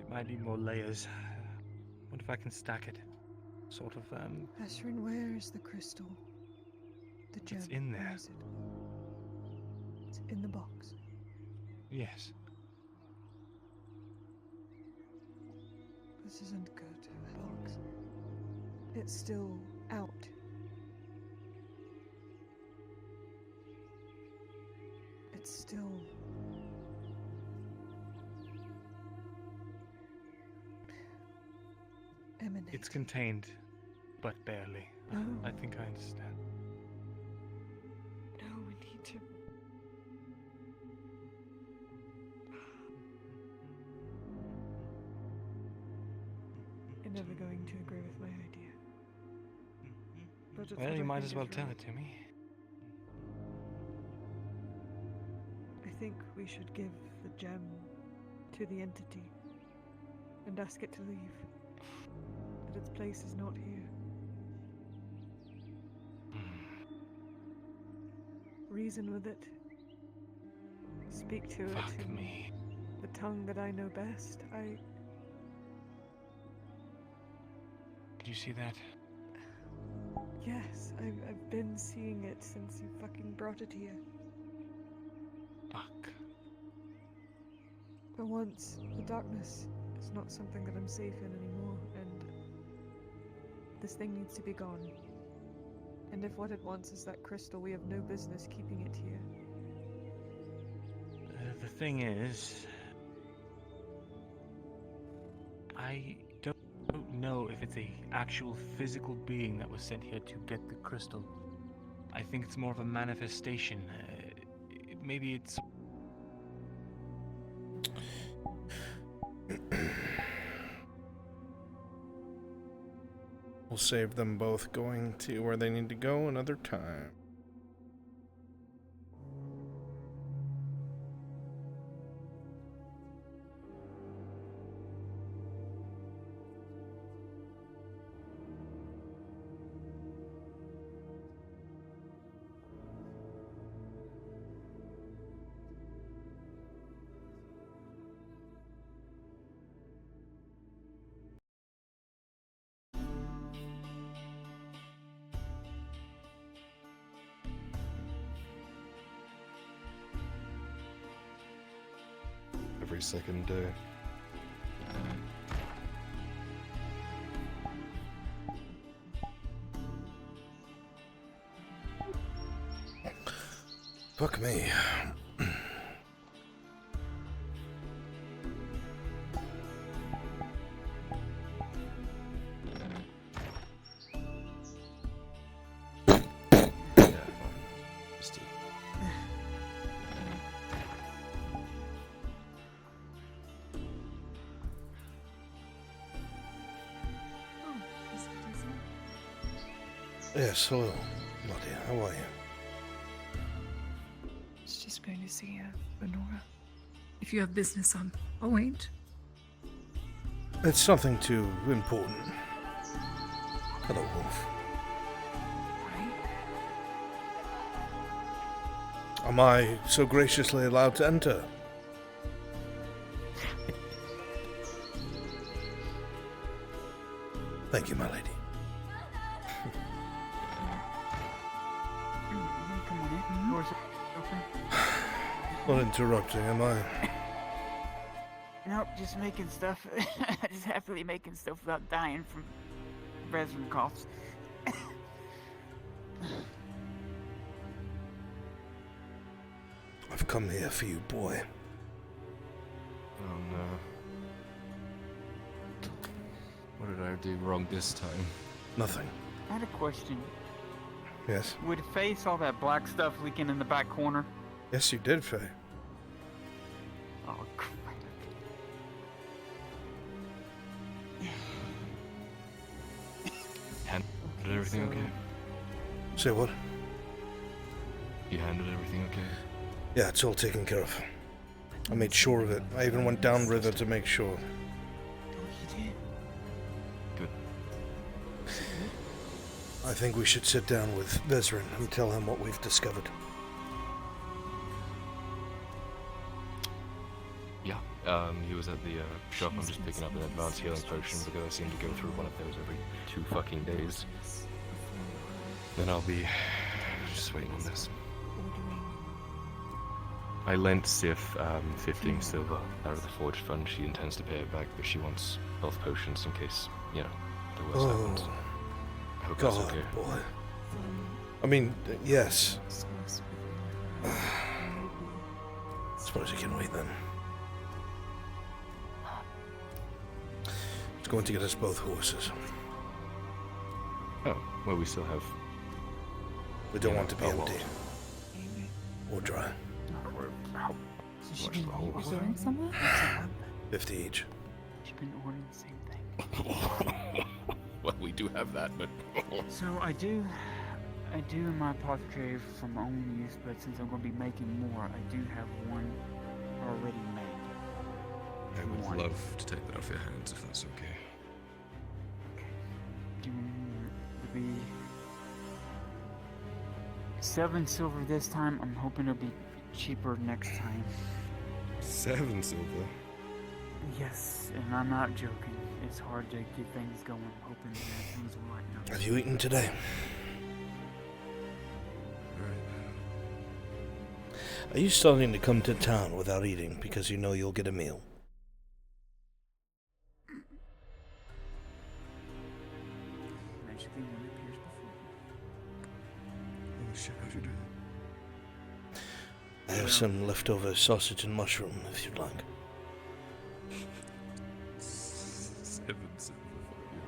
It might need more layers. What if I can stack it? Sort of, Ashrin, where is the crystal? The gem. It's in there. Where is it? It's in the box. Yes. This isn't good. The box. It's still out. It's still... emanating. It's contained, but barely. No. I think I understand. No, we need to... You're never going to agree with my idea. But it's Well, what you I might think as well is tell right. it to me. I think we should give the gem to the entity and ask it to leave. That its place is not here. reason with it. Speak to it in the tongue that I know best. Did you see that? Yes, I've been seeing it since you fucking brought it here. Fuck. For once, the darkness is not something that I'm safe in anymore, and this thing needs to be gone. And if what it wants is that crystal, we have no business keeping it here. The thing is, I don't know if it's a actual physical being that was sent here to get the crystal. I think it's more of a manifestation. Maybe it's... We'll save them both going to where they need to go another time. Every second day. Fuck me. Yes, hello, Nadia. How are you? I was just going to see Lenora. If you have business, I'll wait. It's nothing too important. Hello, Wolf. Am I so graciously allowed to enter? Thank you, my lady. Not interrupting, am I? Nope, just making stuff. Just happily making stuff without dying from resin coughs. I've come here for you, boy. Oh no. What did I do wrong this time? Nothing. I had a question. Yes? Would Faye saw that black stuff leaking in the back corner? Yes, you did, Faye. Oh, crap. Handled everything okay? Say what? You handled everything okay? Yeah, it's all taken care of. I made sure of it. I even went downriver to make sure. Good. I think we should sit down with Vezrin and tell him what we've discovered. Yeah, he was at the shop. I'm just picking up an advanced healing potion because I seem to go through one of those every 2 fucking days. Then I'll be just waiting on this. I lent Sif 15 silver out of the forged fund. She intends to pay it back, but she wants health potions in case, you know, the worst happens. I hope that's okay. Boy. I mean, yes. Suppose you can wait then. It's going to get us both horses. Oh, well, we still have... We don't want to be empty. Or dry. Watch the whole... Going somewhere? 50 each. She's been ordering the same thing. Well, we do have that, but... So I do in my apothecary for my own use, but since I'm going to be making more, I do have one already made. I would love to take that off your hands if that's okay. Give me to be 7 silver this time. I'm hoping it'll be cheaper next time. 7 silver? Yes, and I'm not joking. It's hard to get things going. I'm hoping that things will lighten up. Have you eaten today? Are you starting to come to town without eating because you know you'll get a meal? Magically, one appears before you. Holy shit, how'd you do that? I have some leftover sausage and mushroom if you'd like. 7 silver for you.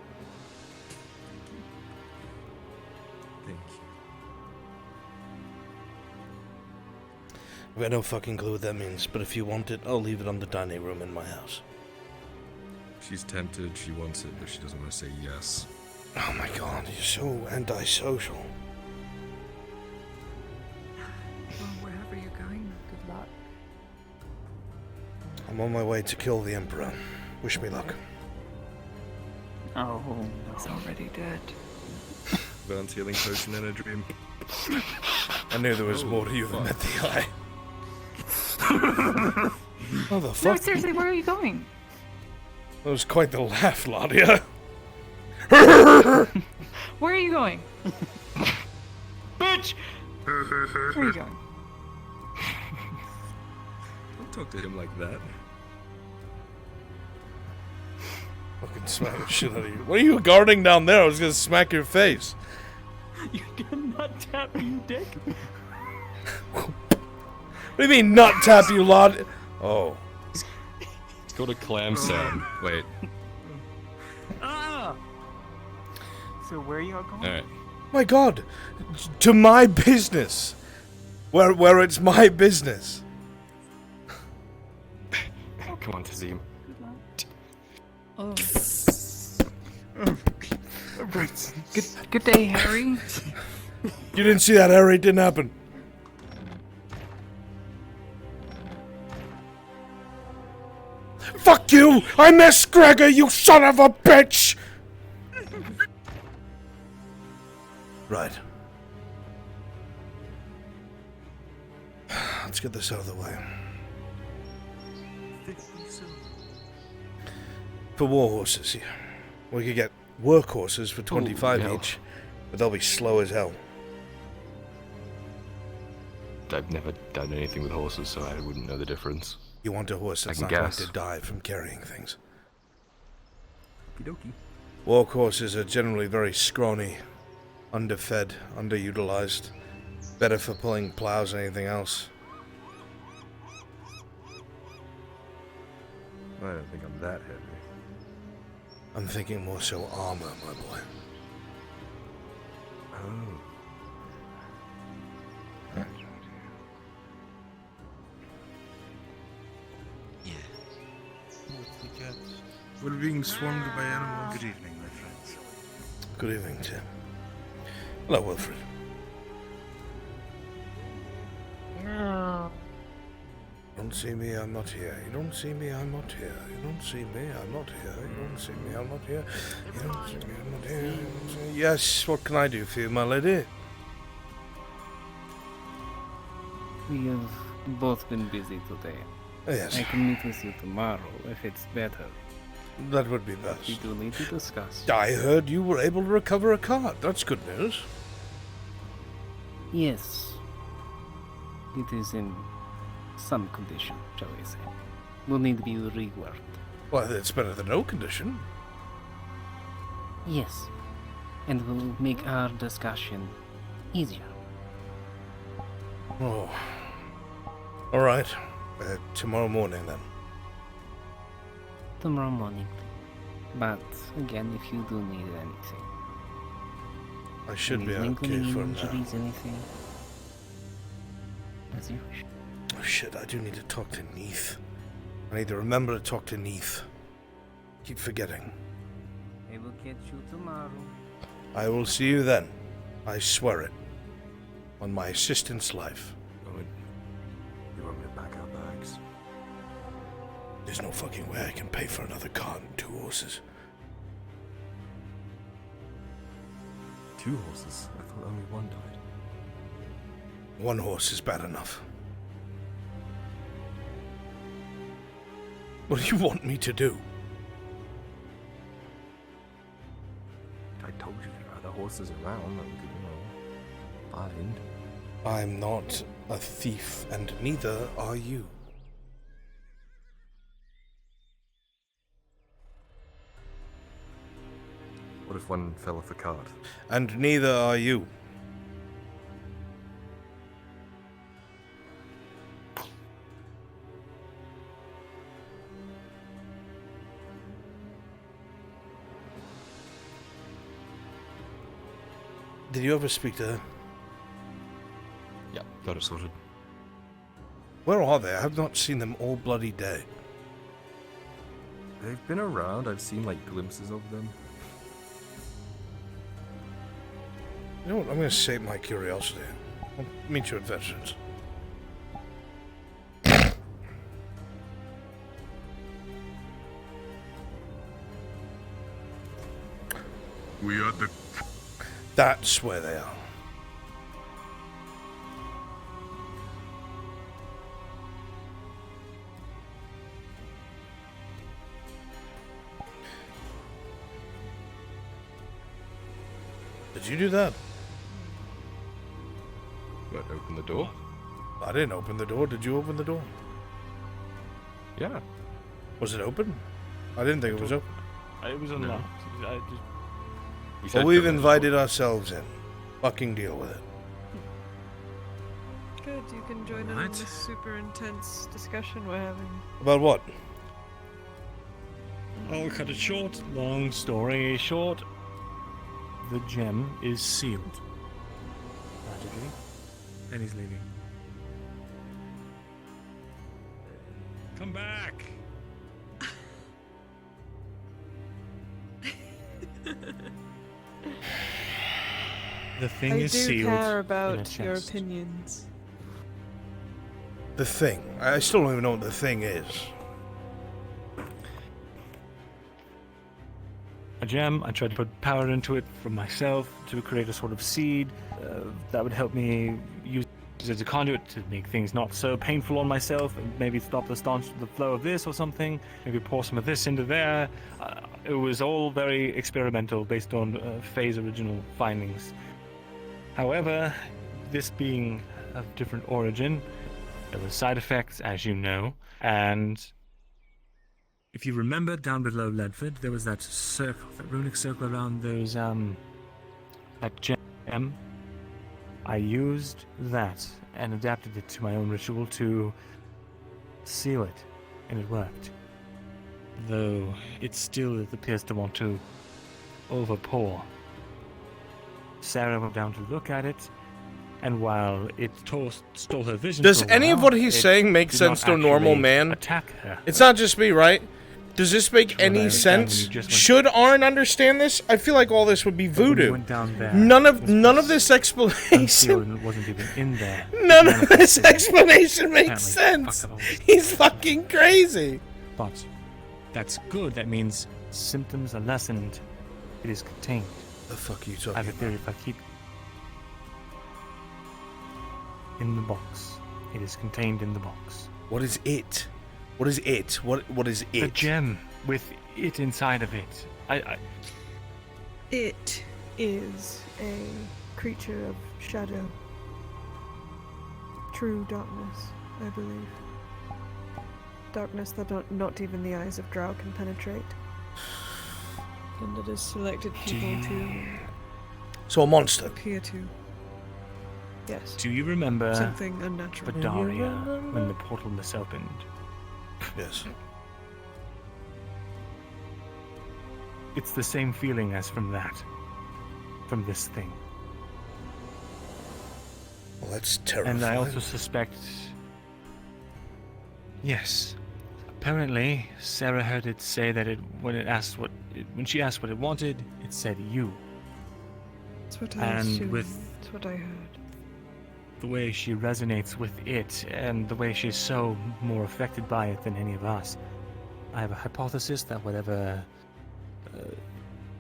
Thank you. I've got no fucking clue what that means, but if you want it, I'll leave it on the dining room in my house. She's tempted, she wants it, but she doesn't want to say yes. Oh my god, you're so antisocial. Well, wherever you're going, good luck. I'm on my way to kill the Emperor. Wish me luck. Oh, no. He's already dead. Vern's healing potion in a dream. I knew there was more to you than met the eye. Oh, the No, fuck? seriously, where are you going? That was quite the laugh, Ladia. Where are you going? Bitch! Where are you going? Don't talk to him like that. Fucking smack the shit out of you. What are you guarding down there? I was gonna smack your face. You can nut tap, you dick. What do you mean, nut tap, you lad? Oh. Let's go to Clam Sam. Wait. Ah! So where are you all going? Alright. My god. To my business. Where it's my business. Come on, Tazim. Oh. Good day, Harry. You didn't see that, Harry. It didn't happen. Fuck you! I'm Miss Gregor, you son of a bitch! Right. Let's get this out of the way. For war horses, yeah. We could get work horses for 25 no. each, but they'll be slow as hell. I've never done anything with horses, so I wouldn't know the difference. You want a horse that's I not can going guess. to die from carrying things. Okie Walk horses are generally very scrawny, underfed, underutilized. Better for pulling plows than anything else. I don't think I'm that heavy. I'm thinking more so armor, my boy. Oh. We're being swarmed by animals. Good evening, my friends. Good evening, Tim. Hello, Wilfred. Don't see me, I'm not here. You don't see me, I'm not here. You don't see me, I'm not here. You don't see me, I'm not here. You don't see me, I'm not here. You don't see me. Yes, what can I do for you, my lady? We have both been busy today. Yes. I can meet with you tomorrow if it's better. That would be best. We do need to discuss. I heard you were able to recover a cart. That's good news. Yes. It is in some condition, shall we say. Will need to be reworked. Well, it's better than no condition. Yes. And will make our discussion easier. Oh. All right. Tomorrow morning, then. Tomorrow morning. But, again, if you do need anything. I should Any be okay lingering for now. injuries, anything? As you wish. Oh shit, I do need to talk to Neith. I need to remember to talk to Neith. Keep forgetting. I will catch you tomorrow. I will see you then. I swear it. On my assistant's life. You want me to pack our bags? There's no fucking way I can pay for another cart and 2 horses. 2 horses? I thought only one died. One horse is bad enough. What do you want me to do? I told you there are other horses around that we could, find. I'm not a thief, and neither are you. What if one fell off a cart? And neither are you. Did you ever speak to her? Yeah, got it sorted. Where are they? I have not seen them all bloody day. They've been around. I've seen, glimpses of them. You know what? I'm going to save my curiosity. I'll meet you at Veterans. We are the... That's where they are. Did you do that? What, open the door? I didn't open the door. Did you open the door? Yeah. Was it open? I didn't think it was open. It was unlocked. I just... Well, we've invited ourselves in. Fucking deal with it. Good, you can join in on this super intense discussion we're having. About what? I'll cut it short. Long story short, the gem is sealed. Magically. And he's leaving. Come back! The thing is sealed. I do care in a about your chest. opinions. The thing. I still don't even know what the thing is. A gem. I tried to put power into it from myself to create a sort of seed that would help me use it as a conduit to make things not so painful on myself, and maybe stop the flow of this or something. Maybe pour some of this into there. It was all very experimental, based on Faye's original findings. However, this being of different origin, there were side effects, as you know, and if you remember, down below Ledford, there was that circle, that runic circle around those, that gem. I used that and adapted it to my own ritual to seal it, and it worked. Though it still appears to want to overpour. Sarah went down to look at it, and while it stole her vision, Does for a any of while, what he's it saying make did sense not to a normal actually man? Attack her. It's not just me, right? Does this make any sense? Should Arn understand this? I feel like all this would be voodoo. None of this explanation. Wasn't even in there. None of this explanation makes sense. He's fucking crazy. But that's good. That means symptoms are lessened. It is contained. The fuck are you talking I have a theory. If I keep in the box, it is contained in the box. What is it? What is it? What is it? A gem with it inside of it. It is a creature of shadow. True darkness, I believe. Darkness that not even the eyes of Drow can penetrate. And it has selected people to... So a monster. Appear to. Yes. Do you remember something unnatural? Badaria, when the portal was opened? Yes. It's the same feeling as from this thing. Well, that's terrifying. And I also suspect... Yes. Apparently, Sarah heard it say that when she asked what it wanted, it said you. That's what I assumed. That's what I heard. The way she resonates with it, and the way she's so more affected by it than any of us. I have a hypothesis that whatever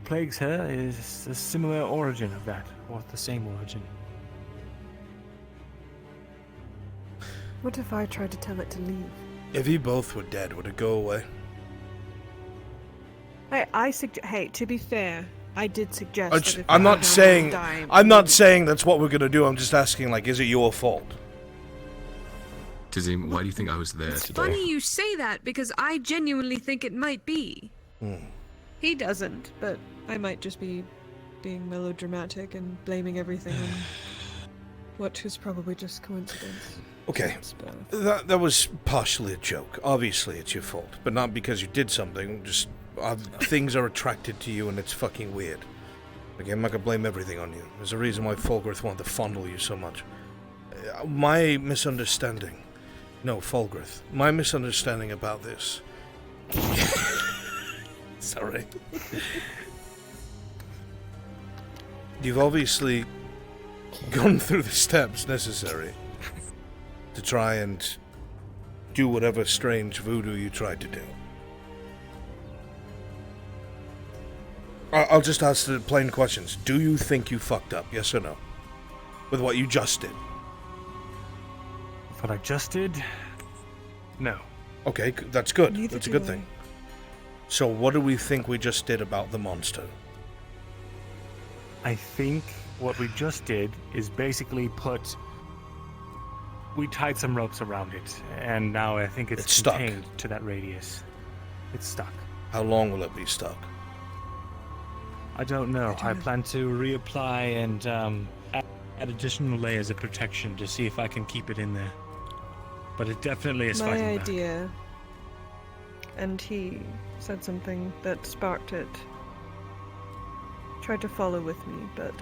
plagues her is a similar origin of that, or the same origin. What if I tried to tell it to leave? If you both were dead, would it go away? Hey, to be fair, I did suggest that if I'm I not had saying die, I'm not saying that's what we're gonna do. I'm just asking, like, is it your fault? Tizim, why do you think I was there It's today? funny you say that because I genuinely think it might be. He doesn't, but I might just be being melodramatic and blaming everything on what was probably just coincidence. Okay, that was partially a joke. Obviously, it's your fault, but not because you did something. Just things are attracted to you, and it's fucking weird. Again, I'm not gonna blame everything on you. There's a reason why Fulgrith wanted to fondle you so much. My misunderstanding. No, Fulgrith. My misunderstanding about this. Sorry. You've obviously gone through the steps necessary to try and do whatever strange voodoo you tried to do. I'll just ask the plain questions. Do you think you fucked up, yes or no? With what you just did? What I just did? No. Okay, that's good. Neither That's a do good I. thing. So what do we think we just did about the monster? I think what we just did is basically we tied some ropes around it, and now I think it's stuck. contained to that radius. It's stuck. How long will it be stuck? I don't know. I plan to reapply and add additional layers of protection to see if I can keep it in there. But it definitely is My fighting back. idea, and he said something that sparked it. Tried to follow with me, but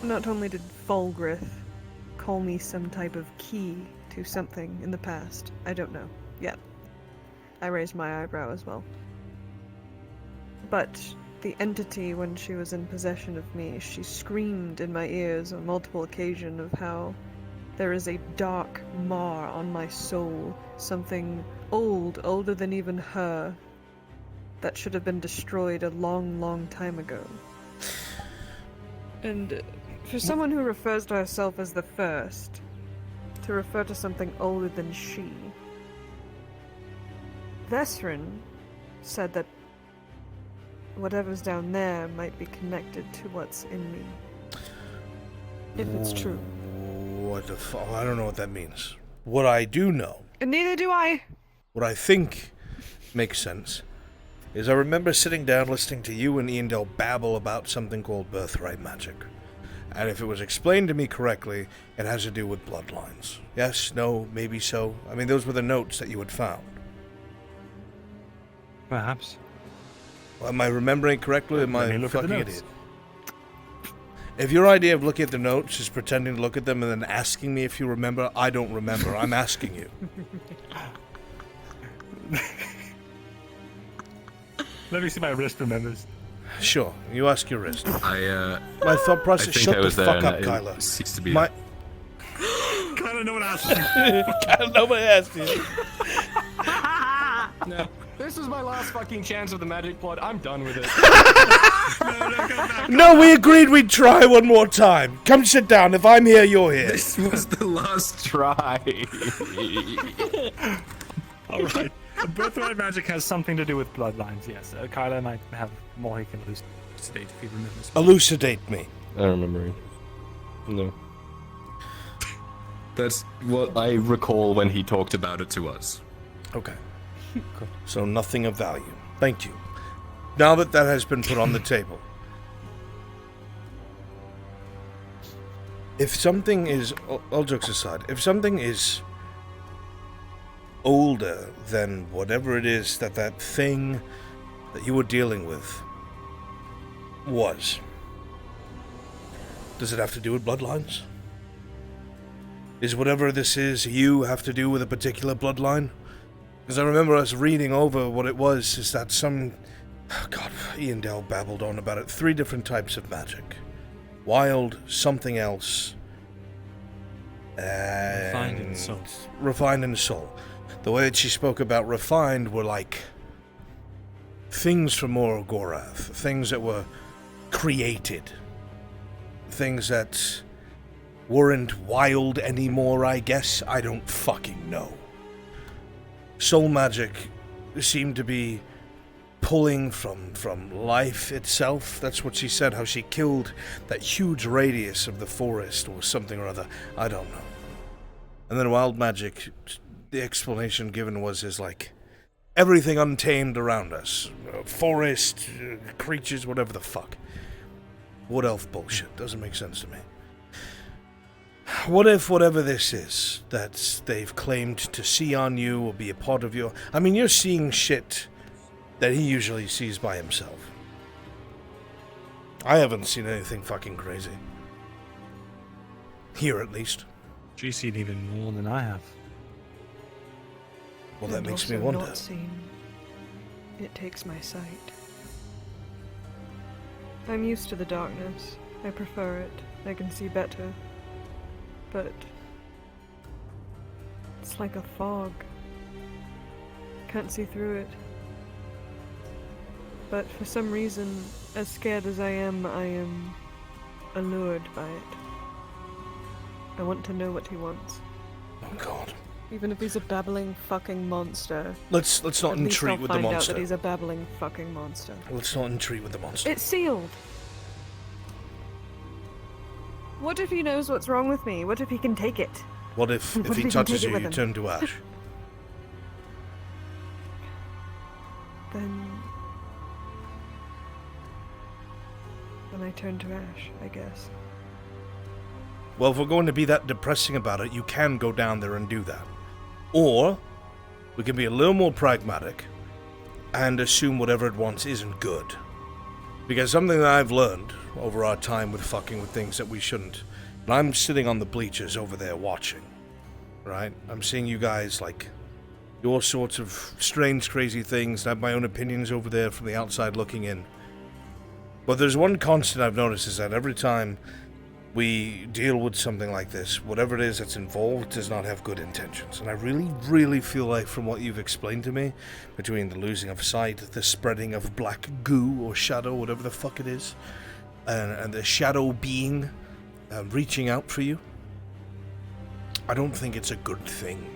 not only did Fulgrith call me some type of key to something in the past, I don't know yet. I raised my eyebrow as well. But the entity, when she was in possession of me, she screamed in my ears on multiple occasions of how there is a dark mar on my soul, something old, older than even her, that should have been destroyed a long, long time ago. And for someone who refers to herself as the first, to refer to something older than she, Vesrin said that whatever's down there might be connected to what's in me. If it's true. What the fuck? I don't know what that means. What I do know, And neither do I. what I think makes sense, is I remember sitting down listening to you and Iandel babble about something called birthright magic. And if it was explained to me correctly, it has to do with bloodlines. Yes, no, maybe so. I mean, those were the notes that you had found. Perhaps. Am I remembering correctly? Am Let I me a look at the fucking notes. idiot? If your idea of looking at the notes is pretending to look at them and then asking me if you remember, I don't remember. I'm asking you. Let me see my wrist remembers. Sure, you ask your wrist. My thought process. I think Shut I was the there fuck and up, it Kyla. ceased to be. My Kyla, no one asked you. Kyla, nobody asked you. No. This is my last fucking chance of the magic plot. I'm done with it. No, we agreed we'd try one more time. Come sit down. If I'm here, you're here. This was the last try. All right. Birthright magic has something to do with bloodlines, yes. Kyla might have more he can elucidate if he remembers. Elucidate me. I don't remember. No. That's what I recall when he talked about it to us. Okay. So nothing of value. Thank you. Now that that has been put on the table, if something is, all jokes aside, if something is older than whatever it is that that thing that you were dealing with was, does it have to do with bloodlines? Is whatever this is you have to do with a particular bloodline? Because I remember us reading over what it was, is that some... Oh God, Iandel babbled on about it. 3 different types of magic. Wild, something else, and... Refined in soul. Refined in soul. The way that she spoke about refined were like... things from Morgorath. Things that were created. Things that weren't wild anymore, I guess. I don't fucking know. Soul magic seemed to be pulling from life itself. That's what she said, how she killed that huge radius of the forest or something or other. I don't know. And then wild magic, the explanation given is like everything untamed around us. Forest, creatures, whatever the fuck. Wood elf bullshit. Doesn't make sense to me. What if whatever this is that they've claimed to see on you or be a part of you? I mean, you're seeing shit that he usually sees by himself. I haven't seen anything fucking crazy. Here, at least. She's seen even more than I have. Well, that And makes me also wonder. Not seen. It takes my sight. I'm used to the darkness. I prefer it. I can see better. But it's like a fog. Can't see through it. But for some reason, as scared as I am allured by it. I want to know what he wants. Oh God. Even if he's a babbling fucking monster. Let's not entreat with the I'll find out monster. that he's a babbling fucking monster. Let's not entreat with the monster. It's sealed. What if he knows what's wrong with me? What if he can take it? What if What if he he can touches take it you, with you him? turn to ash? Then I turn to ash, I guess. Well, if we're going to be that depressing about it, you can go down there and do that. Or, we can be a little more pragmatic and assume whatever it wants isn't good. Because something that I've learned over our time with fucking with things that we shouldn't, and I'm sitting on the bleachers over there watching, right? I'm seeing you guys, like, do all sorts of strange, crazy things, and I have my own opinions over there from the outside looking in. But there's one constant I've noticed is that every time we deal with something like this, whatever it is that's involved does not have good intentions. And I really, really feel like from what you've explained to me, between the losing of sight, the spreading of black goo or shadow, whatever the fuck it is, and the shadow being reaching out for you, I don't think it's a good thing.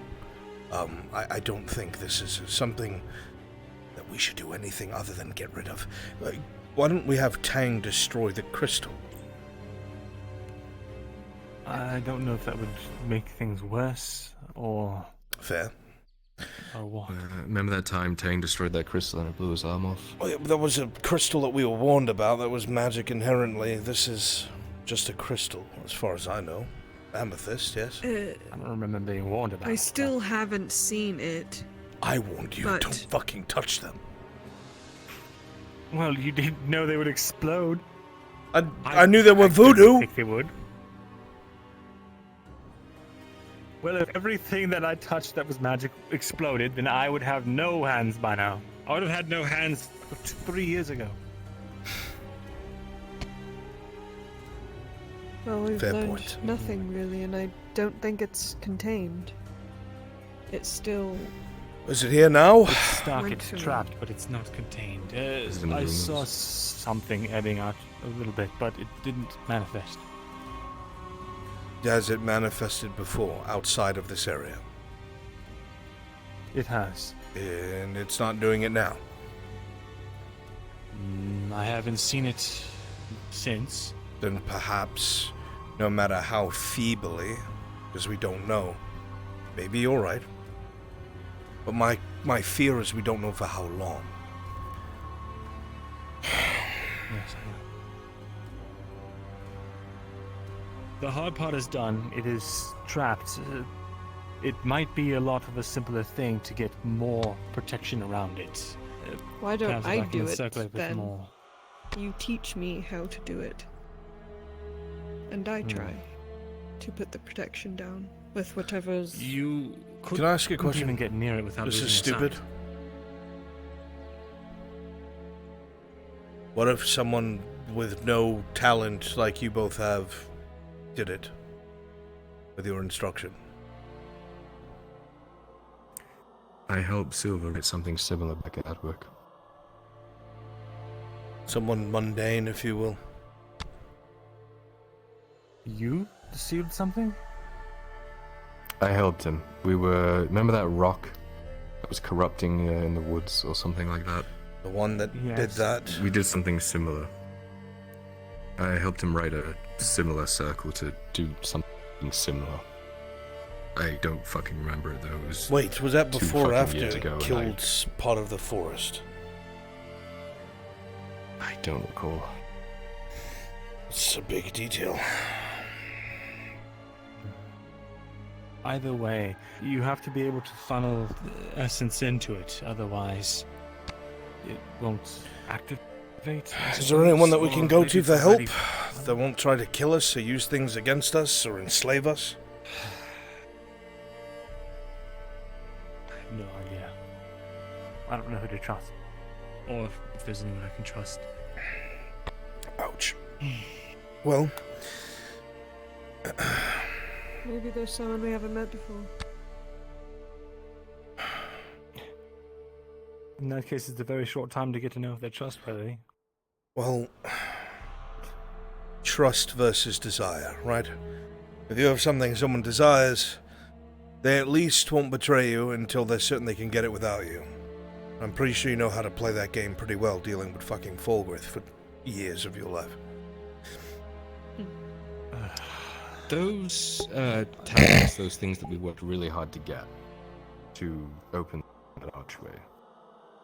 I don't think this is something that we should do anything other than get rid of. Why don't we have Tang destroy the crystal? I don't know if that would make things worse, or... Fair. Or what? Remember that time Tang destroyed that crystal and it blew his arm off? Oh, yeah, that was a crystal that we were warned about. That was magic inherently. This is just a crystal, as far as I know. Amethyst, yes? I don't remember being warned about I still haven't seen it. I warned you, But- don't fucking touch them. Well, you didn't know they would explode. I knew they were voodoo. I think they would. Well, if everything that I touched that was magic exploded, then I would have no hands by now. I would have had no hands 3 years ago. Well, we've Fair learned point. nothing really, and I don't think it's contained. It's still... Is it here now? It's stuck, Went it's to- trapped, but it's not contained. Is it in the I room? saw something ebbing out a little bit, but it didn't manifest. Has it manifested before, outside of this area? It has. And it's not doing it now? I haven't seen it since. Then perhaps, no matter how feebly, because we don't know, maybe you're right. But my fear is we don't know for how long. Yes, I know. The hard part is done. It is trapped. It might be a lot of a simpler thing to get more protection around it. Why don't Perhaps if I can do it encircle with then? more. You teach me how to do it. And I try to put the protection down with whatever's... You Can I ask you a question? even get near it without This losing is your stupid. sight. What if someone with no talent like you both have did it with your instruction? I helped Silver write something similar back at work. Someone mundane, if you will. You sealed something? I helped him. We were... Remember that rock that was corrupting in the woods or something like that? The one that did that? We did something similar. I helped him write a similar circle to do something similar. I don't fucking remember it though. It was Wait, was that before or after years it ago, and killed part of the forest? I don't recall. It's a big detail. Either way, you have to be able to funnel essence into it, otherwise it won't activate. Is there anyone that we can go to for help? That won't try to kill us or use things against us or enslave us? I have no idea. I don't know who to trust. Or if there's anyone I can trust. Ouch. Well... Maybe there's someone we haven't met before. In that case, it's a very short time to get to know if they're trustworthy. Well... Trust versus desire, right? If you have something someone desires, they at least won't betray you until they're certain they can get it without you. I'm pretty sure you know how to play that game pretty well, dealing with fucking Fulgrith for years of your life. Those tablets, those things that we worked really hard to get to open the archway,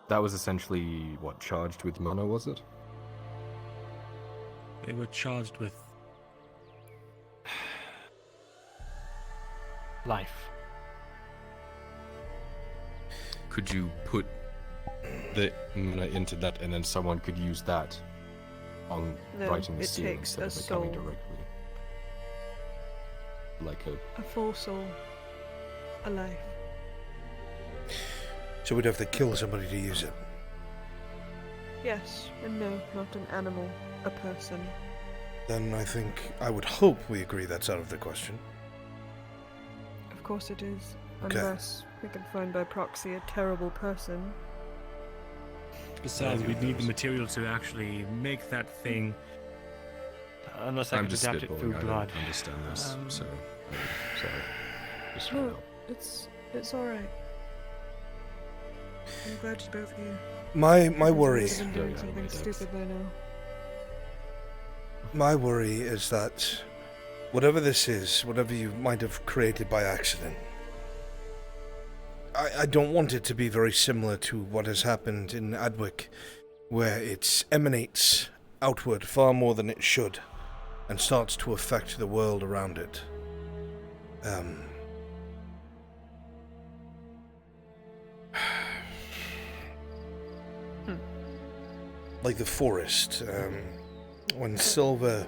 that was essentially, what, charged with mana, was it? They were charged with... life. Could you put the mana into that and then someone could use that on writing the seal instead of it coming directly? Like a full soul. A life. So we'd have to kill somebody to use it? Yes, and no, not an animal. A person. Then I would hope we agree that's out of the question. Of course it is. Okay. Unless we can find by proxy a terrible person. Besides, we need the material to actually make that thing. Unless I I'm can just adapt it through spitballing, I blood. don't understand this, so... sorry. Just No, it's alright. I'm glad you're both here. My worry... I've been doing something stupid by now. My worry is that whatever this is, whatever you might have created by accident, I don't want it to be very similar to what has happened in Adwick, where it emanates outward far more than it should, and starts to affect the world around it. Like the forest, when Silver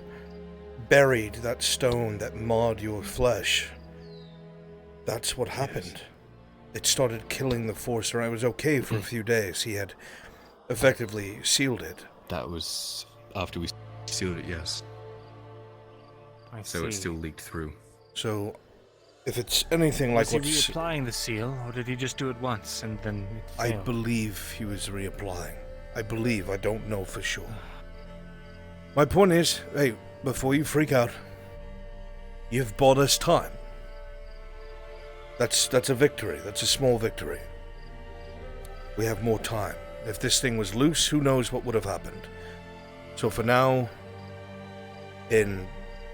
buried that stone that marred your flesh, that's what happened. It started killing the forest around. It was okay for a few days. He had effectively sealed it. That was after we sealed it, yes. So it still leaked through. So, if it's anything like Was he reapplying the seal, or did he just do it once and then it I failed? believe he was reapplying. I don't know for sure. My point is, hey, before you freak out, you've bought us time. That's a victory. That's a small victory. We have more time. If this thing was loose, who knows what would have happened. So for now, in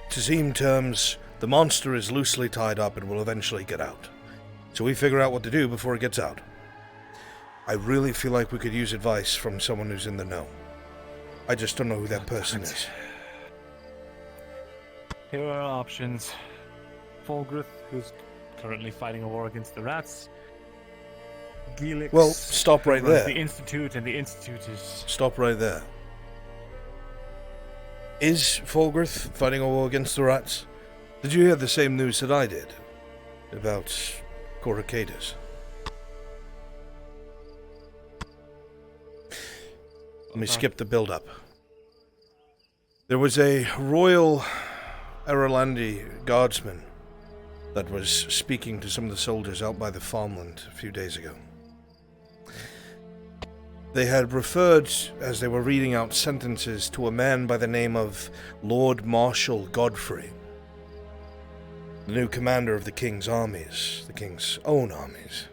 Tazim terms, the monster is loosely tied up and will eventually get out. So we figure out what to do before it gets out. I really feel like we could use advice from someone who's in the know. I just don't know who that person is. Here are our options. Fulgrith, who's currently fighting a war against the rats. Gelix. Well, stop right who runs there. The Institute, and the Institute is... Stop right there. Is Fulgrith fighting a war against the rats? Did you hear the same news that I did? About Coracadus? Let me skip the build-up. There was a Royal Erelandi guardsman that was speaking to some of the soldiers out by the farmland a few days ago. They had referred, as they were reading out sentences, to a man by the name of Lord Marshal Godfrey. The new commander of the king's armies, the king's own armies.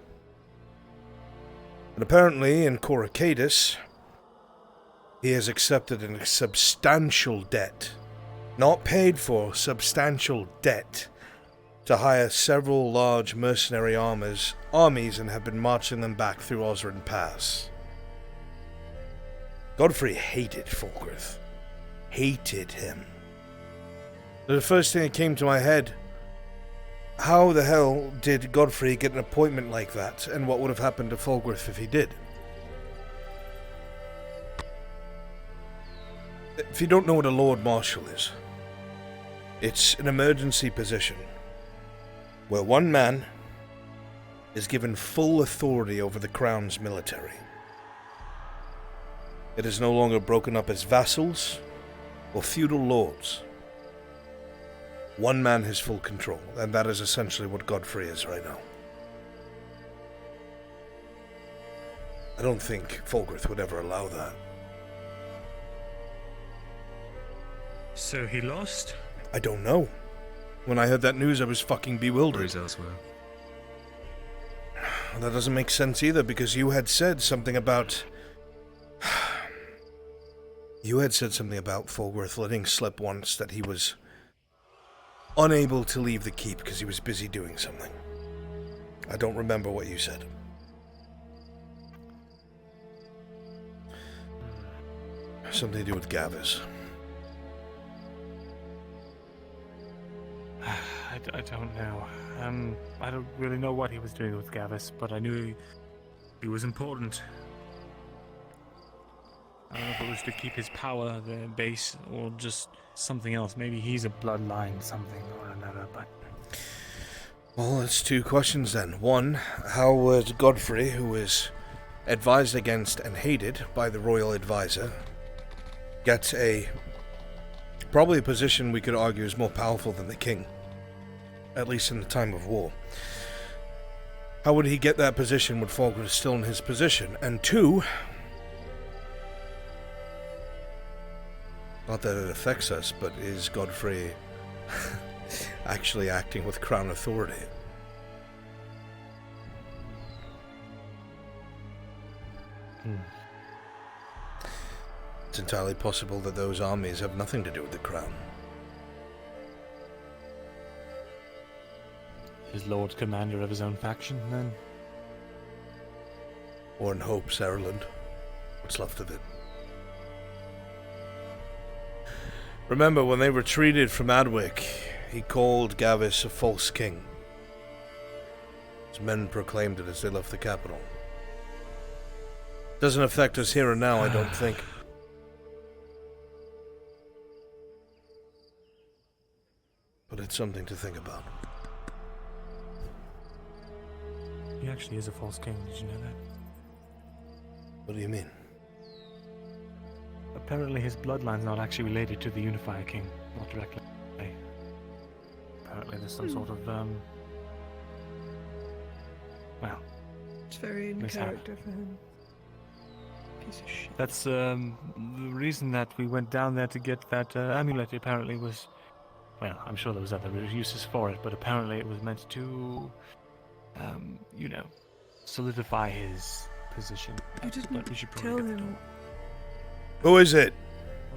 And apparently in Coracadus, he has accepted a substantial debt, not paid for, substantial debt, to hire several large mercenary armies and have been marching them back through Osran Pass. Godfrey hated Fulgrith. Hated him. The first thing that came to my head, how the hell did Godfrey get an appointment like that, and what would have happened to Fulgrith if he did? If you don't know what a Lord Marshal is, it's an emergency position where one man is given full authority over the Crown's military. It is no longer broken up as vassals or feudal lords. One man has full control, and that is essentially what Godfrey is right now. I don't think Fulgrith would ever allow that. So he lost? I don't know. When I heard that news, I was fucking bewildered. Or he's elsewhere. That doesn't make sense either, because you had said something about... You had said something about Fulgrith letting slip once that he was unable to leave the keep because he was busy doing something. I don't remember what you said. Something to do with Gavis. I don't know. I don't really know what he was doing with Gavis, but I knew he was important. I don't know if it was to keep his power the base or just something else. Maybe he's a bloodline something or another, but... Well, that's two questions then. One, how would Godfrey, who is advised against and hated by the royal advisor, get probably a position we could argue is more powerful than the king, at least in the time of war? How would he get that position with Fulgrith still in his position? And two, not that it affects us, but is Godfrey actually acting with crown authority? It's entirely possible that those armies have nothing to do with the crown. Is Lord Commander of his own faction, then? Or in hopes, Ireland. What's left of it. Remember, when they retreated from Adwick, he called Gavis a false king. His men proclaimed it as they left the capital. Doesn't affect us here and now, I don't think. But it's something to think about. He actually is a false king, did you know that? What do you mean? Apparently his bloodline's not actually related to the Unifier King, not directly. Apparently there's some sort of, well... It's very in character for him. Piece of shit. That's, the reason that we went down there to get that amulet apparently was... Well, I'm sure there was other uses for it, but apparently it was meant to, you know, solidify his position. You didn't but we should tell probably him. Who is it?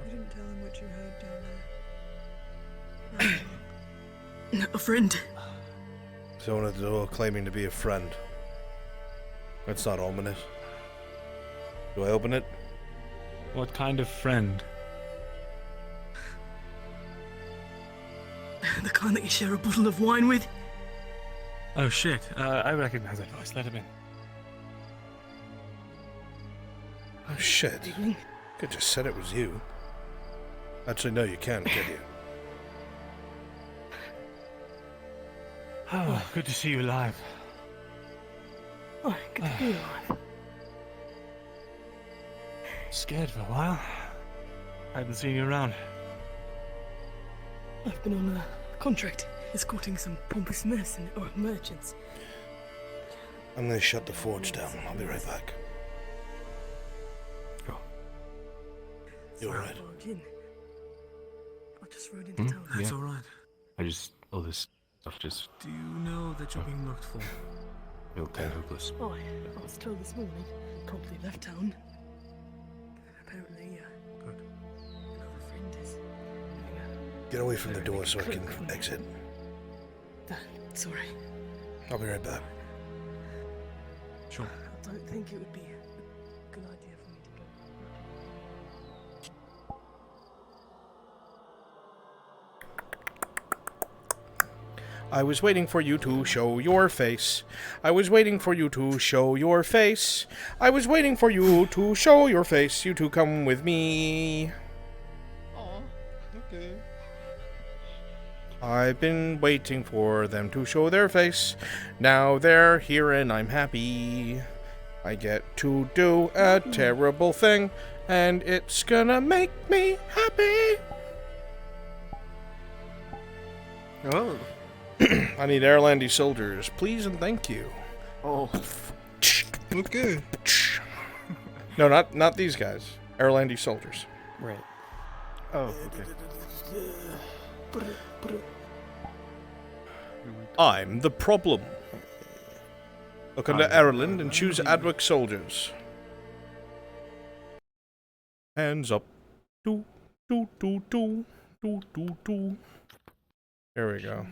You didn't tell him what you heard down there. A friend. Someone at the door claiming to be a friend. That's not ominous. Do I open it? What kind of friend? The kind that you share a bottle of wine with? Oh shit, I recognize that voice. Let him in. Oh shit. Could just said it was you. Actually, no, you can't, can you? Oh, good to see you alive. Oh, good to be alive. Scared for a while. I haven't seen you around. I've been on a contract escorting some pompous merchants. I'm gonna shut the forge down. I'll be right back. Go. You alright? I just rode into town. That's Yeah. alright. All this Stuff just Do you know that you're being looked for? felt kind of hopeless. Oh, I was told this morning. Promptly left town. Apparently, Good. another friend is Get away from the door so I can exit. It's alright. I'll be right back. Sure. I don't think it would be a good idea for me to go. I was waiting for you to show your face. I was waiting for you to show your face. I was waiting for you to show your face. You two come with me. Oh, okay. I've been waiting for them to show their face. Now they're here and I'm happy. I get to do a terrible thing, and it's gonna make me happy. Oh. I need Airlandy soldiers, please and thank you. Oh. Okay. No, not these guys. Airlandy soldiers. Right. Oh, okay. I'm the problem. Look under Ireland and choose Adwick soldiers. Hands up. Do, do, do, do, do, do, do. There we go.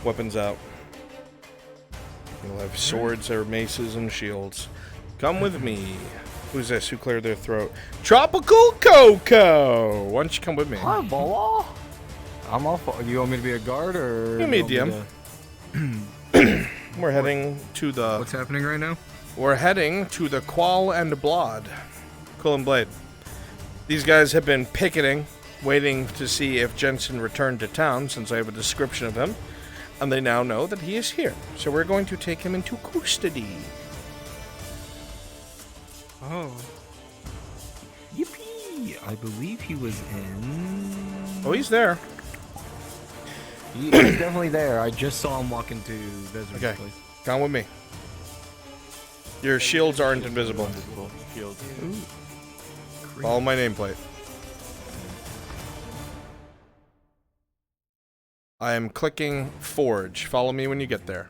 Weapons out. You'll have swords or maces and shields. Come with me. Who's this? Who cleared their throat? Tropical Coco! Why don't you come with me? Hi, Bola. I'm off. Do you want me to be a guard or? Give me a DM. We're heading to the... What's happening right now? We're heading to the Qual and Blod. Quill and Blade. These guys have been picketing, waiting to see if Jensen returned to town, since I have a description of him. And they now know that he is here. So we're going to take him into custody. Oh. Yippee! I believe he was in... Oh, he's there. He's definitely there. I just saw him walk into Vesem's Okay, place. come with me. Your shields aren't invisible. Shields. Follow my nameplate. I am clicking Forge. Follow me when you get there.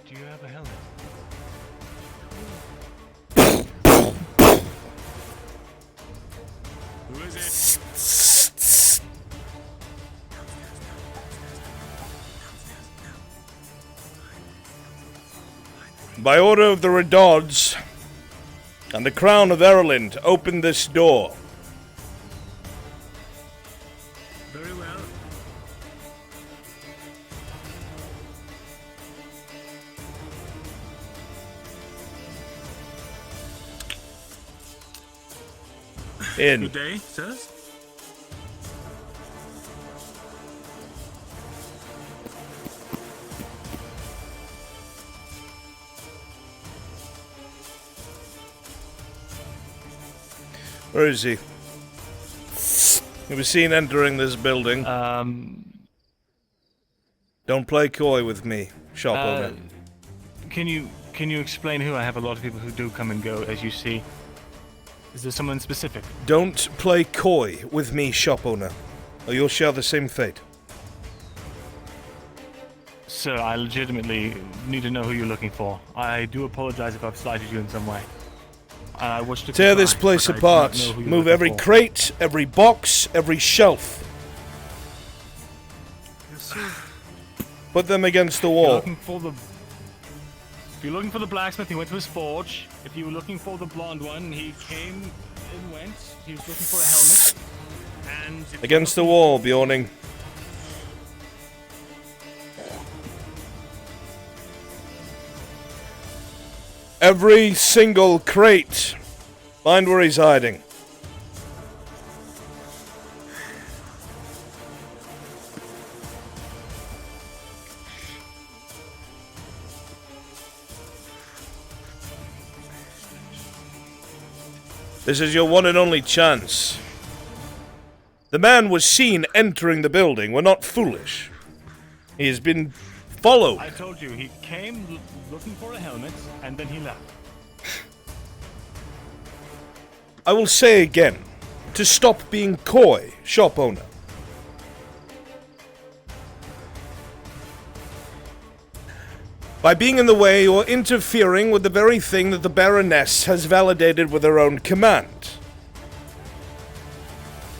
Do you have a helmet? Who is it? By order of the Redodds and the Crown of Ireland, open this door. Very well. In. Good day, sirs. Where is he? He was seen entering this building. Don't play coy with me, shop owner. Can you explain who? I have a lot of people who do come and go, as you see. Is there someone specific? Don't play coy with me, shop owner, or you'll share the same fate. Sir, I legitimately need to know who you're looking for. I do apologize if I've slighted you in some way. I wish to tear comply, this place but I do apart. not know who you're Move looking every for. crate, every box, every shelf. Put them against the wall. If you're looking for the blacksmith, he went to his forge. If you were looking for the blonde one, he came and went. He was looking for a helmet. And if Against the wall, Bjorning. Every single crate. Find where he's hiding. This is your one and only chance. The man was seen entering the building. We're not foolish. He has been followed. I told you, he came looking for a helmet, and then he left. I will say again, to stop being coy, shop owner. By being in the way, you're interfering with the very thing that the Baroness has validated with her own command.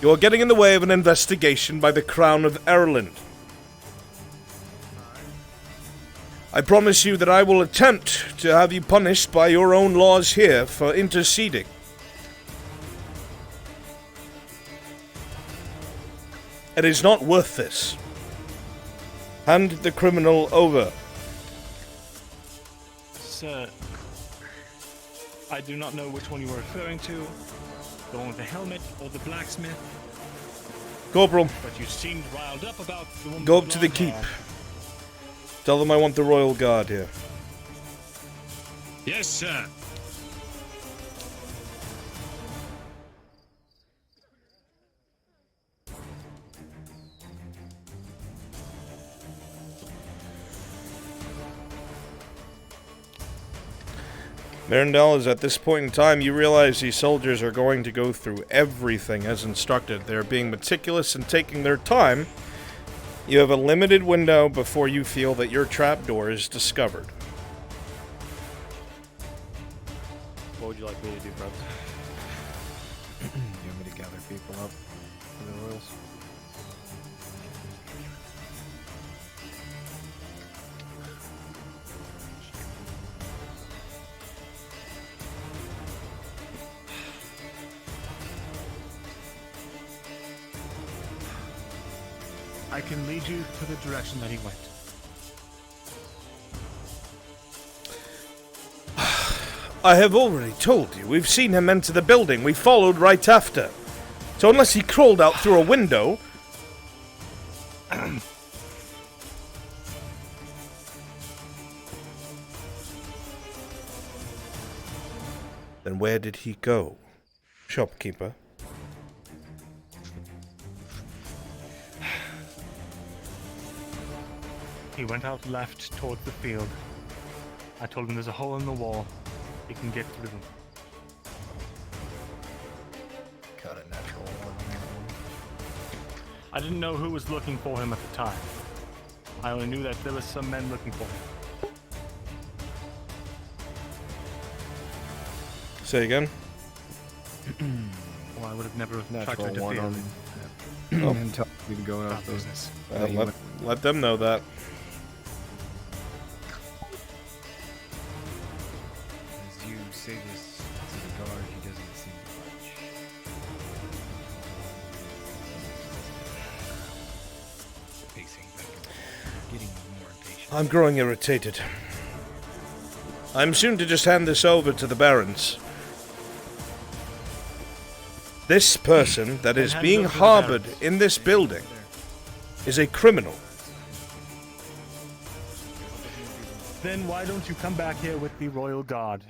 You're getting in the way of an investigation by the Crown of Ireland. I promise you that I will attempt to have you punished by your own laws here for interceding. It is not worth this. Hand the criminal over. Sir, I do not know which one you were referring to. The one with the helmet or the blacksmith. Corporal. But you seemed riled up about the one Go with up to the blonde keep. hair. Tell them I want the Royal Guard here. Yes, sir. Mirandel, is at this point in time you realize these soldiers are going to go through everything as instructed. They're being meticulous and taking their time. You have a limited window before you feel that your trapdoor is discovered. What would you like me to do, Brubs? You want me to gather people up for the Royals? I can lead you to the direction that he went. I have already told you. We've seen him enter the building. We followed right after. So unless he crawled out through a window... Then where did he go? Shopkeeper. He went out left towards the field. I told him there's a hole in the wall. He can get through. Got a natural one on that one. I didn't know who was looking for him at the time. I only knew that there was some men looking for him. Say again? Well, I would have never tried to Natural interfere. one on. Oh. Until we've been going off those. business. Let them know that. As you say this to the guard, he doesn't seem to budge. Pacing back and forth, getting more impatient. I'm growing irritated. I'm soon to just hand this over to the barons. This person that is hand it being over to the harbored barons. in this building is a criminal. Then why don't you come back here with the royal guard?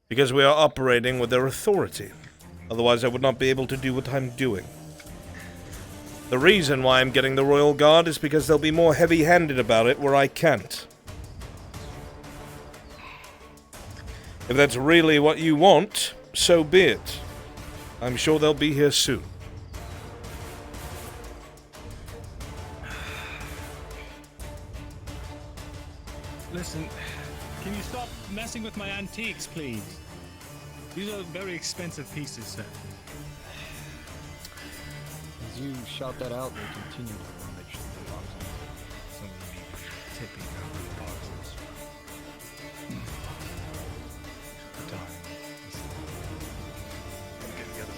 Because we are operating with their authority. Otherwise I would not be able to do what I'm doing. The reason why I'm getting the Royal Guard is because they'll be more heavy-handed about it where I can't. If that's really what you want, so be it. I'm sure they'll be here soon. Listen, can you stop messing with my antiques, please? These are very expensive pieces, sir. As you shout that out, they continue to rummage through the boxes. Some of them even tipping over the boxes. Dying. Get together.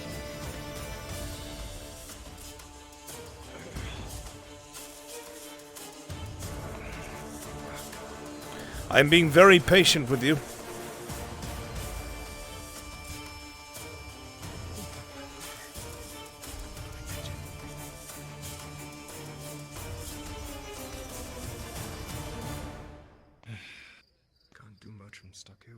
I'm being very patient with you. Can't do much from stuck here.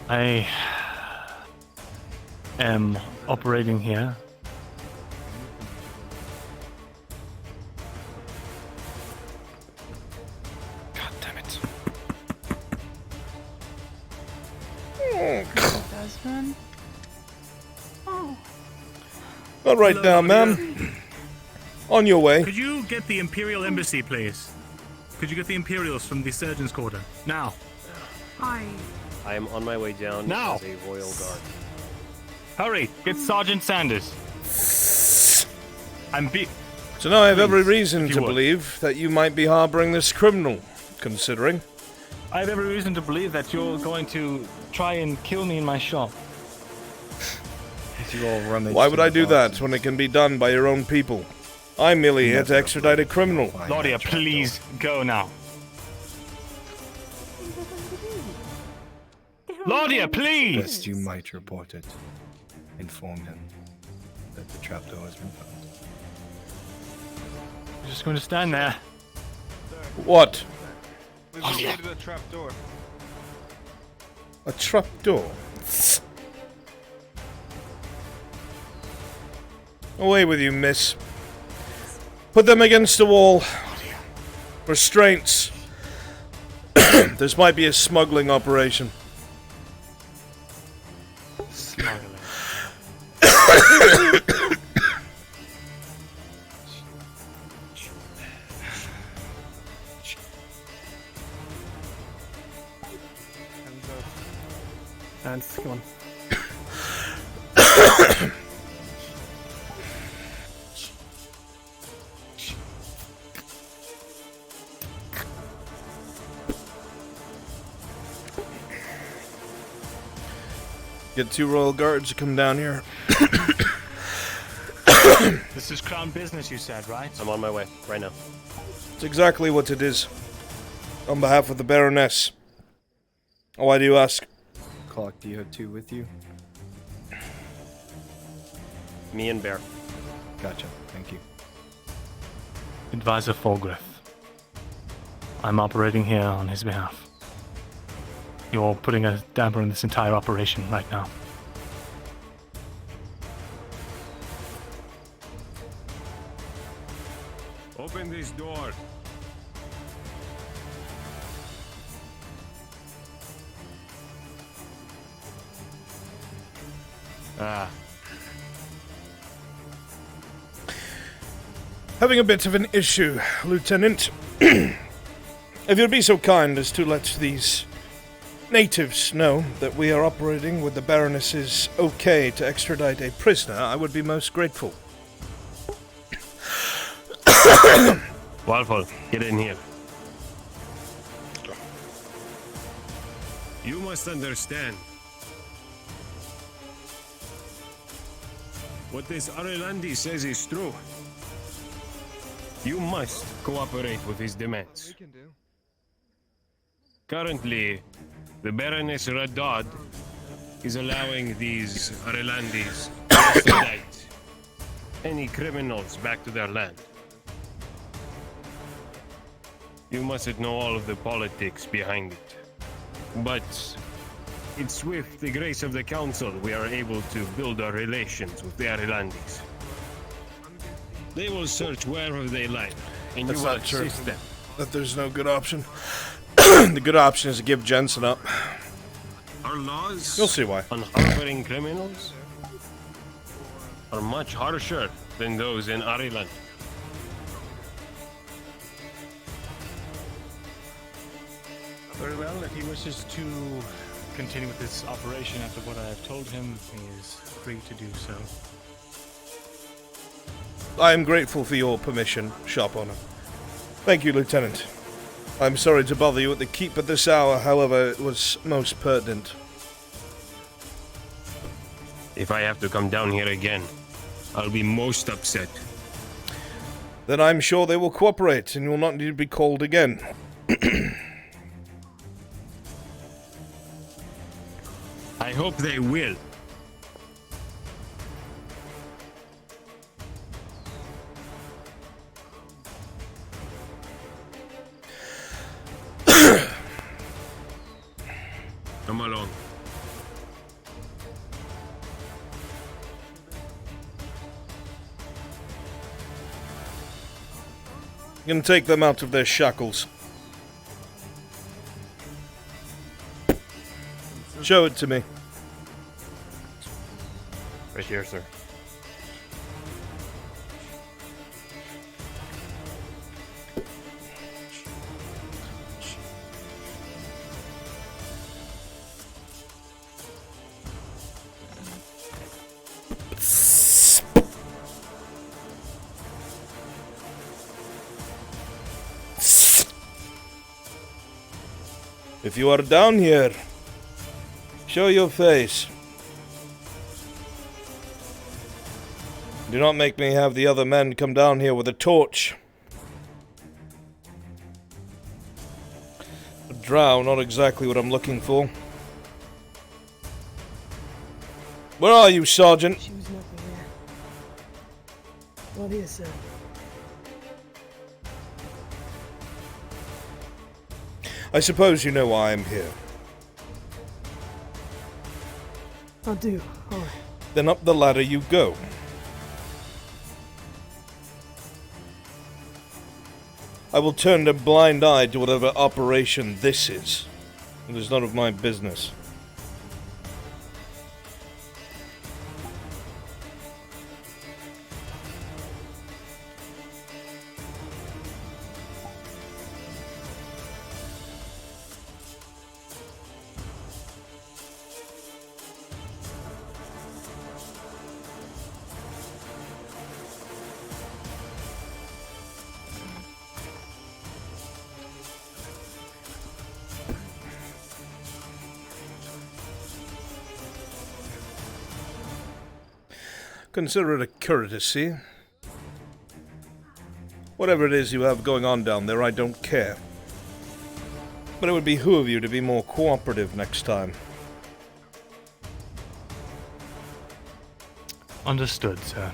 I am operating here. God damn it. Desmond? Oh. All right now, ma'am. On your way. Could you get the Imperial Embassy, please? Could you get the Imperials from the Surgeon's Quarter? Now. I am on my way down Now. as a Royal Guard. Hurry, get Sergeant Sanders. So now I have every Please, reason if you to would. believe that you might be harboring this criminal, considering. I have every reason to believe that you're going to try and kill me in my shop. As you all rummage Why would through I the do that boxes. when it can be done by your own people? I'm merely here to extradite a criminal. Claudia, please go now. Claudia, please! Best you might report it. Inform him that the trapdoor has been found. You're just going to stand there. What? We've located a trapdoor. A trapdoor? Away with you, miss. Put them against the wall. Restraints. This might be a smuggling operation. Hands, come on. Get 2 royal guards to come down here. This is Crown business, you said, right? I'm on my way right now. It's exactly what it is. On behalf of the Baroness. Why do you ask? Clock, do you have 2 with you? Me and Bear. Gotcha, thank you. Advisor Fulgrith. I'm operating here on his behalf. You're putting a damper on this entire operation right now. Open this door. Ah. Having a bit of an issue, Lieutenant. If you'd be so kind as to let these natives know that we are operating with the Baroness's okay to extradite a prisoner, I would be most grateful. Walpole, get in here. You must understand. What this Arelandi says is true. You must cooperate with his demands. Currently, the Baroness Radad is allowing these Arelandis to extradite any criminals back to their land. You mustn't know all of the politics behind it. But it's with the grace of the council we are able to build our relations with the Arilandis. They will search wherever they like, and That's you will not true. assist them. That there's no good option. The good option is to give Jensen up. Our laws You'll see why. on harboring criminals are much harsher than those in Ariland. Very well, if he wishes to continue with this operation after what I have told him, he is free to do so. I am grateful for your permission, shop owner. Thank you, Lieutenant. I'm sorry to bother you at the keep at this hour, however, it was most pertinent. If I have to come down here again, I'll be most upset. Then I'm sure they will cooperate, and you will not need to be called again. I hope they will. Come along. You can take them out of their shackles. Show it to me. Right here, sir. If you are down here, show your face. Do not make me have the other men come down here with a torch. A drow, not exactly what I'm looking for. Where are you, Sergeant? She was nothing there. Not here, sir. I suppose you know why I'm here. I do. Alright. Then up the ladder you go. I will turn a blind eye to whatever operation this is. It is none of my business. Consider it a courtesy. Whatever it is you have going on down there, I don't care. But it would behoove you to be more cooperative next time. Understood, sir.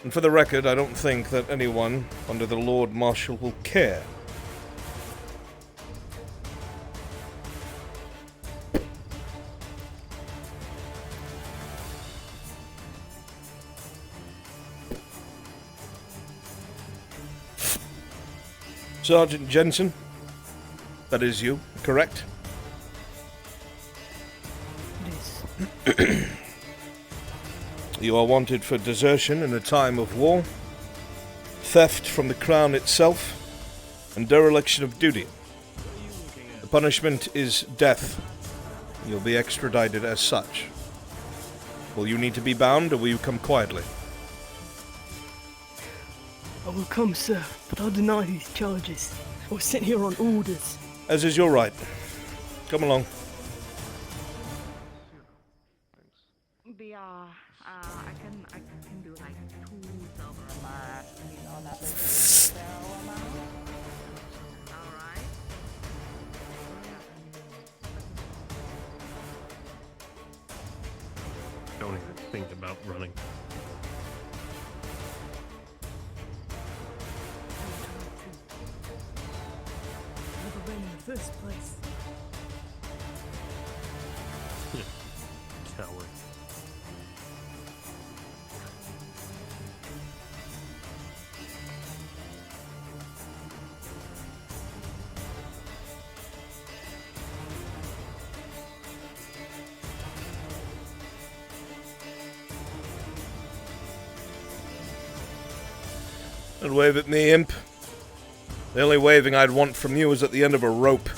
And for the record, I don't think that anyone under the Lord Marshal will care. Sergeant Jensen, that is you, correct? It is. You are wanted for desertion in a time of war, theft from the crown itself, and dereliction of duty. The punishment is death. You'll be extradited as such. Will you need to be bound, or will you come quietly? I will come, sir, but I deny these charges. I was sent here on orders. As is your right. Come along. I can do like 2 silver a month, you know, that's a barrel amount. Alright. Don't even think about running. first place. Coward. Don't wave at me, imp. The only waving I'd want from you is at the end of a rope.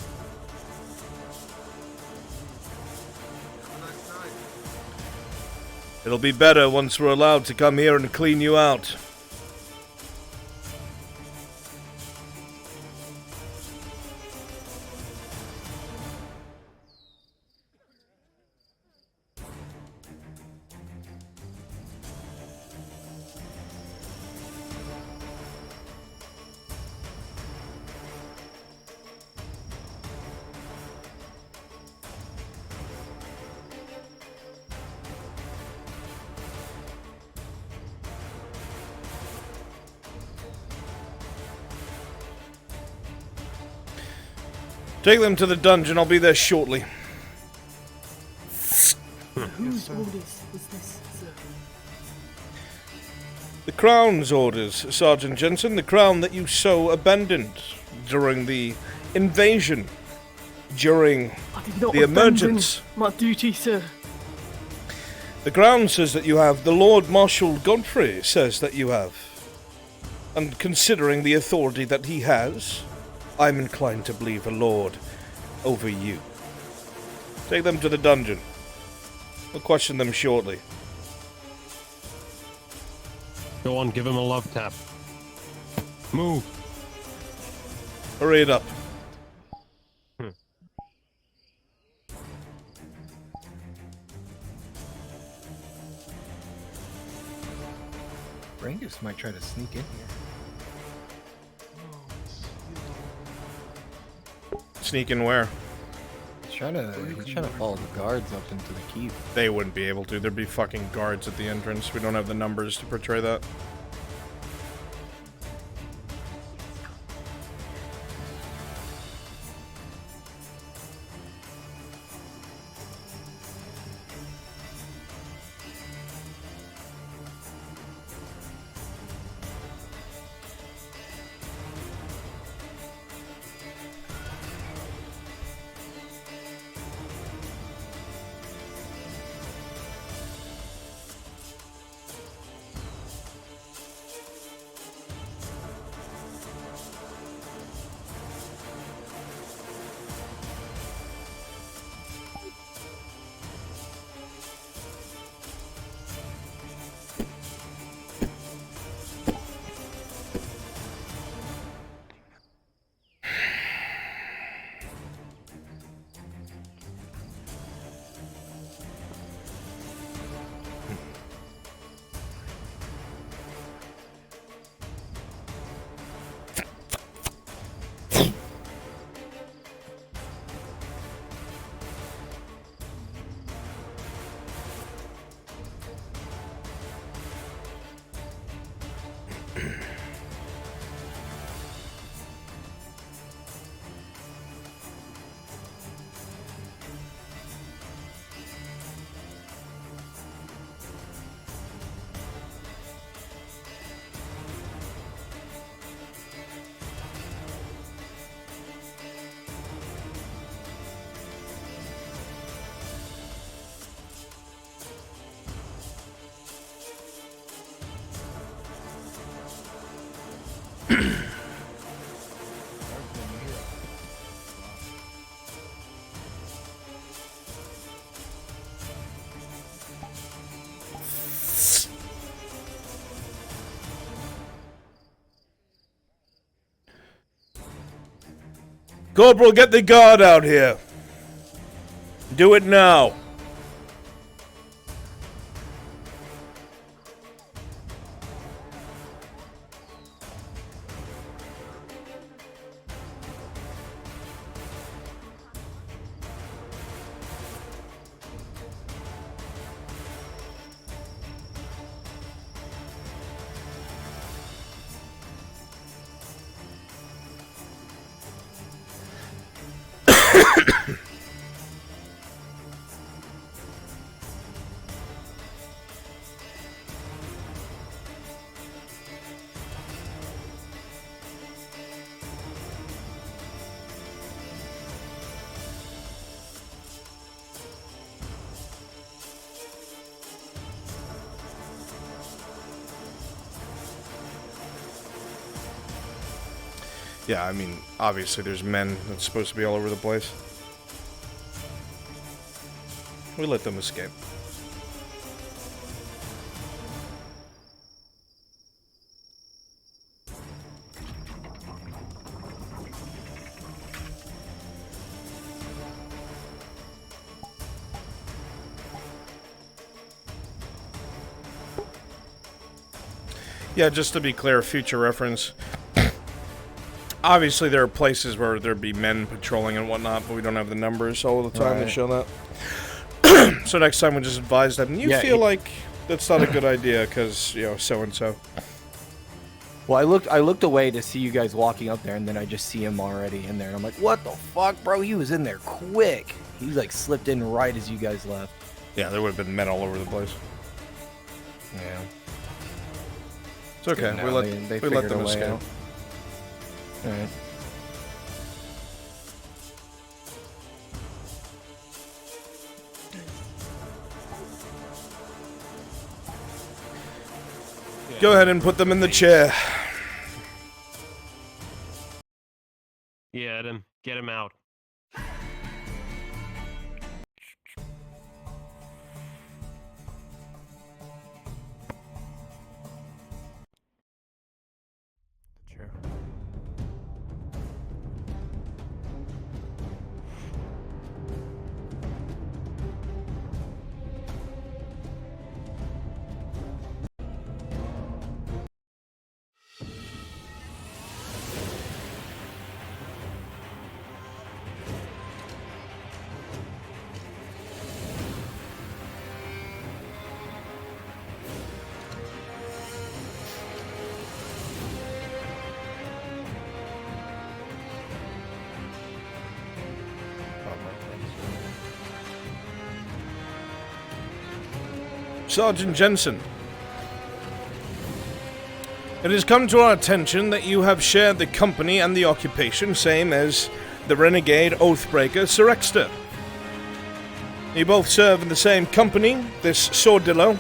It'll be better once we're allowed to come here and clean you out. Take them to the dungeon. I'll be there shortly. Whose orders was this, sir? The Crown's orders, Sergeant Jensen. The Crown that you so abandoned during the invasion. During I did not the emergence. My duty, sir. The Crown says that you have. The Lord Marshal Godfrey says that you have. And considering the authority that he has, I'm inclined to believe a lord over you. Take them to the dungeon. We'll question them shortly. Go on, give him a love tap. Move. Hurry it up. Rangers might try to sneak in here. Sneak in where? He's trying to follow the guards up into the keep. They wouldn't be able to. There'd be fucking guards at the entrance. We don't have the numbers to portray that. Corporal, get the guard out here. Do it now. Yeah, I mean, obviously there's men that's supposed to be all over the place. We let them escape. Yeah, just to be clear, future reference. Obviously, there are places where there'd be men patrolling and whatnot, but we don't have the numbers all the time to show that. So next time we just advise them, you feel like that's not a good idea because, you know, so-and-so. Well, I looked away to see you guys walking up there, and then I just see him already in there, and I'm like, what the fuck, bro? He was in there quick. He, like, slipped in right as you guys left. Yeah, there would have been men all over the place. Yeah. It's okay. Now We let figured them a way escape. out. Alright. Go ahead and put them in the chair. Yeah, Adam, get him out. Sure. Sergeant Jensen, it has come to our attention that you have shared the company and the occupation, same as the renegade Oathbreaker Sir Exeter. You both serve in the same company, this Sordillo.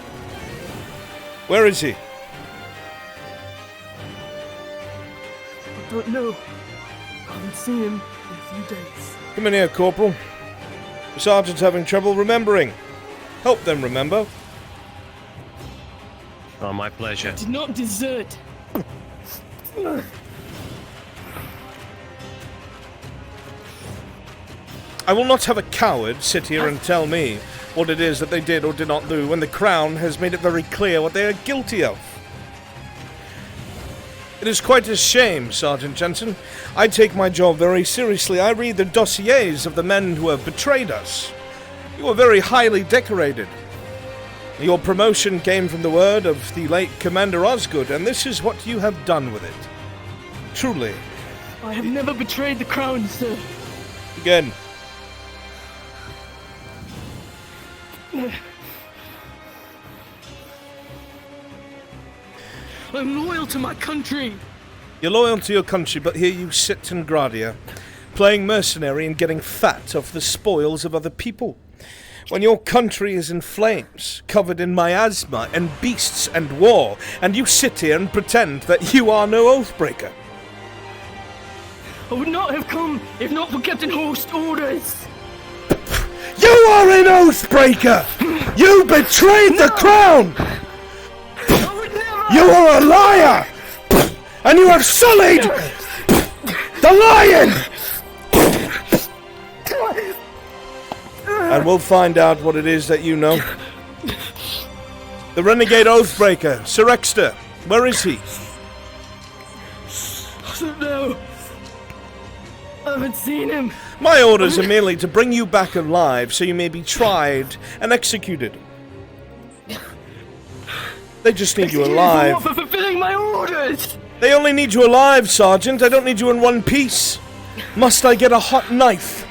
Where is he? I don't know. I haven't seen him in a few days. Come in here, Corporal. The Sergeant's having trouble remembering. Help them remember. Oh, my pleasure. Did not desert. I will not have a coward sit here and tell me what it is that they did or did not do when the Crown has made it very clear what they are guilty of. It is quite a shame, Sergeant Jensen. I take my job very seriously. I read the dossiers of the men who have betrayed us. You are very highly decorated. Your promotion came from the word of the late Commander Osgood, and this is what you have done with it. Truly. I have never betrayed the Crown, sir. Again. I'm loyal to my country. You're loyal to your country, but here you sit in Gradia, playing mercenary and getting fat off the spoils of other people. When your country is in flames, covered in miasma and beasts and war, and you sit here and pretend that you are no Oathbreaker. I would not have come if not for Captain Horst's orders. You are an Oathbreaker! You betrayed the Crown! You are a liar! And you have sullied the lion! And we'll find out what it is that you know. The renegade Oathbreaker, Sir Exeter, where is he? I don't know. I haven't seen him. My orders are merely to bring you back alive so you may be tried and executed. They just need you alive. For fulfilling my orders. They only need you alive, Sergeant. I don't need you in one piece. Must I get a hot knife?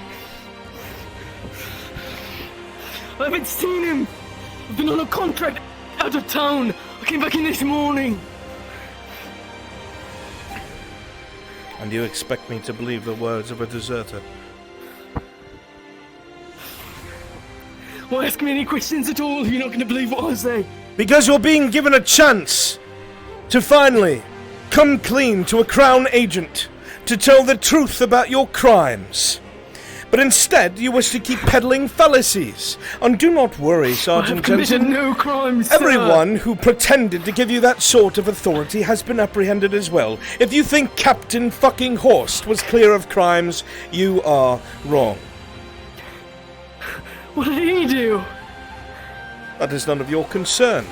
I haven't seen him. I've been on a contract out of town. I came back in this morning. And you expect me to believe the words of a deserter? Well, ask me any questions at all. You're not going to believe what I say. Because you're being given a chance to finally come clean to a Crown agent, to tell the truth about your crimes. But instead, you wish to keep peddling fallacies. And do not worry, Sergeant I've committed Jensen. no crimes, sir. Everyone who pretended to give you that sort of authority has been apprehended as well. If you think Captain fucking Horst was clear of crimes, you are wrong. What did he do? That is none of your concern.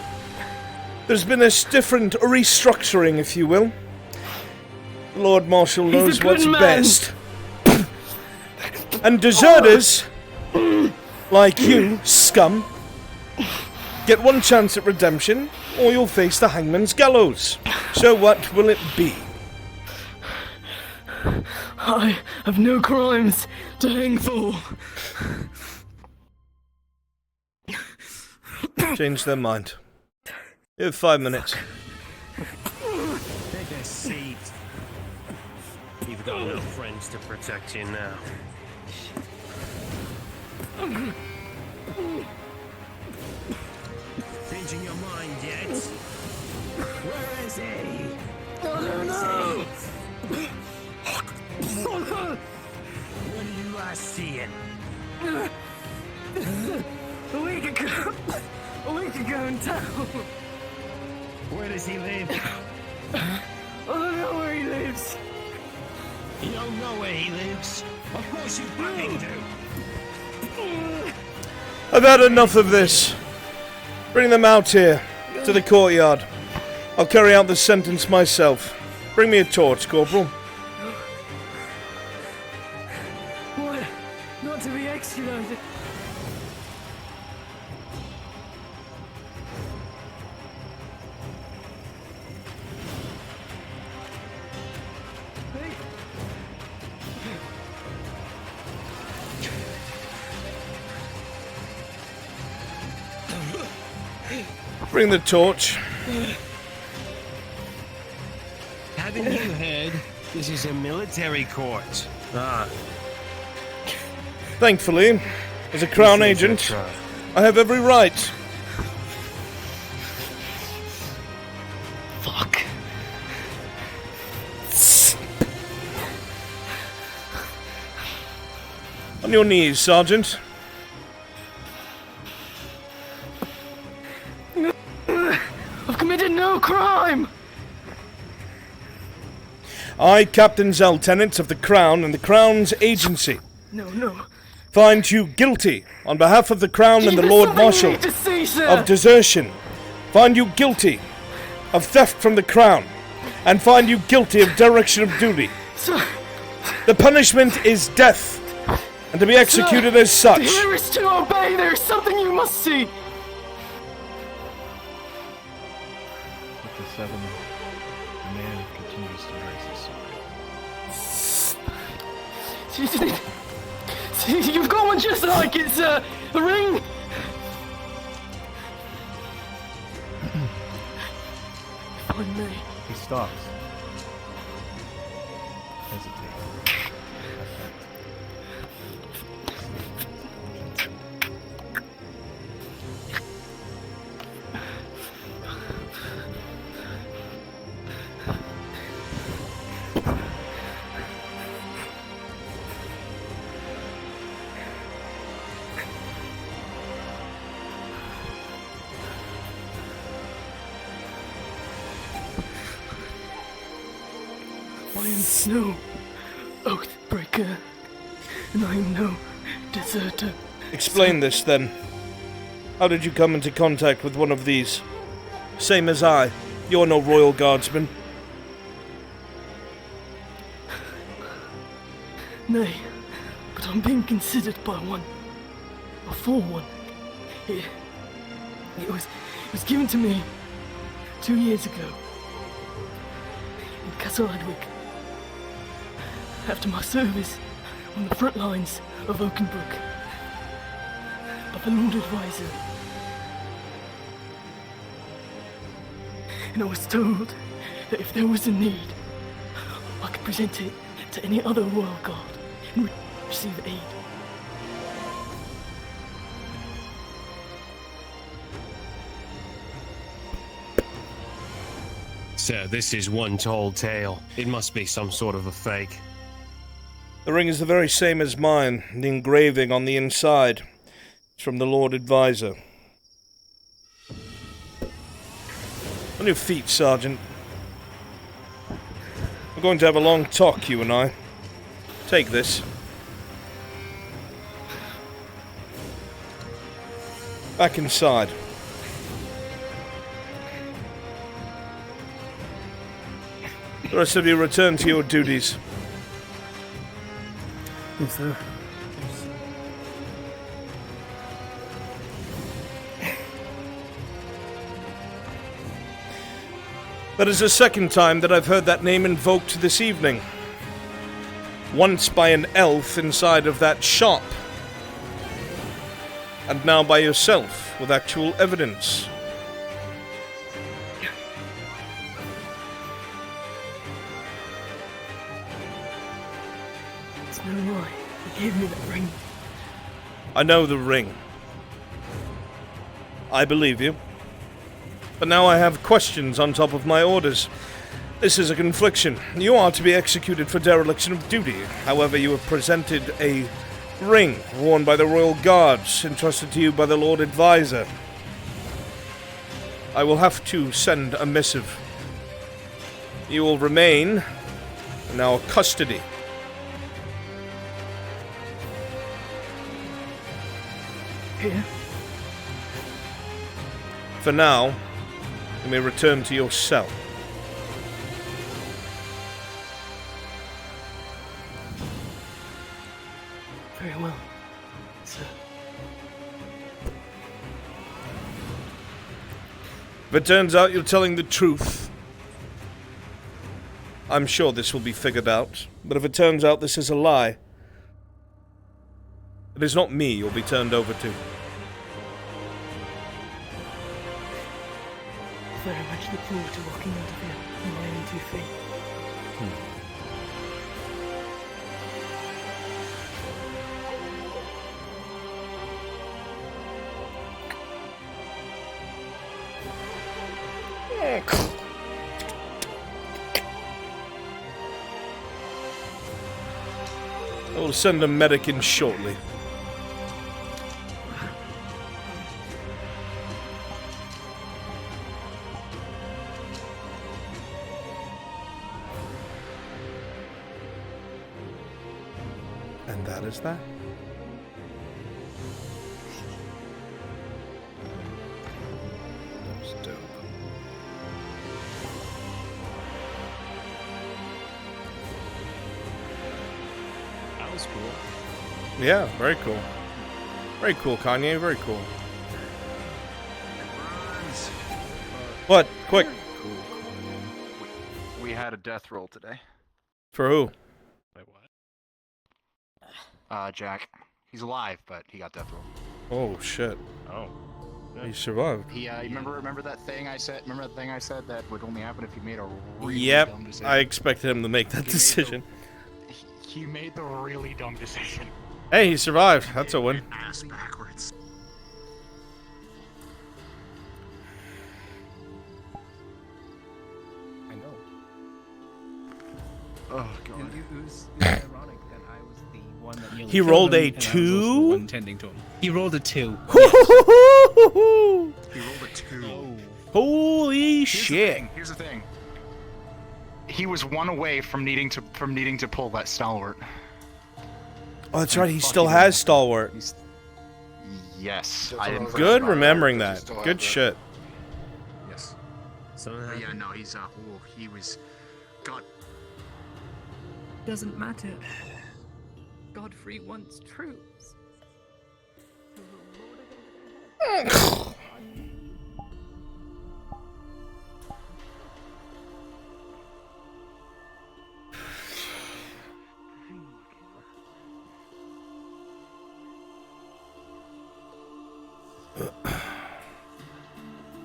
There's been a different restructuring, if you will. The Lord Marshal He's a knows good what's man. best. And deserters, like you, scum, get one chance at redemption, or you'll face the hangman's gallows. So what will it be? I have no crimes to hang for. Change their mind. You have 5 minutes. Take a seat. You've got no friends to protect you now. Changing your mind yet? Where is he? I don't know. When did you last see him? A week ago. A week ago in town. Where does he live? I don't know where he lives. You don't know where he lives? Of course you fucking do. I've had enough of this. Bring them out here, to the courtyard. I'll carry out the sentence myself. Bring me a torch, Corporal. What? Not to be extradited. Bring the torch. Haven't you heard? This is a military court. Ah. Thankfully, as a Crown This is a agent, trial. I have every right. Fuck. On your knees, Sergeant. I've committed no crime. I, Captain Lieutenant of the Crown and the Crown's agency, No. find you guilty on behalf of the Crown and the There's Lord something you Marshal need to see, sir. of desertion. Find you guilty of theft from the Crown, and find you guilty of dereliction of duty. Sir. The punishment is death, and to be executed as such. Here is to obey. There is something you must see. With the 7, the man continues to raise his sword. See, you've got one just like it, sir. A ring. If I may. He stops. Hesitates. I am no oath breaker, and I am no deserter. Explain this, then. How did you come into contact with one of these? Same as I. You're no Royal Guardsman. Nay, but I'm being considered by one. Or for one. It was given to me 2 years ago in Castle Adwick. After my service on the front lines of Oakenbrook. By the Lord Advisor. And I was told that if there was a need, I could present it to any other royal guard and receive aid. Sir, this is one tall tale. It must be some sort of a fake. The ring is the very same as mine. The engraving on the inside. It's from the Lord Advisor. On your feet, Sergeant. We're going to have a long talk, you and I. Take this. Back inside. The rest of you return to your duties. Yes, sir. That is the second time that I've heard that name invoked this evening. Once by an elf inside of that shop. And now by yourself, with actual evidence. It's no lie. He gave me that ring. I know the ring. I believe you. But now I have questions on top of my orders. This is a confliction. You are to be executed for dereliction of duty. However, you have presented a ring worn by the Royal Guards, entrusted to you by the Lord Advisor. I will have to send a missive. You will remain in our custody. Here? For now, you may return to your cell. Very well, sir. If it turns out you're telling the truth, I'm sure this will be figured out. But if it turns out this is a lie, it is not me you'll be turned over to. Very much look forward to walking out of here on my own 2 feet. I will send a medic in shortly. And that is that. That was dope. That was cool. Yeah, very cool. Very cool, Kanye, very cool. What? Quick. We had a death roll today. For who? Wait, what? Jack. He's alive, but he got death roll. Oh, shit. Oh. He survived. He, remember that thing I said? Remember that thing I said that would only happen if you made a really Yep, dumb decision? I expected him to make that decision. He made the really dumb decision. Hey, he survived. That's a win. Ass backwards. I know. Oh god. It was ironic that I was the one that nearly He killed rolled him, a and I was also 2? the one tending to him. He rolled a 2. He rolled a 2. Holy shit. Here's the thing. He was one away from needing to pull that stalwart. Oh, that's right. He still has Stalwart. Yes. I didn't Good remembering that. Good shit. Yes. But yeah, no, he's he was God. Doesn't matter. Godfrey wants troops.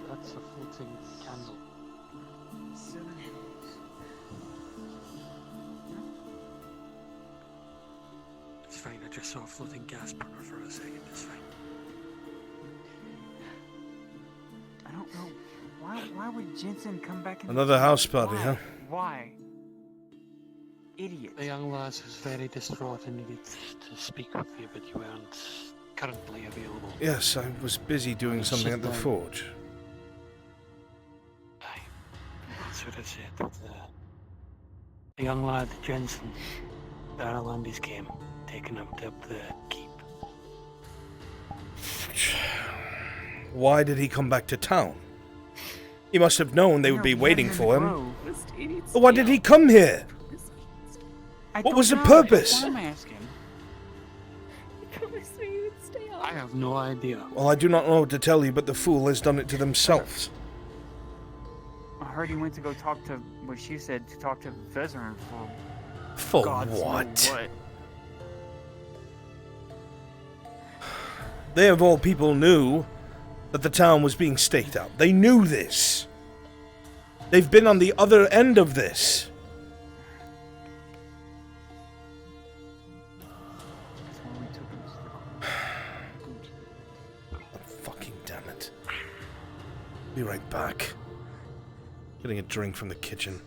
That's a floating candle. It's fine, I just saw a floating gas burner for a second, it's fine. I don't know. Why would Jensen come back in Another house party, Why? huh? Why? Idiot. The young lass was very distraught and needed to speak with you, but you weren't currently available. Yes, I was busy doing something at the forge. That's what I said. The young lad, Jensen, the Irelanders came, taking him to the keep. Why did he come back to town? He must have known they would be waiting for him. But why did he come here? What was the purpose? I'm asking. Promise me you would stay on. I have no idea. Well, I do not know what to tell you, but the fool has done it to themselves. I heard he went to go talk to what she said to talk to Vezerin for. For God's know what? They of all people knew that the town was being staked out. They knew this. They've been on the other end of this. Fucking damn it. Be right back. Getting a drink from the kitchen.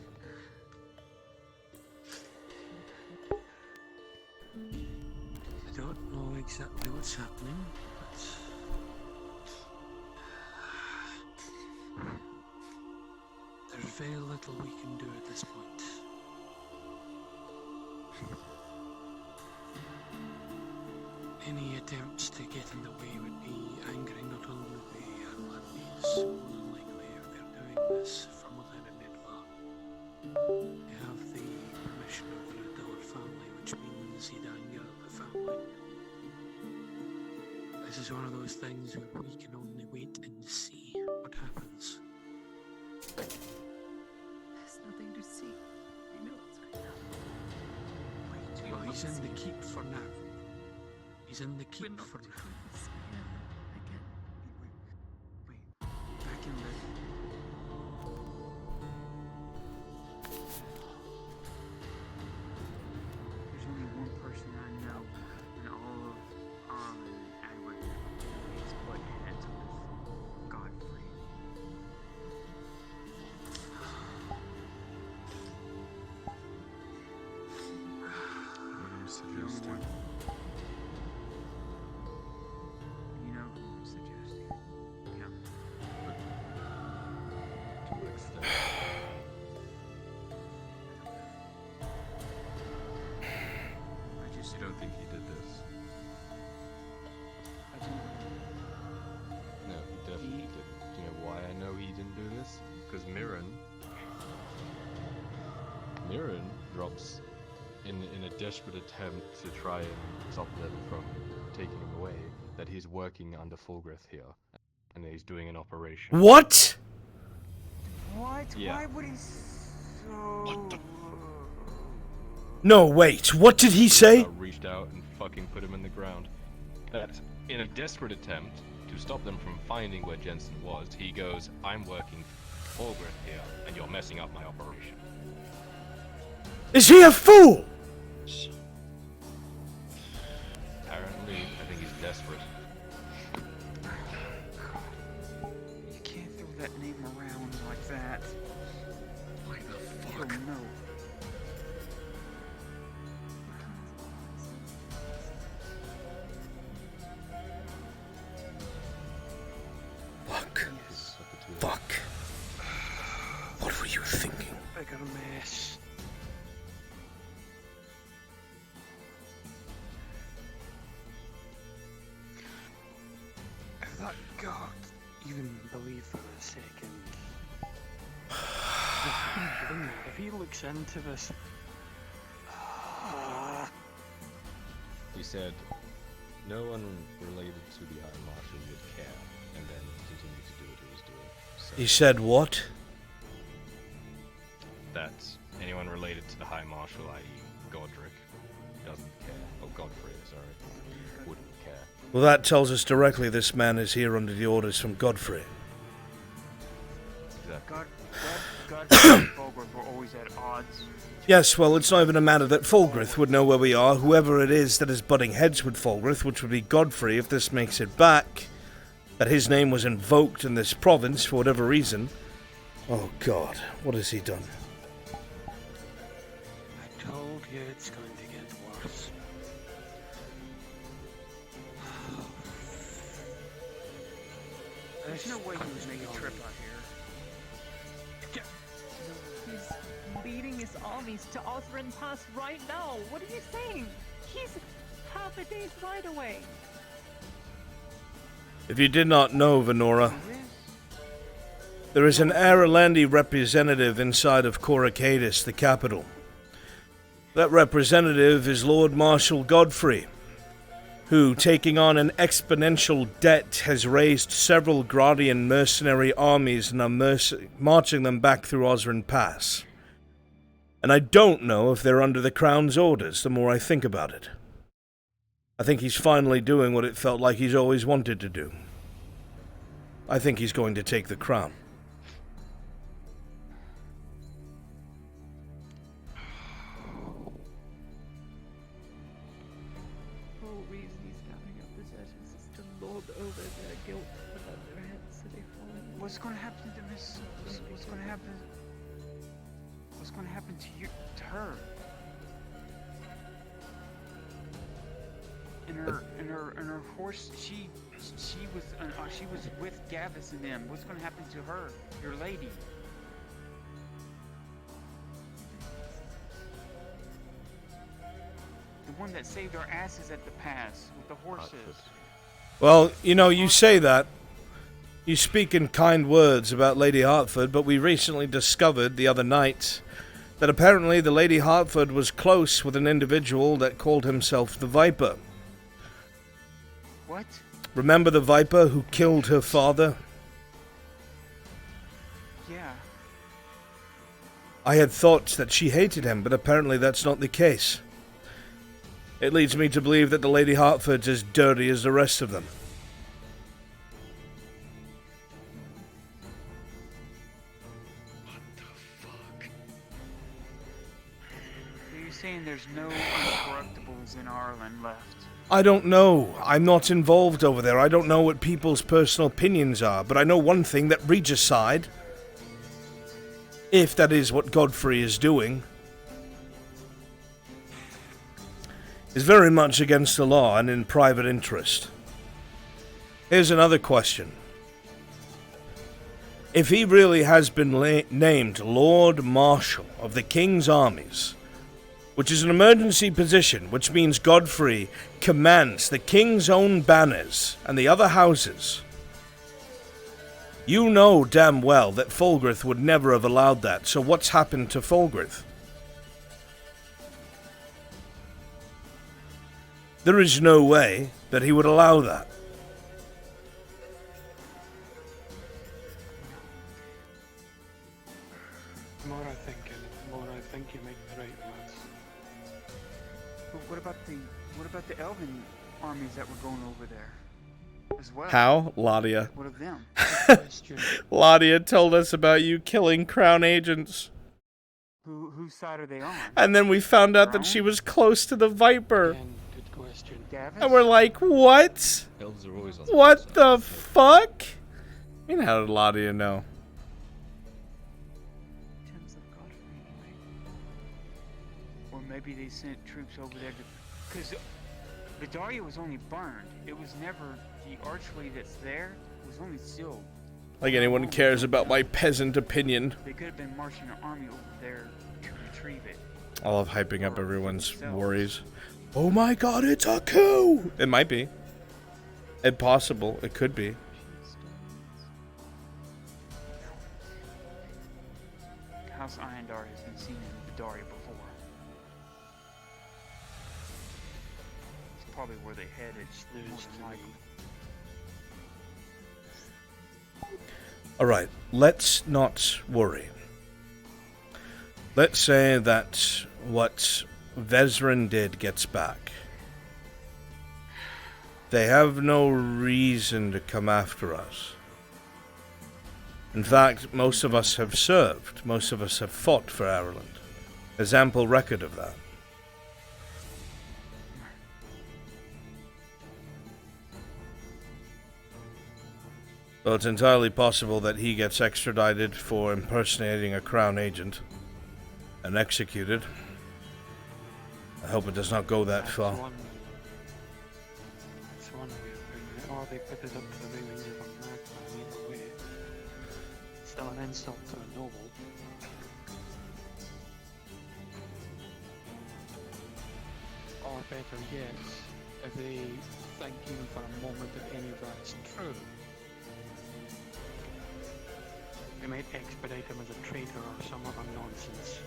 I don't know exactly what's happening, but there's very little we can do at this point. Any attempts to get in the way would be angering not only the Atlantis, more than likely if they're doing this from within a Midvar. They have the permission of the Dollar family, which means he'd anger the family. This is one of those things where we can only wait and see what happens. There's nothing to see. I know it's right now. Well, he's in the keep for now. He's in the keep for now. Back in the. There's only one person I know in all of Edward is butt heads with Godfrey. Suggesting. You know who I'm suggesting? Yeah. To what extent? You don't think he did this? I don't. No, he definitely didn't. Do you know why I know he didn't do this? Because Mirren drops in a desperate attempt to try and stop them from taking him away, that he's working under Fulgrith here, and that he's doing an operation. What? What? Yeah. Why would he so... What the... No, wait, what did he say? Reached out and fucking put him in the ground. That, in a desperate attempt to stop them from finding where Jensen was, he goes, I'm working for Fulgrith here, and you're messing up my operation. Is he a fool? Apparently, I think he's desperate. You can't throw that name around like that. Why the fuck? Oh, no. Fuck. Yes. Fuck. What were you thinking? Bigger mess. If that God even believed for a second, if he looks into this, He said, no one related to the Iron Marshal would care, and then continued to do what he was doing. So He said what? that anyone related to the High Marshal, i.e. Godric, doesn't care. Oh, Godfrey, sorry. Wouldn't care. Well, that tells us directly this man is here under the orders from Godfrey. Exactly. God and Fulgrith were always at odds. Yes, well, it's not even a matter that Fulgrith would know where we are. Whoever it is that is butting heads with Fulgrith, which would be Godfrey if this makes it back, that his name was invoked in this province for whatever reason, Oh God, what has he done? I told you it's going to get worse. There's no way he would make a trip out here. He's leading his armies to Osrin Pass right now. What are you saying? He's half a day's ride away. If you did not know, Venora, there is an Aralandi representative inside of Coracadis, the capital. That representative is Lord Marshal Godfrey, who, taking on an exponential debt, has raised several Gradian mercenary armies and are marching them back through Osrin Pass. And I don't know if they're under the Crown's orders, the more I think about it. I think he's finally doing what it felt like he's always wanted to do. I think he's going to take the crown. The whole reason he's gathering up possessions is to lord over their guilt above their heads so they fall in. What's going to happen to Miss? What's going to happen? What's going to happen to you? To her? And her horse. She was with Gavis and them. What's going to happen to her? Your lady. The one that saved our asses at the pass with the horses. Well, you know, you say that. You speak in kind words about Lady Hartford, but we recently discovered the other night that apparently the Lady Hartford was close with an individual that called himself the Viper. What? Remember the Viper who killed her father? Yeah. I had thought that she hated him, but apparently that's not the case. It leads me to believe that the Lady Hartford's as dirty as the rest of them. So you're saying there's no uncorruptibles in Ireland left? I don't know. I'm not involved over there. I don't know what people's personal opinions are, but I know one thing, that regicide, if that is what Godfrey is doing, is very much against the law and in private interest. Here's another question. If he really has been named Lord Marshal of the King's armies, which is an emergency position, which means Godfrey commands the King's own banners and the other houses, you know damn well that Fulgrith would never have allowed that, so what's happened to Fulgrith? There is no way that he would allow that. The more I think, you make the right ones. But what about the Elven armies that were going over there as well? How? Ladia. What of them? Ladia told us about you killing Crown agents. Whose side are they on? And then we found out that she was close to the Viper. Good question. And we're like, what? Elves are always on What the fuck? I mean, how did Ladia know? Or maybe they sent troops over there to... Because Vidaria was only burned. It was never... The archway that's there was only sealed. Like anyone cares about my peasant opinion. They could have been marching an army over there to retrieve it. I love hyping up everyone's worries. Oh my god, it's a coup! It might be. It's possible. It could be. House Iondar has been seen in Vidaria before. It's probably where they headed. More than likely. Alright, let's not worry. Let's say that what Vezrin did gets back. They have no reason to come after us. In fact, most of us have served. Most of us have fought for Ireland. There's ample record of that. Well, it's entirely possible that he gets extradited for impersonating a crown agent and executed. I hope it does not go that far. It's one way of putting it, or they put it up to the railings of a madman. Either way, it's still an insult to a noble. Or better yet, if they think even for a moment that any of that is true, they might expedite him as a traitor or some other nonsense.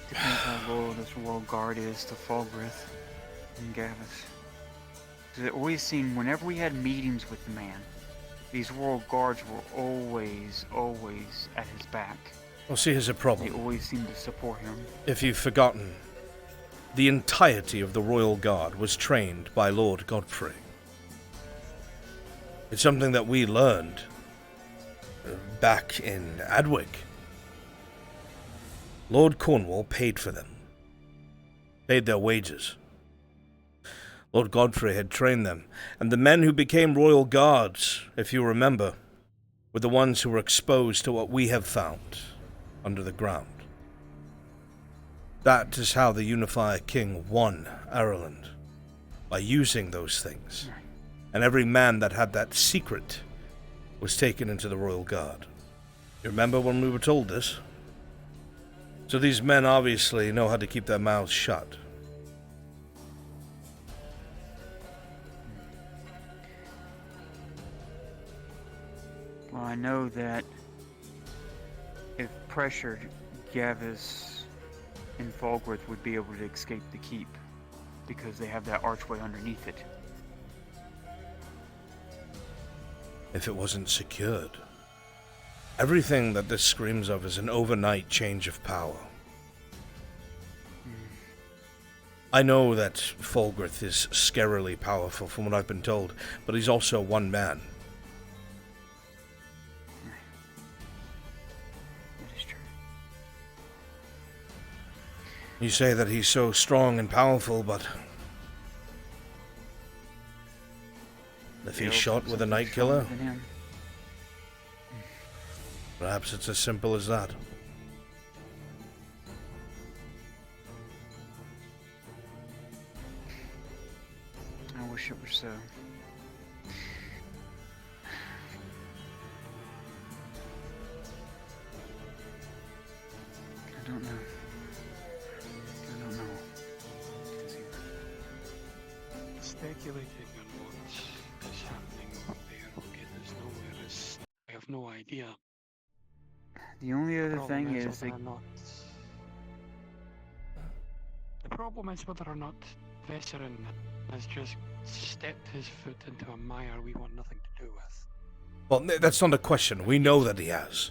Depends how loyal this royal guard is to Fulgrith and Gavis. Because it always seemed, whenever we had meetings with the man, these royal guards were always at his back. Well, see, here's a problem. They always seemed to support him. If you've forgotten, the entirety of the royal guard was trained by Lord Godfrey. It's something that we learned back in Adwick. Lord Cornwall paid for them. Paid their wages. Lord Godfrey had trained them, and the men who became royal guards, if you remember, were the ones who were exposed to what we have found under the ground. That is how the Unifier King won Ireland, by using those things. And every man that had that secret was taken into the royal guard. You remember when we were told this? So these men obviously know how to keep their mouths shut. Well, I know that if pressured, Gavis and Fulgrith would be able to escape the keep because they have that archway underneath it. If it wasn't secured. Everything that this screams of is an overnight change of power. I know that Fulgrith is scarily powerful from what I've been told, but he's also one man. That is true. You say that he's so strong and powerful, but if he's shot with a night killer, perhaps it's as simple as that. I wish it were so. I don't know. Speculating on what is happening over there will get us nowhere. I have no idea. The only other Problem thing is whether or not. The problem is whether or not Vesserin has just stepped his foot into a mire we want nothing to do with. Well, that's not a question. We know that he has.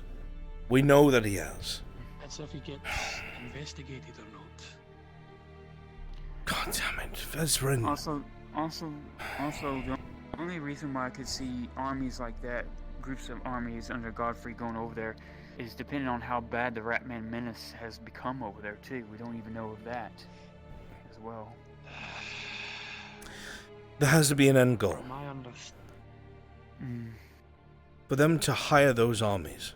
We know that he has. That's if he gets investigated or not. God damn it, Vesserin. Also, the only reason why I could see armies like that, groups of armies under Godfrey going over there, is depending on how bad the Ratman menace has become over there too. We don't even know of that as well. There has to be an end goal. From my For them to hire those armies,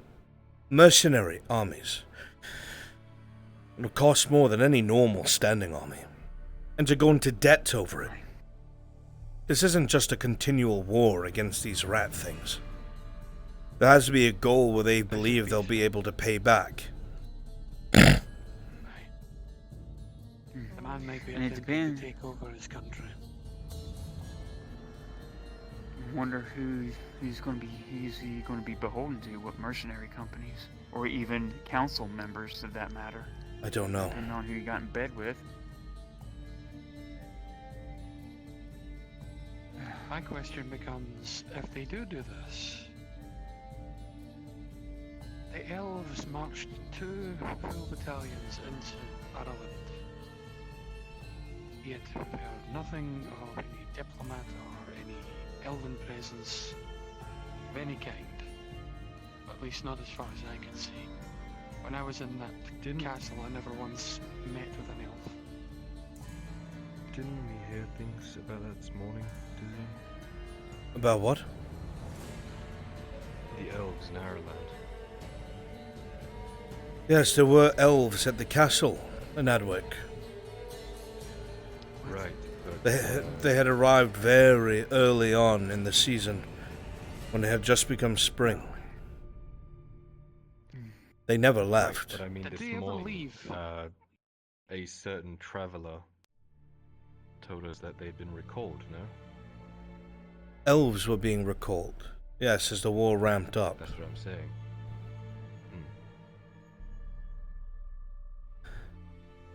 mercenary armies, it'll cost more than any normal standing army. And to go into debt over it. This isn't just a continual war against these rat things. There has to be a goal where they believe they'll be able to pay back. The man might be attempting depends. to take over his country. I wonder who's going to be beholden to, what mercenary companies, or even council members, for that matter. I don't know. Depending on who you got in bed with. My question becomes, if they do this, the elves marched 2 full battalions into Ireland, yet we've heard nothing of any diplomat or any elven presence of any kind, at least not as far as I can see. When I was in that castle, I never once met with an elf. Didn't we hear things about that this morning, Dizzy? About what? The elves in Ireland. Yes, there were elves at the castle in Adwick. Right. They had arrived very early on in the season, when it had just become spring. They never left. But I mean, this morning, a certain traveler told us that they'd been recalled, no? Elves were being recalled. Yes, as the war ramped up. That's what I'm saying.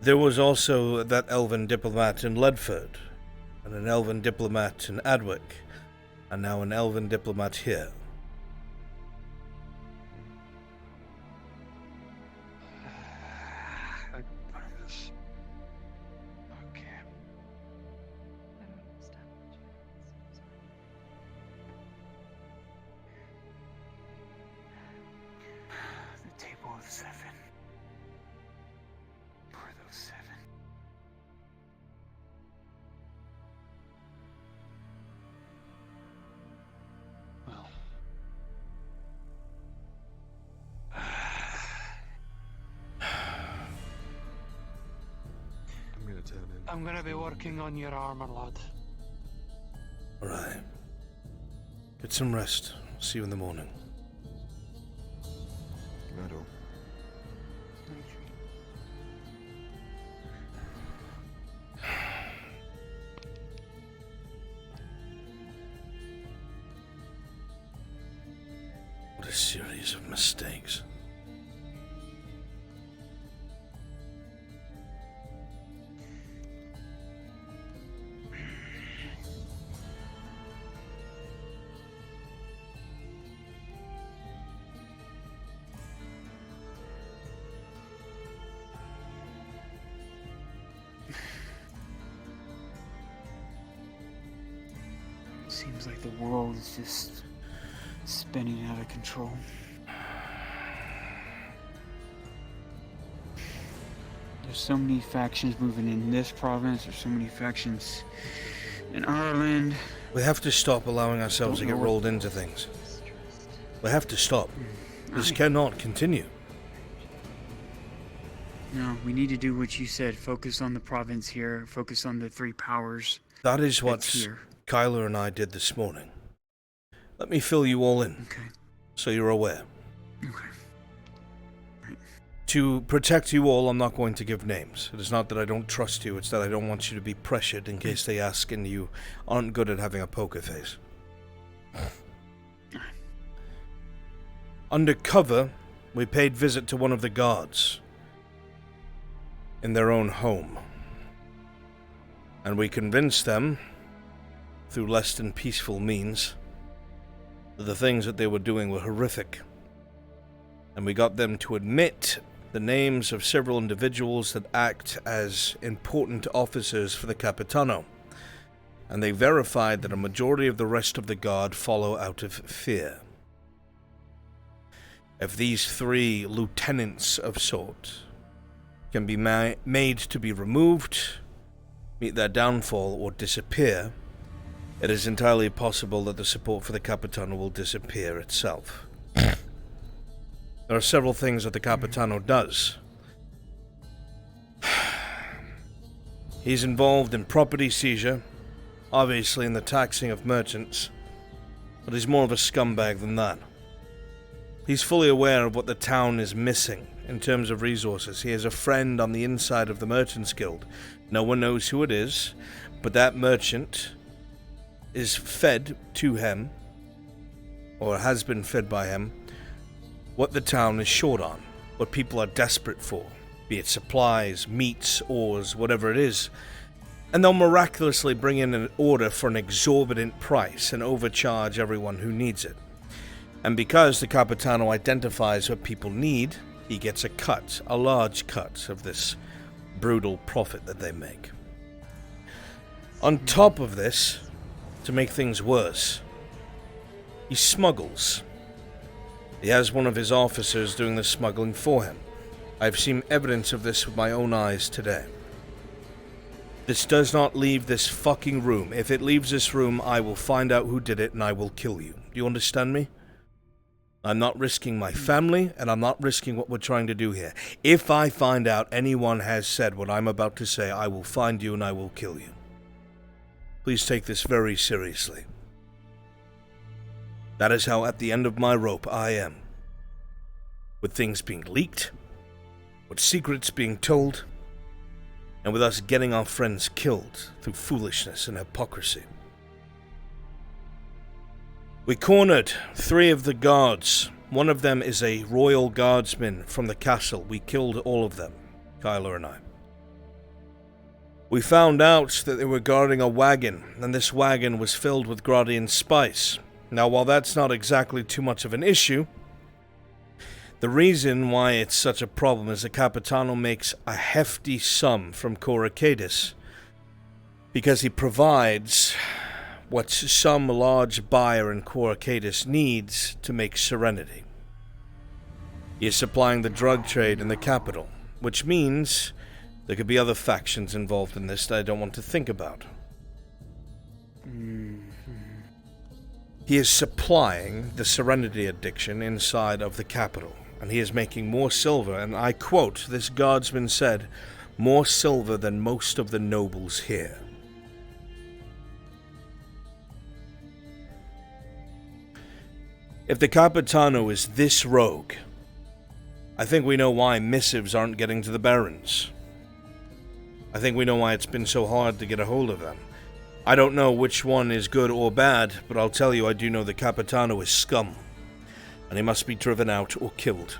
There was also that elven diplomat in Ledford, and an elven diplomat in Adwick, and now an elven diplomat here. The table of seven. For those seven. Well. I'm gonna turn in. I'm gonna be working on your armor, lad. Alright. Get some rest. See you in the morning. Metal. What a series of mistakes. Seems like the world is just spinning out of control. There's so many factions moving in this province, there's so many factions in Ireland. We have to stop allowing ourselves to Don't get know rolled into things. We have to stop. This cannot continue. No, we need to do what you said. Focus on the province here. Focus on the three powers. That is what that's here. Kyler and I did this morning. Let me fill you all in, so you're aware. To protect you all, I'm not going to give names. It is not that I don't trust you, it's that I don't want you to be pressured in case they ask and you aren't good at having a poker face. Undercover, we paid visit to one of the guards in their own home. And we convinced them, through less than peaceful means, that the things that they were doing were horrific. And we got them to admit the names of several individuals that act as important officers for the Capitano. And they verified that a majority of the rest of the guard follow out of fear. If these three lieutenants of sort can be made to be removed, meet their downfall, or disappear, it is entirely possible that the support for the Capitano will disappear itself. There are several things that the Capitano does. He's involved in property seizure, obviously in the taxing of merchants, but he's more of a scumbag than that. He's fully aware of what the town is missing in terms of resources. He has a friend on the inside of the Merchants Guild. No one knows who it is, but that merchant is fed to him, or has been fed by him, what the town is short on, what people are desperate for, be it supplies, meats, ores, whatever it is. And they'll miraculously bring in an order for an exorbitant price and overcharge everyone who needs it. And because the Capitano identifies what people need, he gets a cut, a large cut of this brutal profit that they make. On top of this, to make things worse, he smuggles. He has one of his officers doing the smuggling for him. I've seen evidence of this with my own eyes today. This does not leave this fucking room. If it leaves this room, I will find out who did it and I will kill you. Do you understand me? I'm not risking my family, and I'm not risking what we're trying to do here. If I find out anyone has said what I'm about to say, I will find you and I will kill you. Please take this very seriously. That is how at the end of my rope I am. With things being leaked, with secrets being told, and with us getting our friends killed through foolishness and hypocrisy. We cornered 3 of the guards. One of them is a royal guardsman from the castle. We killed all of them, Kyler and I. We found out that they were guarding a wagon, and this wagon was filled with Gradian spice. Now, while that's not exactly too much of an issue, the reason why it's such a problem is the Capitano makes a hefty sum from Coracadis, because he provides what some large buyer in Coracadis needs to make Serenity. He is supplying the drug trade in the capital, which means there could be other factions involved in this that I don't want to think about. He is supplying the Serenity addiction inside of the capital, and he is making more silver, and I quote, this guardsman said, more silver than most of the nobles here. If the Capitano is this rogue, I think we know why missives aren't getting to the barons. I think we know why it's been so hard to get a hold of them. I don't know which one is good or bad, but I'll tell you I do know the Capitano is scum, and he must be driven out or killed.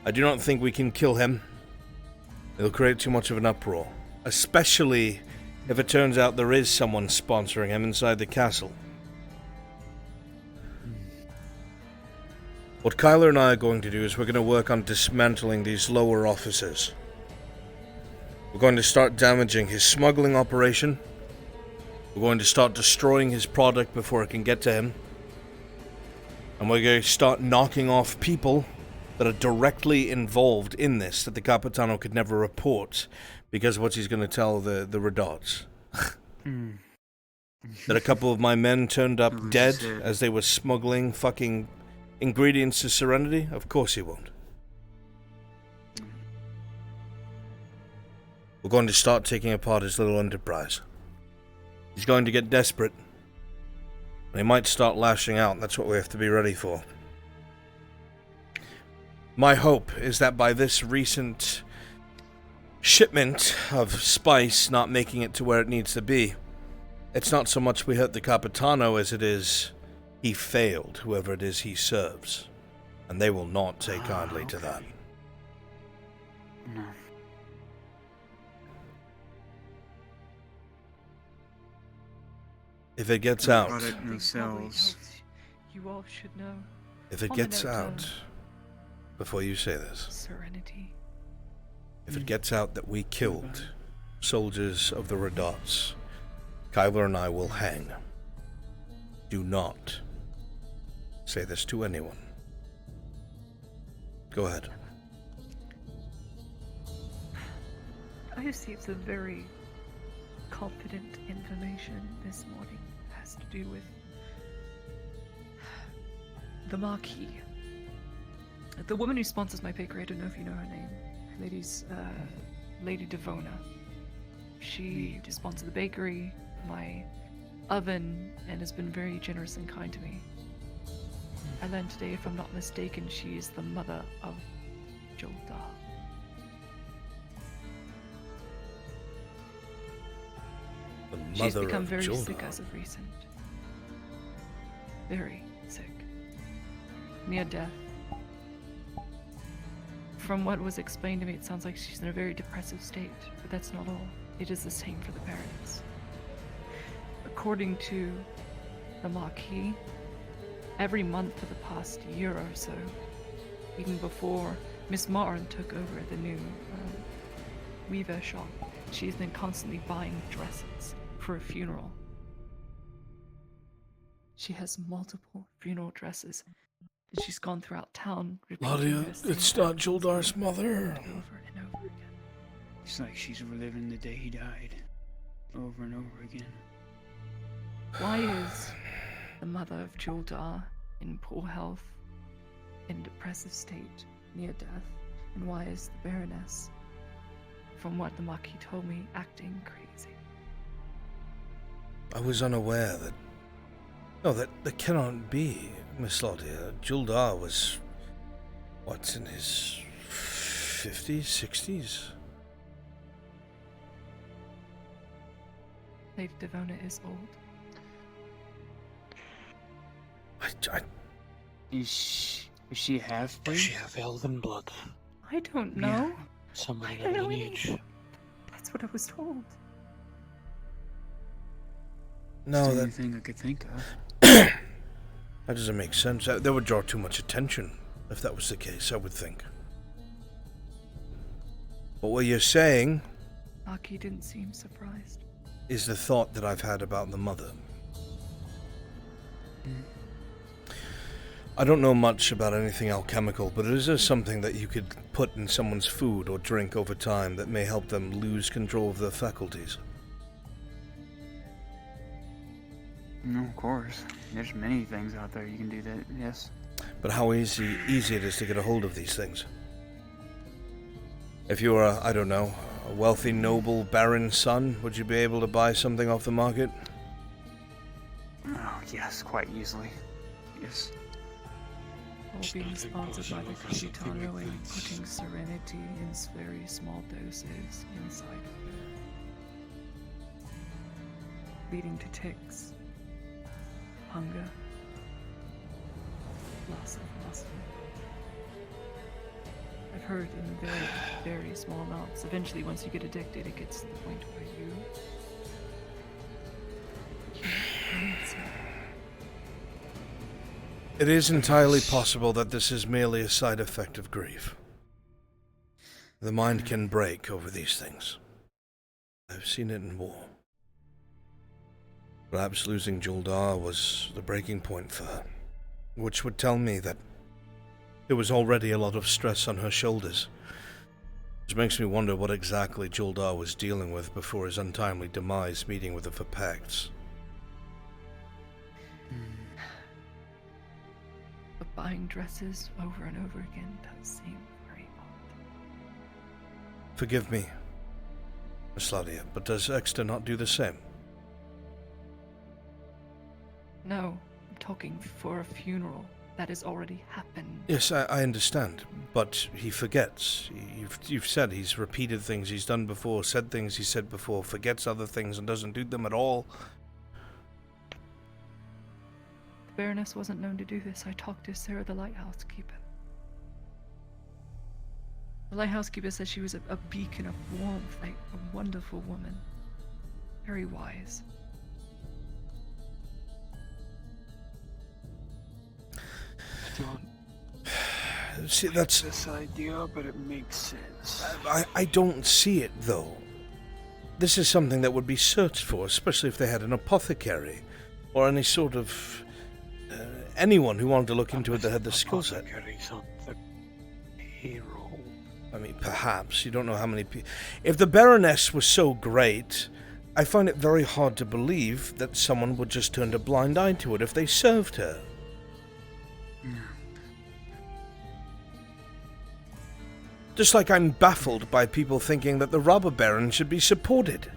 I do not think we can kill him. It'll create too much of an uproar, especially if it turns out there is someone sponsoring him inside the castle. What Kyler and I are going to do is we're going to work on dismantling these lower officers. We're going to start damaging his smuggling operation. We're going to start destroying his product before it can get to him. And we're going to start knocking off people that are directly involved in this that the Capitano could never report because of what he's going to tell the Redots. That a couple of my men turned up dead as they were smuggling fucking ingredients to Serenity? Of course he won't. We're going to start taking apart his little enterprise. He's going to get desperate. And he might start lashing out, and that's what we have to be ready for. My hope is that by this recent shipment of spice not making it to where it needs to be, it's not so much we hurt the Capitano as it is he failed whoever it is he serves. And they will not take kindly to that. No. If it gets out, You all should know. if it On the gets note, out, before you say this, Serenity. if it gets out that we killed soldiers of the Redots, Kyler and I will hang. Do not say this to anyone. Go ahead. I received some very confident information this morning. It has to do with the Marquis. The woman who sponsors my bakery, I don't know if you know her name. Lady Devona. She sponsors the bakery, my oven, and has been very generous and kind to me. I learned today, if I'm not mistaken, she is the mother of Joldar. She's become very sick as of recent. Very sick. Near death. From what was explained to me, it sounds like she's in a very depressive state, but that's not all. It is the same for the parents. According to the Marquis, every month for the past year or so, even before Miss Martin took over the new weaver shop, she's been constantly buying dresses for a funeral. She has multiple funeral dresses. And she's gone throughout town. Claudia, it's not Joldar's mother. Over and over again. It's like she's reliving the day he died. over and over again. Why is the mother of Juldar in poor health, in depressive state, near death? And why is the Baroness, from what the Marquis told me, acting crazy? I was unaware that... No, that cannot be, Miss Laudia. Juldar was... What's in his... 50s, 60s? Lady Devona is old. Is she half-breed? Does she have elven blood? I don't know. Someone I in don't the know lineage. anything. That's what I was told. No, It's the that... only thing I could think of. That doesn't make sense. That would draw too much attention, if that was the case, I would think. But what you're saying... Marquis didn't seem surprised. ...is the thought that I've had about the mother. I don't know much about anything alchemical, but is there something that you could put in someone's food or drink over time that may help them lose control of their faculties? No, of course. There's many things out there you can do that, yes. But how easy it is to get a hold of these things? If you were, I don't know, a wealthy noble baron's son, would you be able to buy something off the market? Oh, yes, quite easily. Yes. All being sponsored by the Capitano and putting serenity in very small doses inside of her, leading to tics, hunger, loss of muscle. I've heard in very, very small amounts. Eventually, once you get addicted, it gets to the point where you can't answer. It is entirely possible that this is merely a side effect of grief. The mind can break over these things. I've seen it in war. Perhaps losing Juldar was the breaking point for her, which would tell me that there was already a lot of stress on her shoulders. Which makes me wonder what exactly Juldar was dealing with before his untimely demise meeting with the Verpacts. But buying dresses over and over again does seem very odd. Forgive me, Miss Laudia, but does Exeter not do the same? No, I'm talking for a funeral that has already happened. Yes, I understand, but he forgets. You've said he's repeated things he's done before, said things he said before, forgets other things and doesn't do them at all. The Baroness wasn't known to do this. I talked to Sarah, the lighthouse keeper. The lighthouse keeper said she was a beacon of warmth, like a wonderful woman. Very wise. See, that's this idea, but it makes sense. I don't see it, though. This is something that would be searched for, especially if they had an apothecary, or any sort of... anyone who wanted to look into it that had the skill set. I mean, perhaps. You don't know how many people... If the Baroness was so great, I find it very hard to believe that someone would just turn a blind eye to it if they served her. Just like I'm baffled by people thinking that the robber baron should be supported.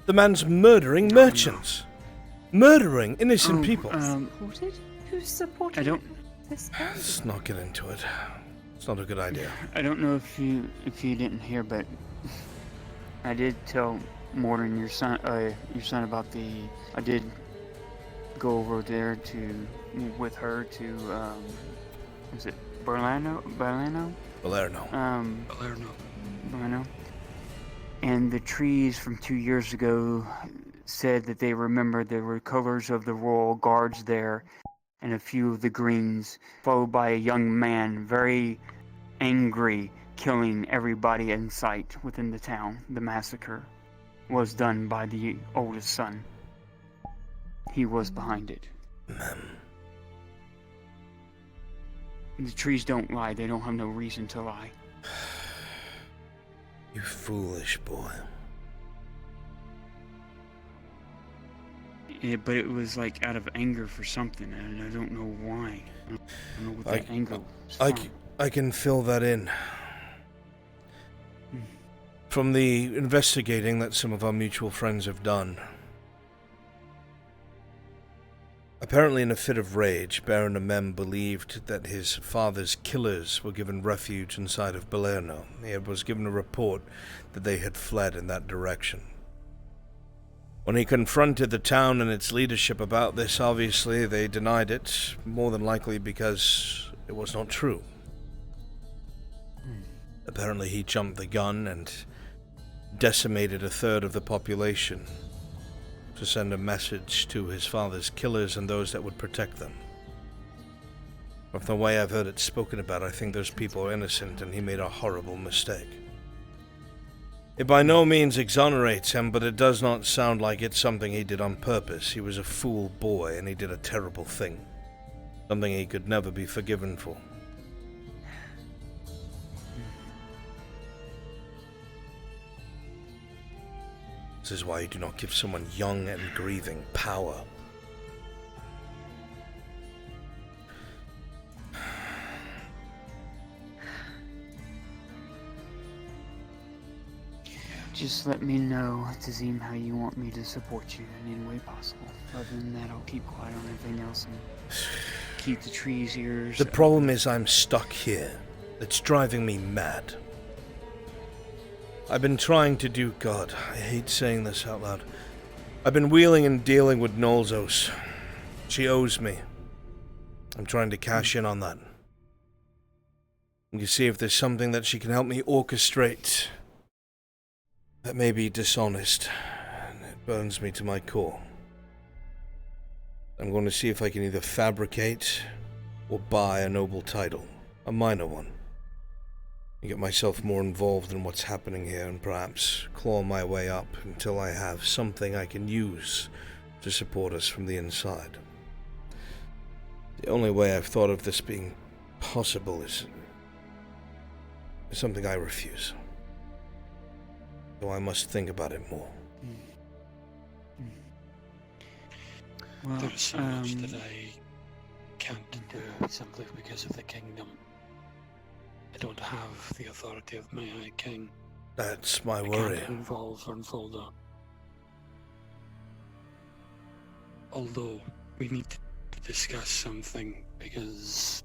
The man's murdering merchants. Murdering innocent people. Supported? Who's supported this band? Let's not get into it. It's not a good idea. I don't know if you didn't hear, but I did tell Morton, your son about the... I did go over there with her to, was it Berlano? Balerno. Balerno. And the trees from 2 years ago said that they remembered there were colors of the royal guards there and a few of the greens, followed by a young man, very angry, killing everybody in sight within the town. The massacre was done by the oldest son. He was behind it. The trees don't lie. They don't have no reason to lie. You foolish boy. but it was like out of anger for something, and I don't know why. I don't know what that anger was from. I can fill that in. From the investigating that some of our mutual friends have done. Apparently in a fit of rage, Baron Amem believed that his father's killers were given refuge inside of Balerno. He was given a report that they had fled in that direction. When he confronted the town and its leadership about this, obviously they denied it, more than likely because it was not true. Apparently he jumped the gun and decimated a third of the population to send a message to his father's killers and those that would protect them. From the way I've heard it spoken about, I think those people are innocent and he made a horrible mistake. It by no means exonerates him, but it does not sound like it's something he did on purpose. He was a fool boy and he did a terrible thing. Something he could never be forgiven for. This is why you do not give someone young and grieving power. Just let me know, Tazim, how you want me to support you in any way possible. Other than that, I'll keep quiet on everything else and keep the tree's ears. The problem is I'm stuck here. It's driving me mad. I've been trying to do... God, I hate saying this out loud. I've been wheeling and dealing with Nolzos. She owes me. I'm trying to cash in on that. And you see if there's something that she can help me orchestrate that may be dishonest, and it burns me to my core. I'm going to see if I can either fabricate or buy a noble title, a minor one, and get myself more involved in what's happening here and perhaps claw my way up until I have something I can use to support us from the inside. The only way I've thought of this being possible is something I refuse. So I must think about it more. Well, There's so much that I can't do simply because of the kingdom. I don't have the authority of my High King. That's my I worry. can't involve Vernfolda. Although, we need to discuss something, because...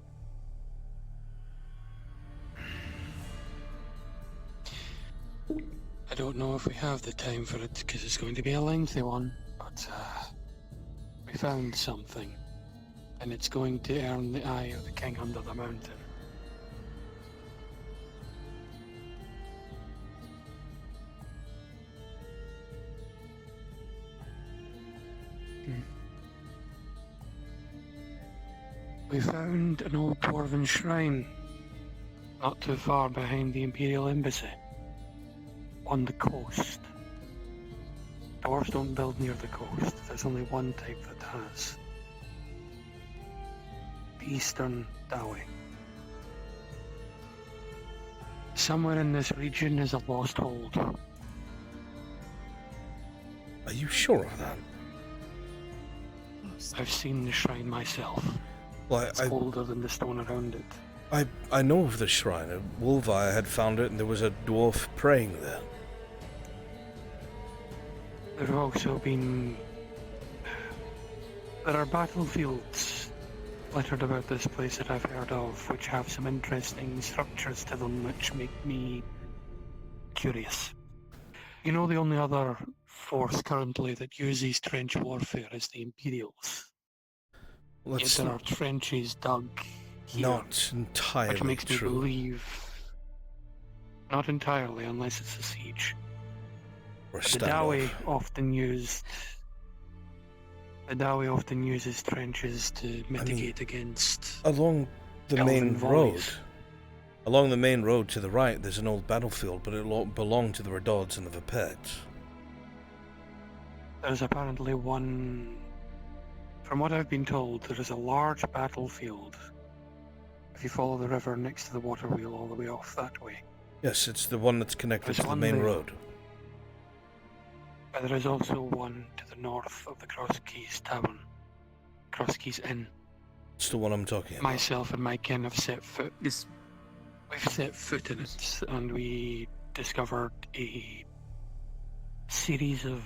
I don't know if we have the time for it, because it's going to be a lengthy one, but we found something, and it's going to earn the eye of the king under the mountain. We found an old dwarven shrine, not too far behind the Imperial Embassy, on the coast. Dwarves don't build near the coast. There's only one type that has. The Eastern Dawi. Somewhere in this region is a lost hold. Are you sure of that? I've seen the shrine myself. Well, it's older than the stone around it. I know of the shrine. Wolvire had found it and there was a dwarf praying there. There have also been... There are battlefields littered about this place that I've heard of, which have some interesting structures to them which make me curious. You know, the only other force currently that uses trench warfare is the Imperials. Yet there are trenches dug here, not entirely which makes true. me believe... Not entirely, unless it's a siege. Or The Dawi often used... The Dawi often uses trenches to mitigate against... Along the elven main volleys. road. Along the main road to the right, there's an old battlefield, but it belonged to the Redauds and the Vipets. There's apparently one... From what I've been told, there is a large battlefield. If you follow the river next to the water wheel all the way off that way. Yes, it's the one that's connected There's to the one main there. road. But there is also one to the north of the Cross Keys Tavern. Cross Keys Inn. It's the one I'm talking about. Myself and my kin have set foot. We've set foot in it, and we discovered a series of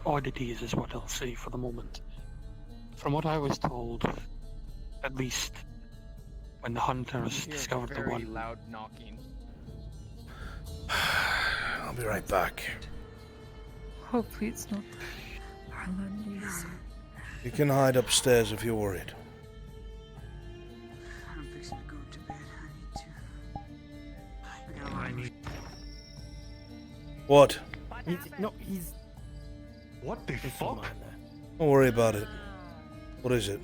oddities, is what I'll say for the moment. From what I was told, at least when the hunters discovered the one. Loud knocking. I'll be right back. Hopefully it's not Highlanders. You can hide upstairs if you're worried. I'm fixing to go to bed. I need. What? He's. What the fuck? Don't worry about it. What is it?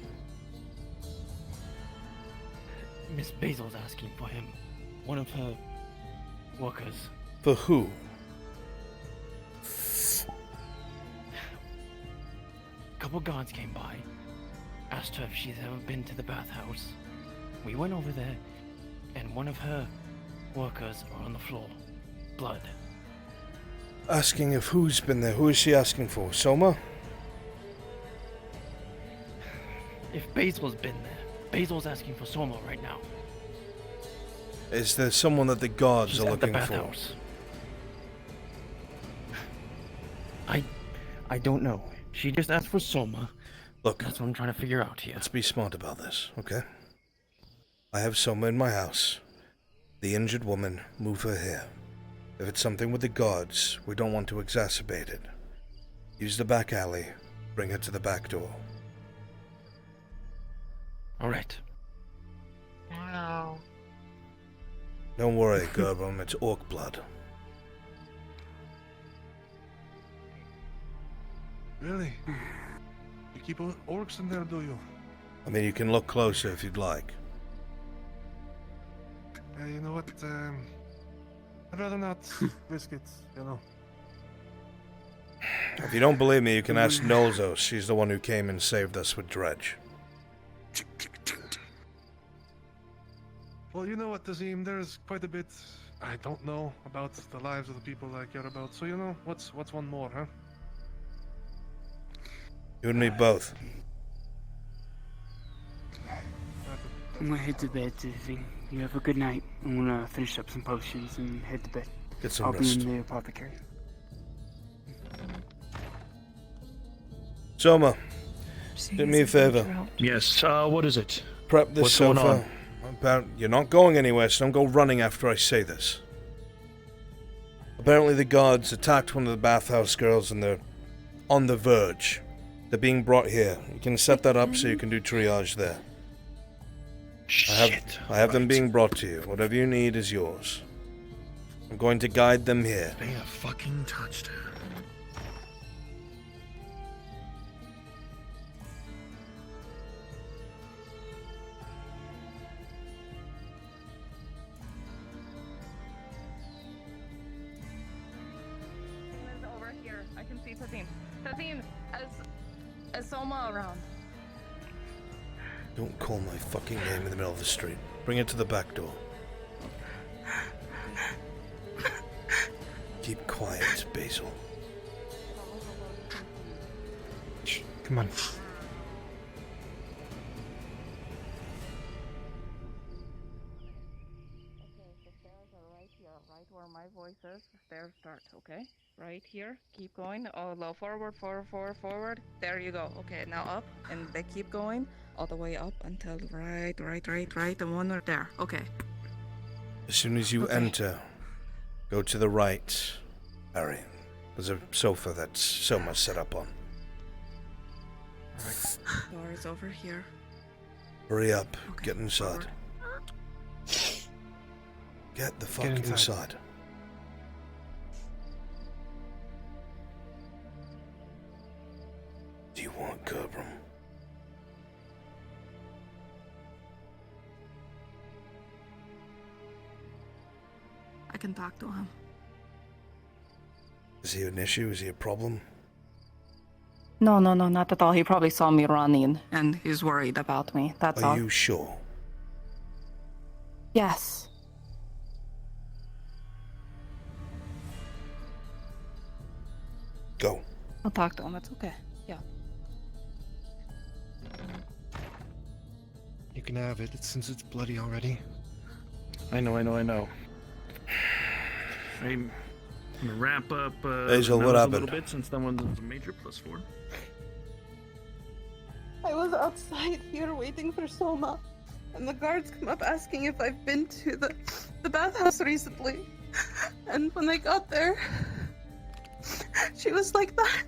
Miss Basil's asking for him. One of her workers. For who? A couple guards came by, asked her if she's ever been to the bathhouse. We went over there, and one of her workers are on the floor. Blood. Asking if who's been there. Who is she asking for? Soma? If Basil's been there, Basil's asking for Soma right now. Is there someone that the guards She's are at the looking for? bathhouse. I don't know. She just asked for Soma. Look, that's what I'm trying to figure out here. Let's be smart about this, okay? I have Soma in my house. The injured woman, move her here. If it's something with the guards, we don't want to exacerbate it. Use the back alley. Bring her to the back door. All right. No. Don't worry, Gerbram, it's orc blood. Really? You keep orcs in there, do you? I mean, you can look closer if you'd like. Yeah, you know what? I'd rather not risk it, you know. If you don't believe me, you can ask Nolzos. She's the one who came and saved us with Dredge. Well, you know what, Tazim, there's quite a bit I don't know about the lives of the people I care about. So, you know, what's one more, huh? You and me both. I'm gonna head to bed, Tazim. You have a good night. I'm gonna finish up some potions and head to bed. Get some I'll rest. be in the apothecary. Soma, do me a favor. Yes, what is it? Prep this What's going sofa. You're not going anywhere, so don't go running after I say this. Apparently the guards attacked one of the bathhouse girls and they're on the verge. They're being brought here. You can set that up so you can do triage there. I have them being brought to you. Whatever you need is yours. I'm going to guide them here. They have fucking touched her. Over here. I can see Tazim. Tazim, is Soma around? Don't call my fucking name in the middle of the street. Bring it to the back door. Keep quiet, Basil. Shh, come on. Okay, the stairs are right here, right where my voice is. The stairs start, okay? Right here. Keep going. Oh, low forward, forward, forward, forward. There you go. Okay, now up, and they keep going all the way up until right, and one right there. Okay. As soon as you enter, go to the right, Harry. There's a sofa that Soma set up on. Door is over here. Hurry up. Get inside. Get the fuck inside. Do you want Gerbram? I can talk to him. Is he an issue? Is he a problem? No, not at all. He probably saw me running and he's worried about me. That's all. Are you sure? Yes. Go. I'll talk to him. It's okay. Yeah. You can have it since it's bloody already. I know. I'm gonna wrap up Hazel, what a happened? little bit since that one's a major +4. I was outside here waiting for Soma, and the guards come up asking if I've been to the bathhouse recently. And when I got there, she was like that.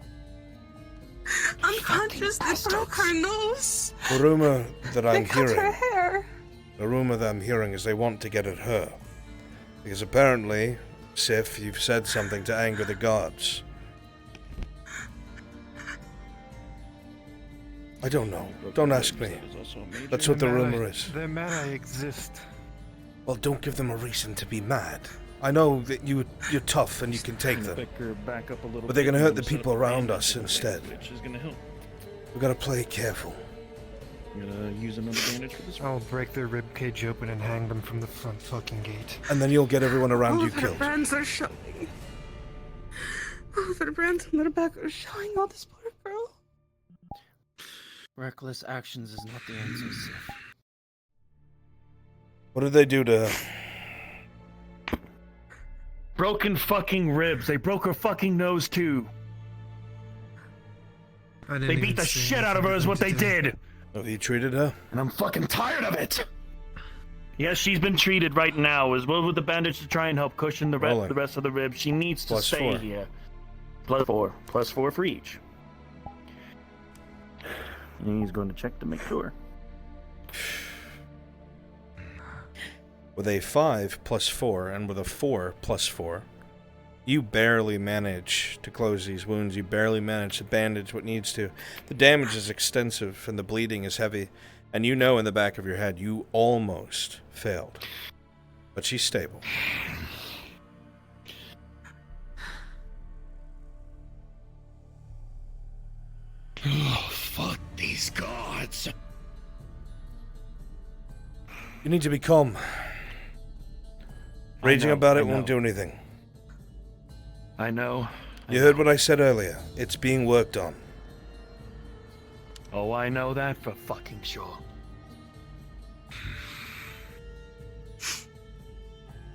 Unconscious, they broke her nose. The rumor that They I'm cut her hearing, hair. the rumor that I'm hearing is they want to get at her. Because apparently, Sif, you've said something to anger the guards. I don't know. Don't ask me. That's what the rumor is. They're mad I exist. Well, don't give them a reason to be mad. I know that you're tough and you can take them. Back up a little But they're bit gonna hurt and the set people up around bandage us for the instead. Which is gonna help. We gotta play careful. I'm gonna use another bandage for this one. I'll break their rib cage open and hang them from the front fucking gate. And then you'll get everyone around you Their killed. brands are showing. Their brands on their back are showing. All this poor girl. Reckless actions is not the answer, Sif. What did they do to her? Broken fucking ribs. They broke her fucking nose too. They beat the shit out of her is what they did. Oh, you treated her? And I'm fucking tired of it. Yes, she's been treated right now, as well with the bandage to try and help cushion the rest of the ribs. She needs to stay +4. here. +4. +4 for each. And he's going to check to make sure. With a 5 +4 and with a 4 +4, you barely manage to close these wounds. You barely manage to bandage what needs to. The damage is extensive and the bleeding is heavy. And you know in the back of your head you almost failed. But she's stable. Oh, fuck these gods. You need to be calm. Raging about it won't do anything. I know. You heard what I said earlier. It's being worked on. Oh, I know that for fucking sure.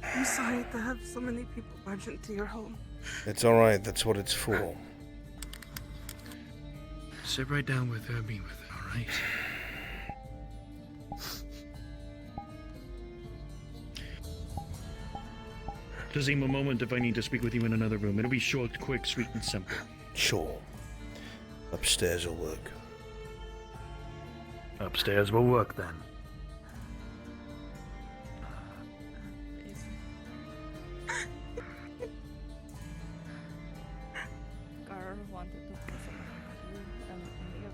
I'm sorry to have so many people barge into your home. It's alright, that's what it's for. Sit right down with her, be with her, alright? Tazim, a moment if I need to speak with you in another room. It'll be short, quick, sweet, and simple. Sure. Upstairs will work. Upstairs will work then. Gar wanted to say something to you and me.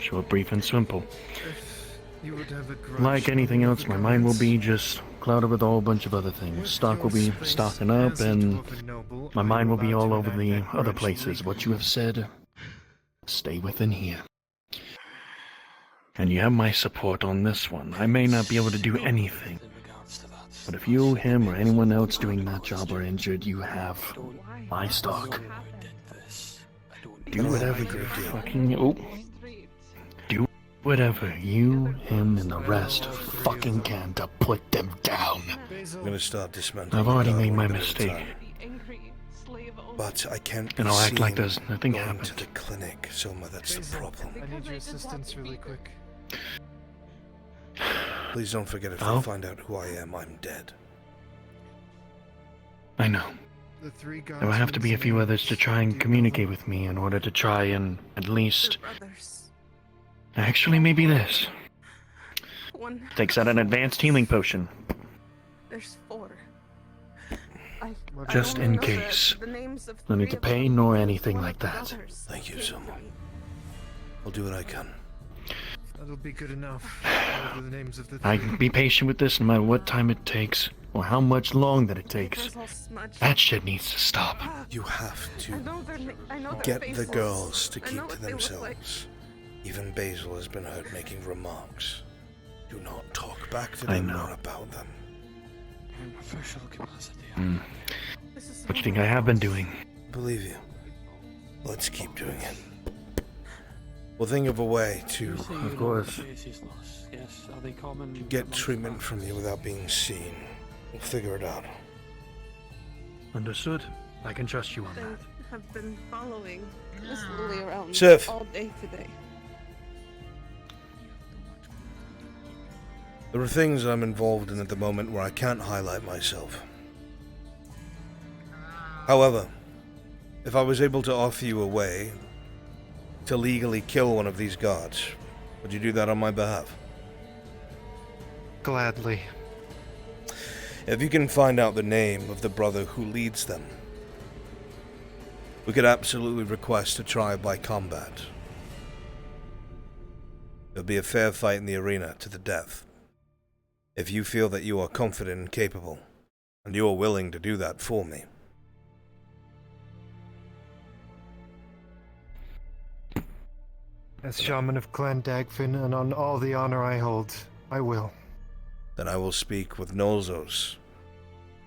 Short, brief, and simple. You would have a grudge. Like anything else, my mind will be just clouded with a whole bunch of other things. Stock will be stocking up, and my mind will be all over the other places. What you have said, stay within here. And you have my support on this one. I may not be able to do anything, but if you, him, or anyone else doing that job are injured, you have my stock. Do whatever you fucking... Oh. Do whatever you, him, and the rest fucking can to put them down. I'm gonna start dismantling. I've already made my one at a mistake. time. But I can't be And I'll act like seen there's nothing going happened. to the clinic, Soma, that's the problem. I need your assistance really quick. Please don't forget if Oh? they find out who I am, I'm dead. I know. The three guys There will have to be a few others to try and communicate with me in order to try and at least... Actually, maybe this. One. Takes out an advanced healing potion. There's 4. Just in case. No need to pay nor anything like that. Thank you, Soma. I'll do what I can. That'll be good enough. Over the names of the I three. can be patient with this no matter what time it takes, or how much long that it takes. That shit needs to stop. You have to I know their get the faces. girls to I know keep to what they look like. themselves. Even Basil has been heard making remarks. Do not talk back to I them know. or about them. In official capacity. What do you think I have been doing? Believe you. Let's keep doing it. We'll think of a way to, Of course. Yes, are they common? get treatment from you without being seen. We'll figure it out. Understood. I can trust you on They that. have been following Miss Lily around Sif. all day today. There are things I'm involved in at the moment where I can't highlight myself. However, if I was able to offer you a way to legally kill one of these guards, would you do that on my behalf? Gladly. If you can find out the name of the brother who leads them, we could absolutely request a trial by combat. It'll be a fair fight in the arena to the death. If you feel that you are confident and capable, and you are willing to do that for me. As Shaman of Clan Dagfin, and on all the honor I hold, I will. Then I will speak with Nolzos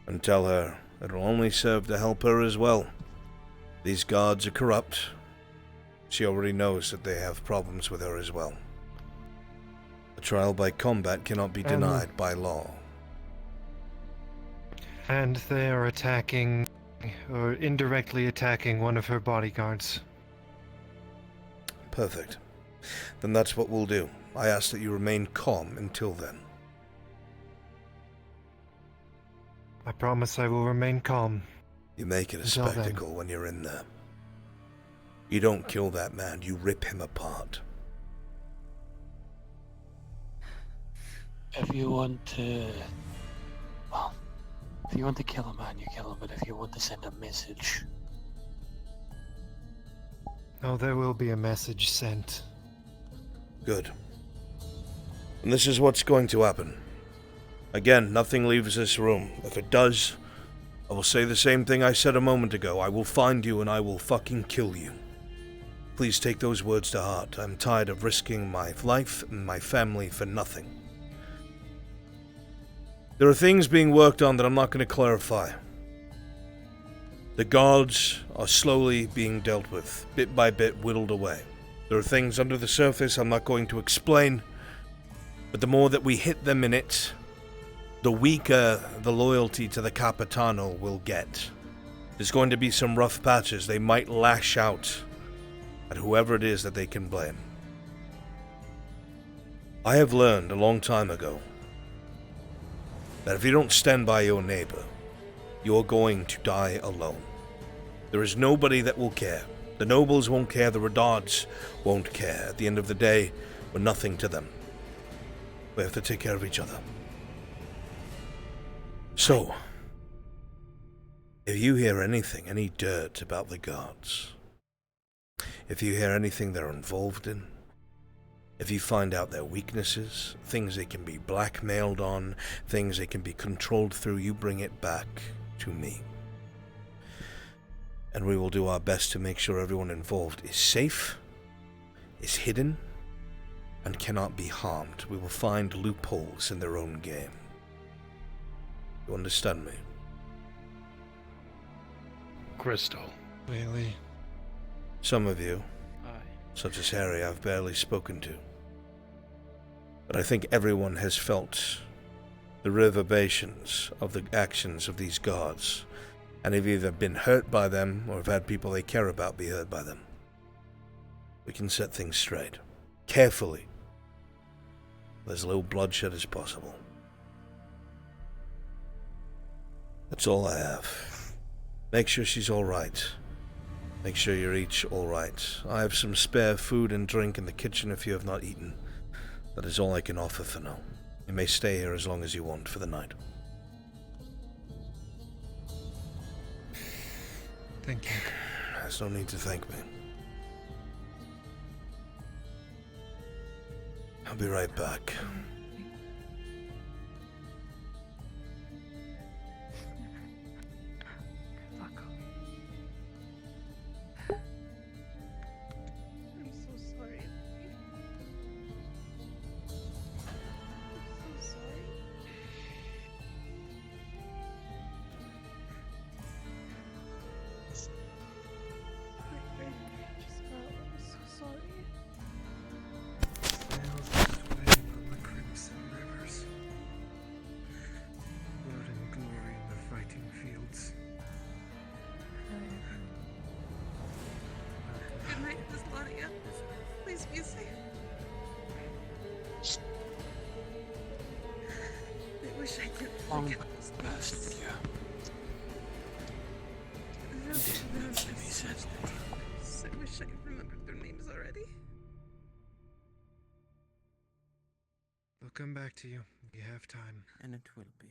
and tell her it will only serve to help her as well. These guards are corrupt. She already knows that they have problems with her as well. A trial by combat cannot be denied by law. And they are attacking, or indirectly attacking, one of her bodyguards. Perfect. Then that's what we'll do. I ask that you remain calm until then. I promise I will remain calm. You make it a Until then. spectacle when you're in there. You don't kill that man, you rip him apart. If you want to, well, if you want to kill a man, you kill him. But if you want to send a message, Oh, there will be a message sent. Good. And this is what's going to happen. Again, nothing leaves this room. If it does, I will say the same thing I said a moment ago. I will find you and I will fucking kill you. Please take those words to heart. I'm tired of risking my life and my family for nothing. There are things being worked on that I'm not going to clarify. The guards are slowly being dealt with, bit by bit whittled away. There are things under the surface I'm not going to explain, but the more that we hit them in it, the weaker the loyalty to the Capitano will get. There's going to be some rough patches. They might lash out at whoever it is that they can blame. I have learned a long time ago that if you don't stand by your neighbor, you're going to die alone. There is nobody that will care. The nobles won't care, the Redards won't care. At the end of the day, we're nothing to them. We have to take care of each other. So, if you hear anything, any dirt about the guards, if you hear anything they're involved in, if you find out their weaknesses, things they can be blackmailed on, things they can be controlled through, you bring it back to me. And we will do our best to make sure everyone involved is safe, is hidden, and cannot be harmed. We will find loopholes in their own game. You understand me? Crystal. Really? Some of you, such as Harry, I've barely spoken to. But I think everyone has felt the reverberations of the actions of these guards, and have either been hurt by them or have had people they care about be hurt by them. We can set things straight. Carefully. With as little bloodshed as possible. That's all I have. Make sure she's alright. Make sure you're each alright. I have some spare food and drink in the kitchen if you have not eaten. That is all I can offer for now. You may stay here as long as you want for the night. Thank you. There's no need to thank me. I'll be right back. I'm so sorry. Please be safe. I wish I could Long forget those past names. you. Didn't need to be said. I wish I remembered their names already. They'll come back to you. We have time. And it will be.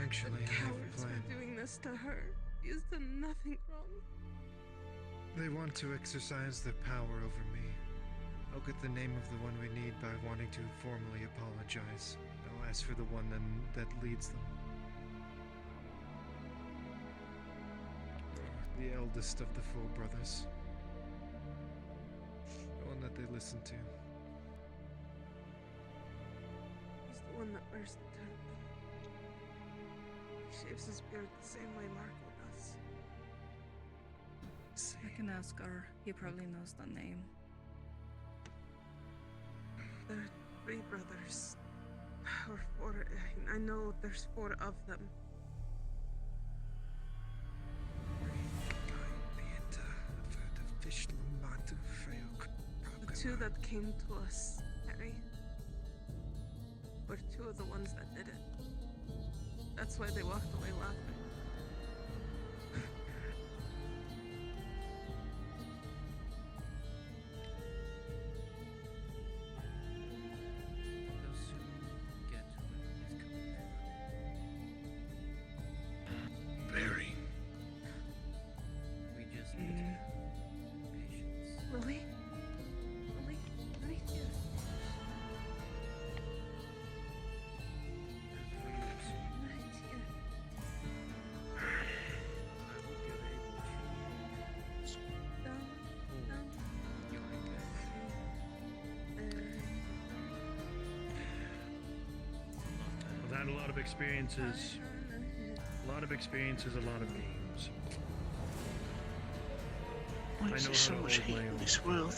Actually, I have a Cowards plan. for doing this to her. She's done nothing wrong. They want to exercise their power over me. I'll get the name of the one we need by wanting to formally apologize. I'll ask for the one that leads them. The eldest of the four brothers. The one that they listen to. He's the one that wears the turban. He shaves his beard the same way Marco does. I can ask her. He probably knows the name. There are 3 brothers. Or 4. I know there's 4 of them. The 2 that came to us, Harry, were 2 of the ones that did it. That's why they walked away laughing. They'll soon get what is coming to them. Very. We just need patience. Lily? Lily? Right here. Right here. Down, down. I've had a lot of experiences. A lot of experiences, a lot of games. Why I know is how there so to much hold hate my in own. this world?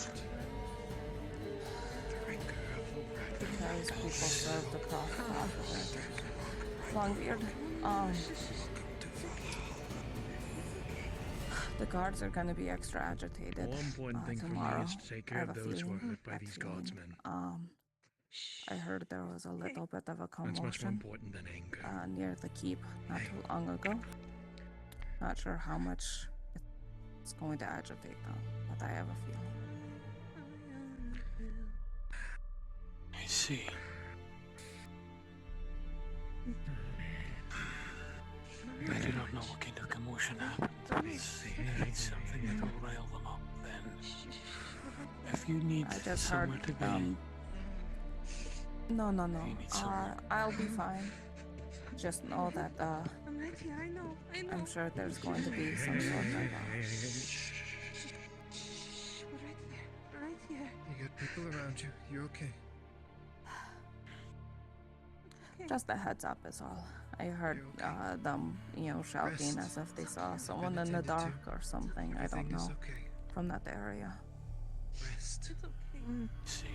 Because people serve the prophet afterwards. Longbeard, the guards are gonna be extra agitated One important thing for me tomorrow. is to take I care have of a those who are feeling hurt by that these feeling. guardsmen. I heard there was a little bit of a That's much more commotion important than anger. near the keep not too long ago. Not sure how much it's going to agitate them, but I have a feeling. I see. I do not know what kind of commotion happened. If it's something that will rile them up, then if you need I just somewhere heard to be, No. need someone. I'll be fine. Just know that I'm right here, I know. I'm sure there's going to be some sort of We're right there. We're right here. You got people around you. You're okay. Just a heads up is all. I heard them, shouting as if they saw someone in the dark or something. I don't know. From that area. Rest. It's okay. See.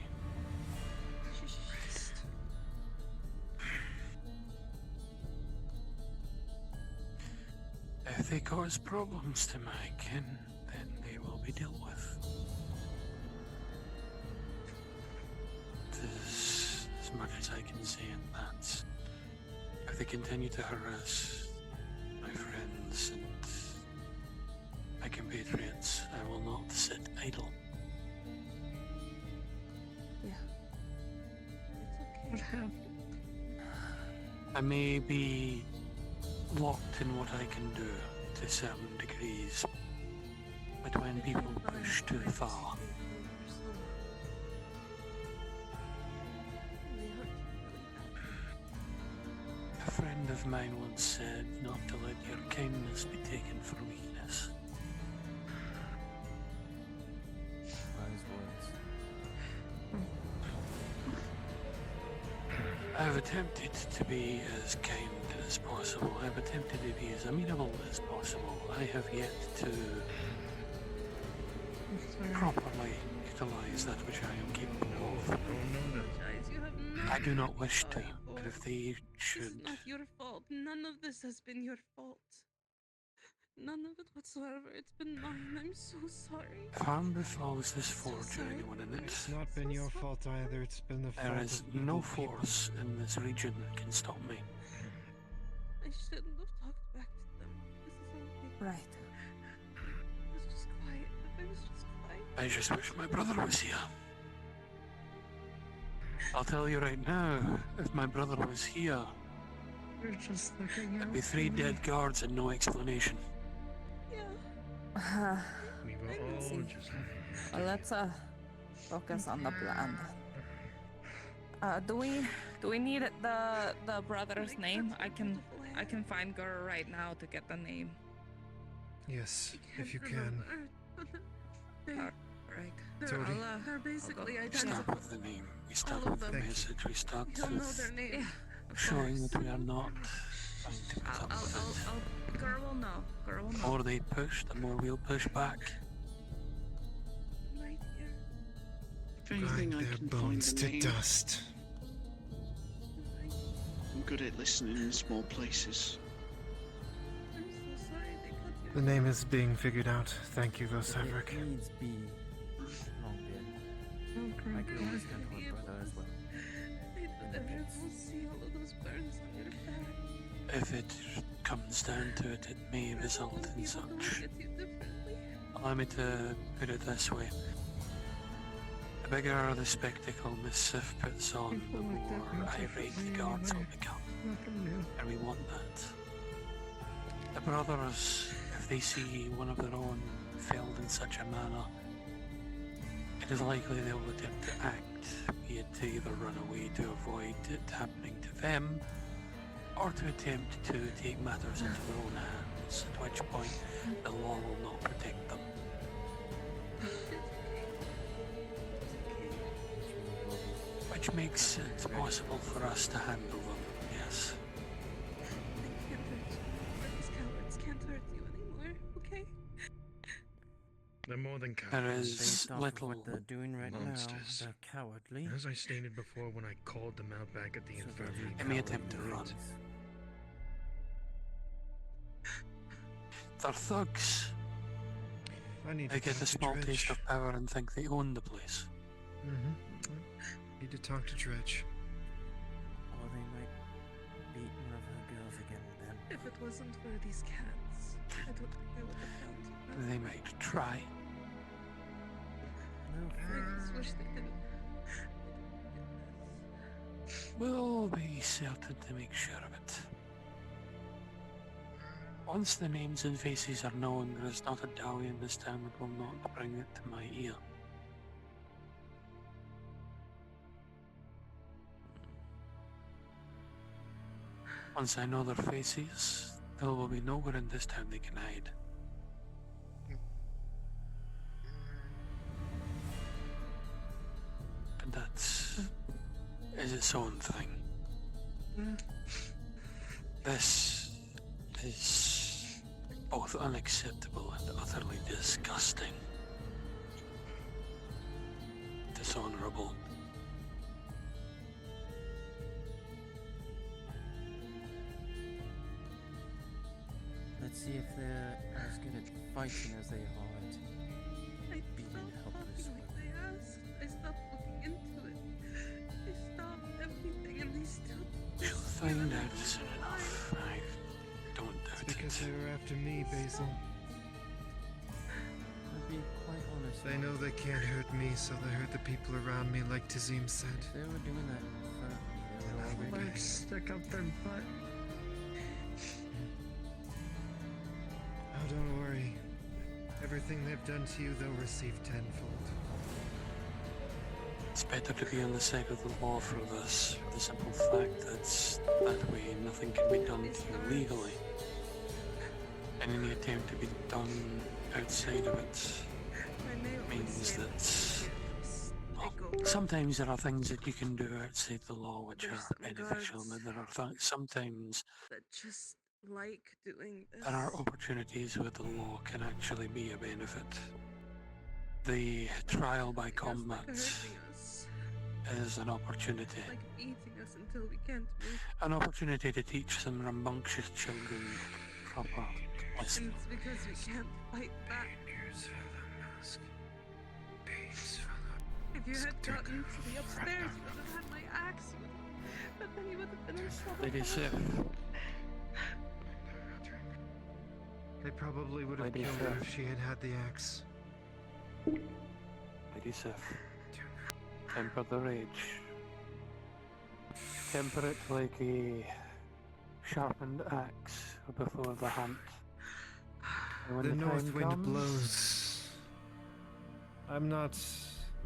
If they cause problems to my kin, then they will be dealt with. There's as much as I can say in that. If they continue to harass my friends and my compatriots, I will not sit idle. Yeah. What happened? I may be locked in what I can do to certain degrees, but when people push too far, a friend of mine once said not to let your kindness be taken for weakness. Wise words. I've attempted to be as kind as possible. I've attempted to be as amenable as possible. I have yet to properly utilize that which I am capable of. I do not wish to. But if they should... This is not your fault. None of this has been your fault. None of it whatsoever. It's been mine. I'm so sorry. If harm befalls this forge or anyone in it, It's not been your fault either. It's been the fault there of is evil no people. force in this region that can stop me. I shouldn't have talked back to them. This is all Right. I was just quiet. If I was just quiet. I just wish my brother was here. I'll tell you right now, if my brother was here, We're just looking there'd be 3 dead guards and no explanation. We were all See. just... Well, let's focus on the plan. Do we need the brother's name? I can find Guru right now to get the name. Yes, if you can. Right. Tony. They're basically We start identical. with the name, we start All of with the them. message, we start You'll know with their name. showing that we are not trying to put up with it. Guru will know. Guru will The know. more they push, the more we'll push back. Right here. If anything, Grind I their can bones find to the name. dust. I'm good at listening in small places. I'm so sorry they cut you. The name is being figured out. Thank you, though, If Cedric. it needs be long dead. I could always turn to my brother as well. I don't ever will see all of those burns on your back. If it comes down to it, it may result in such. Look at you differently. Allow me to put it this way. The bigger the spectacle Miss Sif puts on, the more irate the guards will become. And we want that. The brothers, if they see one of their own failed in such a manner, it is likely they will attempt to act, be it to either run away to avoid it happening to them, or to attempt to take matters into their own hands, at which point the law will not protect them. Which makes it possible for us to handle them, yes. These cowards can't hurt you anymore, okay? They're more than There cowards. is Based off of little what they're doing right monsters. now, they're cowardly. As I stated before when I called them out back at the So they're infirmary. They may attempt to run. They're thugs. I need They to get talk a to small Dredge. taste of power and think they own the place. Need to talk to Dredge. Or they might beat one of her girls again then. If it wasn't for these cats, I don't think I would have found you. They might try. No I just wish they didn't. We'll be certain to make sure of it. Once the names and faces are known, there is not a dowry in this town that will not bring it to my ear. Once I know their faces, there will be nowhere in this town they can hide. But that is its own thing. This is both unacceptable and utterly disgusting. Dishonorable. Let's see if they're as good at fighting as they are at being helpless Like they asked, I stopped looking into it. I stopped everything and they still. You'll find out soon enough. I don't doubt It's because it. they were after me, Basil. I'll be quite honest. They know they can't hurt me, so they hurt the people around me, like Tazim said. If they were doing that for they were already Stick up their butt. Oh, don't worry. Everything they've done to you, they'll receive tenfold. It's better to be on the side of the law for this, for the simple fact that way nothing can be done to you legally. And any attempt to be done outside of it means that sometimes there are things that you can do outside the law which are beneficial, but there are sometimes That just like doing this. there are opportunities where the law can actually be a benefit. The trial by combat is an opportunity. Like beating us until we can't move. An opportunity to teach some rambunctious children proper lessons. And it's because we can't fight back. If you had gotten to the upstairs, you would have had my axe. But then you would have been in trouble. Lady Sif. They probably would have Lady killed her Sif. if she had had the axe. Lady Sif. Temper the rage. Temper it like a sharpened axe before the hunt. And when The the north time wind comes, blows. I'm not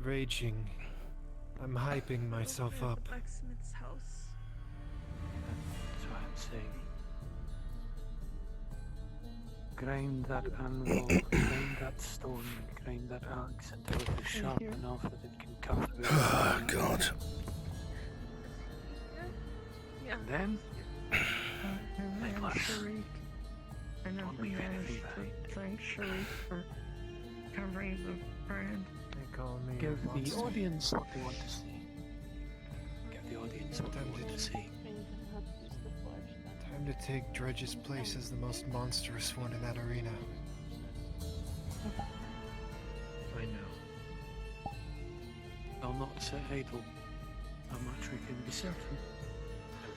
raging. I'm hyping myself Over at up. the blacksmith's house. That's what I'm saying. Grind that anvil, grind that stone, grind that axe until it is sharp enough that it can cut through. Oh, God. Yeah. And then, Nicholas, I know don't we leave anything managed behind. to thank Sharif for covering the brand. They call me Give a the monster. audience what they want to see. Give the audience what they want to see. Time to take Dredge's place as the most monstrous one in that arena. I know. I'll not sit idle. How much we can be certain.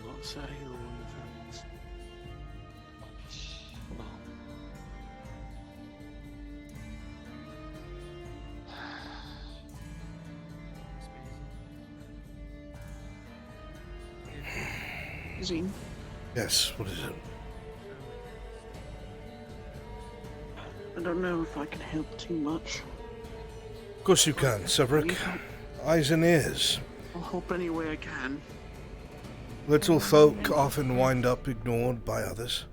I'll not sit idle on the fence. Well. Zine, Yes, what is it? I don't know if I can help too much. Of course you can, Severick. Eyes and ears. I'll help any way I can. Little folk often wind up ignored by others.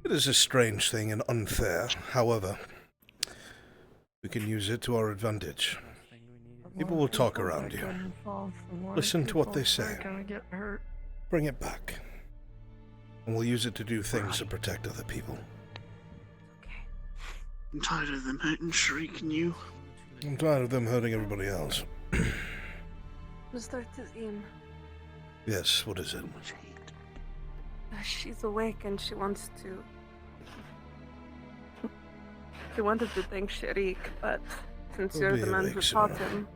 It is a strange thing and unfair. However, we can use it to our advantage. People will talk around you. Listen to what they say. Gonna get hurt. Bring it back. And we'll use it to do things to protect other people. I'm tired of them hurting Shriek and you. I'm tired of them hurting everybody else. Mr. Tazim, Yes, what is it? she's awake and she wants to. She wanted to thank Sharik, but since you're the man who taught him,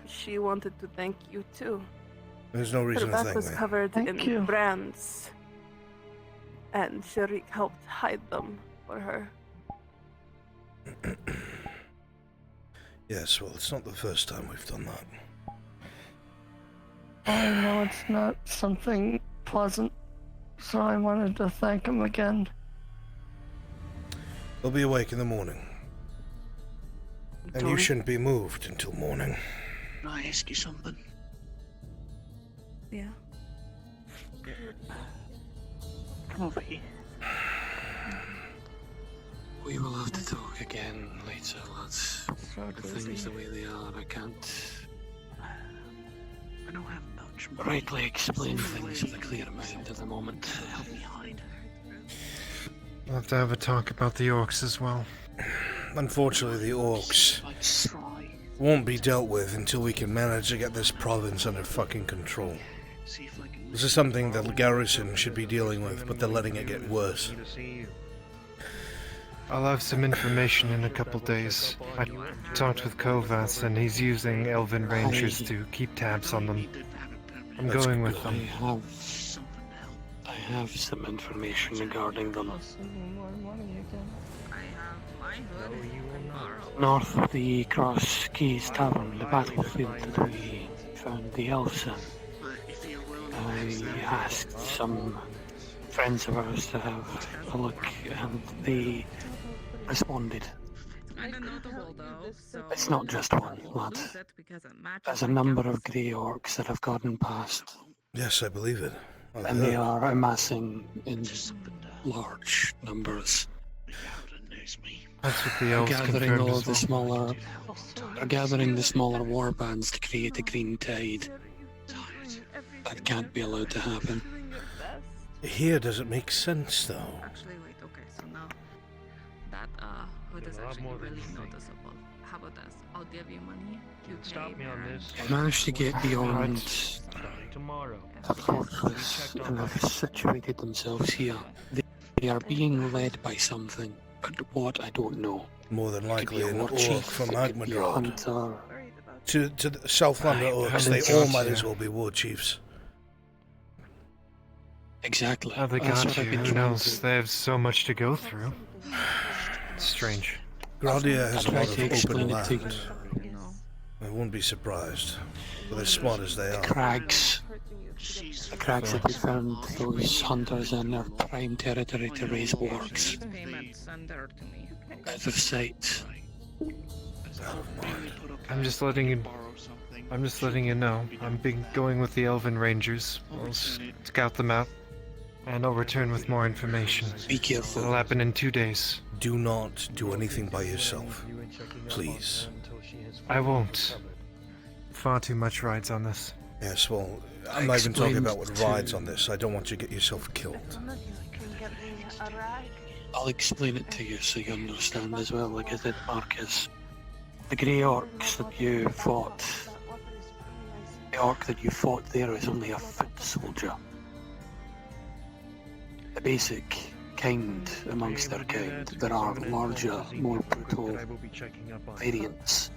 she wanted to thank you too. There's no reason Her to back thank was me. covered in brands, and Sharik helped hide them for her. Yes, well, it's not the first time we've done that. I know it's not something pleasant, so I wanted to thank him again. They'll be awake in the morning. And you Tori? shouldn't be moved until morning. Can I ask you something? Yeah. Come over here. We will have to talk again later, lads. With things the way they are, I can't I don't have much money. rightly explain things with a clear mind at the moment. Help me hide. We'll have to have a talk about the orcs as well. Unfortunately, the orcs won't be dealt with until we can manage to get this province under fucking control. This is something that the garrison should be dealing with, but they're letting it get worse. I'll have some information in a couple days. I talked with Kovas, and he's using Elven Rangers to keep tabs on them. I'm going with them. I have some information regarding them. North of the Cross Keys Tavern, the battlefield that we found the elves in. I asked some friends of ours to have a look, and they responded. It's not just one, lad. There's a number of grey orcs that have gotten past. Yes, I believe it. And they are amassing in large numbers. That's what the elves Gathering confirmed all as the well. smaller, gathering the smaller war bands to create a green tide. That can't be allowed to happen. Here, does it make sense, though? Actually, wait, okay, so now that hood is actually really noticeable. how about this? I'll give you money. You Stop me on this. I managed to get beyond Tomorrow. the fortress, and have situated themselves here. They are being led by something, but what I don't know. More than It could be likely a an war orc chief, from it could be a Agmadrod. hunter. To the Southlander orcs, they all might as well be war chiefs. Exactly. How they That's got what you, I've been who trying knows? to- They have so much to go through. It's strange. Gradia has a tried lot to of explain open it to land. you. I won't be surprised, with as smart as they are. Crags. The crags that we found those hunters in are prime territory to raise wargs. Payment, send her to me. Out of sight. I'm just letting you know. I'm going with the Elven Rangers. I'll scout them out, and I'll return with more information. Be careful. It'll happen in 2 days. Do not do anything by yourself. Please. I won't. Far too much rides on this. Yes, well, I'm not even talking about what rides on this. I don't want you to get yourself killed. I'll explain it to you so you understand as well, like I did Marcus. The grey orcs that you fought, the orc that you fought there is only a foot soldier. The basic kind amongst their kind. There are larger, more brutal variants.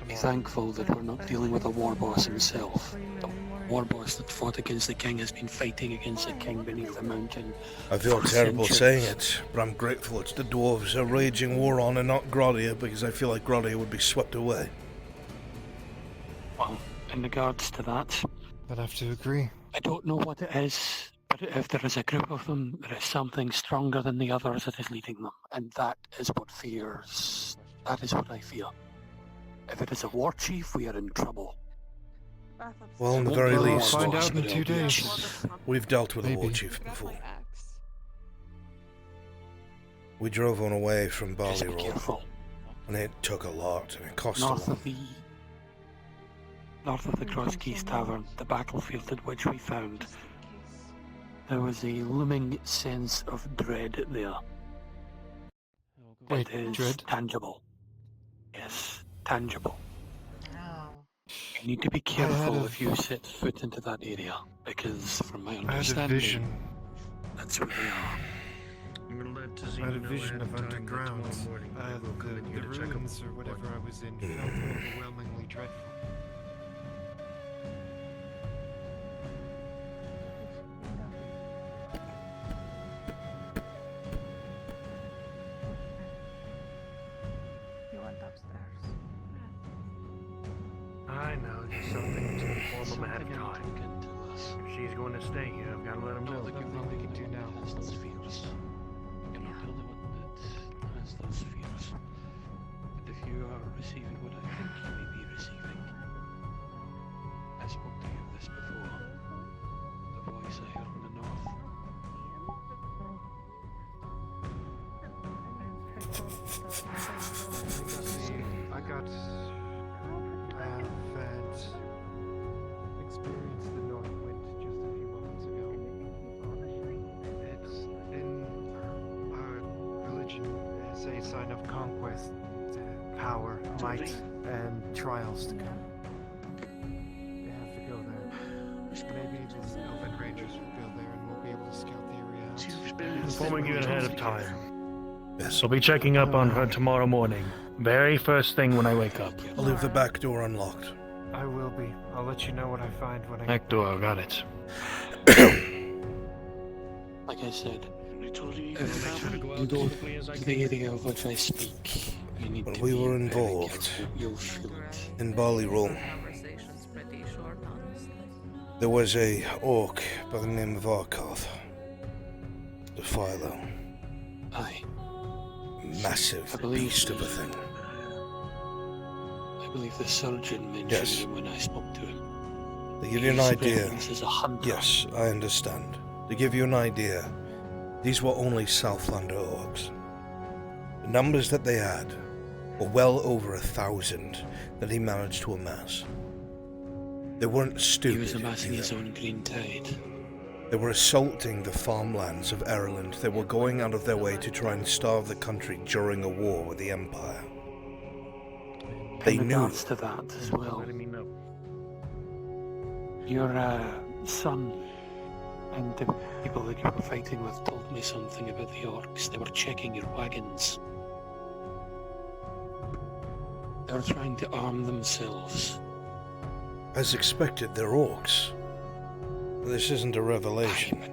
Be thankful that we're not dealing with a war boss himself. The war boss that fought against the king has been fighting against the king beneath the mountain. I feel for terrible centuries. saying it, but I'm grateful it's the dwarves are raging war on and not Gradia, because I feel like Gradia would be swept away. Well, in regards to that, I'd have to agree. I don't know what it is, but if there is a group of them, there is something stronger than the others that is leading them, and that is what fears. That is what I fear. If it is a war chief, we are in trouble. Well, in the Won't very be a war least, boss, but it'll be a chief. we've dealt with a war Maybe. chief before. We drove on away from Just be Barley Roll, careful. and it took a lot, and it cost a North lot. of the Cross Keys Tavern, the battlefield at which we found, there was a looming sense of dread there. Wait, it is dread? tangible. Yes, tangible. You need to be careful if you set foot into that area, because from my I had a understanding, vision. that's where they are. I had a vision of underground. The ruins or whatever I was in felt overwhelmingly dreadful. You went upstairs. I know, just something to inform them ahead of time. If she's going to stay here, I've got to let them know. Nothing we can do now. Has those fears. You're not the only one that has those fears. And if you are receiving what I think you may be receiving, I spoke to you of this before. The voice I heard in the north. I have had experienced the North Wind just a few moments ago. It's in our religion as a sign of conquest, power, might, and trials to come. They have to go there. Maybe the Elven Rangers will go there and we'll be able to scout the area out. Informing you ahead of time. Yes. I'll be checking up on her tomorrow morning. Very first thing when I wake up. I'll leave the back door unlocked. I will be. I'll let you know what I find when I... Back door, got it. Like I said, if you go to the area of which I speak, you need When to we be were very involved careful. You'll feel it. in Barley Roll, Conversation's pretty short, honestly. there was a orc by the name of Arkoth. The Philo. Aye. Massive beast of a thing. I believe the surgeon mentioned Yes. him when I spoke to him. To give you an His idea, presence as a hunter. yes, I understand. To give you an idea, these were only Southlander orcs. The numbers that they had were well over 1,000 that he managed to amass. They weren't stupid. He was amassing either. his own green tide. They were assaulting the farmlands of Ireland. They were going out of their way to try and starve the country during a war with the Empire. They in knew. regards to that as well, your son and the people that you were fighting with told me something about the orcs. They were checking your wagons. They were trying to arm themselves. As expected, they're orcs. This isn't a revelation.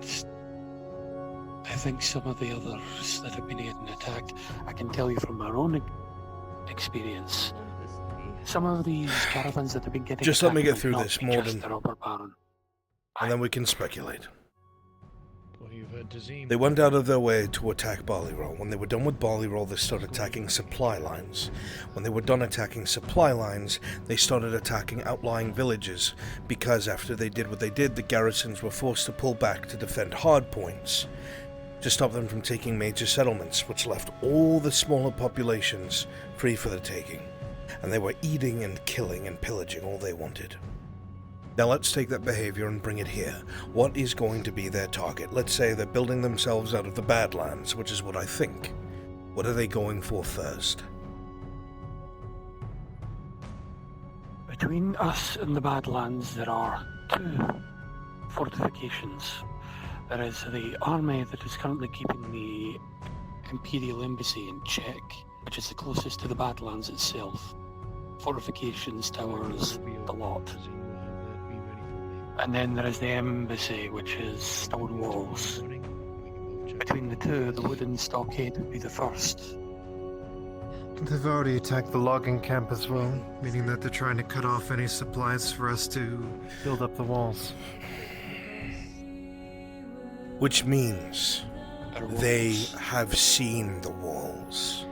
I think some of the others that have been getting attacked, I can tell you from our own experience, some of these caravans that have been getting Just let me attacked get through might not this, be Morden, just the robber baron. and then we can speculate. Well, you've heard Dazim. They went out of their way to attack Barley Roll. When they were done with Barley Roll, they started attacking supply lines. When they were done attacking supply lines, they started attacking outlying villages, because after they did what they did, the garrisons were forced to pull back to defend hardpoints, to stop them from taking major settlements, which left all the smaller populations free for the taking. And they were eating and killing and pillaging all they wanted. Now let's take that behavior and bring it here. What is going to be their target? Let's say they're building themselves out of the Badlands, which is what I think. What are they going for first? Between us and the Badlands, there are two fortifications. There is the army that is currently keeping the Imperial Embassy in check, which is the closest to the Badlands itself. Fortifications, towers, the lot. And then there is the embassy, which is stone walls. Between the two, the wooden stockade would be the first. They've already attacked the logging camp as well, meaning that they're trying to cut off any supplies for us to build up the walls. Which means they have seen the walls.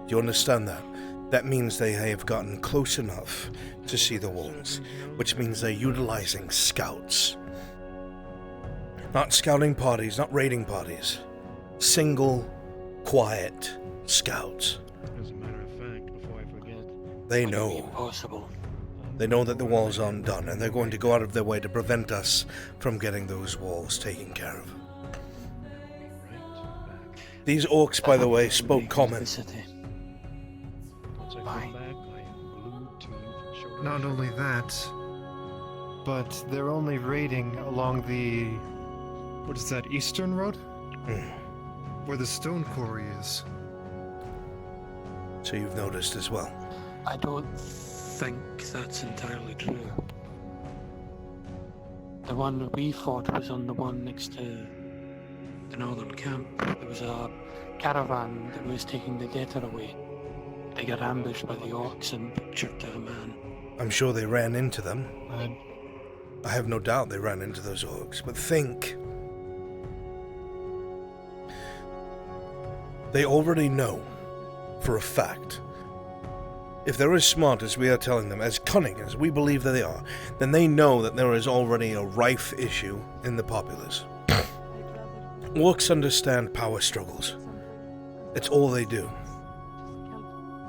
Do you understand that? That means they have gotten close enough to see the walls, which means they're utilizing scouts. Not scouting parties, not raiding parties. Single, quiet scouts. As a matter of fact, before I forget, They know. Impossible. They know that the walls aren't done, and they're going to go out of their way to prevent us from getting those walls taken care of. These orcs, by the way, spoke common. Not only that, but they're only raiding along the... what is that, eastern road? Where the stone quarry is. So you've noticed as well. I don't think that's entirely true. The one we fought was on the one next to the northern camp. There was a caravan that was taking the debtor away. They got ambushed by the orcs and butchered to a man. I'm sure they ran into them. I have no doubt they ran into those orcs, but think. They already know, for a fact, if they're as smart as we are telling them, as cunning as we believe that they are, then they know that there is already a rife issue in the populace. Orcs understand power struggles. It's all they do.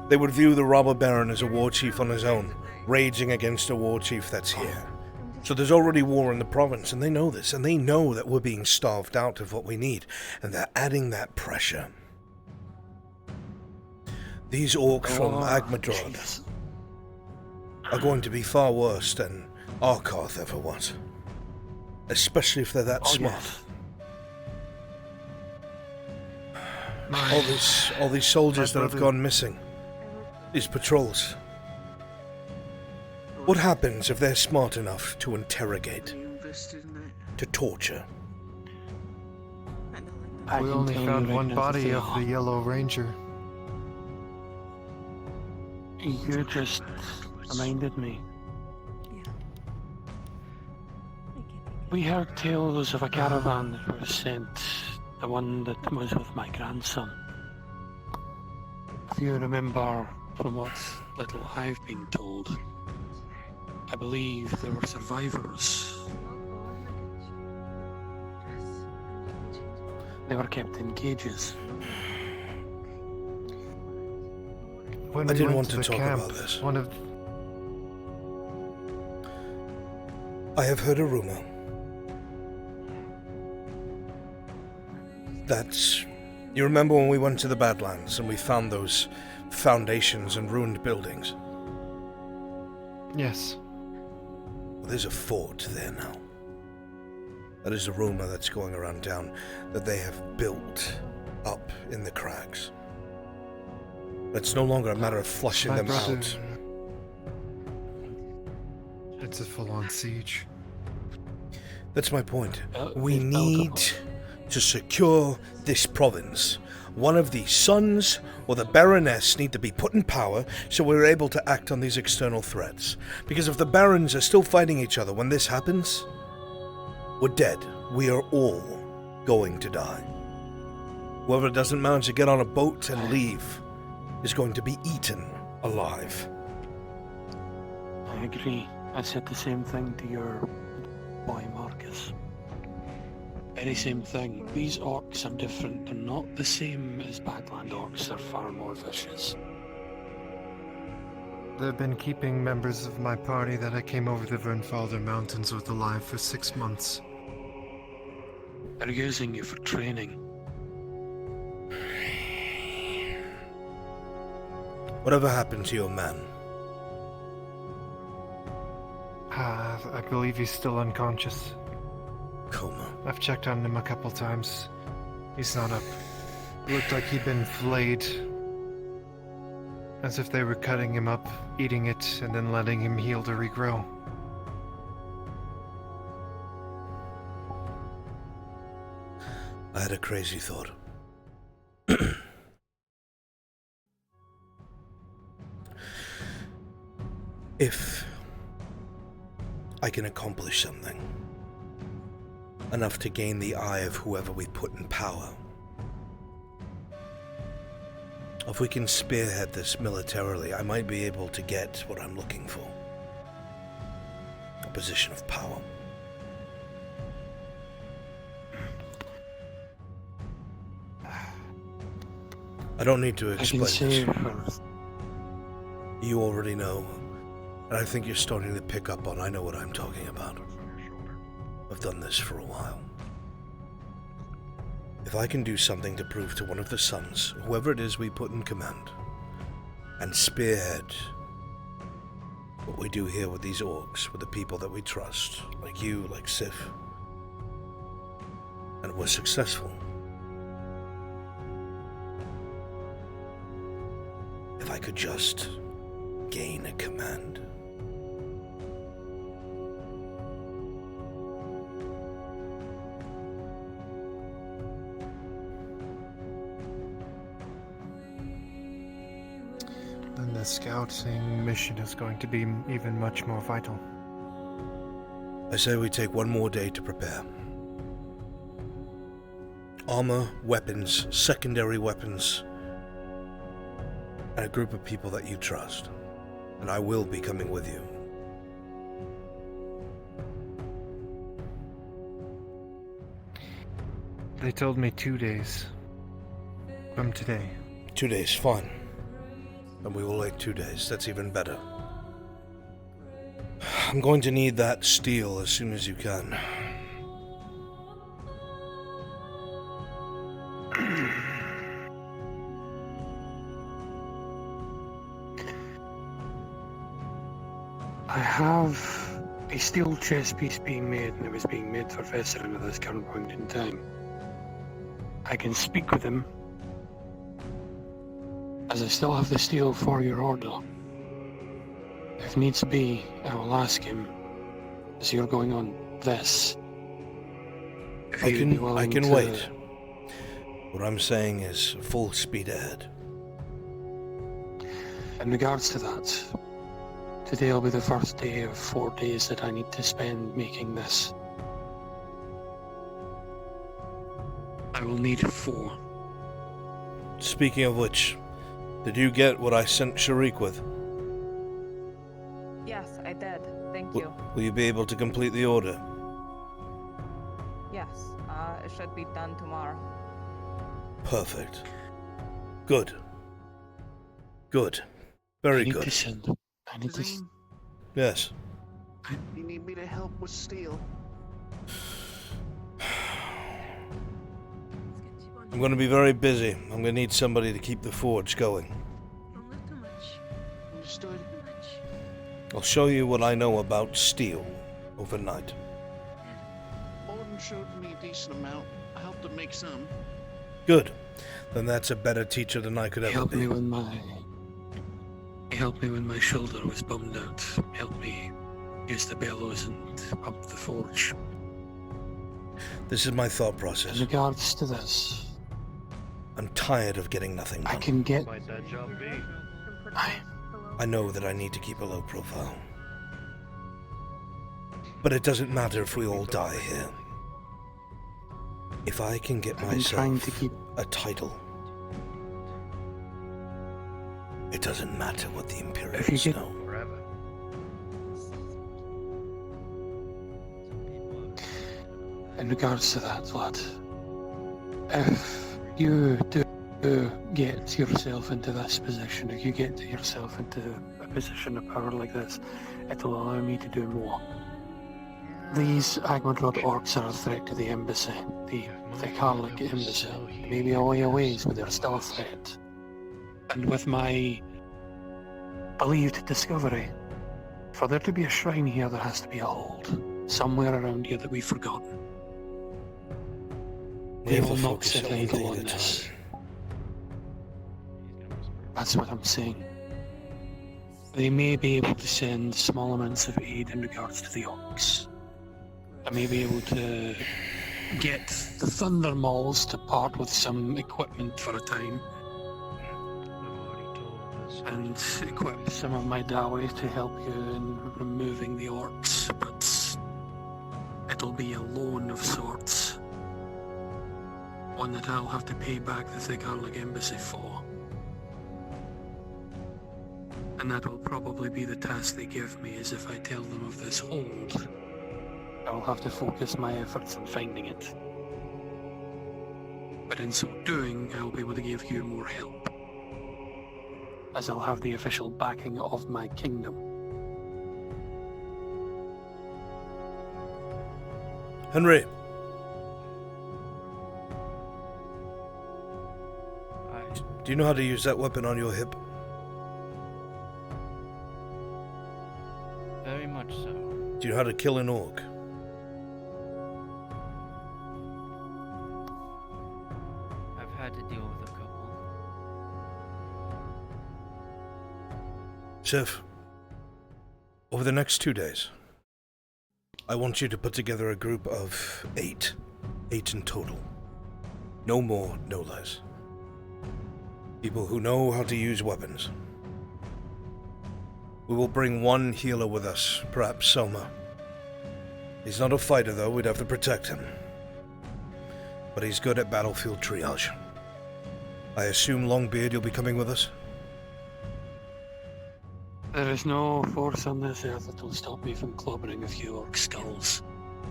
They would view the robber baron as a war chief on his own, raging against a war chief that's here. So there's already war in the province, and they know this, and they know that we're being starved out of what we need, and they're adding that pressure. These orcs from Agmadrod are going to be far worse than Arkarth ever was. Especially if they're that smart. Yes. All these soldiers that have gone missing. These patrols. What happens if they're smart enough to interrogate? To torture? We only found one body of the Yellow Ranger. You just reminded me. We heard tales of a caravan that was sent, the one that was with my grandson. If you remember from what little I've been told, I believe there were survivors. They were kept in cages. When I we didn't went want to talk camp, about this. One of I have heard a rumor that you remember when we went to the Badlands and we found those foundations and ruined buildings? Yes. Well, there's a fort there now. That is a rumor that's going around town that they have built up in the crags. It's no longer a matter of flushing My them brother- out. It's a full-on siege. That's my point. We need to secure this province. One of the sons or the Baroness need to be put in power so we're able to act on these external threats. Because if the Barons are still fighting each other when this happens, we're dead. We are all going to die. Whoever doesn't manage to get on a boat and leave is going to be eaten alive. I agree. I said the same thing to your boy Marcus. Very same thing. These orcs are different. They're not the same as Badland orcs. They're far more vicious. They've been keeping members of my party that I came over the Vernfalder Mountains with alive for 6 months. They're using you for training. Whatever happened to your man? I believe he's still unconscious. Coma. I've checked on him a couple times. He's not up. It looked like he'd been flayed. As if they were cutting him up, eating it, and then letting him heal to regrow. I had a crazy thought. If I can accomplish something, enough to gain the eye of whoever we put in power, if we can spearhead this militarily, I might be able to get what I'm looking for. A position of power. I don't need to explain this. You already know. And I think you're starting to pick up on I know what I'm talking about. I've done this for a while. If I can do something to prove to one of the sons, whoever it is we put in command, and spearhead what we do here with these orcs, with the people that we trust, like you, like Sif, and we're successful. If I could just gain a command. Then the scouting mission is going to be even much more vital. I say we take one more day to prepare. Armor, weapons, secondary weapons, and a group of people that you trust. And I will be coming with you. They told me 2 days. From today. 2 days, fine. And we will wait 2 days, that's even better. I'm going to need that steel as soon as you can. I have a steel chest piece being made, and it was being made for Vesserin at this current point in time. I can speak with him, as I still have the steel for your order. If needs be, I will ask him, as you're going on this, if I he would be can willing to... wait. What I'm saying is full speed ahead. In regards to that, today will be the first day of 4 days that I need to spend making this. I will need 4. Speaking of which, did you get what I sent Sharik with? Yes, I did. Thank you. Will you be able to complete the order? Yes, it should be done tomorrow. Perfect. Good. Good. Very good. I need to... Yes. You need me to help with steel? I'm going to be very busy. I'm going to need somebody to keep the forge going. Understood. I'll show you what I know about steel overnight. Odin showed me a decent amount. I helped him make some. Good. Then that's a better teacher than I could He ever helped be. me when my shoulder was bummed out. Helped me use the bellows and pump the forge. This is my thought process. In regards to this, I'm tired of getting nothing done. I can get. Might that job be? I know that I need to keep a low profile. But it doesn't matter if we all die here. If I can get I've been trying myself to keep. a title, it doesn't matter what the Imperials know. In regards to that, lad, if you do get yourself into this position, if you get yourself into a position of power like this, it'll allow me to do more. These Agmadrod orcs are a threat to the embassy, the Karlik embassy. They may be away a ways, but they're still a threat. And with my believed discovery, for there to be a shrine here, there has to be a hold. Somewhere around here that we've forgotten. They will not sit idle on this. That's what I'm saying. They may be able to send small amounts of aid in regards to the orcs. They may be able to get the Thunder Mauls to part with some equipment for a time. And equip some of my Dawi to help you in removing the orcs, but it'll be a loan of sorts. One that I'll have to pay back the Thigarlic embassy for. And that will probably be the task they give me, is if I tell them of this hold. I'll have to focus my efforts on finding it. But in so doing, I'll be able to give you more help. As I'll have the official backing of my kingdom. Henry. Do you know how to use that weapon on your hip? Very much so. Do you know how to kill an orc? I've had to deal with a couple. Sif, over the next 2 days, I want you to put together a group of 8. 8 in total. No more, no less. People who know how to use weapons. We will bring one healer with us, perhaps Soma. He's not a fighter though, we'd have to protect him. But he's good at battlefield triage. I assume Longbeard you'll be coming with us? There is no force on this earth that will stop me from clobbering a few orc skulls.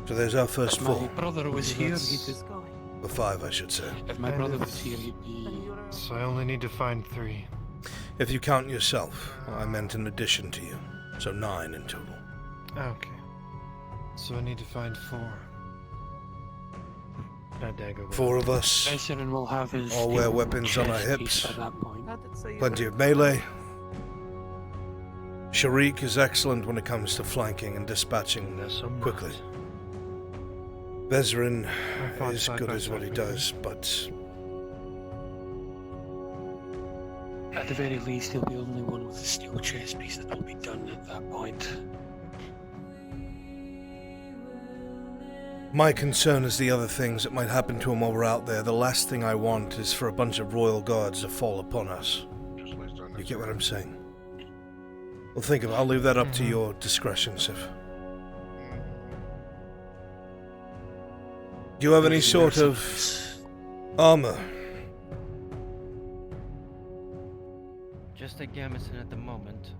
So there's our first If 4. my brother was here, he'd just... Or 5, I should say. If my brother was here, he'd be... So I only need to find 3. If you count yourself, I meant in addition to you. So 9 in total. Okay. So I need to find 4. That dagger. 4 of us. Esserin will have his all wear weapons on our chest piece hips. by that point. Plenty of melee. Sharik is excellent when it comes to flanking and dispatching quickly. Vezrin is good as what he does, but At the very least, he'll be the only one with a steel chest piece that will be done at that point. my concern is the other things that might happen to him while we're out there. The last thing I want is for a bunch of royal guards to fall upon us. You get what I'm saying? Well, think of it. I'll leave that up to your discretion, Sif. Do you have any sort of armor? Just a gamison at the moment.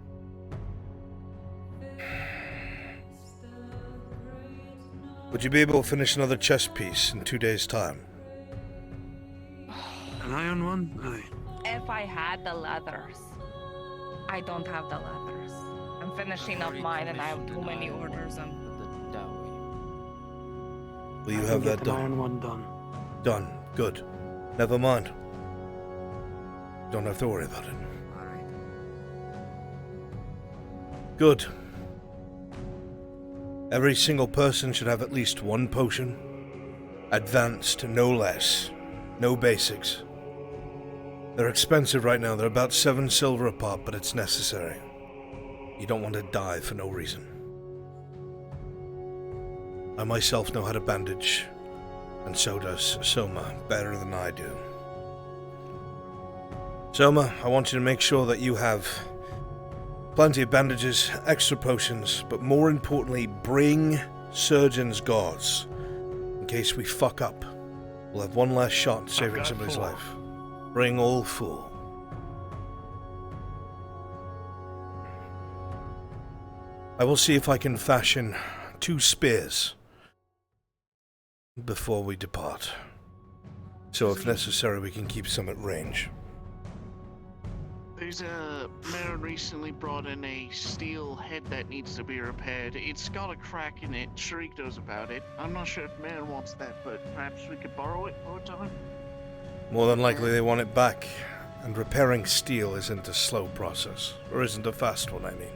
Would you be able to finish another chess piece in 2 days' time? An iron one? Aye. If I had the leathers. I don't have the leathers. I'm finishing up mine and I have too many orders. Will you have that An done? iron one done. Done. Good. Never mind. Don't have to worry about it. Good. Every single person should have at least one potion. Advanced, no less. No basics. They're expensive right now. They're about 7 silver a pop, but it's necessary. You don't want to die for no reason. I myself know how to bandage, and so does Soma, better than I do. Soma, I want you to make sure that you have plenty of bandages, extra potions, but more importantly, bring surgeon's gauze. In case we fuck up, we'll have one last shot at saving somebody's life. Bring all 4. I will see if I can fashion 2 spears before we depart. So if necessary, we can keep some at range. There's a man recently brought in a steel head that needs to be repaired. It's got a crack in it. Shriek knows about it. I'm not sure if man wants that, but perhaps we could borrow it for a time. More than likely they want it back, and repairing steel isn't a slow process, or isn't a fast one, I mean.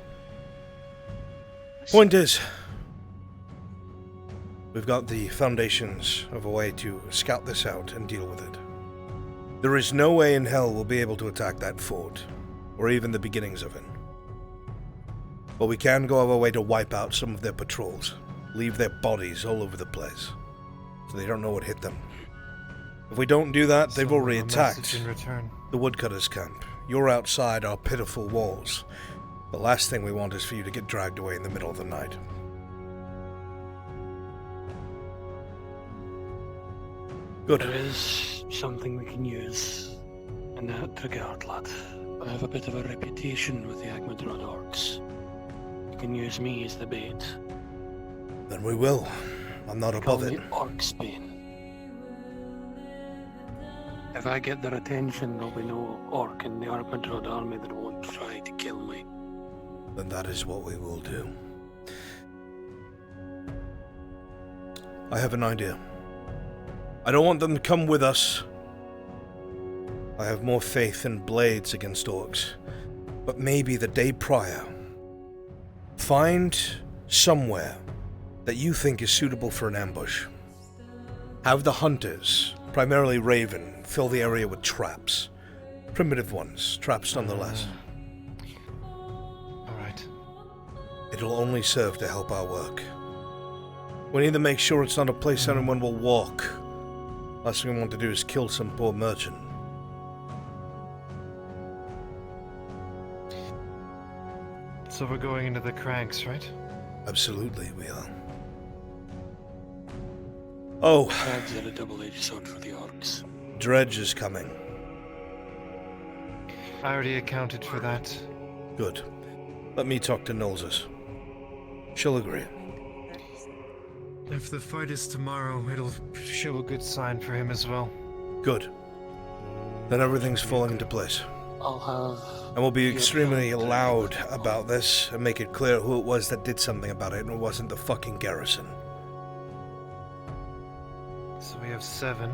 Point is, we've got the foundations of a way to scout this out and deal with it. There is no way in hell we'll be able to attack that fort, or even the beginnings of it. But we can go our way to wipe out some of their patrols, leave their bodies all over the place, so they don't know what hit them. If we don't do that, they've already attacked the woodcutters' camp. You're outside our pitiful walls. The last thing we want is for you to get dragged away in the middle of the night. Good. There is something we can use in that regard, lad. I have a bit of a reputation with the Agmadrod orcs. You can use me as the bait. Then we will. I'm not above it. Orcsbane. If I get their attention, there'll be no orc in the Agmadrod army that won't try to kill me. Then that is what we will do. I have an idea. I don't want them to come with us. I have more faith in blades against orcs. But maybe the day prior, find somewhere that you think is suitable for an ambush. Have the hunters, primarily Raven, fill the area with traps. Primitive ones, traps nonetheless. Alright. It'll only serve to help our work. We need to make sure it's not a place anyone will walk. Last thing we want to do is kill some poor merchant. So we're going into the crags, right? Absolutely, we are. Oh. Crags are a double-edged sword for the orcs. Dredge is coming. I already accounted for that. Good. Let me talk to Nolzes. She'll agree. If the fight is tomorrow, it'll Show a good sign for him as well. Good. Then everything's falling into place. I'll have... And we'll be extremely loud about this and make it clear who it was that did something about it and it wasn't the fucking garrison. So we have 7.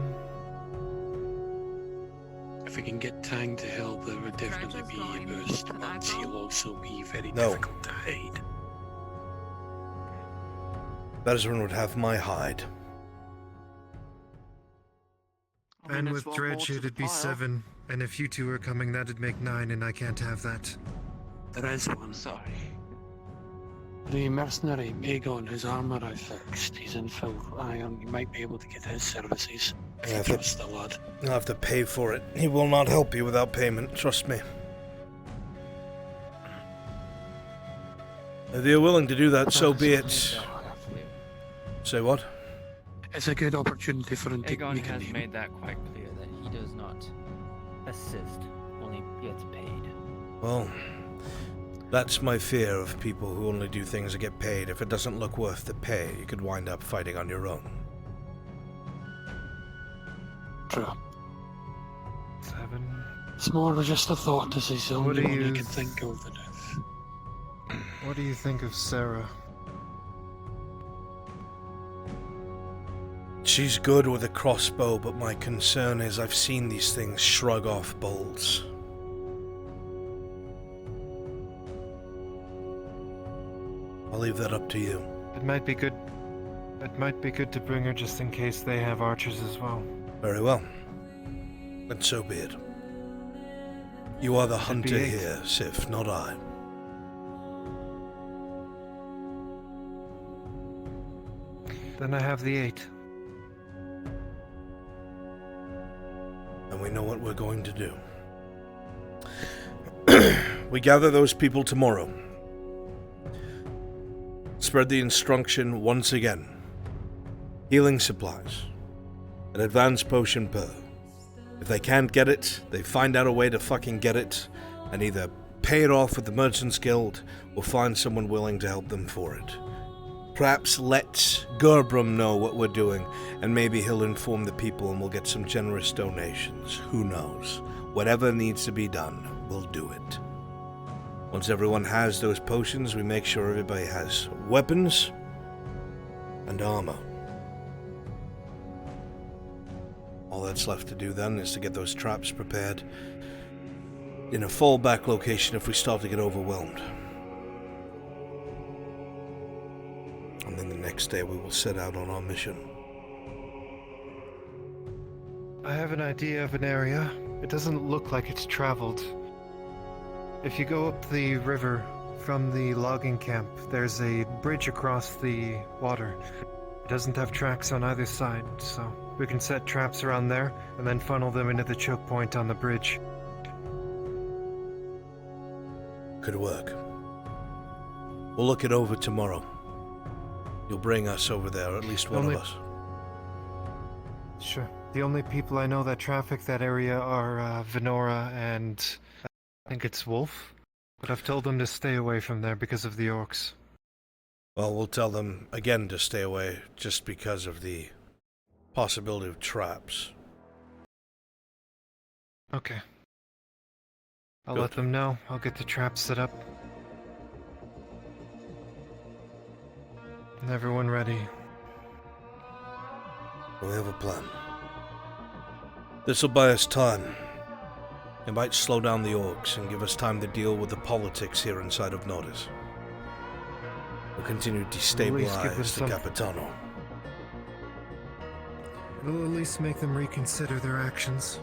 If we can get Tang to help, there would definitely be a boost, but he'll also be very No. difficult to hide. Bezran would have my hide. And with Dredge, it'd be 7. And if you 2 are coming, that'd make 9, and I can't have that. There is one. Sorry. The mercenary, Aegon, his armor I fixed. He's in full iron. You might be able to get his services. If you trust the lad. You'll have to pay for it. He will not help you without payment, trust me. If you're willing to do that, so be it. Say what? It's a good opportunity for him to Aegon make a has name. made that quite clear that he does not assist, only gets paid. Well, that's my fear of people who only do things to get paid. If it doesn't look worth the pay, you could wind up fighting on your own. True. 7. It's more just a thought. This is the What only do one I you can think of. What do you think of Sarah? She's good with a crossbow, but my concern is I've seen these things shrug off bolts. I'll leave that up to you. It might be good. It might be good to bring her just in case they have archers as well. Very well. And so be it. You are the hunter here, Sif, not I. Then I have the 8. And we know what we're going to do. We gather those people tomorrow. Spread the instruction once again. Healing supplies. An advanced potion per. If they can't get it, they find out a way to fucking get it, and either pay it off with the Merchants Guild, or find someone willing to help them for it. Perhaps let Gerbrum know what we're doing, and maybe he'll inform the people and we'll get some generous donations. Who knows? Whatever needs to be done, we'll do it. Once everyone has those potions, we make sure everybody has weapons and armor. All that's left to do then is to get those traps prepared in a fallback location if we start to get overwhelmed. And then the next day we will set out on our mission. I have an idea of an area. It doesn't look like it's traveled. If you go up the river from the logging camp, there's a bridge across the water. It doesn't have tracks on either side, so we can set traps around there and then funnel them into the choke point on the bridge. Could work. We'll look it over tomorrow. You'll bring us over there, at least one of us. Sure. The only people I know that traffic that area are Venora and I think it's Wolf. But I've told them to stay away from there because of the orcs. Well, we'll tell them again to stay away just because of the possibility of traps. Okay. I'll let them know. I'll get the traps set up. And everyone ready. We have a plan. This'll buy us time. It might slow down the orcs and give us time to deal with the politics here inside of Nordis. We'll continue to destabilize the Capitano. It'll at least make them reconsider their actions.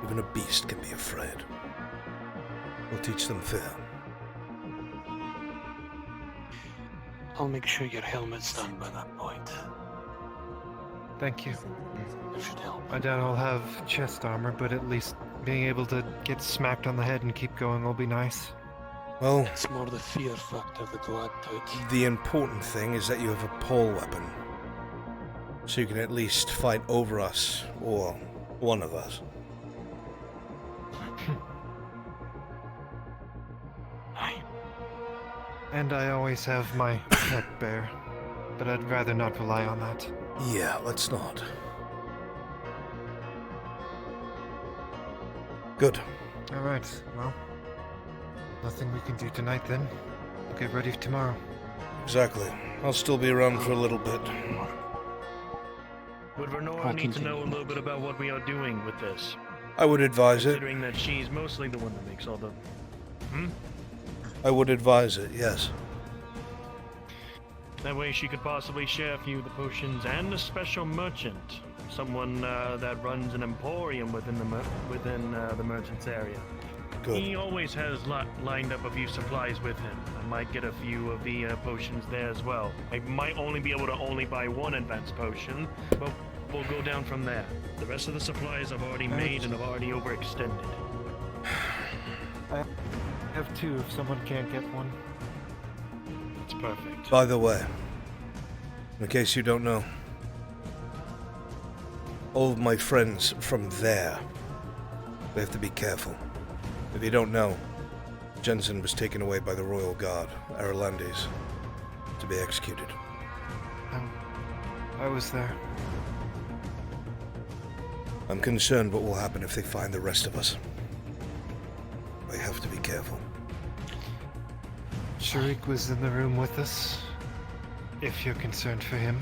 Even a beast can be afraid. We'll teach them fear. I'll make sure your helmet's done by that point. Thank you. That should help. I doubt I'll have chest armor, but at least being able to get smacked on the head and keep going will be nice. Well, it's more the fear factor that will add to it. The important thing is that you have a pole weapon. So you can at least fight over us, or one of us. And I always have my pet bear, but I'd rather not rely on that. Yeah, let's not. Good. Alright, well, nothing we can do tonight then. We'll get ready for tomorrow. Exactly. I'll still be around for a little bit. Would Renora need to know a little bit about what we are doing with this? I would advise it. Considering that she's mostly the one that makes all the... I would advise it, yes. That way she could possibly share a few of the potions and a special merchant. Someone that runs an emporium within the merchant's area. Good. He always has lined up a few supplies with him. I might get a few of the potions there as well. I might only be able to buy one advanced potion, but we'll go down from there. The rest of the supplies I've already made and I've already overextended. I have 2 if someone can't get one. That's perfect. By the way, in case you don't know, all of my friends from there, they have to be careful. If you don't know, Jensen was taken away by the Royal Guard, Irelandese, to be executed. I was there. I'm concerned what will happen if they find the rest of us. They have to be careful. Sharik was in the room with us, if you're concerned for him.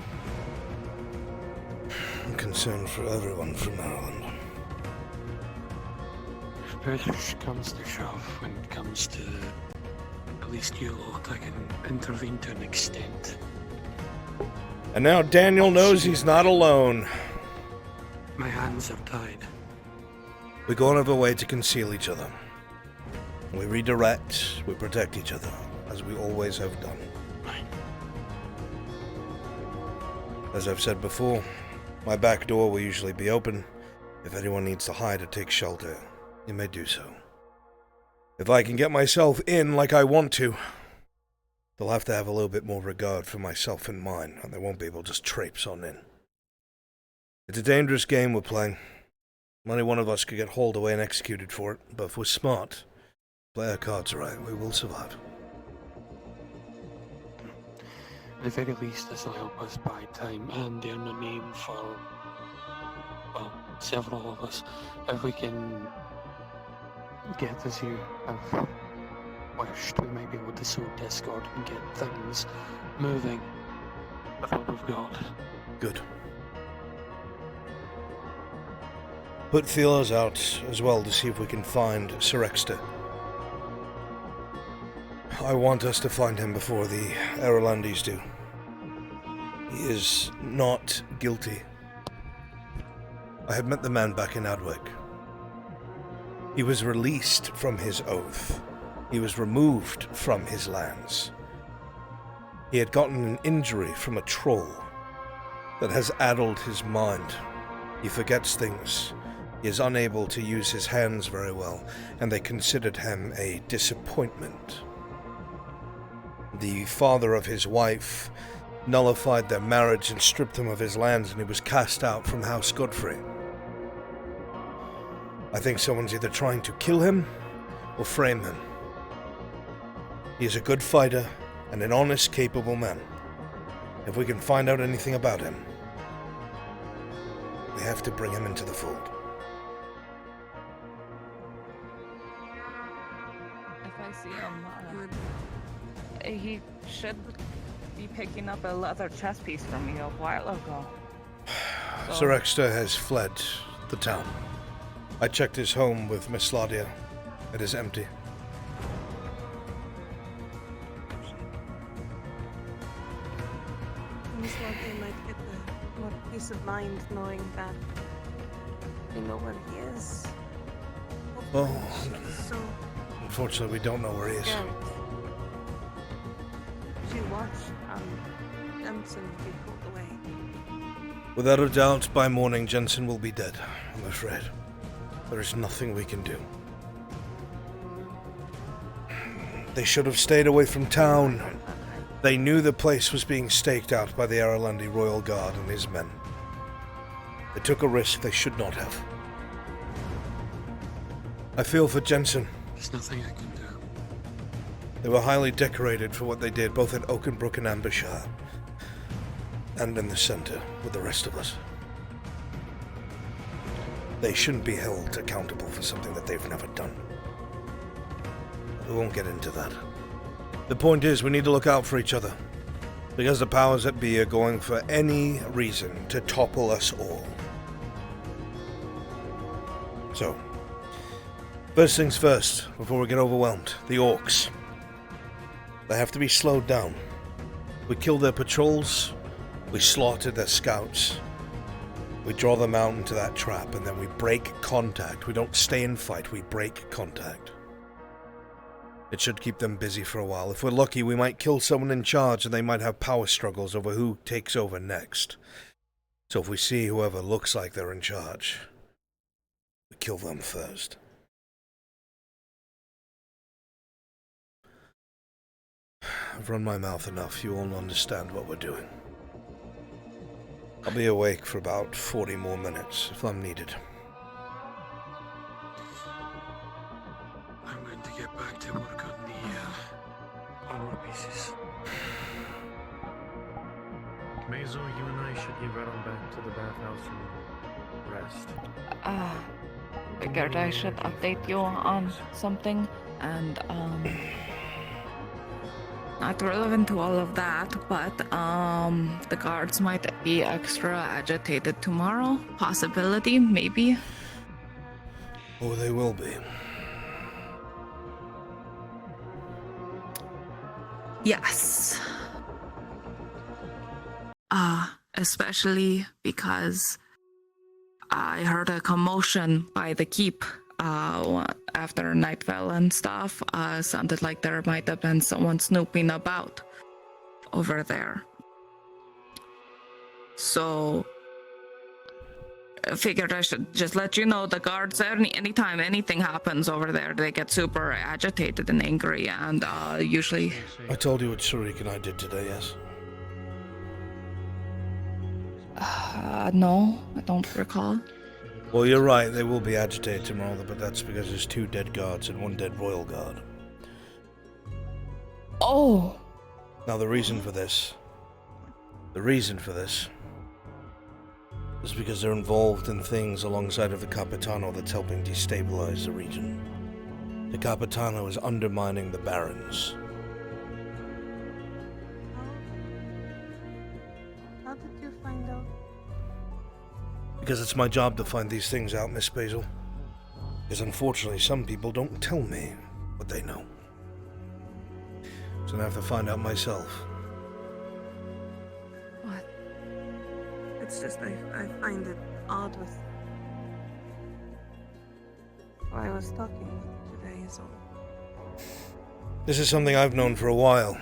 I'm concerned for everyone from Ireland. If push comes to shove when it comes to at least you lot, I can intervene to an extent. And now Daniel knows he's not alone. My hands are tied. We go out of our way to conceal each other. We redirect, we protect each other, as we always have done. As I've said before, my back door will usually be open. If anyone needs to hide or take shelter, you may do so. If I can get myself in like I want to, they'll have to have a little bit more regard for myself and mine, and they won't be able to just traipse on in. It's a dangerous game we're playing. Only one of us could get hauled away and executed for it, but if we're smart, play our cards right, we will survive. At the very least, this will help us buy time and earn a name for, well, several of us. If we can get as you have wished, we might be able to sow discord and get things moving with what we've got. Good. Put feelers out as well to see if we can find Sirexter. I want us to find him before the Arolandis do. He is not guilty. I have met the man back in Adwick. He was released from his oath. He was removed from his lands. He had gotten an injury from a troll that has addled his mind. He forgets things. He is unable to use his hands very well, and they considered him a disappointment. The father of his wife nullified their marriage and stripped him of his lands, and he was cast out from House Godfrey. I think someone's either trying to kill him or frame him. He is a good fighter and an honest, capable man. If we can find out anything about him, we have to bring him into the fold. If I see him, he should be picking up a leather chest piece from me a while ago. Sirexter has fled the town. I checked his home with Miss Laudia. It is empty. Miss Laudia might get the more peace of mind knowing that we know where he is. Oh, So unfortunately, we don't know where he is. she watch Jensen be pulled away. Without a doubt, by morning, Jensen will be dead, I'm afraid. There is nothing we can do. They should have stayed away from town. They knew the place was being staked out by the Aralandi Royal Guard and his men. They took a risk they should not have. I feel for Jensen. There's nothing I can do. They were highly decorated for what they did, both at Oakenbrook and Ambershire, and in the center with the rest of us. They shouldn't be held accountable for something that they've never done. We won't get into that. The point is, we need to look out for each other, because the powers that be are going for any reason to topple us all. So, first things first, before we get overwhelmed, the orcs. They have to be slowed down. We kill their patrols, we slaughter their scouts, we draw them out into that trap, and then we break contact. We don't stay and fight, we break contact. It should keep them busy for a while. If we're lucky, we might kill someone in charge, and they might have power struggles over who takes over next. So if we see whoever looks like they're in charge, we kill them first. I've run my mouth enough. You all understand what we're doing. I'll be awake for about 40 more minutes if I'm needed. I'm going to get back to work on the armor pieces. Mazo, you and I should get right on back to the bathhouse and rest. Figured I should update you on something, and not relevant to all of that, but the guards might be extra agitated tomorrow. Possibility, maybe. Oh, they will be. Yes. Especially because I heard a commotion by the keep after night fell and stuff. Sounded like there might have been someone snooping about over there. So I figured I should just let you know the guards, anytime anything happens over there, they get super agitated and angry, and usually... I told you what Sharik and I did today, yes? No, I don't recall. Well, you're right, they will be agitated tomorrow, but that's because there's 2 dead guards and 1 dead royal guard. Oh! Now the reason for this is because they're involved in things alongside of the Capitano that's helping destabilize the region. The Capitano is undermining the barons. How did you find out? Because it's my job to find these things out, Miss Basil. Because unfortunately, some people don't tell me what they know. So I have to find out myself. What? It's just I find it odd with who I was talking with today is all. This is something I've known for a while.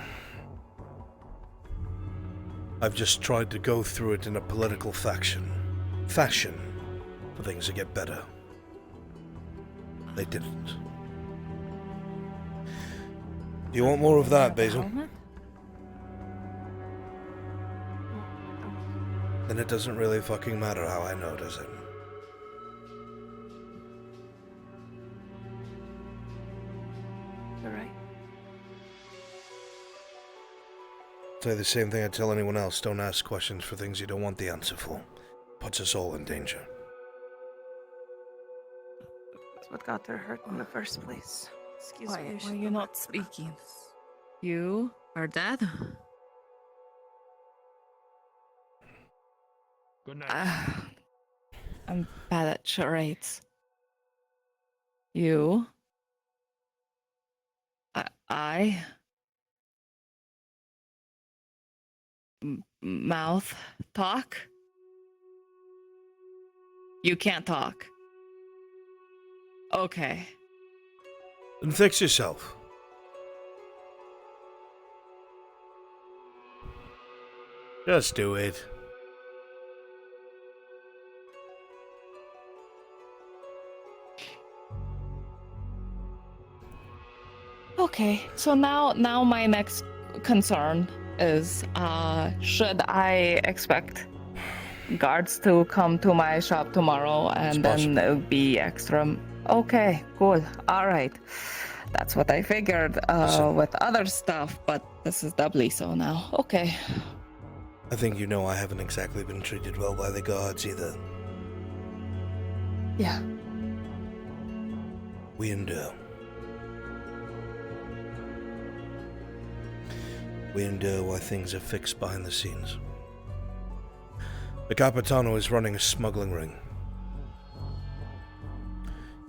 I've just tried to go through it in a political fashion for things to get better. They didn't. Do you want more of that, Basil? Then it doesn't really fucking matter how I know, does it? You're right. Say the same thing I tell anyone else. Don't ask questions for things you don't want the answer for. Puts us all in danger. That's what got her hurt in the first place. Excuse Why me. are you not speaking? You are dead? Good night. I'm bad at charades. You? I? Mouth? Talk? You can't talk. Okay. Then fix yourself. Just do it. Okay, so now my next concern is, should I expect guards to come to my shop tomorrow and then be extra? Okay, good. All right. That's what I figured with other stuff, but this is doubly so now. Okay. I think you know I haven't exactly been treated well by the guards either. Yeah. We endure. We endure while things are fixed behind the scenes. The Capitano is running a smuggling ring.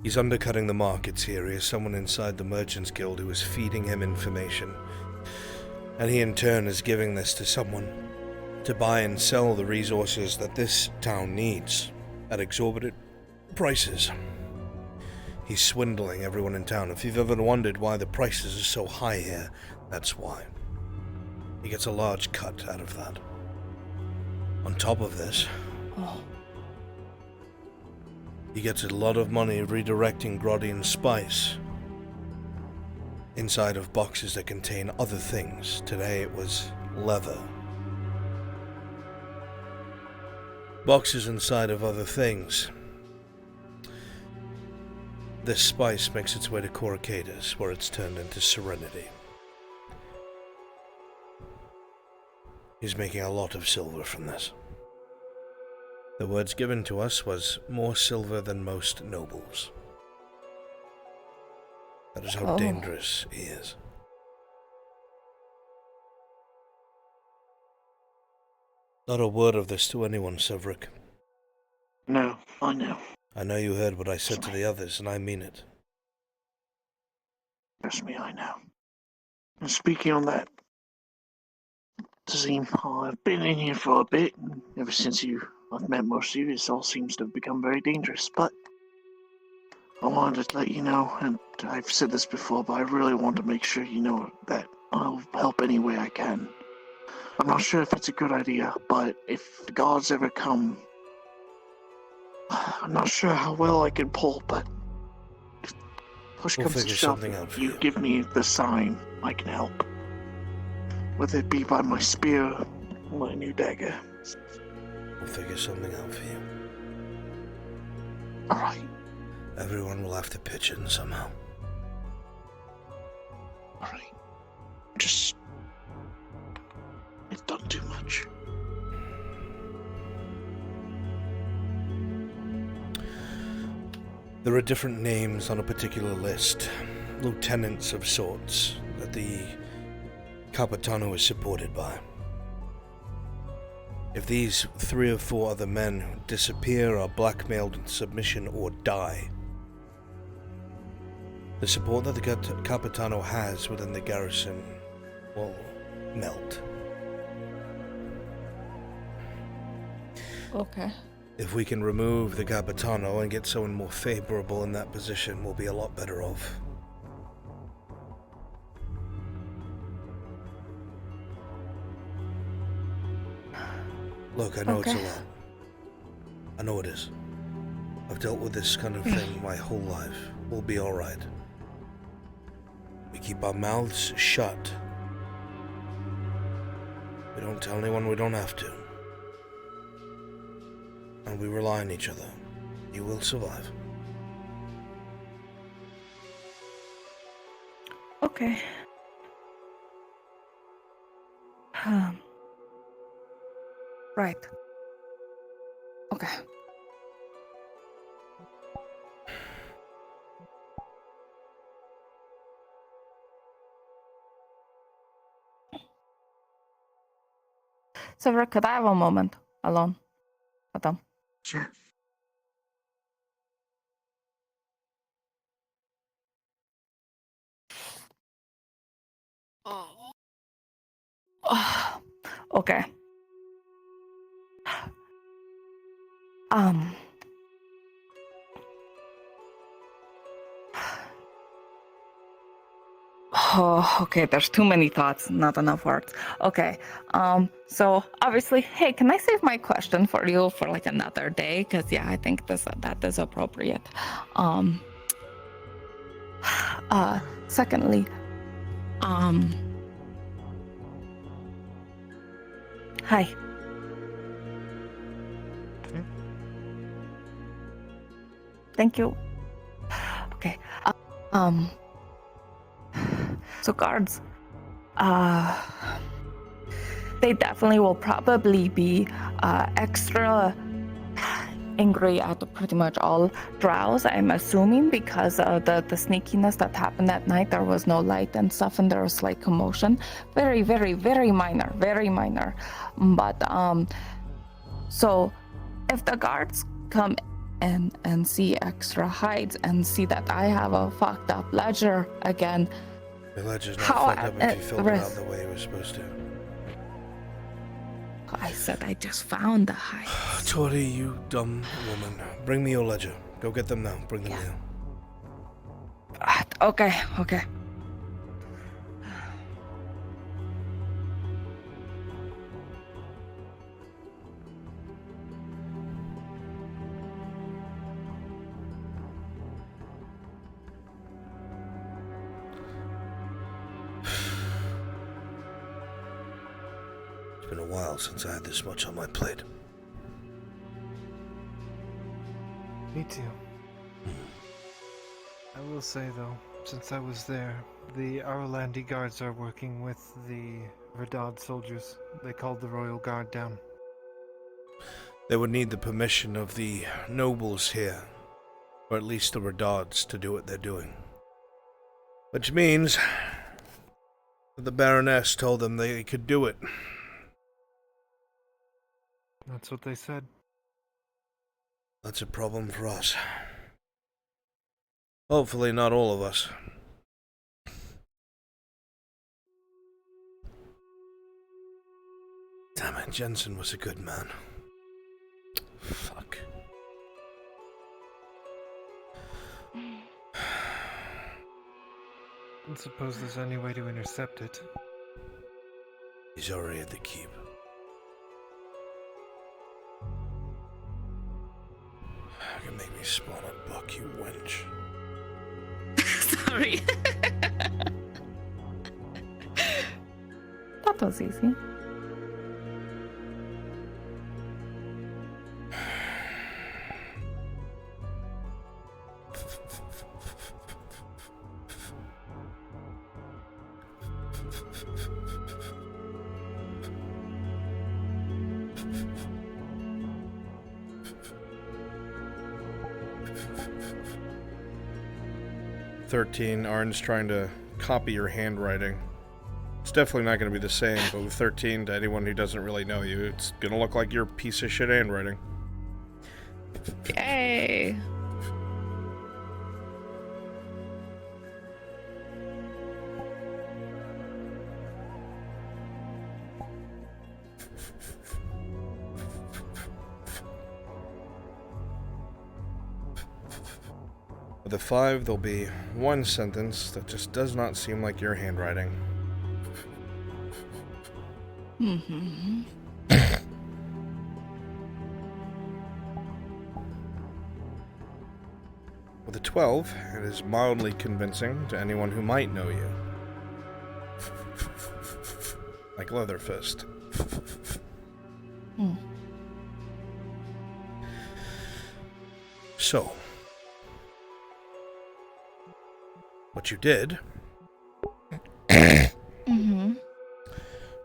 He's undercutting the markets here. He has someone inside the Merchants Guild who is feeding him information. And he in turn is giving this to someone to buy and sell the resources that this town needs at exorbitant prices. He's swindling everyone in town. If you've ever wondered why the prices are so high here, that's why. He gets a large cut out of that. On top of this, he gets a lot of money redirecting Grodian spice inside of boxes that contain other things. Today it was leather. Boxes inside of other things. This spice makes its way to Coracadus, where it's turned into Serenity. He's making a lot of silver from this. The words given to us was more silver than most nobles. That is how dangerous he is. Not a word of this to anyone, Severick. No, I know. I know you heard what I said to the others, and I mean it. Trust me, I know. And speaking on that, Tazim, I've been in here for a bit, and ever since I've met most of you, it all seems to have become very dangerous, but I wanted to let you know, and I've said this before, but I really want to make sure you know that I'll help any way I can. I'm not sure if it's a good idea, but if the gods ever come, I'm not sure how well I can pull, but if push We'll comes to figure shove, something out if for you you. give me the sign, I can help. Whether it be by my spear or my new dagger. We'll figure something out for you. Alright. Everyone will have to pitch in somehow. Alright. Just... I've done too much. There are different names on a particular list. Lieutenants of sorts that the Capitano is supported by. If these 3 or 4 other men disappear, are blackmailed into submission, or die, the support that the Capitano has within the garrison will melt. Okay. If we can remove the Capitano and get someone more favorable in that position, we'll be a lot better off. Look, I know it's a lot. I know it is. I've dealt with this kind of thing my whole life. We'll be alright. We keep our mouths shut. We don't tell anyone we don't have to. And we rely on each other. You will survive. Okay. Right. Okay. Sever, could I have a moment alone with them? Sure. Okay. Oh, okay, there's too many thoughts, not enough words. Okay, so obviously, hey, can I save my question for you for like another day? Because yeah, I think that is appropriate. Secondly, hi. Thank you. Okay, so guards, they definitely will probably be extra angry at pretty much all drows, I'm assuming, because the sneakiness that happened that night. There was no light and stuff, and there was like commotion. Very, very, very minor, very minor. But so if the guards come and see extra hides and see that I have a fucked up ledger again. The ledger's not fucked up if you filled it out the way it was supposed to. I said I just found the hides. Tori, you dumb woman. Bring me your ledger. Go get them now. Bring them here. Okay, okay. It's been a while since I had this much on my plate. Me too. I will say though, since I was there, the Arolandi guards are working with the Verdad soldiers. They called the Royal Guard down. They would need the permission of the nobles here, or at least the Redards, to do what they're doing. Which means that the Baroness told them they could do it. That's what they said. That's a problem for us. Hopefully not all of us. Damn it, Jensen was a good man. Fuck. I suppose there's any way to intercept it. He's already at the keep. You can make me spawn a buck, you wench. Sorry. That was easy. Arn's trying to copy your handwriting. It's definitely not going to be the same, but with 13, to anyone who doesn't really know you, it's going to look like your piece of shit handwriting. Yay! With a 5, there'll be one sentence that just does not seem like your handwriting. Mm-hmm. With a 12, it is mildly convincing to anyone who might know you. Like Leatherfist. Hmm. So, what you did Mm-hmm.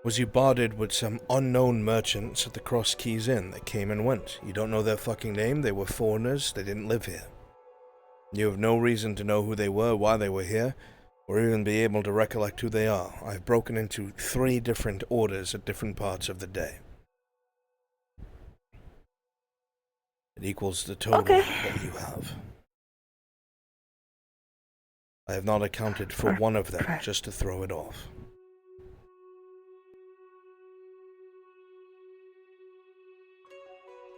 was you bartered with some unknown merchants at the Cross Keys Inn that came and went. You don't know their fucking name, they were foreigners, they didn't live here. You have no reason to know who they were, why they were here, or even be able to recollect who they are. I've broken into 3 different orders at different parts of the day. It equals the total that you have. I have not accounted for one of them, just to throw it off.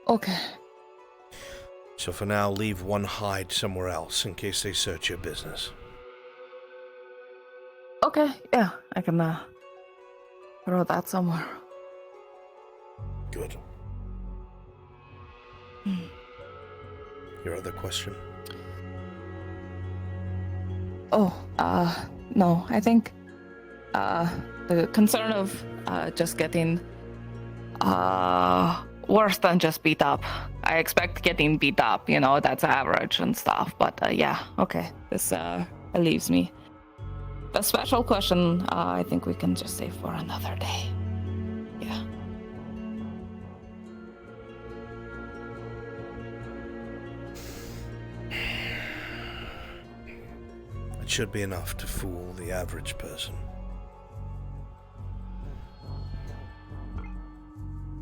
Okay. So for now, leave one hide somewhere else in case they search your business. Okay, yeah, I can throw that somewhere. Good. Hmm. Your other question? Oh, no, I think the concern of just getting worse than just beat up. I expect getting beat up, you know, that's average and stuff, but yeah, okay, this relieves me. The special question, I think we can just save for another day. Yeah. It should be enough to fool the average person.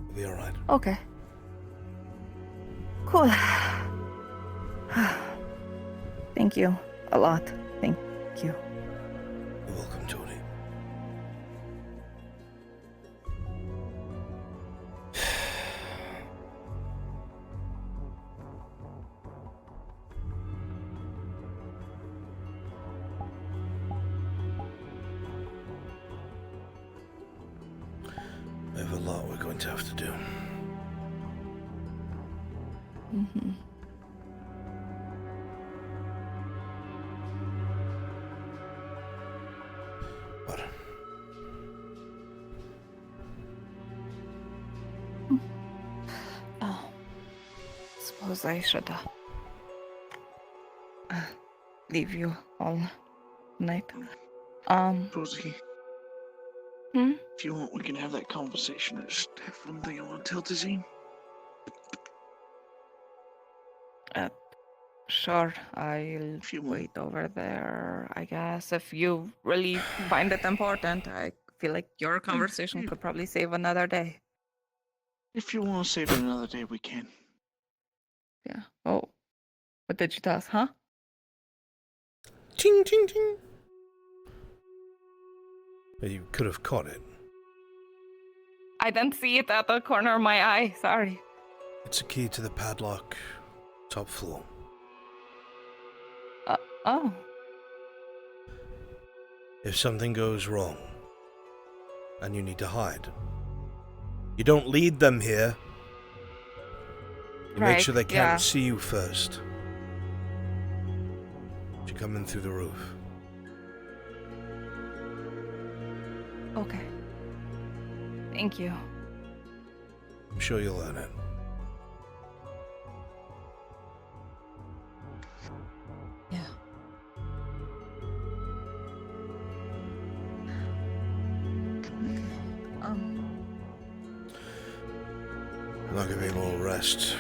It'll be alright. Okay. Cool. Thank you a lot. Thank you. You're welcome, Tony. We have a lot we're going to have to do. Mm-hmm. What? Oh, suppose I should leave you all night. Rosie, Hmm? if you want, we can have that conversation. I just have one thing I want to tell Tazine. Sure, I'll wait over there, I guess. If you really find it important, I feel like your conversation could probably save another day. If you want to save it another day, we can. Yeah. Oh, what did you toss, huh? Ching, ching, ching. But you could have caught it. I didn't see it at the corner of my eye. Sorry. It's a key to the padlock, top floor. Oh. If something goes wrong, and you need to hide, you don't lead them here. You make sure they can't see you first. You come in through the roof. Okay. Thank you. I'm sure you'll learn it. Yeah. I'll give you a little rest.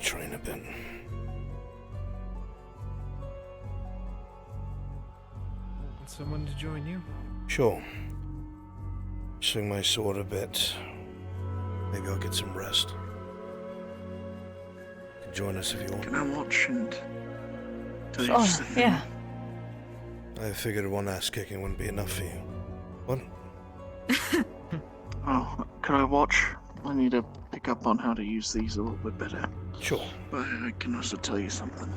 Train a bit. Want someone to join you? Sure. Swing my sword a bit. Maybe I'll get some rest. You can join us if you want. Can I watch and tell you Oh, something? yeah. I figured one ass kicking wouldn't be enough for you. What? Oh, can I watch? I need to pick up on how to use these a little bit better. Sure. But I can also tell you something.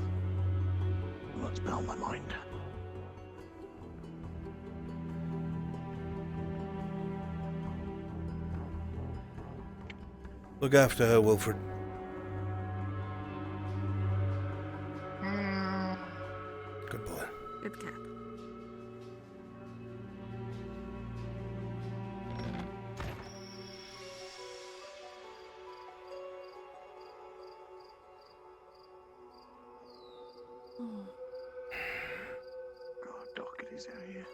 That's been on my mind. Look after her, Wilfred. Good boy. Good cat. God, Doherty's out here.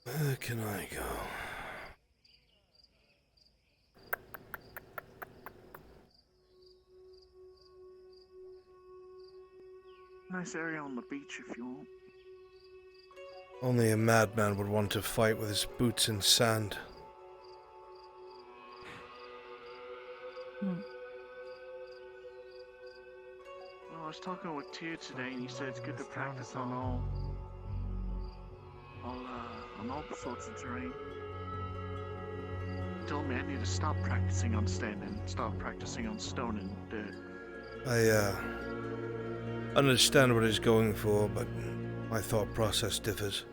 Where can I go? Nice area on the beach if you want. Only a madman would want to fight with his boots in sand. Well, I was talking with Tyr today, and he said it's good to practice on all sorts of terrain. He told me I need to stop practicing on sand and start practicing on stone and dirt. I understand what he's going for, but my thought process differs.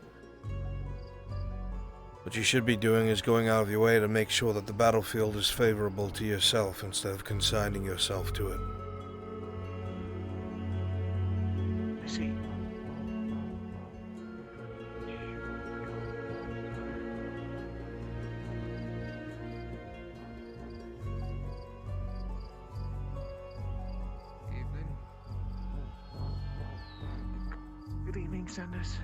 What you should be doing is going out of your way to make sure that the battlefield is favorable to yourself instead of consigning yourself to it. I see. Good evening, Sanders.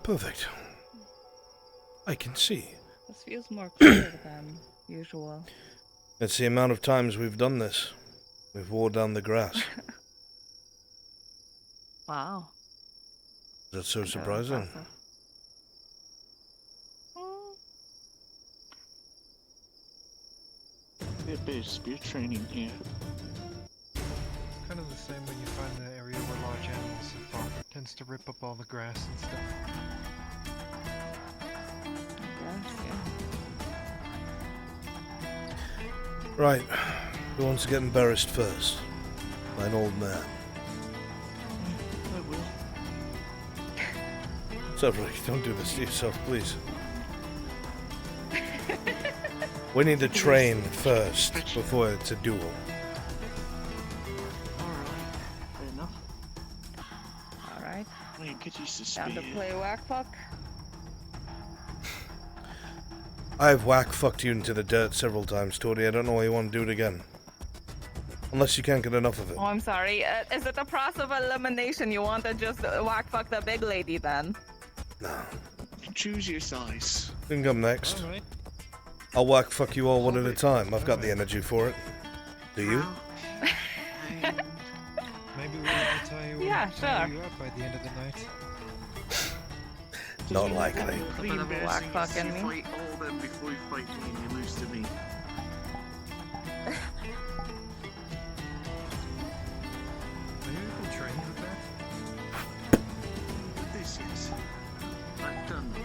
Perfect. I can see. This feels more clear than usual. It's the amount of times we've done this. We've wore down the grass. Wow. Is that so surprising? Be a bit of spear training here. It's kind of the same when you find the area where large animals have fought. It tends to rip up all the grass and stuff. Right. Who wants to get embarrassed first? By an old man. I will. Cedric, don't do this to yourself, please. We need to train first before it's a duel. Alright, fair enough. Alright. I mean, could use the Down to spear. play whack fuck. I've whack-fucked you into the dirt several times, Tori. I don't know why you want to do it again. Unless you can't get enough of it. Oh, I'm sorry. Is it a process of elimination? You want to just whack fuck the big lady then? No. Choose your size. You can come next. Alright. I'll whack-fuck you all one at a time. I've got the energy for it. Do you? Maybe we'll tie you, Yeah, tie sure. you up by the end of the night. Not likely. Pretty Bit of a whack embarrassing fuck if you in me. fight all of them before you fight me and you lose to me. Are you even trained with that? With this, yes. I've done it.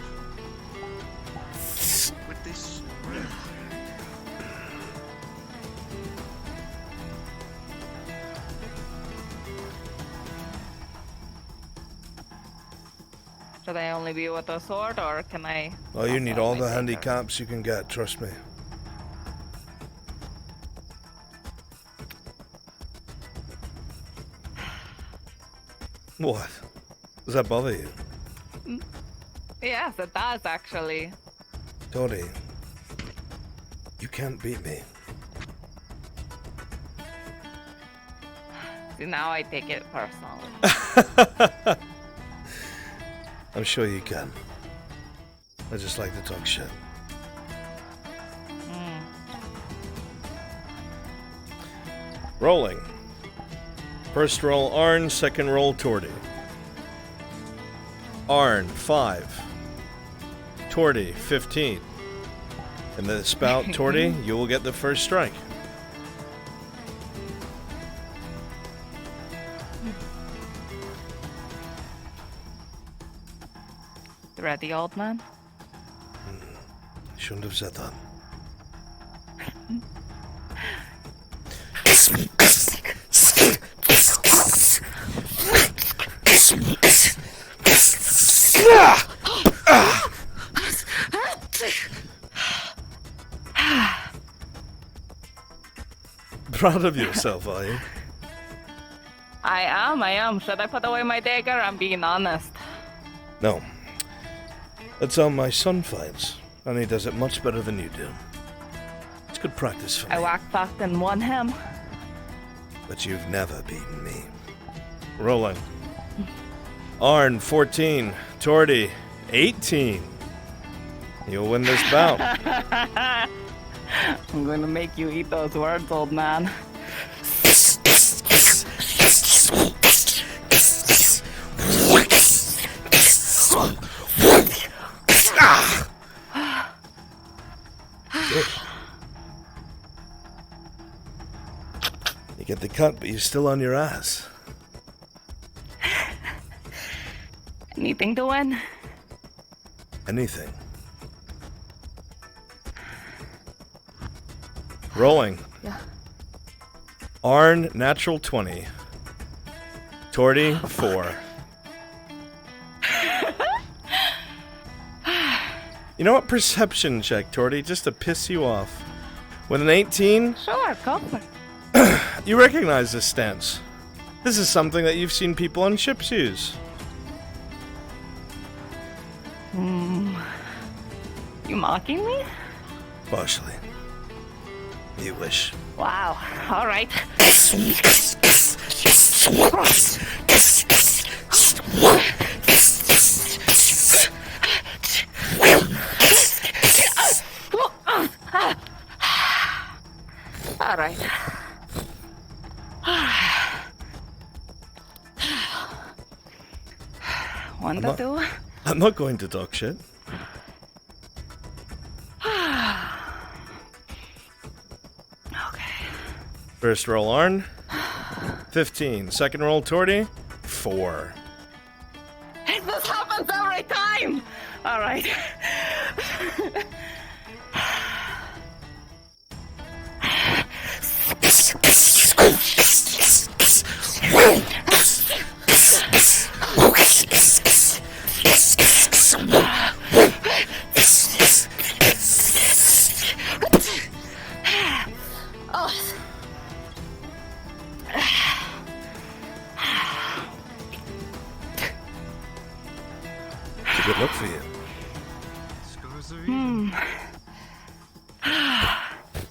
With this, no. Should I only be with a sword, or can I? Oh, you also need have all my the dagger? handicaps you can get, trust me. What? Does that bother you? Yes, it does actually. Tori, you can't beat me. See, now I take it personally. I'm sure you can. I just like to talk shit. Rolling. First roll Arn, second roll Torty. Arn, 5. Torty, 15. And the spout, Torty, you will get the first strike. Ready, old man? Shouldn't have said that. Proud of yourself, are you? I am. Should I put away my dagger? I'm being honest. No. That's how my son fights, and he does it much better than you do. It's good practice for me, I whack fucked and won him. but you've never beaten me. Rolling. Arn, 14. Torty, 18. You'll win this bout. I'm going to make you eat those words, old man. You get the cut, but you're still on your ass. Anything to win? Anything. Rolling. Yeah. Arn, natural 20. Torty, 4. You know what? Perception check, Torty, just to piss you off. With an 18, Sure, go for it. you recognize this stance. This is something that you've seen people on ships use. You mocking me? Partially. You wish. Wow. All right. All right. One to two. I'm not going to talk shit. First roll Arn, 15. Second roll Torty, 4. This happens every time. All right.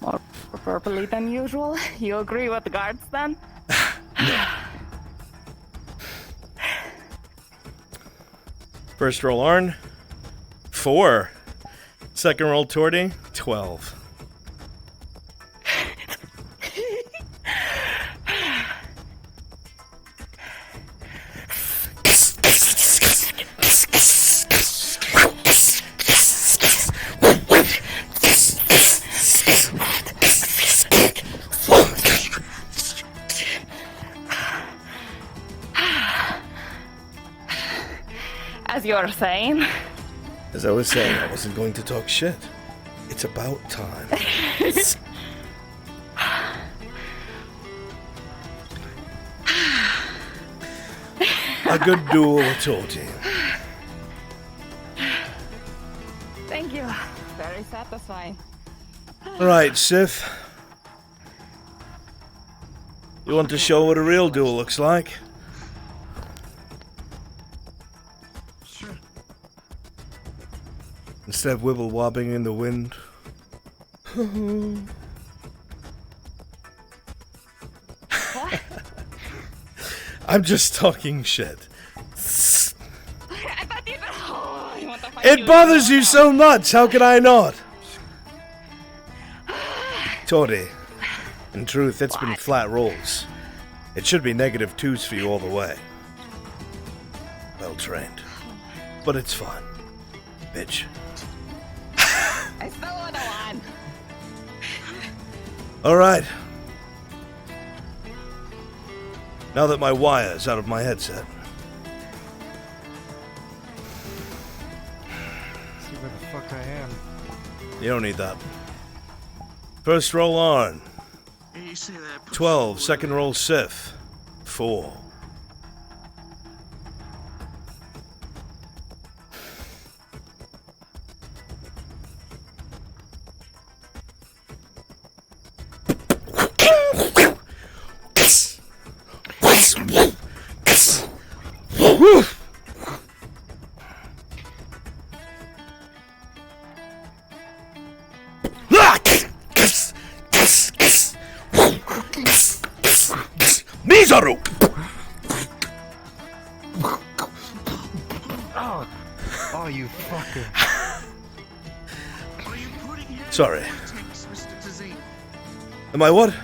More purpley than usual. You agree with the guards then? First roll Arn, 4. Second roll Tordy, 12. As you're saying. As I was saying, I wasn't going to talk shit. It's about time. A good duel with Torty. Thank you. Very satisfying. Alright, Sif. You want to show what a real duel looks like? Sure. Instead of wibble wobbling in the wind. What? I'm just talking shit. I thought you said, It bothers you so much, how could I not? Tori, in truth, it's been flat rolls. It should be -2s for you all the way. Well trained. But it's fun. Bitch. I still want to one. Alright. Now that my wire's out of my headset. See where the fuck I am. You don't need that. First roll on. 12. Second roll Sif. 4. Mizaru! Oh, you fucker. Sorry. Am I what?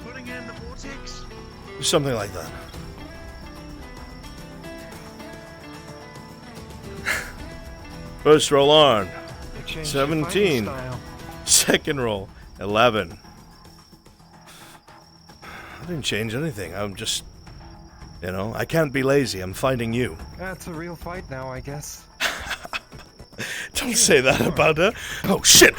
Putting it in the vortex? Something like that. First roll on. 17. Second roll 11. I didn't change anything. I'm just, you know, I can't be lazy. I'm fighting you. That's a real fight now, I guess. Don't say that about her. Oh shit!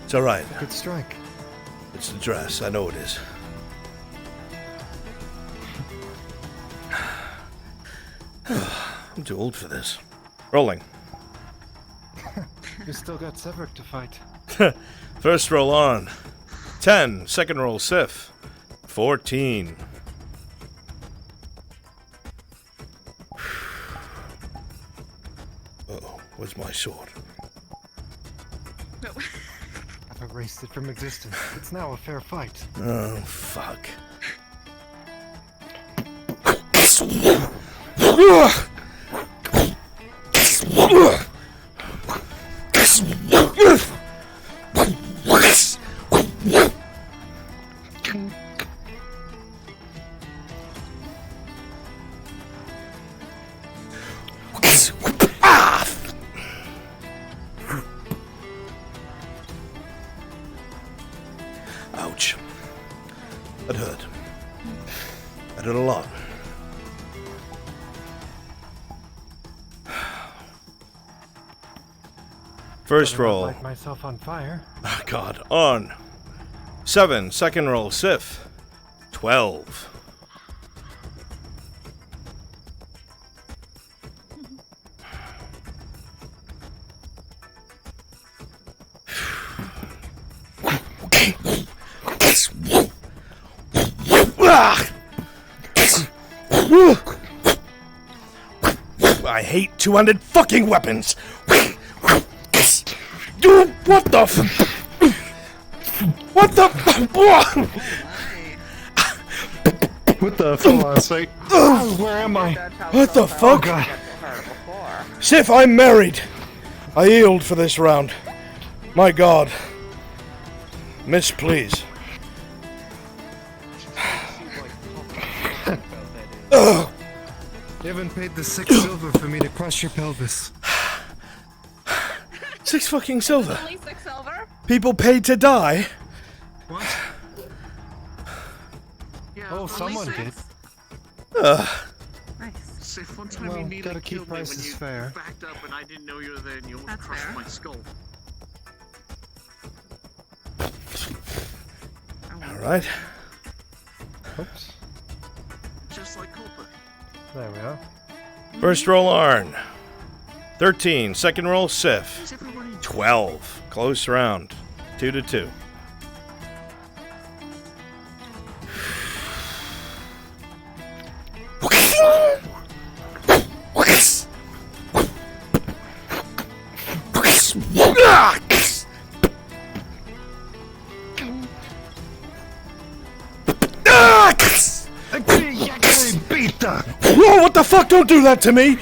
It's alright. Good strike. It's the dress. I know it is. I'm too old for this. Rolling. You still got Severick to fight. First roll on. 10. Second roll Sif. 14. Uh-oh. Where's my sword? No. I've erased it from existence. It's now a fair fight. Oh, fuck. Ouch. That hurt. That hurt a lot. First Better not roll. light myself on fire. Oh, God. On. 7. Second roll. Sif. 12. I hate two-handed fucking weapons. Dude, what the what the What the fuck? I say? Where am I? What the fuck? God. Sif, I'm married. I yield for this round. My God. Miss, please. You haven't paid the 6 silver for me to crush your pelvis. 6 fucking silver. Only 6 silver? People paid to die. What? Oh, someone did. Nice. Sif, one time Well, you nearly gotta keep killed me when prices you fair. backed up and I didn't know you were there and you almost crushed my skull. Alright. Oops. Just like Cooper. There we are. First roll, Arn. 13. Second roll, Sif. 12. Close round. 2-2. Whoa, what the fuck? Don't do that to me!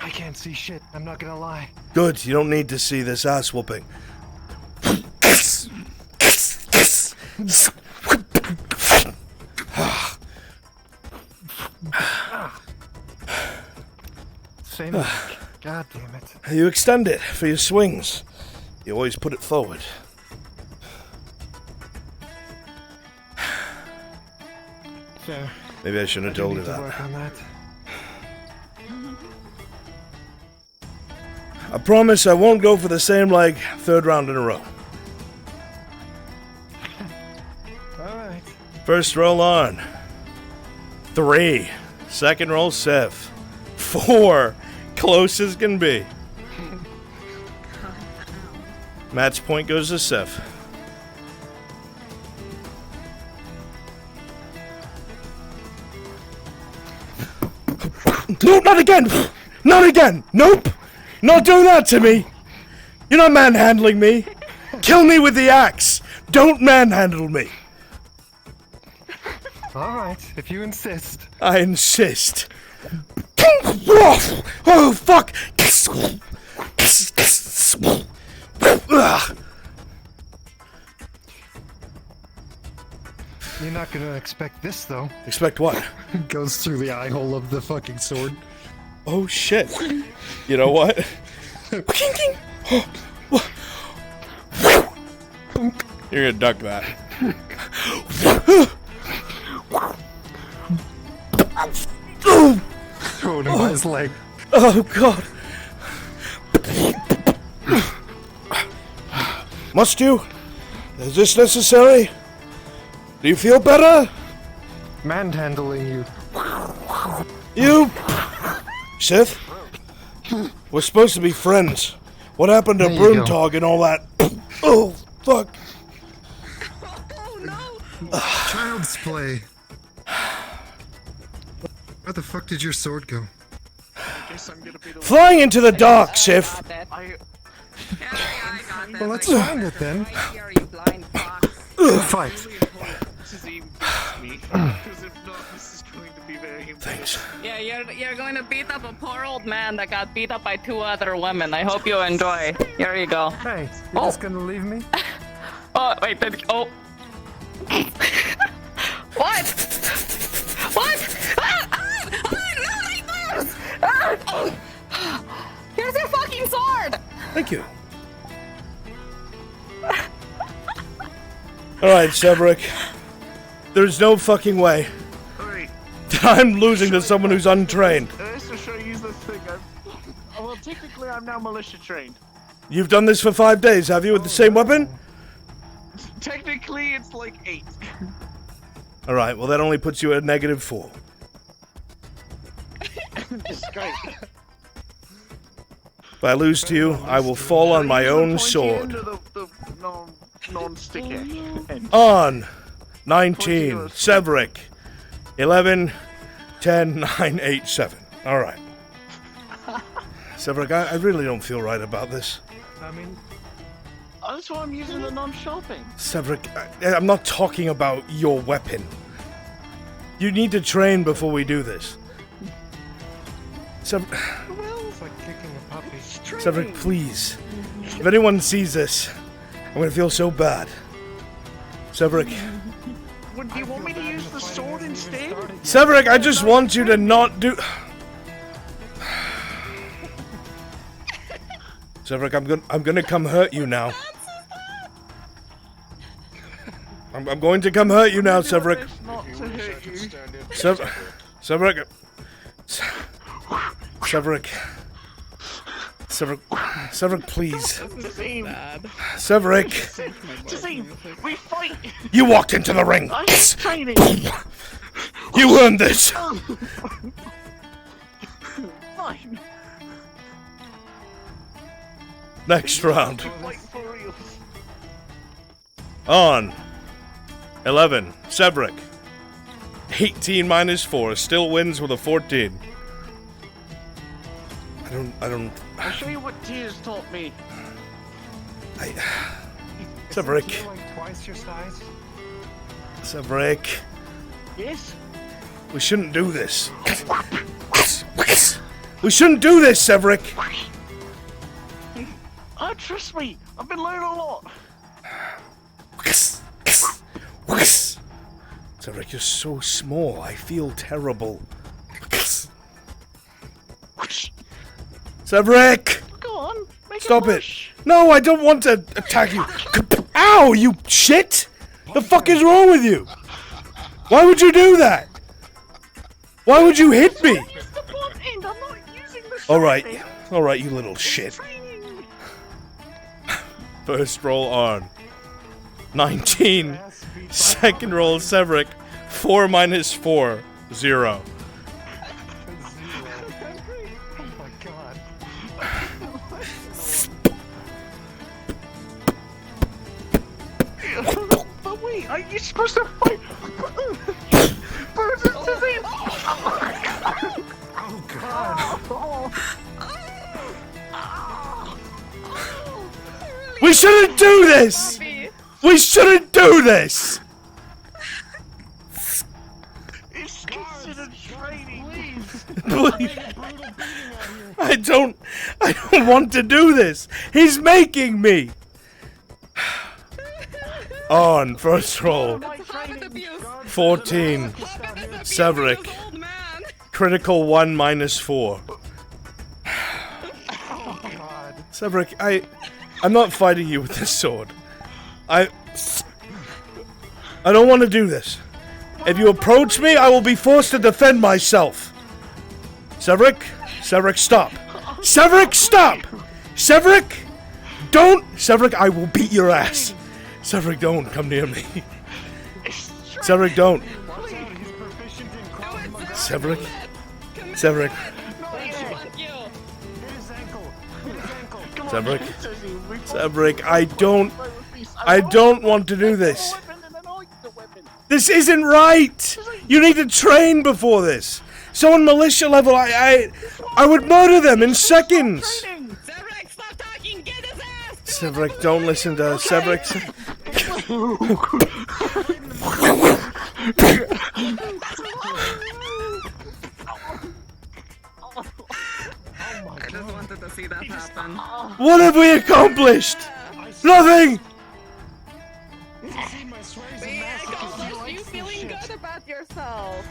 I can't see shit. I'm not gonna lie. Good, you don't need to see this ass whooping. Same. God damn it. You extend it for your swings. You always put it forward. Fair. Maybe I shouldn't have I do told you need to that. work on that. I promise I won't go for the same leg 3rd round in a row. Alright. First roll on. 3. Second roll, Sif. 4. Close as can be. Match point goes to Sif. No, not again! Not again! Nope! Not doing that to me! You're not manhandling me! Kill me with the axe! Don't manhandle me! Alright, if you insist. I insist. Oh, fuck! You're not gonna expect this, though. Expect what? Goes through the eye hole of the fucking sword. Oh, shit. You know what? You're gonna duck that. Throw it in his leg. Oh, God. Must you? Is this necessary? Do you feel better? Manhandling you. You... Sith? We're supposed to be friends. What happened to There you go. Bruntog and all that? Oh, fuck. Child's play. Where the fuck did your sword go? I guess I'm gonna be the Flying into the dark, Sif. Well, let's find it then. Here, you blind fox. Good fight. because if not, this is going to be very important. Thanks. Yeah, you're going to beat up a poor old man that got beat up by 2 other women. I hope you enjoy. Here you go. Hey, you're just gonna leave me? Oh, wait, oh. What? What? Here's your fucking sword! Thank you. Alright, Severick. There's no fucking way that I'm losing to someone who's untrained. Let's just show you this thing. Well, technically, I'm now militia trained. You've done this for 5 days, have you, with the same weapon? Technically, it's like 8. Alright, well that only puts you at -4. This is great. If I lose to you, I will fall on my own sword. The non-stick end. On 19, Severick. 11, 10, 9, 8, 7. Alright. Severick, I really don't feel right about this. I mean, that's why I'm using the non-shopping. Severick, I'm not talking about your weapon. You need to train before we do this. it's like kicking a puppy. Severick, please. If anyone sees this, I'm gonna feel so bad. Severick. Would you want me to use the sword instead? Severick, I just want you to not do... Severick, I'm gonna come hurt you now. I'm going to come hurt you now, Severick. Severick. Severick, please. Severick. We fight. You walked into the ring. I'm training. You earned this. Fine. Next round. On 11, Severick. 18 minus 4 still wins with a 14. I don't. I'll show you what tears taught me. Severick. Like twice your size? Severick. Yes? We shouldn't do this. We shouldn't do this, Severick. Oh, trust me. I've been learning a lot. Severick, you're so small. I feel terrible. Severick! Go on. Make Stop it. No, I don't want to attack you. Ow, you shit! The fuck is wrong with you? Why would you do that? Why would you hit me? Alright, you little shit. First roll on 19. Second roll, Severick. 4 minus 4, 0. Oh my god. But wait, are you supposed to fight? Oh god. We shouldn't do this! We shouldn't do this! It's considered training. Please. I don't want to do this. He's making me. On first roll. 14. Severick. Critical 1 minus 4. Severick, I'm not fighting you with this sword. I don't want to do this. If you approach me, I will be forced to defend myself. Severick, stop. Severick, stop. Severick, don't. Severick, I will beat your ass. Severick, don't come near me. Severick, don't. Severick. Severick, I don't want to do this. This isn't right. You need to train before this. Someone militia level, I would murder them in seconds. Severick, don't listen to her. Severick. I just wanted to see that happen. What have we accomplished? Nothing. You feeling good about yourself?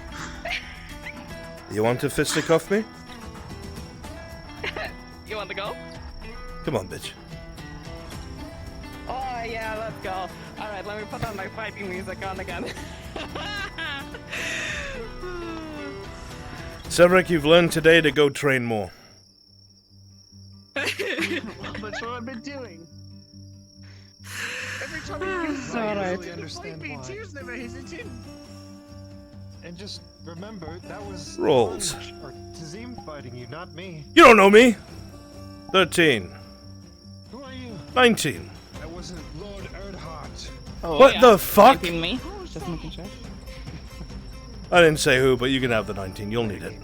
You want to fisticuff me? You want to go? Come on, bitch. Oi! Yeah, let's go. Alright, let me put on my fighting music on again. Severick, you've learned today to go train more. That's what I've been doing. Every time he uses All right. it, really understand why. Tears never hesitate. And just remember, that was Rolls. Or Tazim fighting you, not me. You don't know me. 13. Who are you? 19. I wasn't Lord Erdhart. Oh, What the fuck? Me? Just making sure. I didn't say who, but you can have the 19. You'll need it.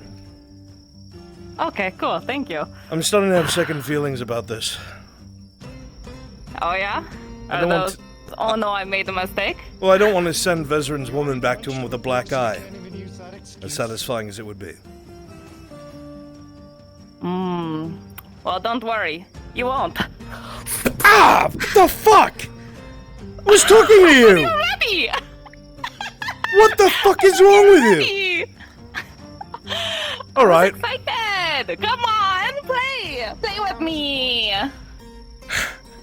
Okay, cool. Thank you. I'm starting to have second feelings about this. Oh yeah? I Are don't want those... Oh no, I made a mistake. Well, I don't want to send Vezran's woman back to him with a black eye. As satisfying as it would be. Well, don't worry. You won't. Ah! What the fuck? I was talking to you! You're ready! What the fuck is wrong with you? Alright. Excited! Come on, play! Play with me!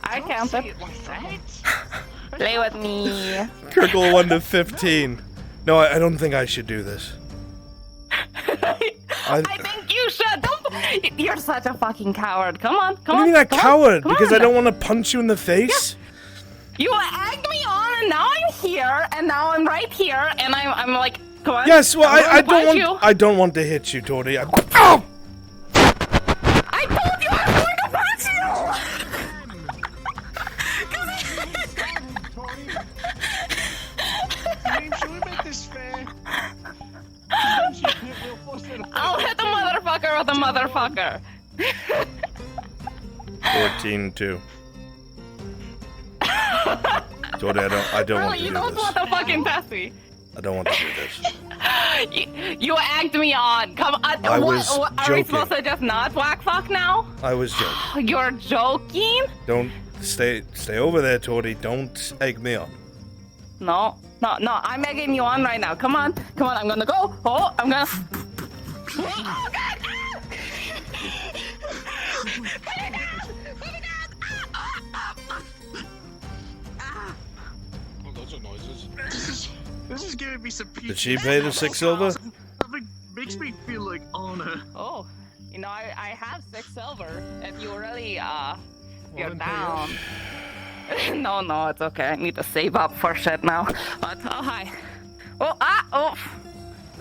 I counted. Play with me. Kirkle 1 to 15. No, I don't think I should do this. I think you should. Don't. You're such a fucking coward. Come on, come What on. do you mean I'm coward? Come Because on. I don't want to punch you in the face? You egged me on, and now I'm here, and now I'm right here, and I'm like, come on. Yes, well, I don't want you. I don't want to hit you, Tori. Ow! I told you I was going to punch you. Should we make this fair? I'll hit the motherfucker with a motherfucker. 14-2. Tori, I don't want Really, to you do don't this. want to fucking test me. I don't want to do this. You egged me on. Come on. I was Are we joking. supposed to just not whack fuck now? I was joking. You're joking? Don't stay over there, Tori. Don't egg me on. No. I'm egging you on right now. Come on. I'm gonna go. Oh, I'm gonna. Oh, God. Oh, those are noises. This is giving me some peace. Did she pay the 6 silver? Something makes me feel like honor. Oh, you know, I have 6 silver. If you really, you're then pay down. No, it's okay. I need to save up for shit now. But, oh, hi. Oh.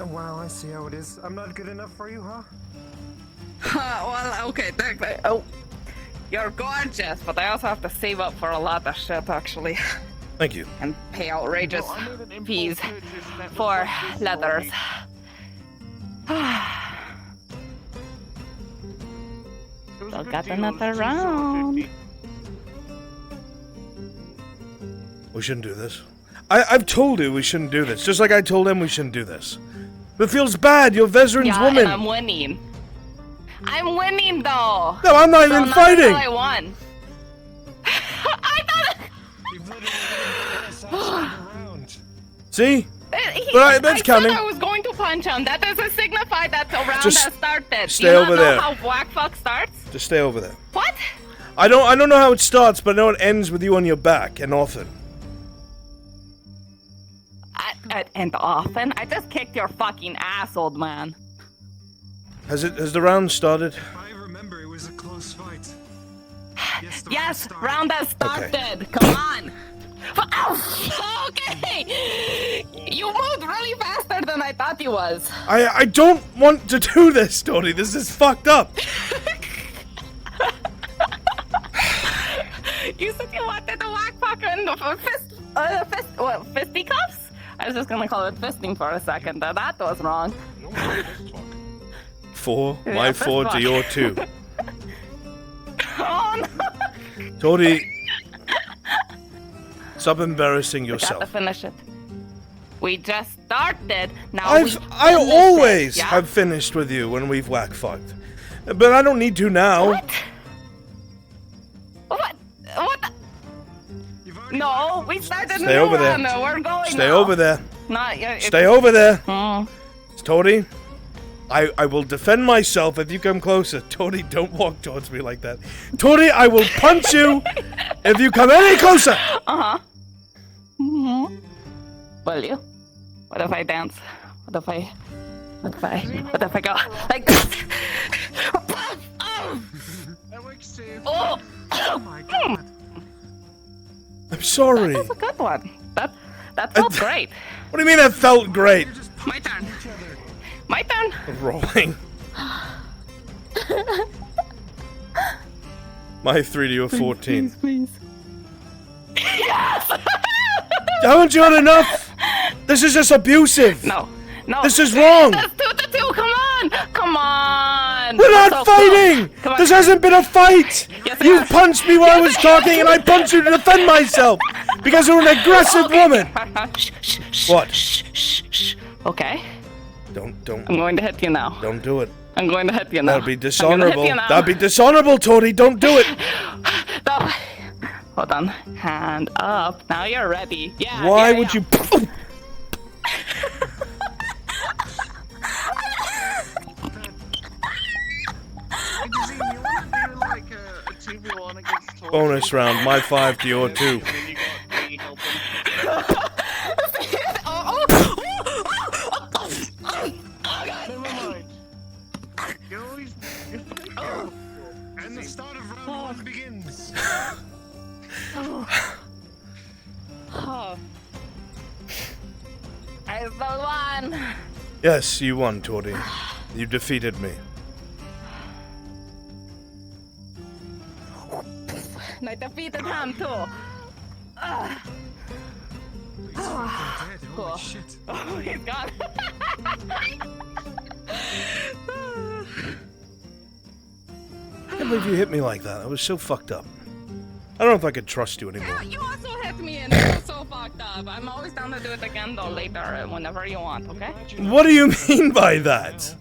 Oh, wow, I see how it is. I'm not good enough for you, huh? Well, okay, thanks. Oh, you're gorgeous, but I also have to save up for a lot of shit, actually. Thank you. And pay outrageous fees for leathers. Still got another round. We shouldn't do this. I've told you we shouldn't do this. Just like I told him we shouldn't do this. It feels bad. You're Vezran's woman. And I'm winning. I'm winning, though. No, I'm not even fighting. I won. I thought. See? I that's said coming. I was going to punch him. That doesn't signify that the round Just has started. stay over there. You know how black fuck starts? Just stay over there. What? I don't know how it starts, but I know it ends with you on your back, and often. And often? I just kicked your fucking ass, old man. Has the round started? I remember it was a close fight. Yes, round has started. Come on. Oh, okay. You moved really faster than I thought you was. I don't want to do this, Tori. This is fucked up. You said you wanted to whack fuck in the fisticuffs? I was just gonna call it fisting for a second. That was wrong. 4, Yeah, my fist 4 to fuck. your 2. Oh no! Tori, stop embarrassing We got to yourself. finish it. We just started. Now I finish always it, yeah? have finished with you when we've whack fucked, but I don't need to now. What? No, we started Stay new over there. round. We're going Stay now. over there. Not yet. Stay over there. Mm. Tori, I will defend myself if you come closer. Tori, don't walk towards me like that. Tori, I will punch you if you come any closer! Uh-huh. Mm-hmm. Will you? What if I dance? What if I go like this? That works too. Oh! Oh my god. I'm sorry. That was a good one. That felt great. What do you mean that felt great? My turn. My turn. Rolling. My 3 to your 14. Please. Yes! Haven't you had enough? This is just abusive. No. This is wrong. That's 2 to 2. Come on. We're not So fighting. close. Come on. This hasn't been a fight. Yes, it You has. punched me while I was talking, and I punched you to defend myself because you're an aggressive woman. What? Okay. Don't. I'm going to hit you now. Don't do it. I'm going to hit you now. That'd be I'm gonna hit dishonorable. you now. That'd be dishonorable, Tori. Don't do it. No. Hold on. Hand up. Now you're ready. Yeah. Why yeah, would yeah. you? Bonus round. My 5 to your 2. And the start of round 1 begins. I still won. Yes, you won, Tori. You defeated me. And I defeated him too. Cool. Shit. Oh, he's gone. I can't believe you hit me like that. I was so fucked up. I don't know if I could trust you anymore. You also hit me and it was so fucked up. I'm always down to do it again though later, whenever you want, okay? What do you mean by that?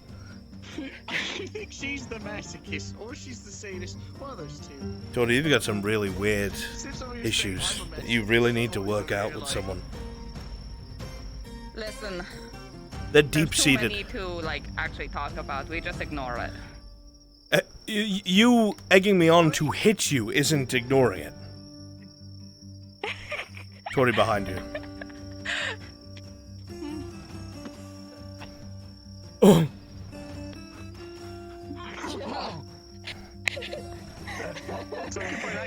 I think she's the masochist, or she's the sadist. One of those two. Tori, you've got some really weird issues that you really need to work out with someone. Listen. They're There's too deep-seated. many to like actually talk about. We just ignore it. You egging me on to hit you isn't ignoring it. Tori behind you. Oh.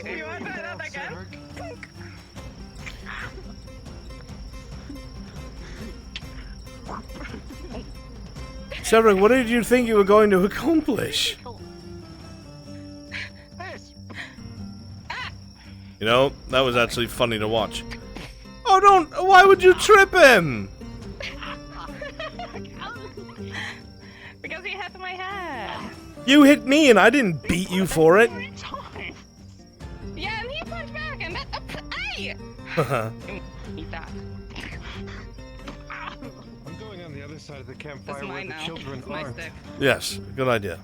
You want to try that again? Cedric, what did you think you were going to accomplish? You know, that was actually funny to watch. Oh, don't! Why would you trip him? Because he hit my head. You hit me and I didn't beat you for it. Yeah, and he punched back and that. Hey! Eat that. I'm going on the other side of the campfire It's where mine the now. children It's my aren't. stick. Yes, good idea.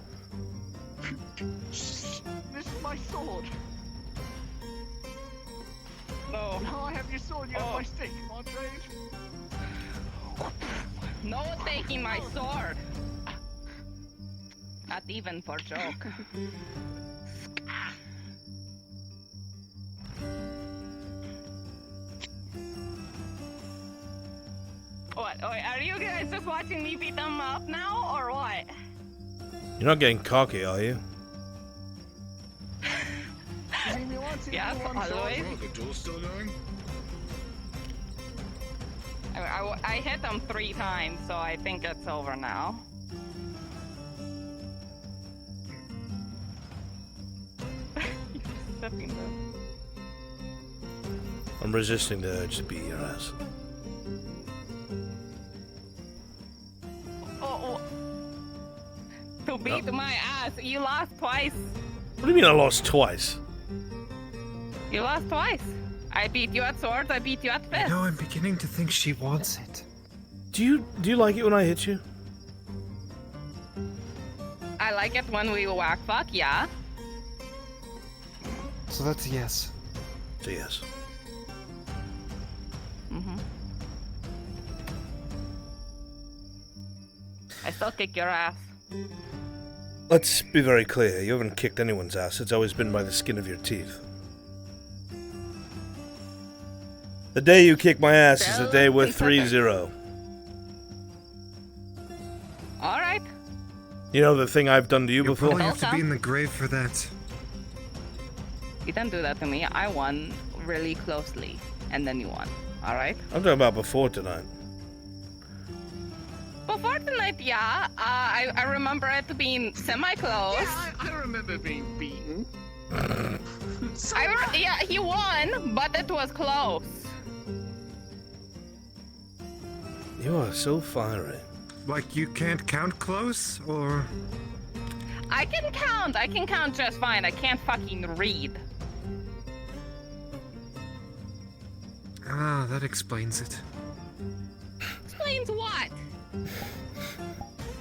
This is my sword. No. No, I have your sword. You have my stick. Come on, trade. No taking my sword. Not even for joke. What? Are you guys just watching me beat them up now, or what? You're not getting cocky, are you? Yes, always. The duel's still going? I hit them 3 times, so I think it's over now. I'm resisting the urge to beat your ass. Oh. To beat my ass, you lost twice. What do you mean I lost twice? You lost twice. I beat you at swords, I beat you at fists. No, I'm beginning to think she wants it. Do you like it when I hit you? I like it when we whack fuck, yeah. So that's a yes. It's a yes. I still kick your ass. Let's be very clear, you haven't kicked anyone's ass, it's always been by the skin of your teeth. The day you kick my ass is the day we're 3-0. Alright. You know the thing I've done to you You'll before? probably have to be in the grave for that. You didn't do that to me. I won really closely, and then you won. Alright? I'm talking about before tonight. Before tonight, yeah. I remember it being semi-close. Yeah, I remember being beaten. Yeah, he won, but it was close. You are so fiery. Like you can't count close, or? I can count just fine. I can't fucking read. Ah, that explains it. Explains what?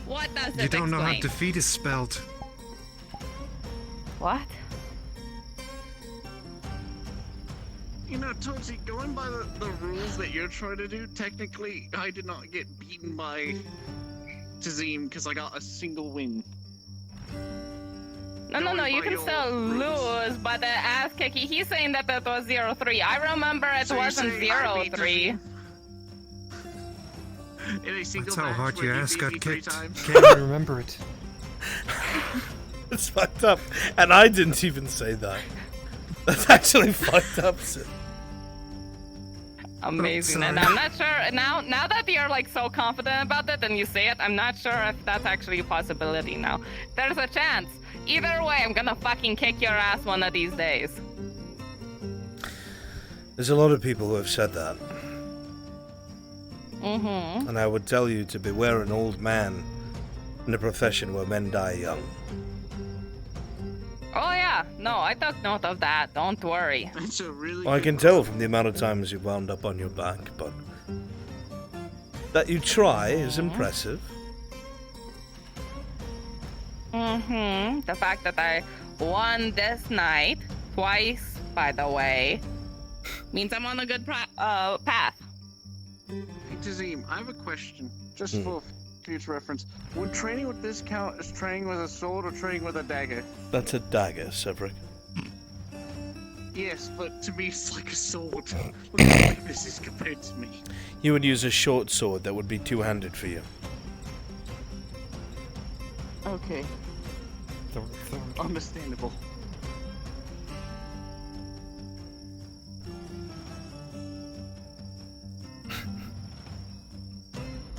What does it You don't know how explain? defeat is spelled. What? You know, Tootsie, going by the rules that you're trying to do, technically, I did not get beaten by Tazim because I got a single win. No, you can still lose, but the ass kicky, he's saying that it was 0-3. I remember it So you're wasn't saying I beat 0-3. In a single That's how match hard where your you ass beat got me 3 kicked. times? Can't even remember it. It's fucked up. And I didn't even say that. That's actually fucked up, Sid. Amazing, and I'm not sure, now that you're like so confident about it and you say it, I'm not sure if that's actually a possibility now. There's a chance. Either way, I'm gonna fucking kick your ass one of these days. There's a lot of people who have said that. Mm-hmm. And I would tell you to beware an old man in a profession where men die young. Oh yeah, no, I took note of that, don't worry. That's a really Well, I can tell from the amount of times you've wound up on your back, but that you try is impressive. Mm-hmm. The fact that I won this night, twice, by the way, means I'm on a good path. Hey, Tazim, I have a question, just for future reference. Would training with this count as training with a sword or training with a dagger? That's a dagger, Severick. Yes, but to me it's like a sword. Look how big this is compared to me. You would use a short sword that would be two-handed for you. Okay. Understandable.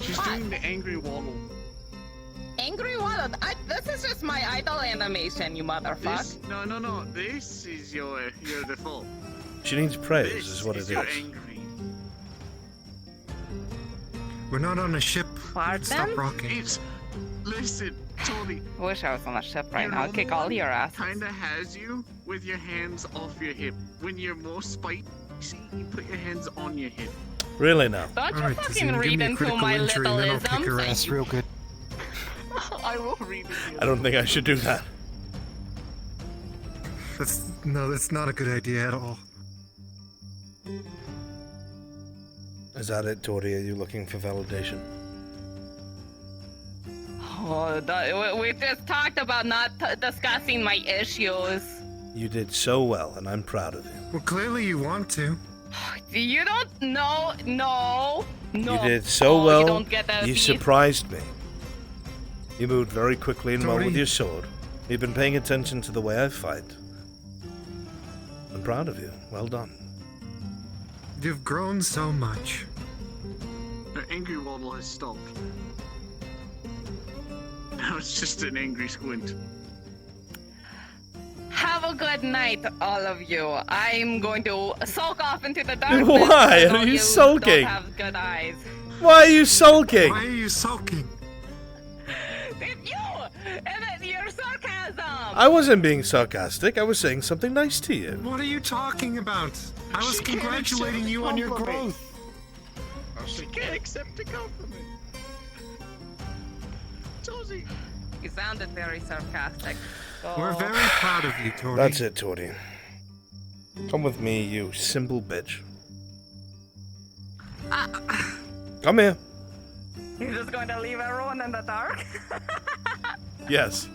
She's doing the angry waddle. Angry waddle? This is just my idol animation, you motherfucker. No. This is your default. She needs praise, This is what it your is. angry. We're not on a ship. Pardon? Stop rocking. Listen, Tony. Wish I was on a ship right now. I'll kick all your asses. Kinda has you with your hands off your hip. When you're more spicy, you put your hands on your hip. Really now? Don't you Alright, fucking Tazim, give read me a into critical my injury little and then I'll kick her isms. ass real good. I will read it. I don't think I should do that. That's not a good idea at all. Is that it, Tori? Are you looking for validation? Oh, we just talked about not discussing my issues. You did so well, and I'm proud of you. Well, clearly you want to. You don't know. No. You did so well. You don't get that You beat. surprised me. You moved very quickly and well Tori. with your sword. You've been paying attention to the way I fight. I'm proud of you. Well done. You've grown so much. The angry waddle has stopped. Now it's just an angry squint. Have a good night, all of you. I'm going to sulk off into the darkness. Why although are you sulking? Don't have good eyes. Why are you sulking? Why are you sulking? It's you! And it's your sarcasm! I wasn't being sarcastic. I was saying something nice to you. What are you talking about? I was She can't congratulating accept you on your compliment. growth. She can't accept a compliment. Tozy. You sounded very sarcastic. So... We're very proud of you, Tori. That's it, Tori. Come with me, you simple bitch. Come here. You're just going to leave everyone in the dark? Yes.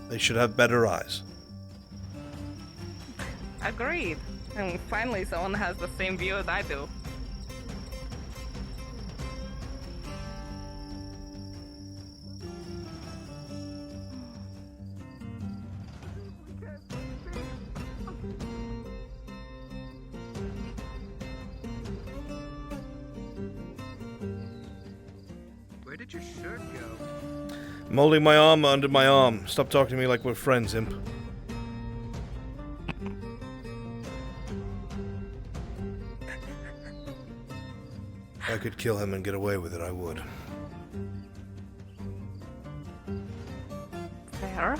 They should have better eyes. Agreed. And finally, someone has the same view as I do. Where did your shirt go? I'm holding my arm under my arm. Stop talking to me like we're friends, imp. If I could kill him and get away with it, I would. Fair.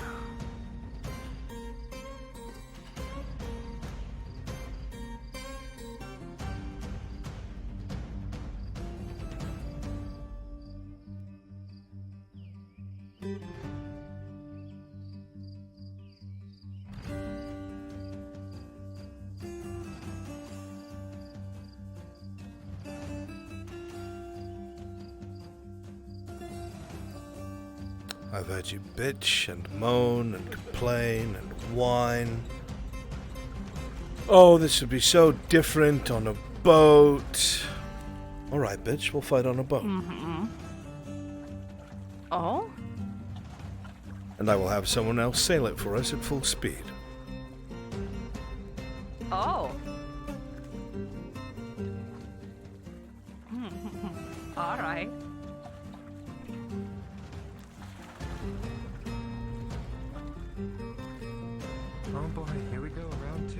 I've heard you bitch and moan and complain and whine. Oh, this would be so different on a boat. Alright, bitch, we'll fight on a boat. Mm-hmm. Oh? And I will have someone else sail it for us at full speed. Oh. All right. Oh boy, here we go, round 2.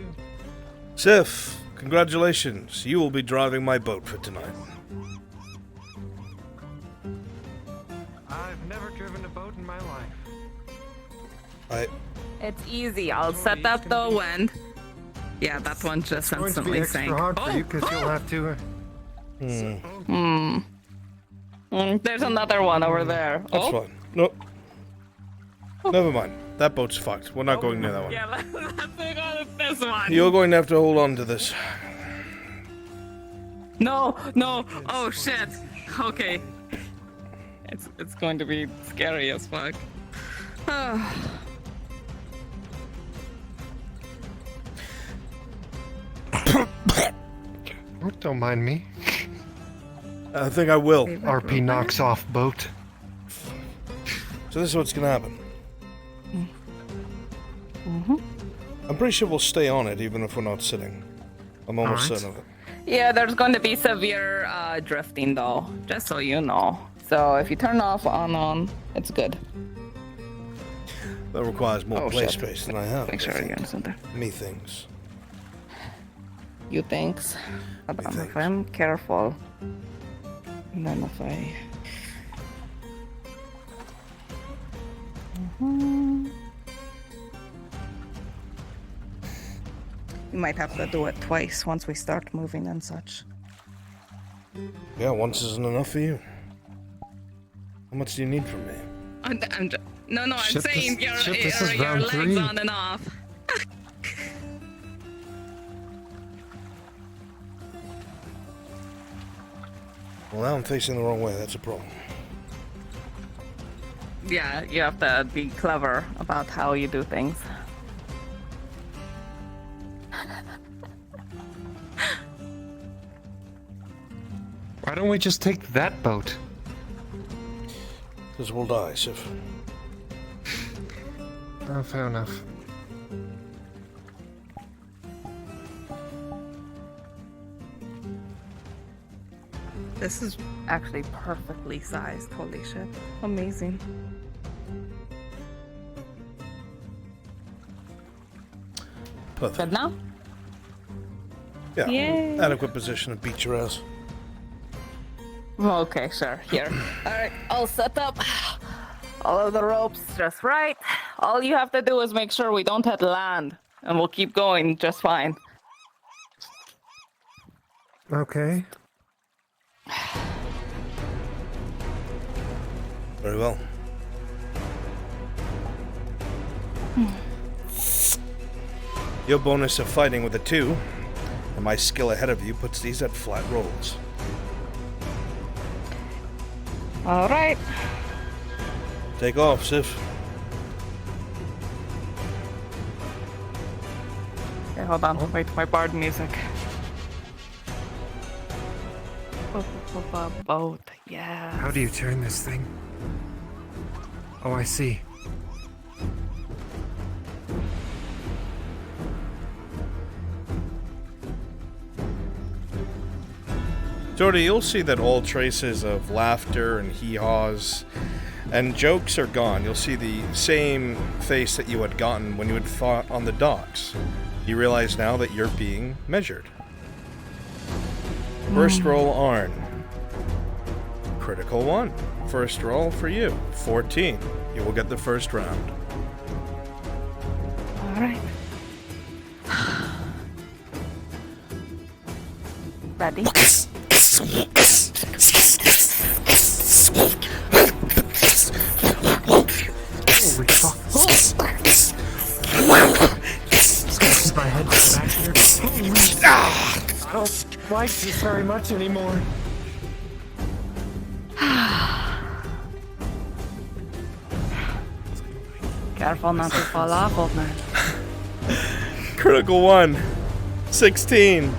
Sif, congratulations. You will be driving my boat for tonight. I've never driven a boat in my life. It's easy. I'll set up the wind. Yeah, that one just It's going to be instantly extra sank. hard for you because you'll have to. There's another one over there. That's fine. Nope. Never mind. That boat's fucked. We're not going near that one. Yeah, let's go with this one. You're going to have to hold on to this. No. Oh shit. Okay. It's going to be scary as fuck. Oh, don't mind me. I think I will. RP knocks off boat. So this is what's gonna happen. Mm-hmm. I'm pretty sure we'll stay on it even if we're not sitting. I'm almost certain of it. Yeah, there's going to be severe drifting though, just so you know. So if you turn off on, it's good. That requires more play shit. space than I have. Make sure you're in center. Me things. You thinks? Hold on, if I'm careful. And then if I... You might have to do it twice once we start moving and such. Yeah, once isn't enough for you. How much do you need from me? I'm Shit, saying this your is legs round 3. on and off. Well, now I'm facing the wrong way. That's a problem. Yeah, you have to be clever about how you do things. Why don't we just take that boat? Because we'll die, Sif. Oh, fair enough. This is actually perfectly sized. Holy shit. Amazing. Perfect. Good now? Yeah. Yay. Adequate position to beat your ass. Okay, sure. Here. Alright, I'll set up all of the ropes just right. All you have to do is make sure we don't hit land, and we'll keep going just fine. Okay. Very well. Your bonus of fighting with a 2, and my skill ahead of you puts these at flat rolls. Alright. Take off, Sif. Okay, hold on. Wait, my bard music. Boat, yeah. How do you turn this thing? Oh, I see. Jordy, you'll see that all traces of laughter and hee-haws and jokes are gone. You'll see the same face that you had gotten when you had fought on the docks. You realize now that you're being measured. First roll, Arn. Critical 1. First roll for you. 14. You will get the first round. Alright. Ready? Holy fuck. My head back here. I don't like this very much anymore. Careful not to fall off, old man. Critical 1. 16.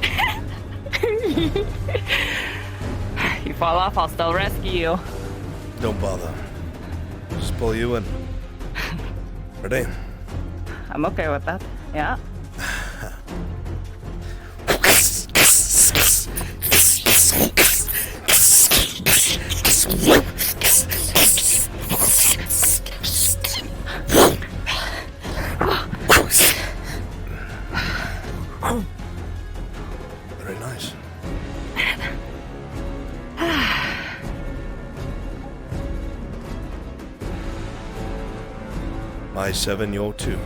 You fall off, I'll still rescue you. Don't bother. Just pull you in. Ready? I'm okay with that. Yeah. Very nice. My 7, your 2.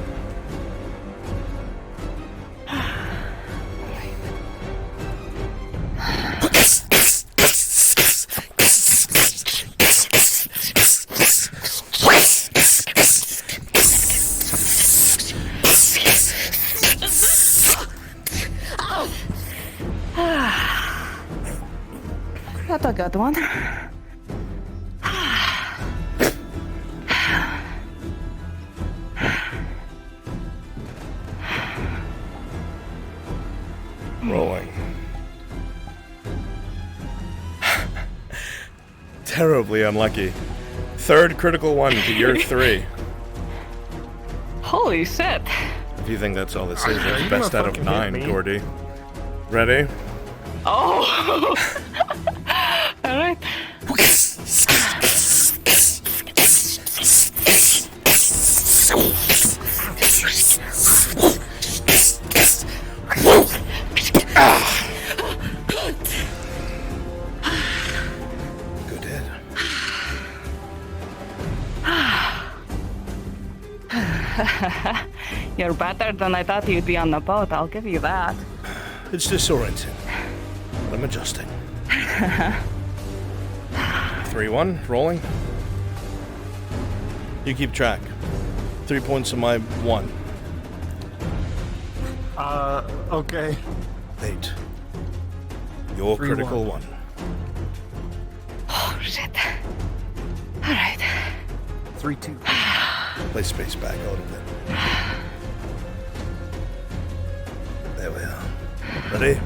That's a good one. Rolling. Terribly unlucky. Third critical 1 to your 3. Holy shit. If you think that's all this is, Are that's you best gonna out of fucking hit 9, me? Gordy. Ready? Oh! Alright. Good hit. You're better than I thought you'd be on the boat, I'll give you that. It's disorienting. But I'm adjusting. 3-1, rolling. You keep track. 3 points of my 1. Okay. 8. Your 3-1. critical 1. Oh, shit. Alright. 3-2. Play space back a little bit. There we are. Ready?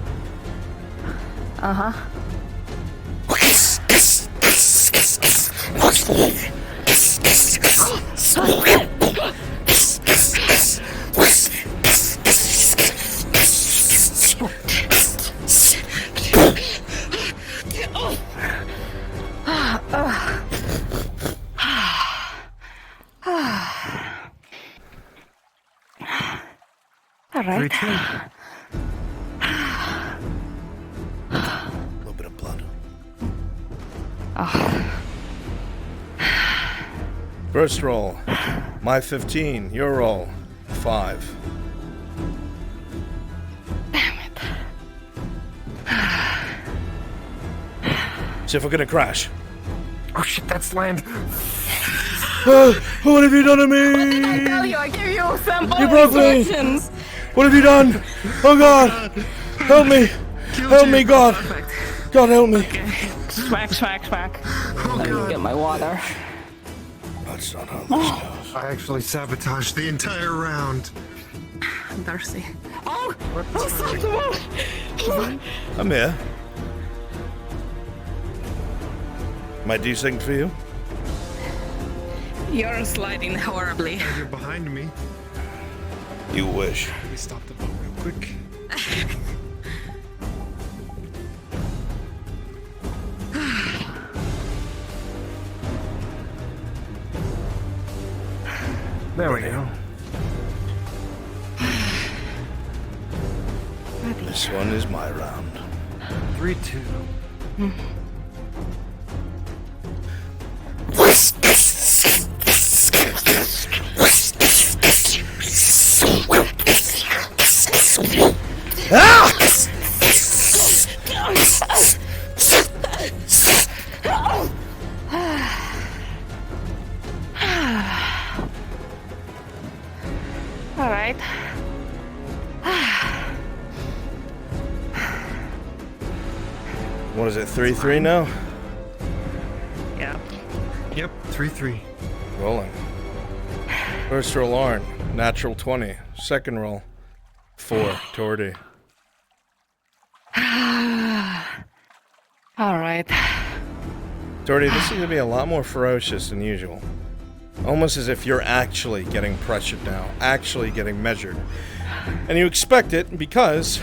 Uh-huh. All right. A little bit of blood. Oh. First roll. My 15. Your roll. 5. See if we're gonna crash. Oh shit, that's land. What have you done to me? What did I tell you? I gave you simple You broke me. instructions. What have you done? Oh God! Help me! Help me, God! God help me! Smack, smack, smack. Let me get my water. That's not how this goes. I actually sabotaged the entire round. Darcy. Oh! Oh, I'm here. Might do something for you? you're sliding horribly. You're behind me. You wish. Let me stop the boat real quick. There we go. This one is my round. 3-2. All right. What is it, 3-3 now? Yeah. Yep, 3-3. Rolling. First roll, Arn. Natural 20. Second roll, 4. Tordy. All right. Tordy, this is going to be a lot more ferocious than usual. Almost as if you're actually getting pressured now. Actually getting measured. And you expect it because...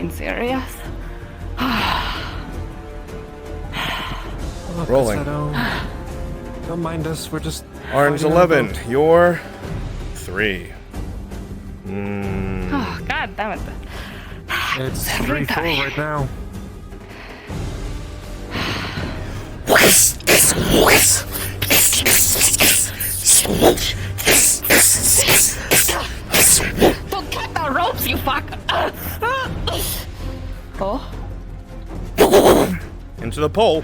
Serious? Look, Rolling. Don't mind us, we're just... Arn's fighting 11. the boat. You're 3. Oh, god damn it. It's 3-4 right now. Don't cut the ropes, you fuck! Oh. Into the pole.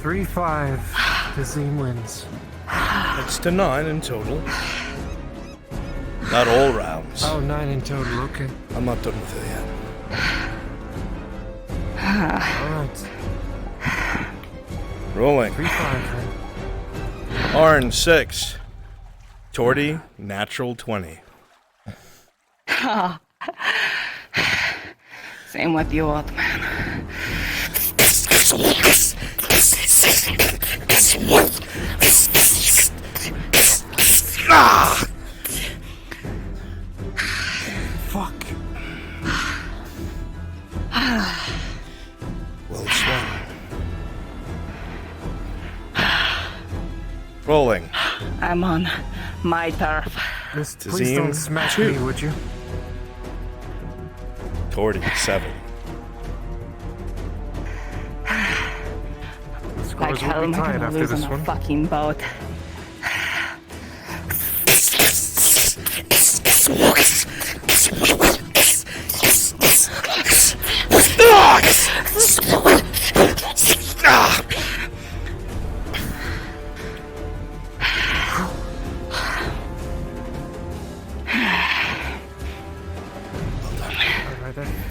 Three, 5. Kazim wins. It's to 9 in total. Not all rounds. Oh, 9 in total, okay. I'm not done with it yet. Alright. Rolling. 3-5 then. Arn 6. Tordy, natural 20. Same with you, old man. Fuck. Well swung. Rolling. I'm on my turf. Please don't smash 2. me, would you? Tordy, 7. Like hell am I gonna lose on a fucking boat?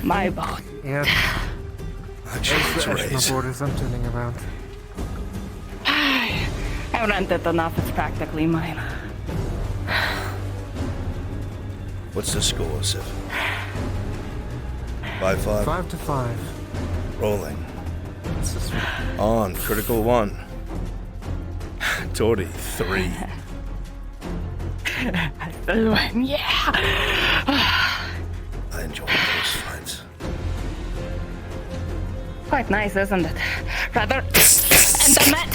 My boat. Yeah. Actually, it's raised. Borders I'm turning around. I rented enough, it's practically mine. What's the score, Sif? 5-5. 5-5. Rolling. What's this one? On, critical 1. Tordy, 3. I still win, yeah! I enjoy those fights. Quite nice, isn't it? Rather intimate.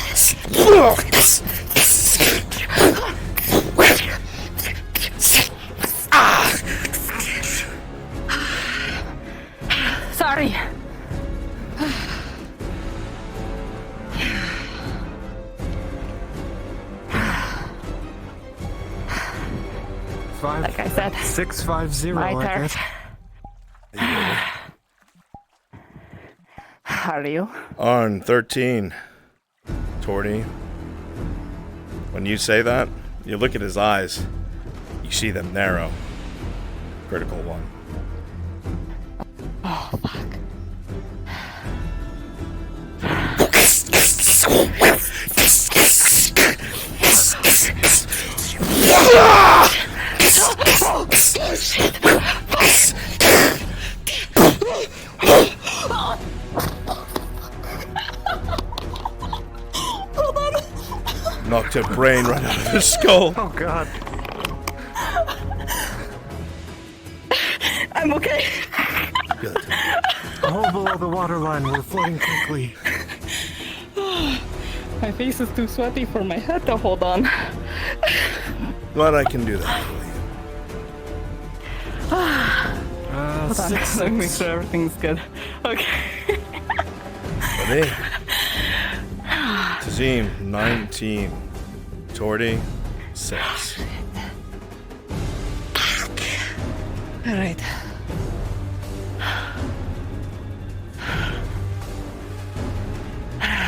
Sorry. Like I said, 650, my I turn. guess. Are you? On 13. Torty. When you say that, you look at his eyes. You see them narrow. Critical one. Oh, fuck. Knocked her brain right out of her skull. Oh god. I'm okay. Good. Hold below the waterline, we're floating quickly. My face is too sweaty for my head to hold on. Glad I can do that for you. Hold on, let me make sure everything's good. Okay. Ready? Tazim, 19. Torty, 6. Alright. I'm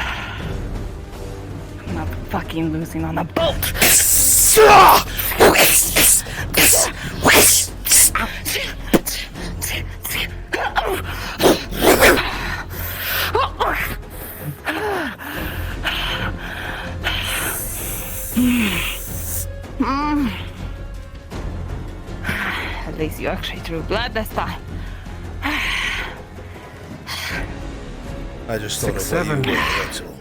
not fucking losing on a boat! At least you actually drew blood this time. I just thought 6, of what 7. you were, that's all.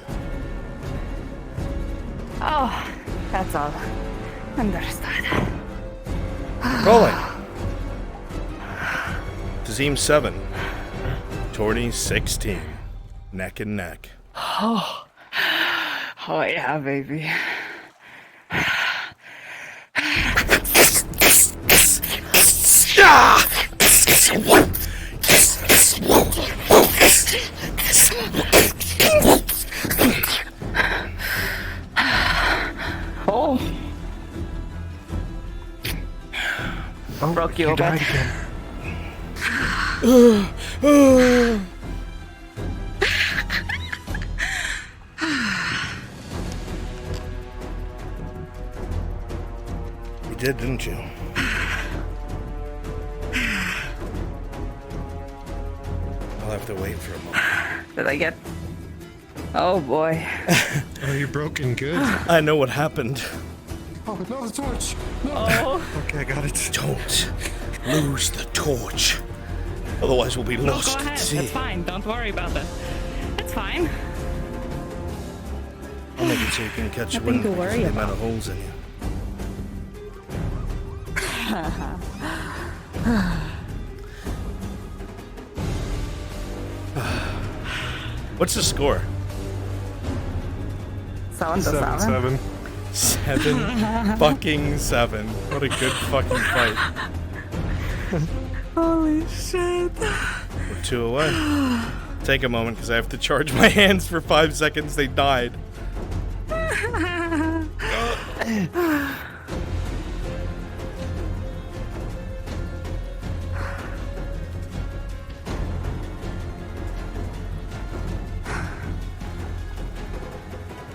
Oh, that's all. Understood. Rolling. Tazim, 7. Torty, 16. Neck and neck. Oh, oh yeah, baby. Oh. Broke you a bit. You did, didn't you? I'll have to wait for a moment. Did I get... Oh boy. Are you broken good? I know what happened. Oh, no, the torch! No! Oh. Okay, I got it. Don't lose the torch. Otherwise we'll be No, lost go at ahead. sea. It's fine. Don't worry about it. It's fine. I'll make it so you can catch Nothing wind to because of worry the amount of holes in you. What's the score? 7-7. 7 fucking 7. What a good fucking fight. Holy shit. We're 2 away. Take a moment because I have to charge my hands for 5 seconds. They died.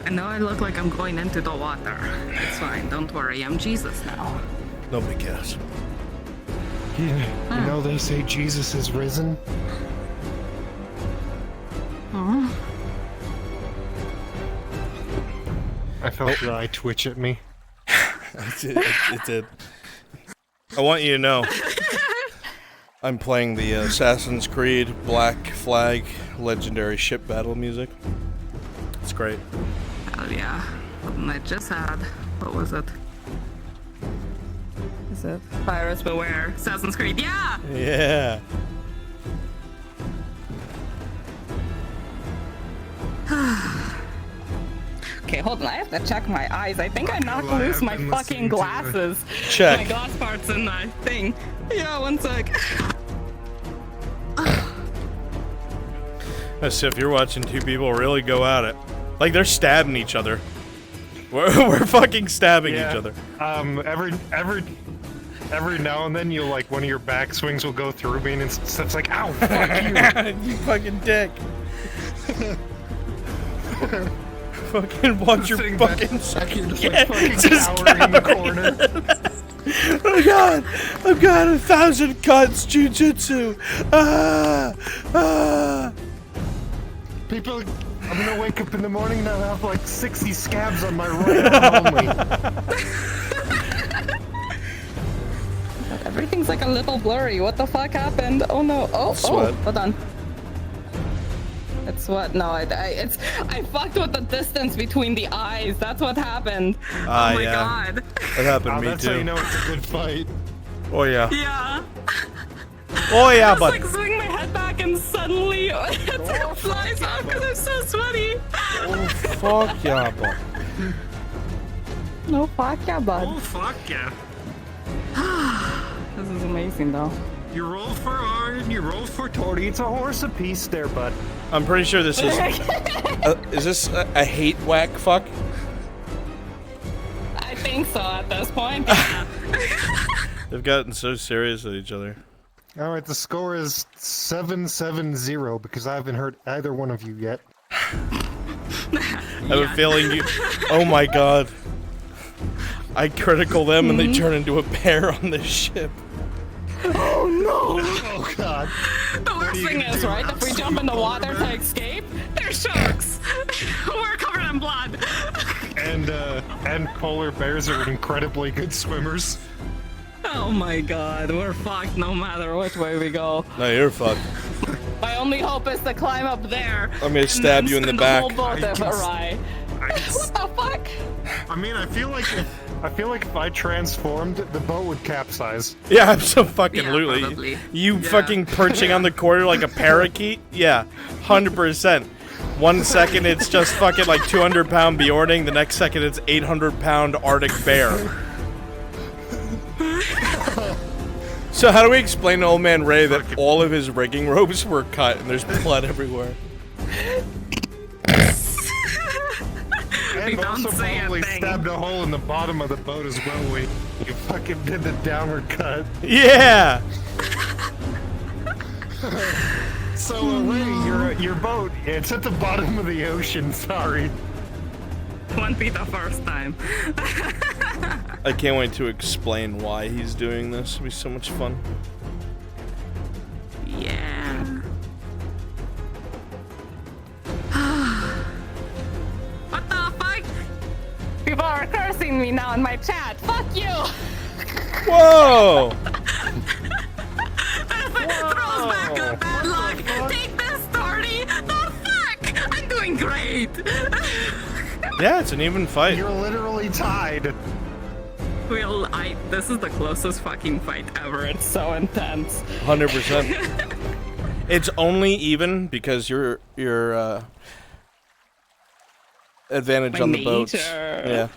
I know I look like I'm going into the water. It's fine. Don't worry. I'm Jesus now. Nobody cares. You know they say Jesus is risen? Huh? I felt your eye twitch at me. It did. I want you to know, I'm playing the Assassin's Creed Black Flag Legendary Ship Battle music. It's great. Hell yeah. And I just had... What was it? is it? Pirates Beware. Assassin's Creed. Yeah! Yeah. Okay, hold on. I have to check my eyes. I think I knocked loose my fucking glasses. Check. My glass parts in my thing. Yeah, one sec. As if you're watching two people really go at it. Like they're stabbing each other. We're fucking stabbing each other. Every now and then you'll like one of your back swings will go through me and it's like, ow, fuck you. You fucking dick. Fucking watch your fucking just cowering in the corner. Oh god, I've got 1,000 cuts, jujitsu. People, I'm gonna wake up in the morning and I'll have like 60 scabs on my right arm only. Everything's like a little blurry. What the fuck happened? Oh no. Oh, Sweat. hold on. It's what? No, I fucked with the distance between the eyes. That's what happened. Oh my god. That happened to me That's too. how you know it's a good fight. Oh yeah. Yeah. Oh yeah, I but. just like swing my head back and suddenly it flies off because I'm so sweaty. Oh fuck yeah, but. No fuck yeah, bud. Oh fuck yeah. This is amazing though. You roll for Arn, you roll for Torty. It's a horse apiece there, bud. I'm pretty sure this is this a hate whack fuck? I think so at this point. Yeah. They've gotten so serious with each other. All right, the score is 7-7-0 because I haven't heard either one of you yet. I have a feeling you. Oh my god. I critical them and they turn into a bear on this ship. Oh no! Oh god. The worst thing is, right, if we jump in the water to escape, they're sharks! We're covered in blood! And polar bears are incredibly good swimmers. Oh my god, we're fucked no matter which way we go. No, you're fucked. My only hope is to climb up there. I'm gonna stab you in the back. The whole boat awry. What the fuck? I mean, I feel like if I transformed, the boat would capsize. Yeah, absolutely. You fucking perching on the quarter like a parakeet? Yeah, 100%. 1 second it's just fucking like 200-pound Bjorning, the next second it's 800-pound Arctic bear. So how do we explain to old man Ray that all of his rigging ropes were cut and there's blood everywhere? And also probably stabbed a hole in the bottom of the boat as well when you fucking did the downward cut. Yeah! So, Ray, your boat, it's at the bottom of the ocean, sorry. Won't be the first time. I can't wait to explain why he's doing this. It'll be so much fun. Yeah. What the fuck? People are cursing me now in my chat. Fuck you! Whoa! If it throws back a bad luck, take this, Torty! The fuck? I'm doing great! Yeah, it's an even fight. You're literally tied. This is the closest fucking fight ever. It's so intense. 100%. It's only even because you're advantage My on the boats. nature. Yeah.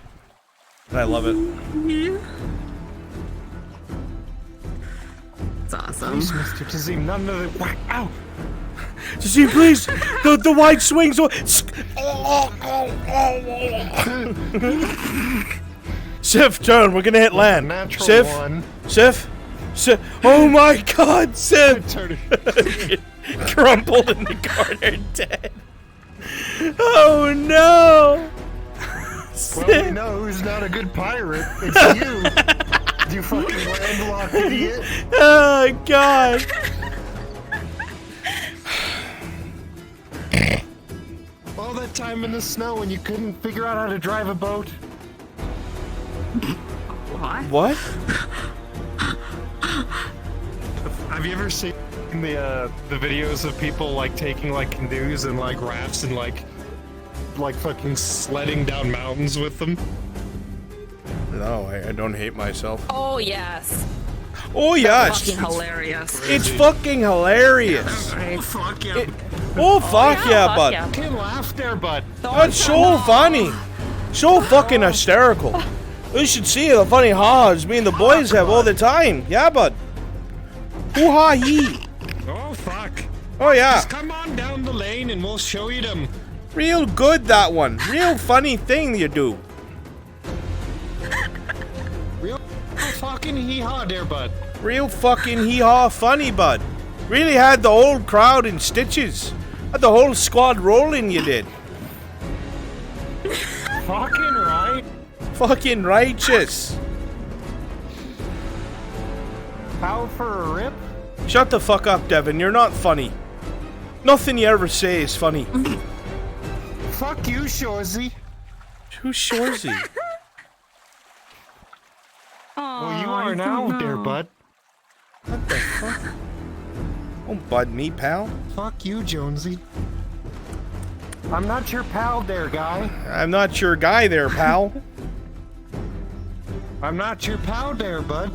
And I love it. Yeah. It's awesome. Please, Mr. Tazim, none of the ow! Tazim, please! The wide swings! Sif, turn, we're gonna hit land. Natural Sif? one. Sif? Sif? Oh my god, Sif! Crumpled in the corner, dead. Oh no! Well, we know who's not a good pirate. It's you! You fucking landlocked idiot! Oh god! All that time in the snow and you couldn't figure out how to drive a boat? What? Have you ever seen the videos of people like taking like canoes and like rafts and like fucking sledding down mountains with them? No, I don't hate myself. Oh yes. Oh yeah, That's fucking hilarious. It's fucking hilarious. Oh fuck yeah. Oh fuck yeah, bud. Can't laugh there, bud. That's so funny. So fucking hysterical. You should see the funny ha's me and the boys have all the time. Yeah, bud. Hoo-ha yee. Oh fuck. Oh yeah. Just come on down the lane and we'll show you them. Real good, that one. Real funny thing you do. Real fucking hee-haw there, bud. Real fucking hee-haw funny, bud. Really had the whole crowd in stitches. Had the whole squad rolling, you did. Fucking right. Fucking righteous. How for a rip? Shut the fuck up, Devin. You're not funny. Nothing you ever say is funny. Fuck you, Shorzy. Who's Shorzy? Well, you are now, dear bud. What the fuck? Don't bud me, pal. Fuck you, Jonesy. I'm not your pal there, guy. I'm not your guy there, pal. I'm not your pal there, bud.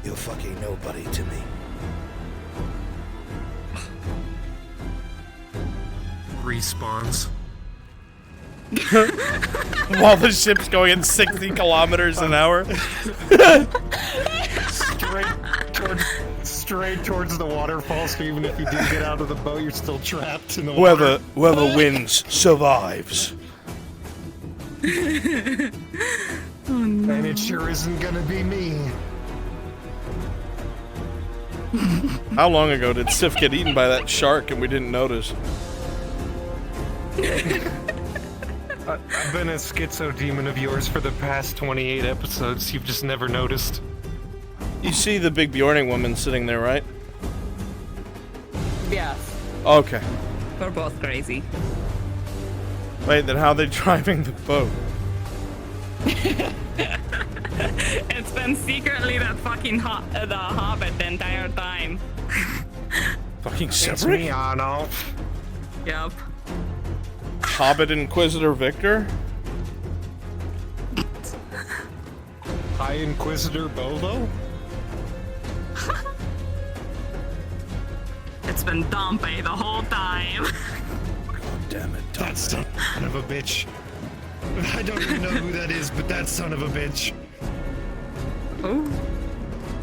You're fucking nobody to me. Respawns. While the ship's going at 60 kilometers an hour. Straight towards the waterfall, so even if you do get out of the boat, you're still trapped in the water. Whoever wins survives. Oh, no. And it sure isn't gonna be me. How long ago did Sif get eaten by that shark and we didn't notice? I've been a schizo demon of yours for the past 28 episodes. You've just never noticed. You see the big Bjorning woman sitting there, right? Yes. Okay. We're both crazy. Wait, then how are they driving the boat? It's been secretly that fucking the Hobbit the entire time. Fucking It's separate? me, Arno. Yep. Hobbit Inquisitor Victor? High Inquisitor Bovo? It's been Dompe the whole time. Damn it, That son of a bitch. I don't even know who that is, but that son of a bitch. Oh.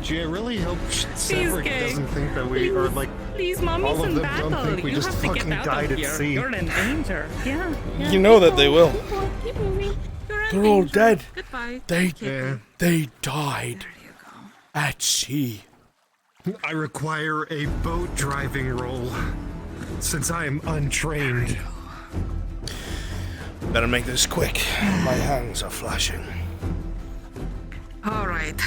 Gee, I really hope Cedric gay. doesn't think that we are like. Please, mommy's all of in them battle. don't think we You just have to get fucking out died of at here. sea. You're in danger. Yeah. You know that they will. Keep on, keep moving. You're in They're all danger. dead. Goodbye. They died at sea. I require a boat driving role, since I am untrained. Better make this quick. My hands are flashing. All right.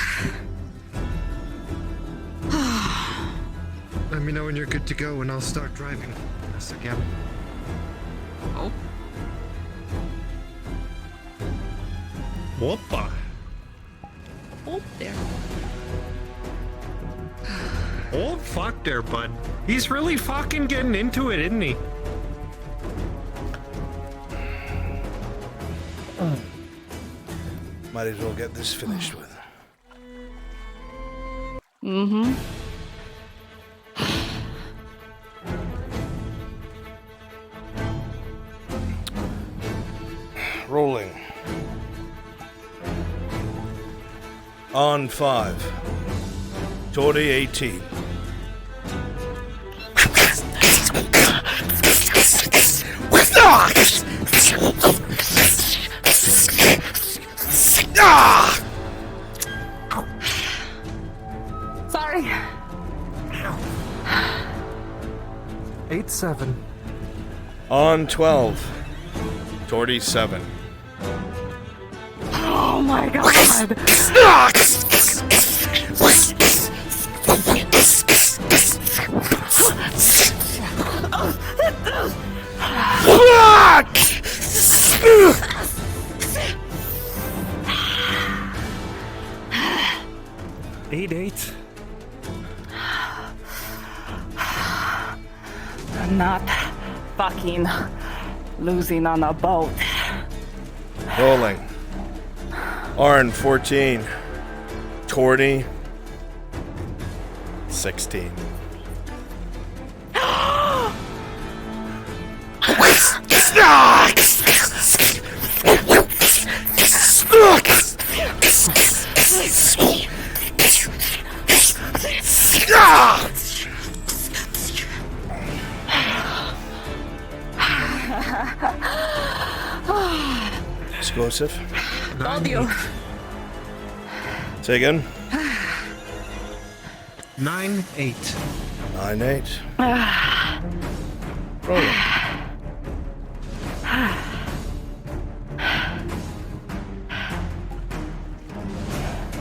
Let me know when you're good to go, and I'll start driving this again. Oh. Whoopa. Oh, there. Oh, fuck there, bud. He's really fucking getting into it, isn't he? Might as well get this finished with. Mm-hmm. Rolling. On 5. Torty 18. Sorry. 8-7. On 12. Torty 7. Oh my god. Eight. I'm not fucking losing on a boat. Rolling. Arn, 14. Torty, 16. Explosive. Told you. Say again. 9-8. 9-8. Rolling.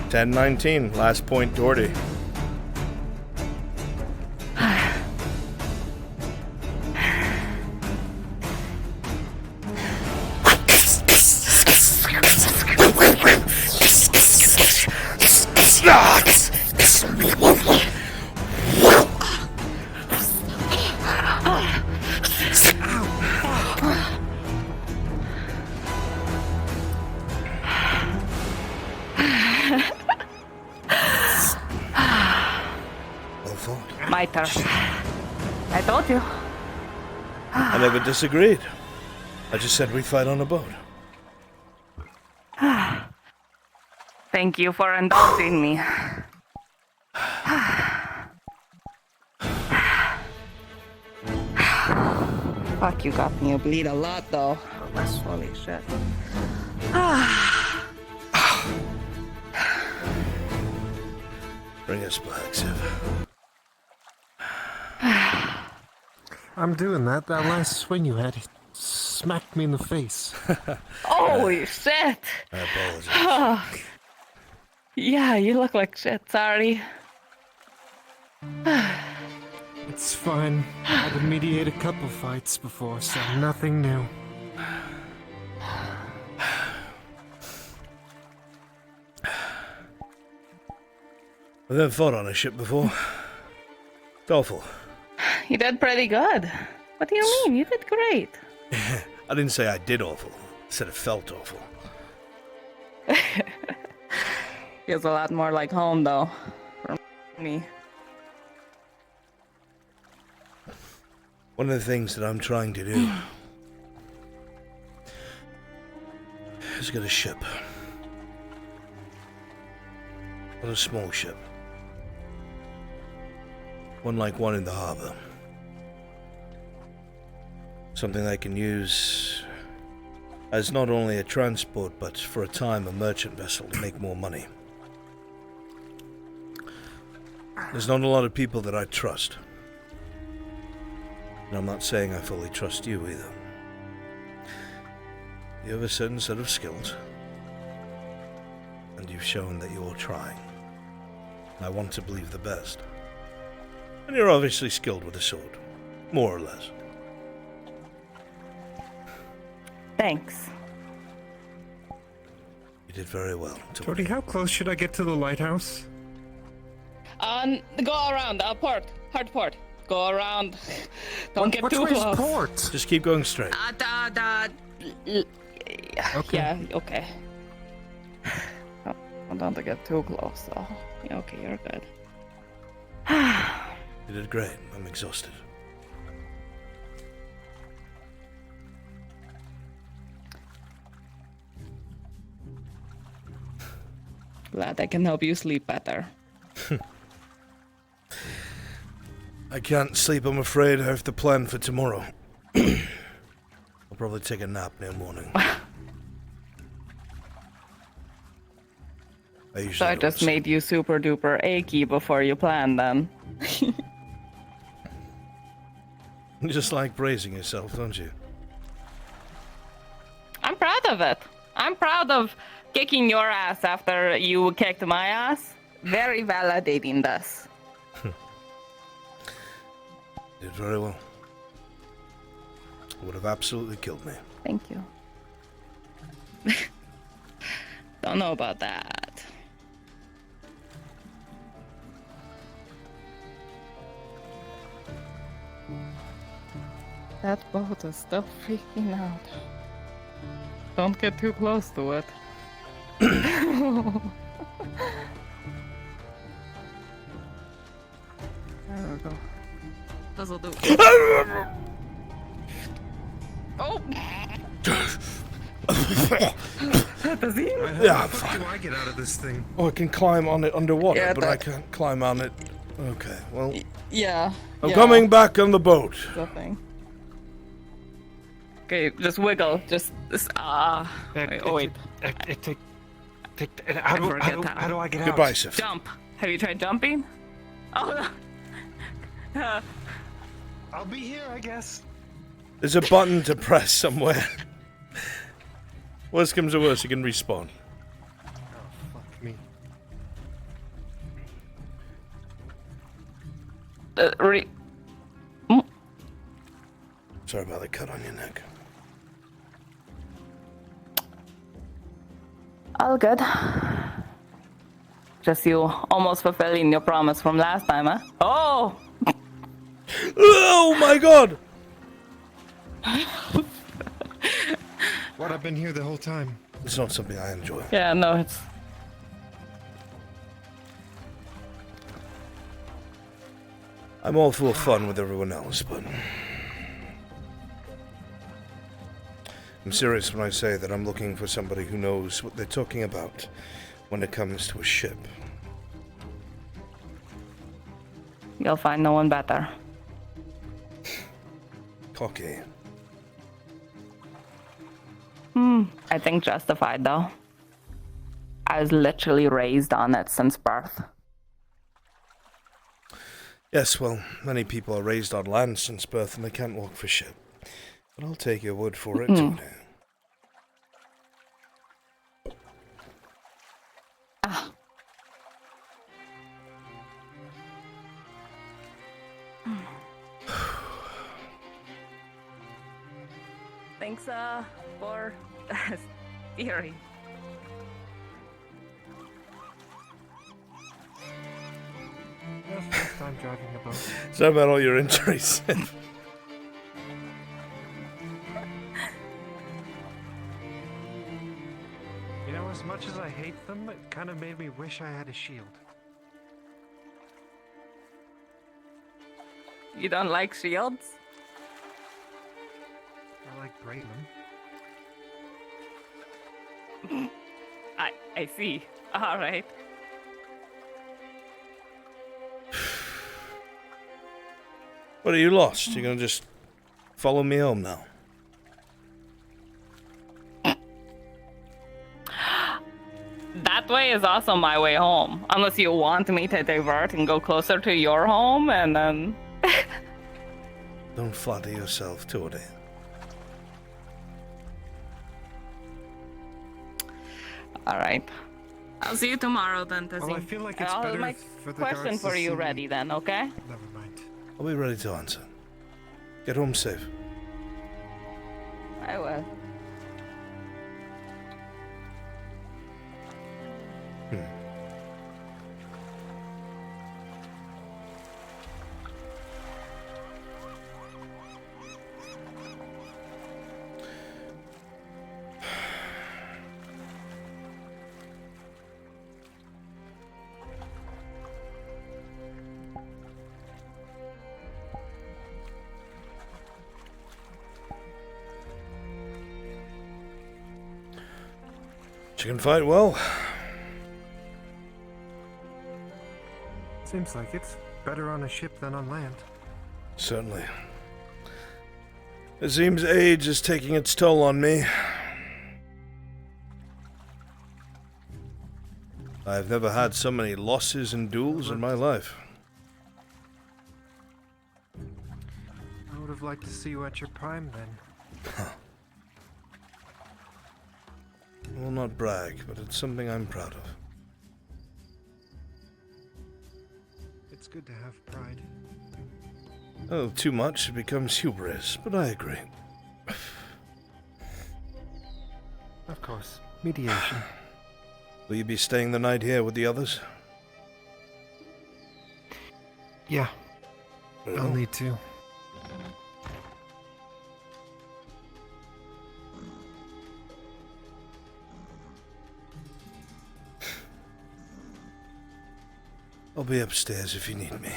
Ten 19. Last point, Doherty. My turn. I told you. I never disagreed. I just said we fight on a boat. Thank you for indulging me. Fuck, you got me. You bleed a lot, though. That's holy shit. Bring us back, Ziv. I'm doing that. That last swing you had smacked me in the face. Holy shit! I apologize. Yeah, you look like shit. Sorry. It's fine. I had to mediate a couple fights before, so nothing new. I've never fought on a ship before. It's awful. You did pretty good. What do you mean? You did great. I didn't say I did awful. I said it felt awful. Feels a lot more like home, though. For me. One of the things that I'm trying to do is get a ship. Not a small ship. One like one in the harbor. Something I can use as not only a transport, but for a time a merchant vessel to make more money. There's not a lot of people that I trust. And I'm not saying I fully trust you either. You have a certain set of skills. And you've shown that you're trying. And I want to believe the best. And you're obviously skilled with a sword. More or less. Thanks. You did very well. Jody, how close should I get to the lighthouse? Go around. Port. Hard port. Go around. Don't get too Which way's close. port? Just keep going straight. Okay. Yeah, okay. Don't get too close, though. Yeah, okay, you're good. You did great. I'm exhausted. Glad I can help you sleep better. I can't sleep, I'm afraid. I have to plan for tomorrow. I'll probably take a nap near morning. So I just made you super duper achy before you planned then. You just like praising yourself, don't you? I'm proud of it. I'm proud of kicking your ass after you kicked my ass. Very validating this. Did very well. Would have absolutely killed me. Thank you. Don't know about that. That boat is still freaking out. Don't get too close to it. There we go. This'll do. Oh! Does he? Yeah, I'm fine. How do I get out of this thing? Oh, I can climb on it underwater, Yeah, but I can't climb on it. Okay, well. Yeah. I'm coming back on the boat. Nothing. Okay, just wiggle. Just wait, oh wait. How do I get out? Goodbye, Sif. Jump. Have you tried jumping? Oh. I'll be here, I guess. There's a button to press somewhere. Worst comes to worst, you can respawn. Oh, fuck me. Sorry about the cut on your neck. All good. Just you almost fulfilling your promise from last time, huh? Oh! Oh my god! What, I've been here the whole time? It's not something I enjoy. Yeah, no, it's... I'm all for fun with everyone else, but... I'm serious when I say that I'm looking for somebody who knows what they're talking about when it comes to a ship. You'll find no one better. Cocky. I think justified, though. I was literally raised on it since birth. Yes, well, many people are raised on land since birth and they can't walk for shit. But I'll take your word for it, Tony. Thanks, for theory. First time driving a boat. Sorry about all your injuries. You know, as much as I hate them, it kind of made me wish I had a shield. You don't like shields? I like Braylon. I see. All right. What, are you lost? You're gonna just follow me home now? That way is also my way home. Unless you want me to divert and go closer to your home and then... Don't flatter yourself, Tony. All right. I'll see you tomorrow then, Tizzy. Well, I feel like it's I'll better my for the question guards to for you see- ready then, okay? Never mind. I'll be ready to answer. Get home safe. I will. She can fight well. Seems like it's better on a ship than on land. Certainly. It seems age is taking its toll on me. I've never had so many losses in duels in my life. I would have liked to see you at your prime then. I will not brag, but it's something I'm proud of. It's good to have pride. Oh, too much, it becomes hubris, but I agree. Of course. Mediation. Will you be staying the night here with the others? Yeah. Very I'll well. need to. I'll be upstairs if you need me.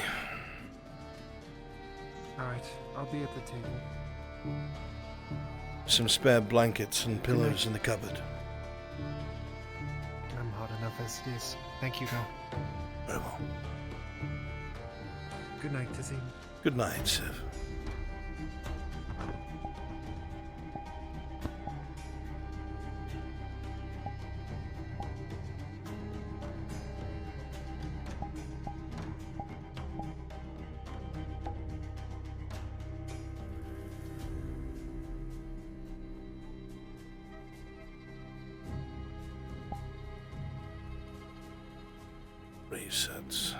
Alright, I'll be at the table. Some spare blankets and pillows in the cupboard. I'm hot enough as it is. Thank you, though. Very well. Good night, Tazim. Good night, Sev. Resets.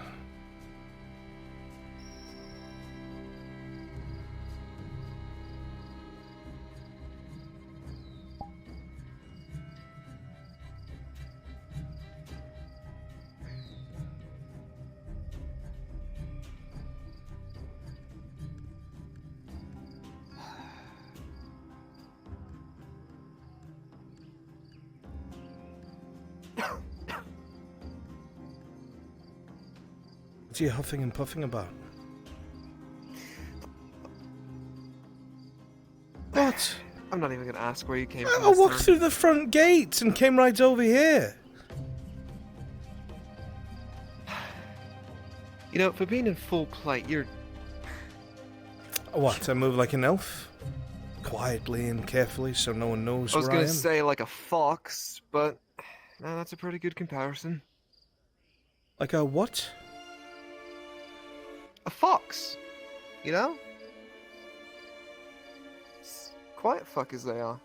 What are you huffing and puffing about? What? I'm not even gonna ask where you came from. I walked through the front gate and came right over here. You know, for being in full plight, you're... What, I move like an elf? Quietly and carefully so no one knows I was where I gonna am? say like a fox, but... No, that's a pretty good comparison. Like a what? A fox, you know? Quiet fuckers they are.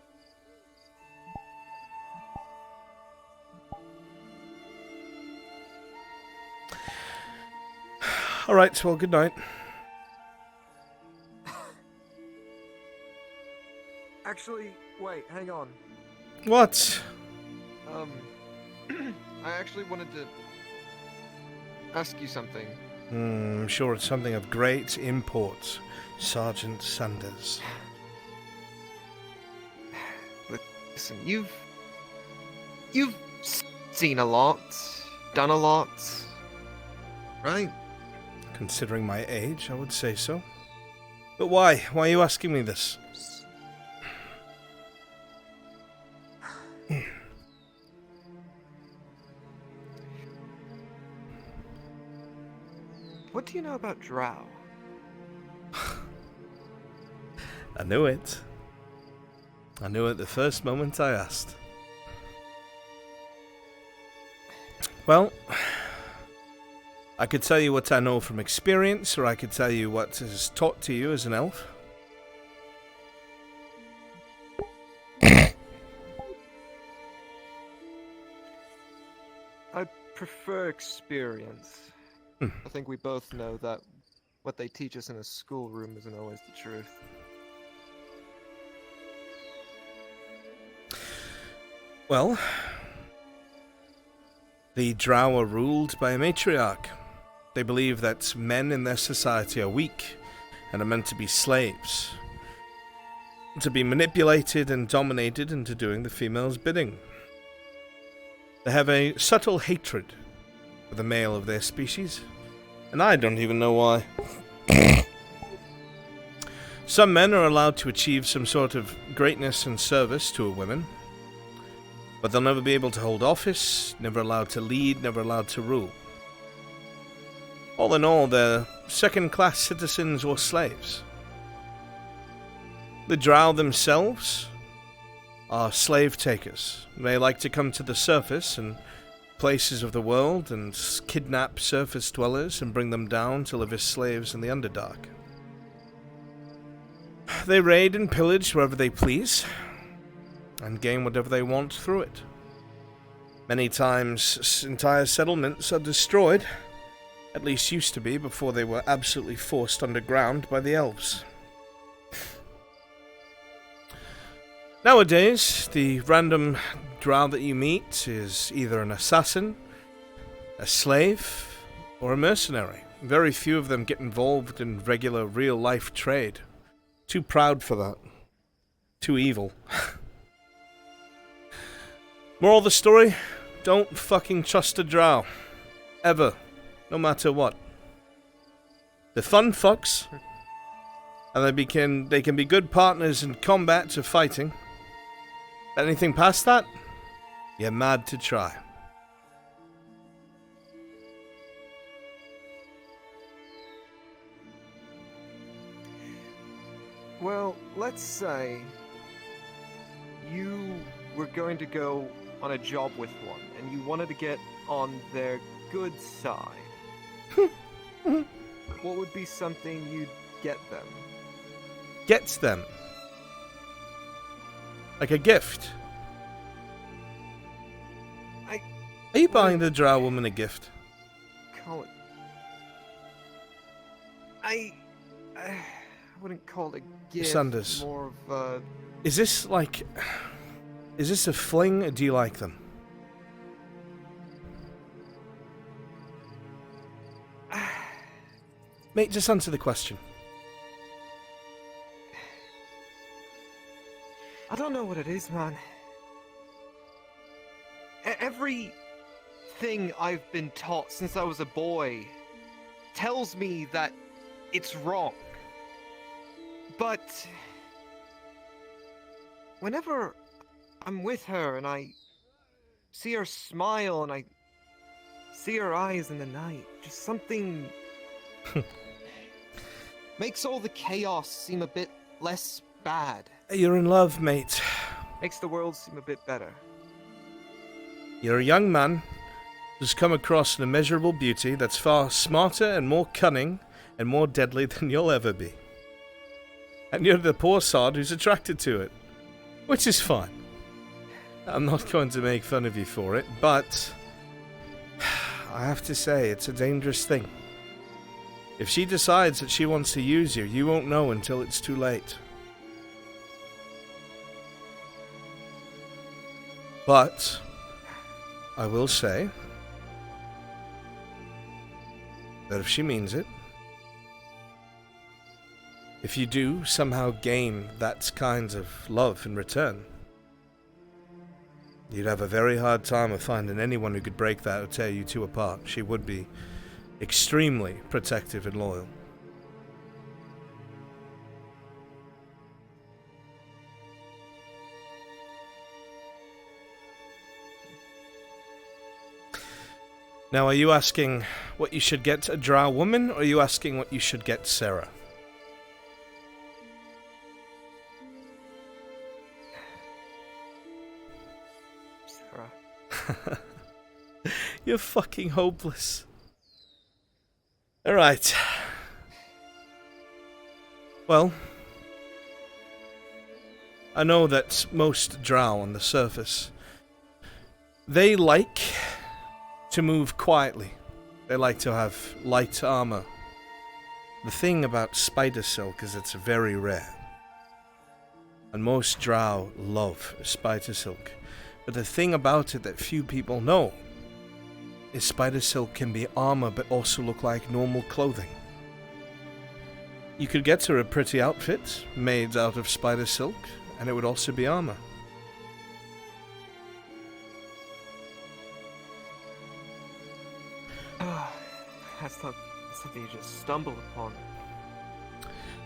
Alright, well, good night. Actually, wait, hang on. What? I actually wanted to ask you something. I'm sure it's something of great import, Sergeant Sanders. Listen, you've seen a lot, done a lot, right? Considering my age, I would say so. But why? Why are you asking me this? What do you know about drow? I knew it. I knew it the first moment I asked. Well, I could tell you what I know from experience, or I could tell you what is taught to you as an elf. I prefer experience. I think we both know that what they teach us in a schoolroom isn't always the truth. Well, the drow are ruled by a matriarch. They believe that men in their society are weak and are meant to be slaves, to be manipulated and dominated into doing the female's bidding. They have a subtle hatred for the male of their species, and I don't even know why. Some men are allowed to achieve some sort of greatness and service to a woman, but they'll never be able to hold office, never allowed to lead, never allowed to rule. All in all, they're second-class citizens or slaves. The drow themselves are slave takers. They like to come to the surface and places of the world and kidnap surface dwellers and bring them down to live as slaves in the Underdark. They raid and pillage wherever they please, and gain whatever they want through it. Many times, entire settlements are destroyed, at least used to be before they were absolutely forced underground by the elves. Nowadays, the random drow that you meet is either an assassin, a slave, or a mercenary. Very few of them get involved in regular real-life trade. Too proud for that. Too evil. Moral of the story, don't fucking trust a drow. Ever. no matter what. The fun fucks, and they can be good partners in combat or fighting. Anything past that, you're mad to try. Well, let's say you were going to go on a job with one, and you wanted to get on their good side. What would be something you'd get them? Gets them. Like a gift. Are you buying the drow woman a gift? Call it... I wouldn't call it a gift. Sanders. More of a... Is this like... Is this a fling, or do you like them? Mate, just answer the question. I don't know what it is, man. Everything I've been taught since I was a boy tells me that it's wrong. But whenever I'm with her and I see her smile and I see her eyes in the night, just something makes all the chaos seem a bit less bad. You're in love, mate. Makes the world seem a bit better. You're a young man who's come across an immeasurable beauty that's far smarter and more cunning and more deadly than you'll ever be. And you're the poor sod who's attracted to it. Which is fine. I'm not going to make fun of you for it, but I have to say, it's a dangerous thing. If she decides that she wants to use you, you won't know until it's too late. But I will say that if she means it, if you do somehow gain that kind of love in return, you'd have a very hard time of finding anyone who could break that or tear you two apart. She would be extremely protective and loyal. Now, are you asking what you should get a drow woman, or are you asking what you should get Sarah? Sarah. You're fucking hopeless. Alright. Well, I know that most drow on the surface, they like to move quietly. They like to have light armor. The thing about spider silk is it's very rare. And most drow love spider silk. But the thing about it that few people know is spider silk can be armor but also look like normal clothing. You could get her a pretty outfit made out of spider silk and it would also be armor. That's not something you just stumble upon.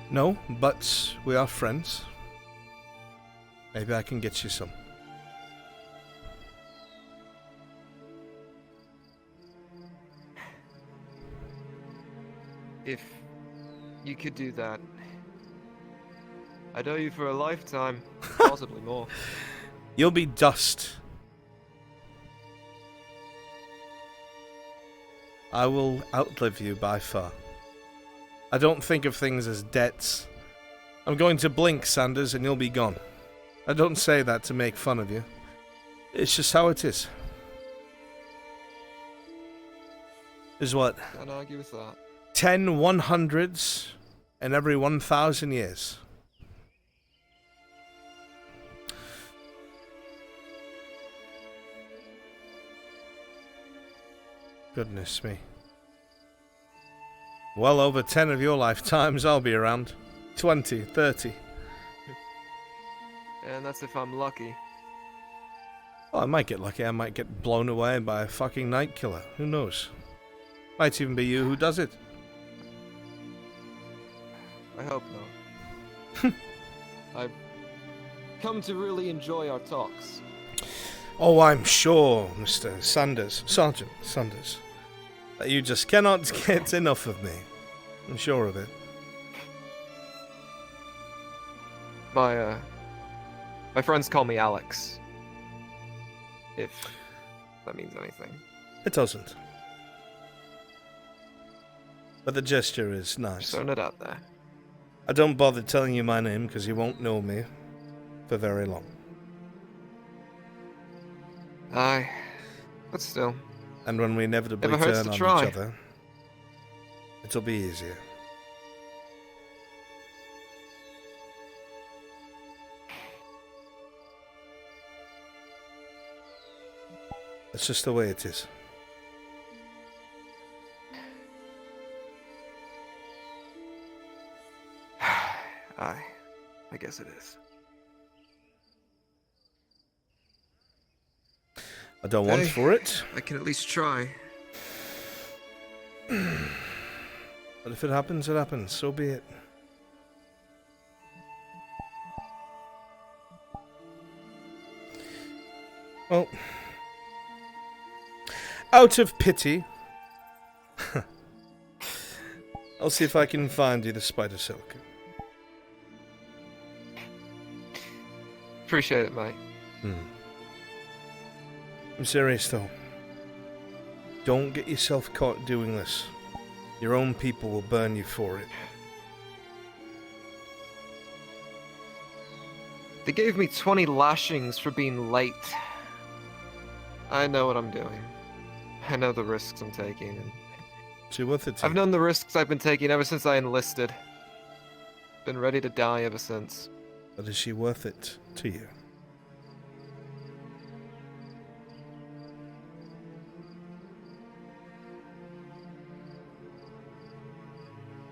No, but we are friends. Maybe I can get you some. If you could do that, I'd owe you for a lifetime, possibly more. You'll be dust. I will outlive you by far. I don't think of things as debts. I'm going to blink, Sanders, and you'll be gone. I don't say that to make fun of you. It's just how it is. Is what? Can't argue with that. 10 100s in every 1,000 years. Goodness me. Well over 10 of your lifetimes I'll be around. 20, 30. And that's if I'm lucky. Oh, I might get lucky. I might get blown away by a fucking night killer. Who knows? Might even be you who does it. I hope not. I've come to really enjoy our talks. Oh, I'm sure, Mr. Sanders, Sergeant Sanders, that you just cannot get enough of me. I'm sure of it. My friends call me Alex. If that means anything. It doesn't. But the gesture is nice. Just throwing it out there. I don't bother telling you my name because you won't know me for very long. Aye, but still. And when we inevitably Never hurts turn to on try. each other, it'll be easier. It's just the way it is. Aye, I guess it is. I don't want Hey, for it. I can at least try. But if it happens, it happens. So be it. Well, out of pity, I'll see if I can find you the spider silk. Appreciate it, mate. I'm serious though. Don't get yourself caught doing this. Your own people will burn you for it. They gave me 20 lashings for being late. I know what I'm doing. I know the risks I'm taking. And it's worth it. I've known the risks I've been taking ever since I enlisted. Been ready to die ever since. But is she worth it to you?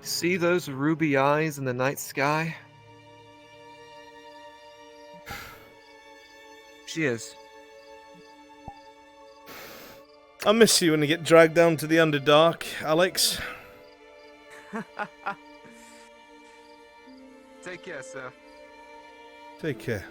See those ruby eyes in the night sky? She is. I'll miss you when you get dragged down to the Underdark, Alex. Take care, sir. Take care.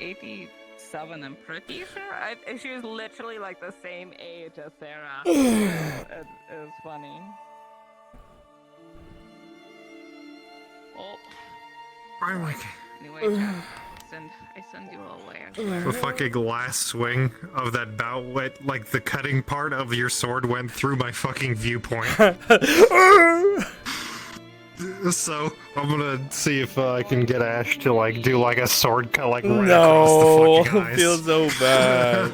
'87, I'm pretty sure. She was literally like the same age as Sarah. it was funny. Oh. I'm like. Anyway, Jack, I send you away. The fucking last swing of that bout went, like the cutting part of your sword went through my fucking viewpoint. So I'm gonna see if I can get Ash to like do like a sword cut like right across the fucking eyes. I feel so bad.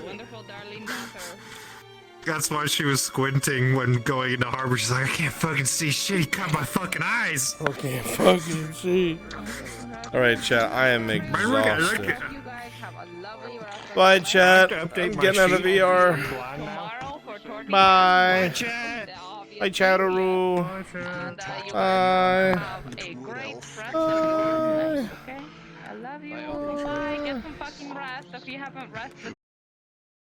That's why she was squinting when going into harbor. She's like, I can't fucking see shit. He cut my fucking eyes. I can't fucking see. Alright, chat, I am exhausted. Bye, chat. I'm getting out of VR. Bye. Bye, Chatteroo. Bye. Bye. I love you. Bye. Get some fucking rest if you haven't rested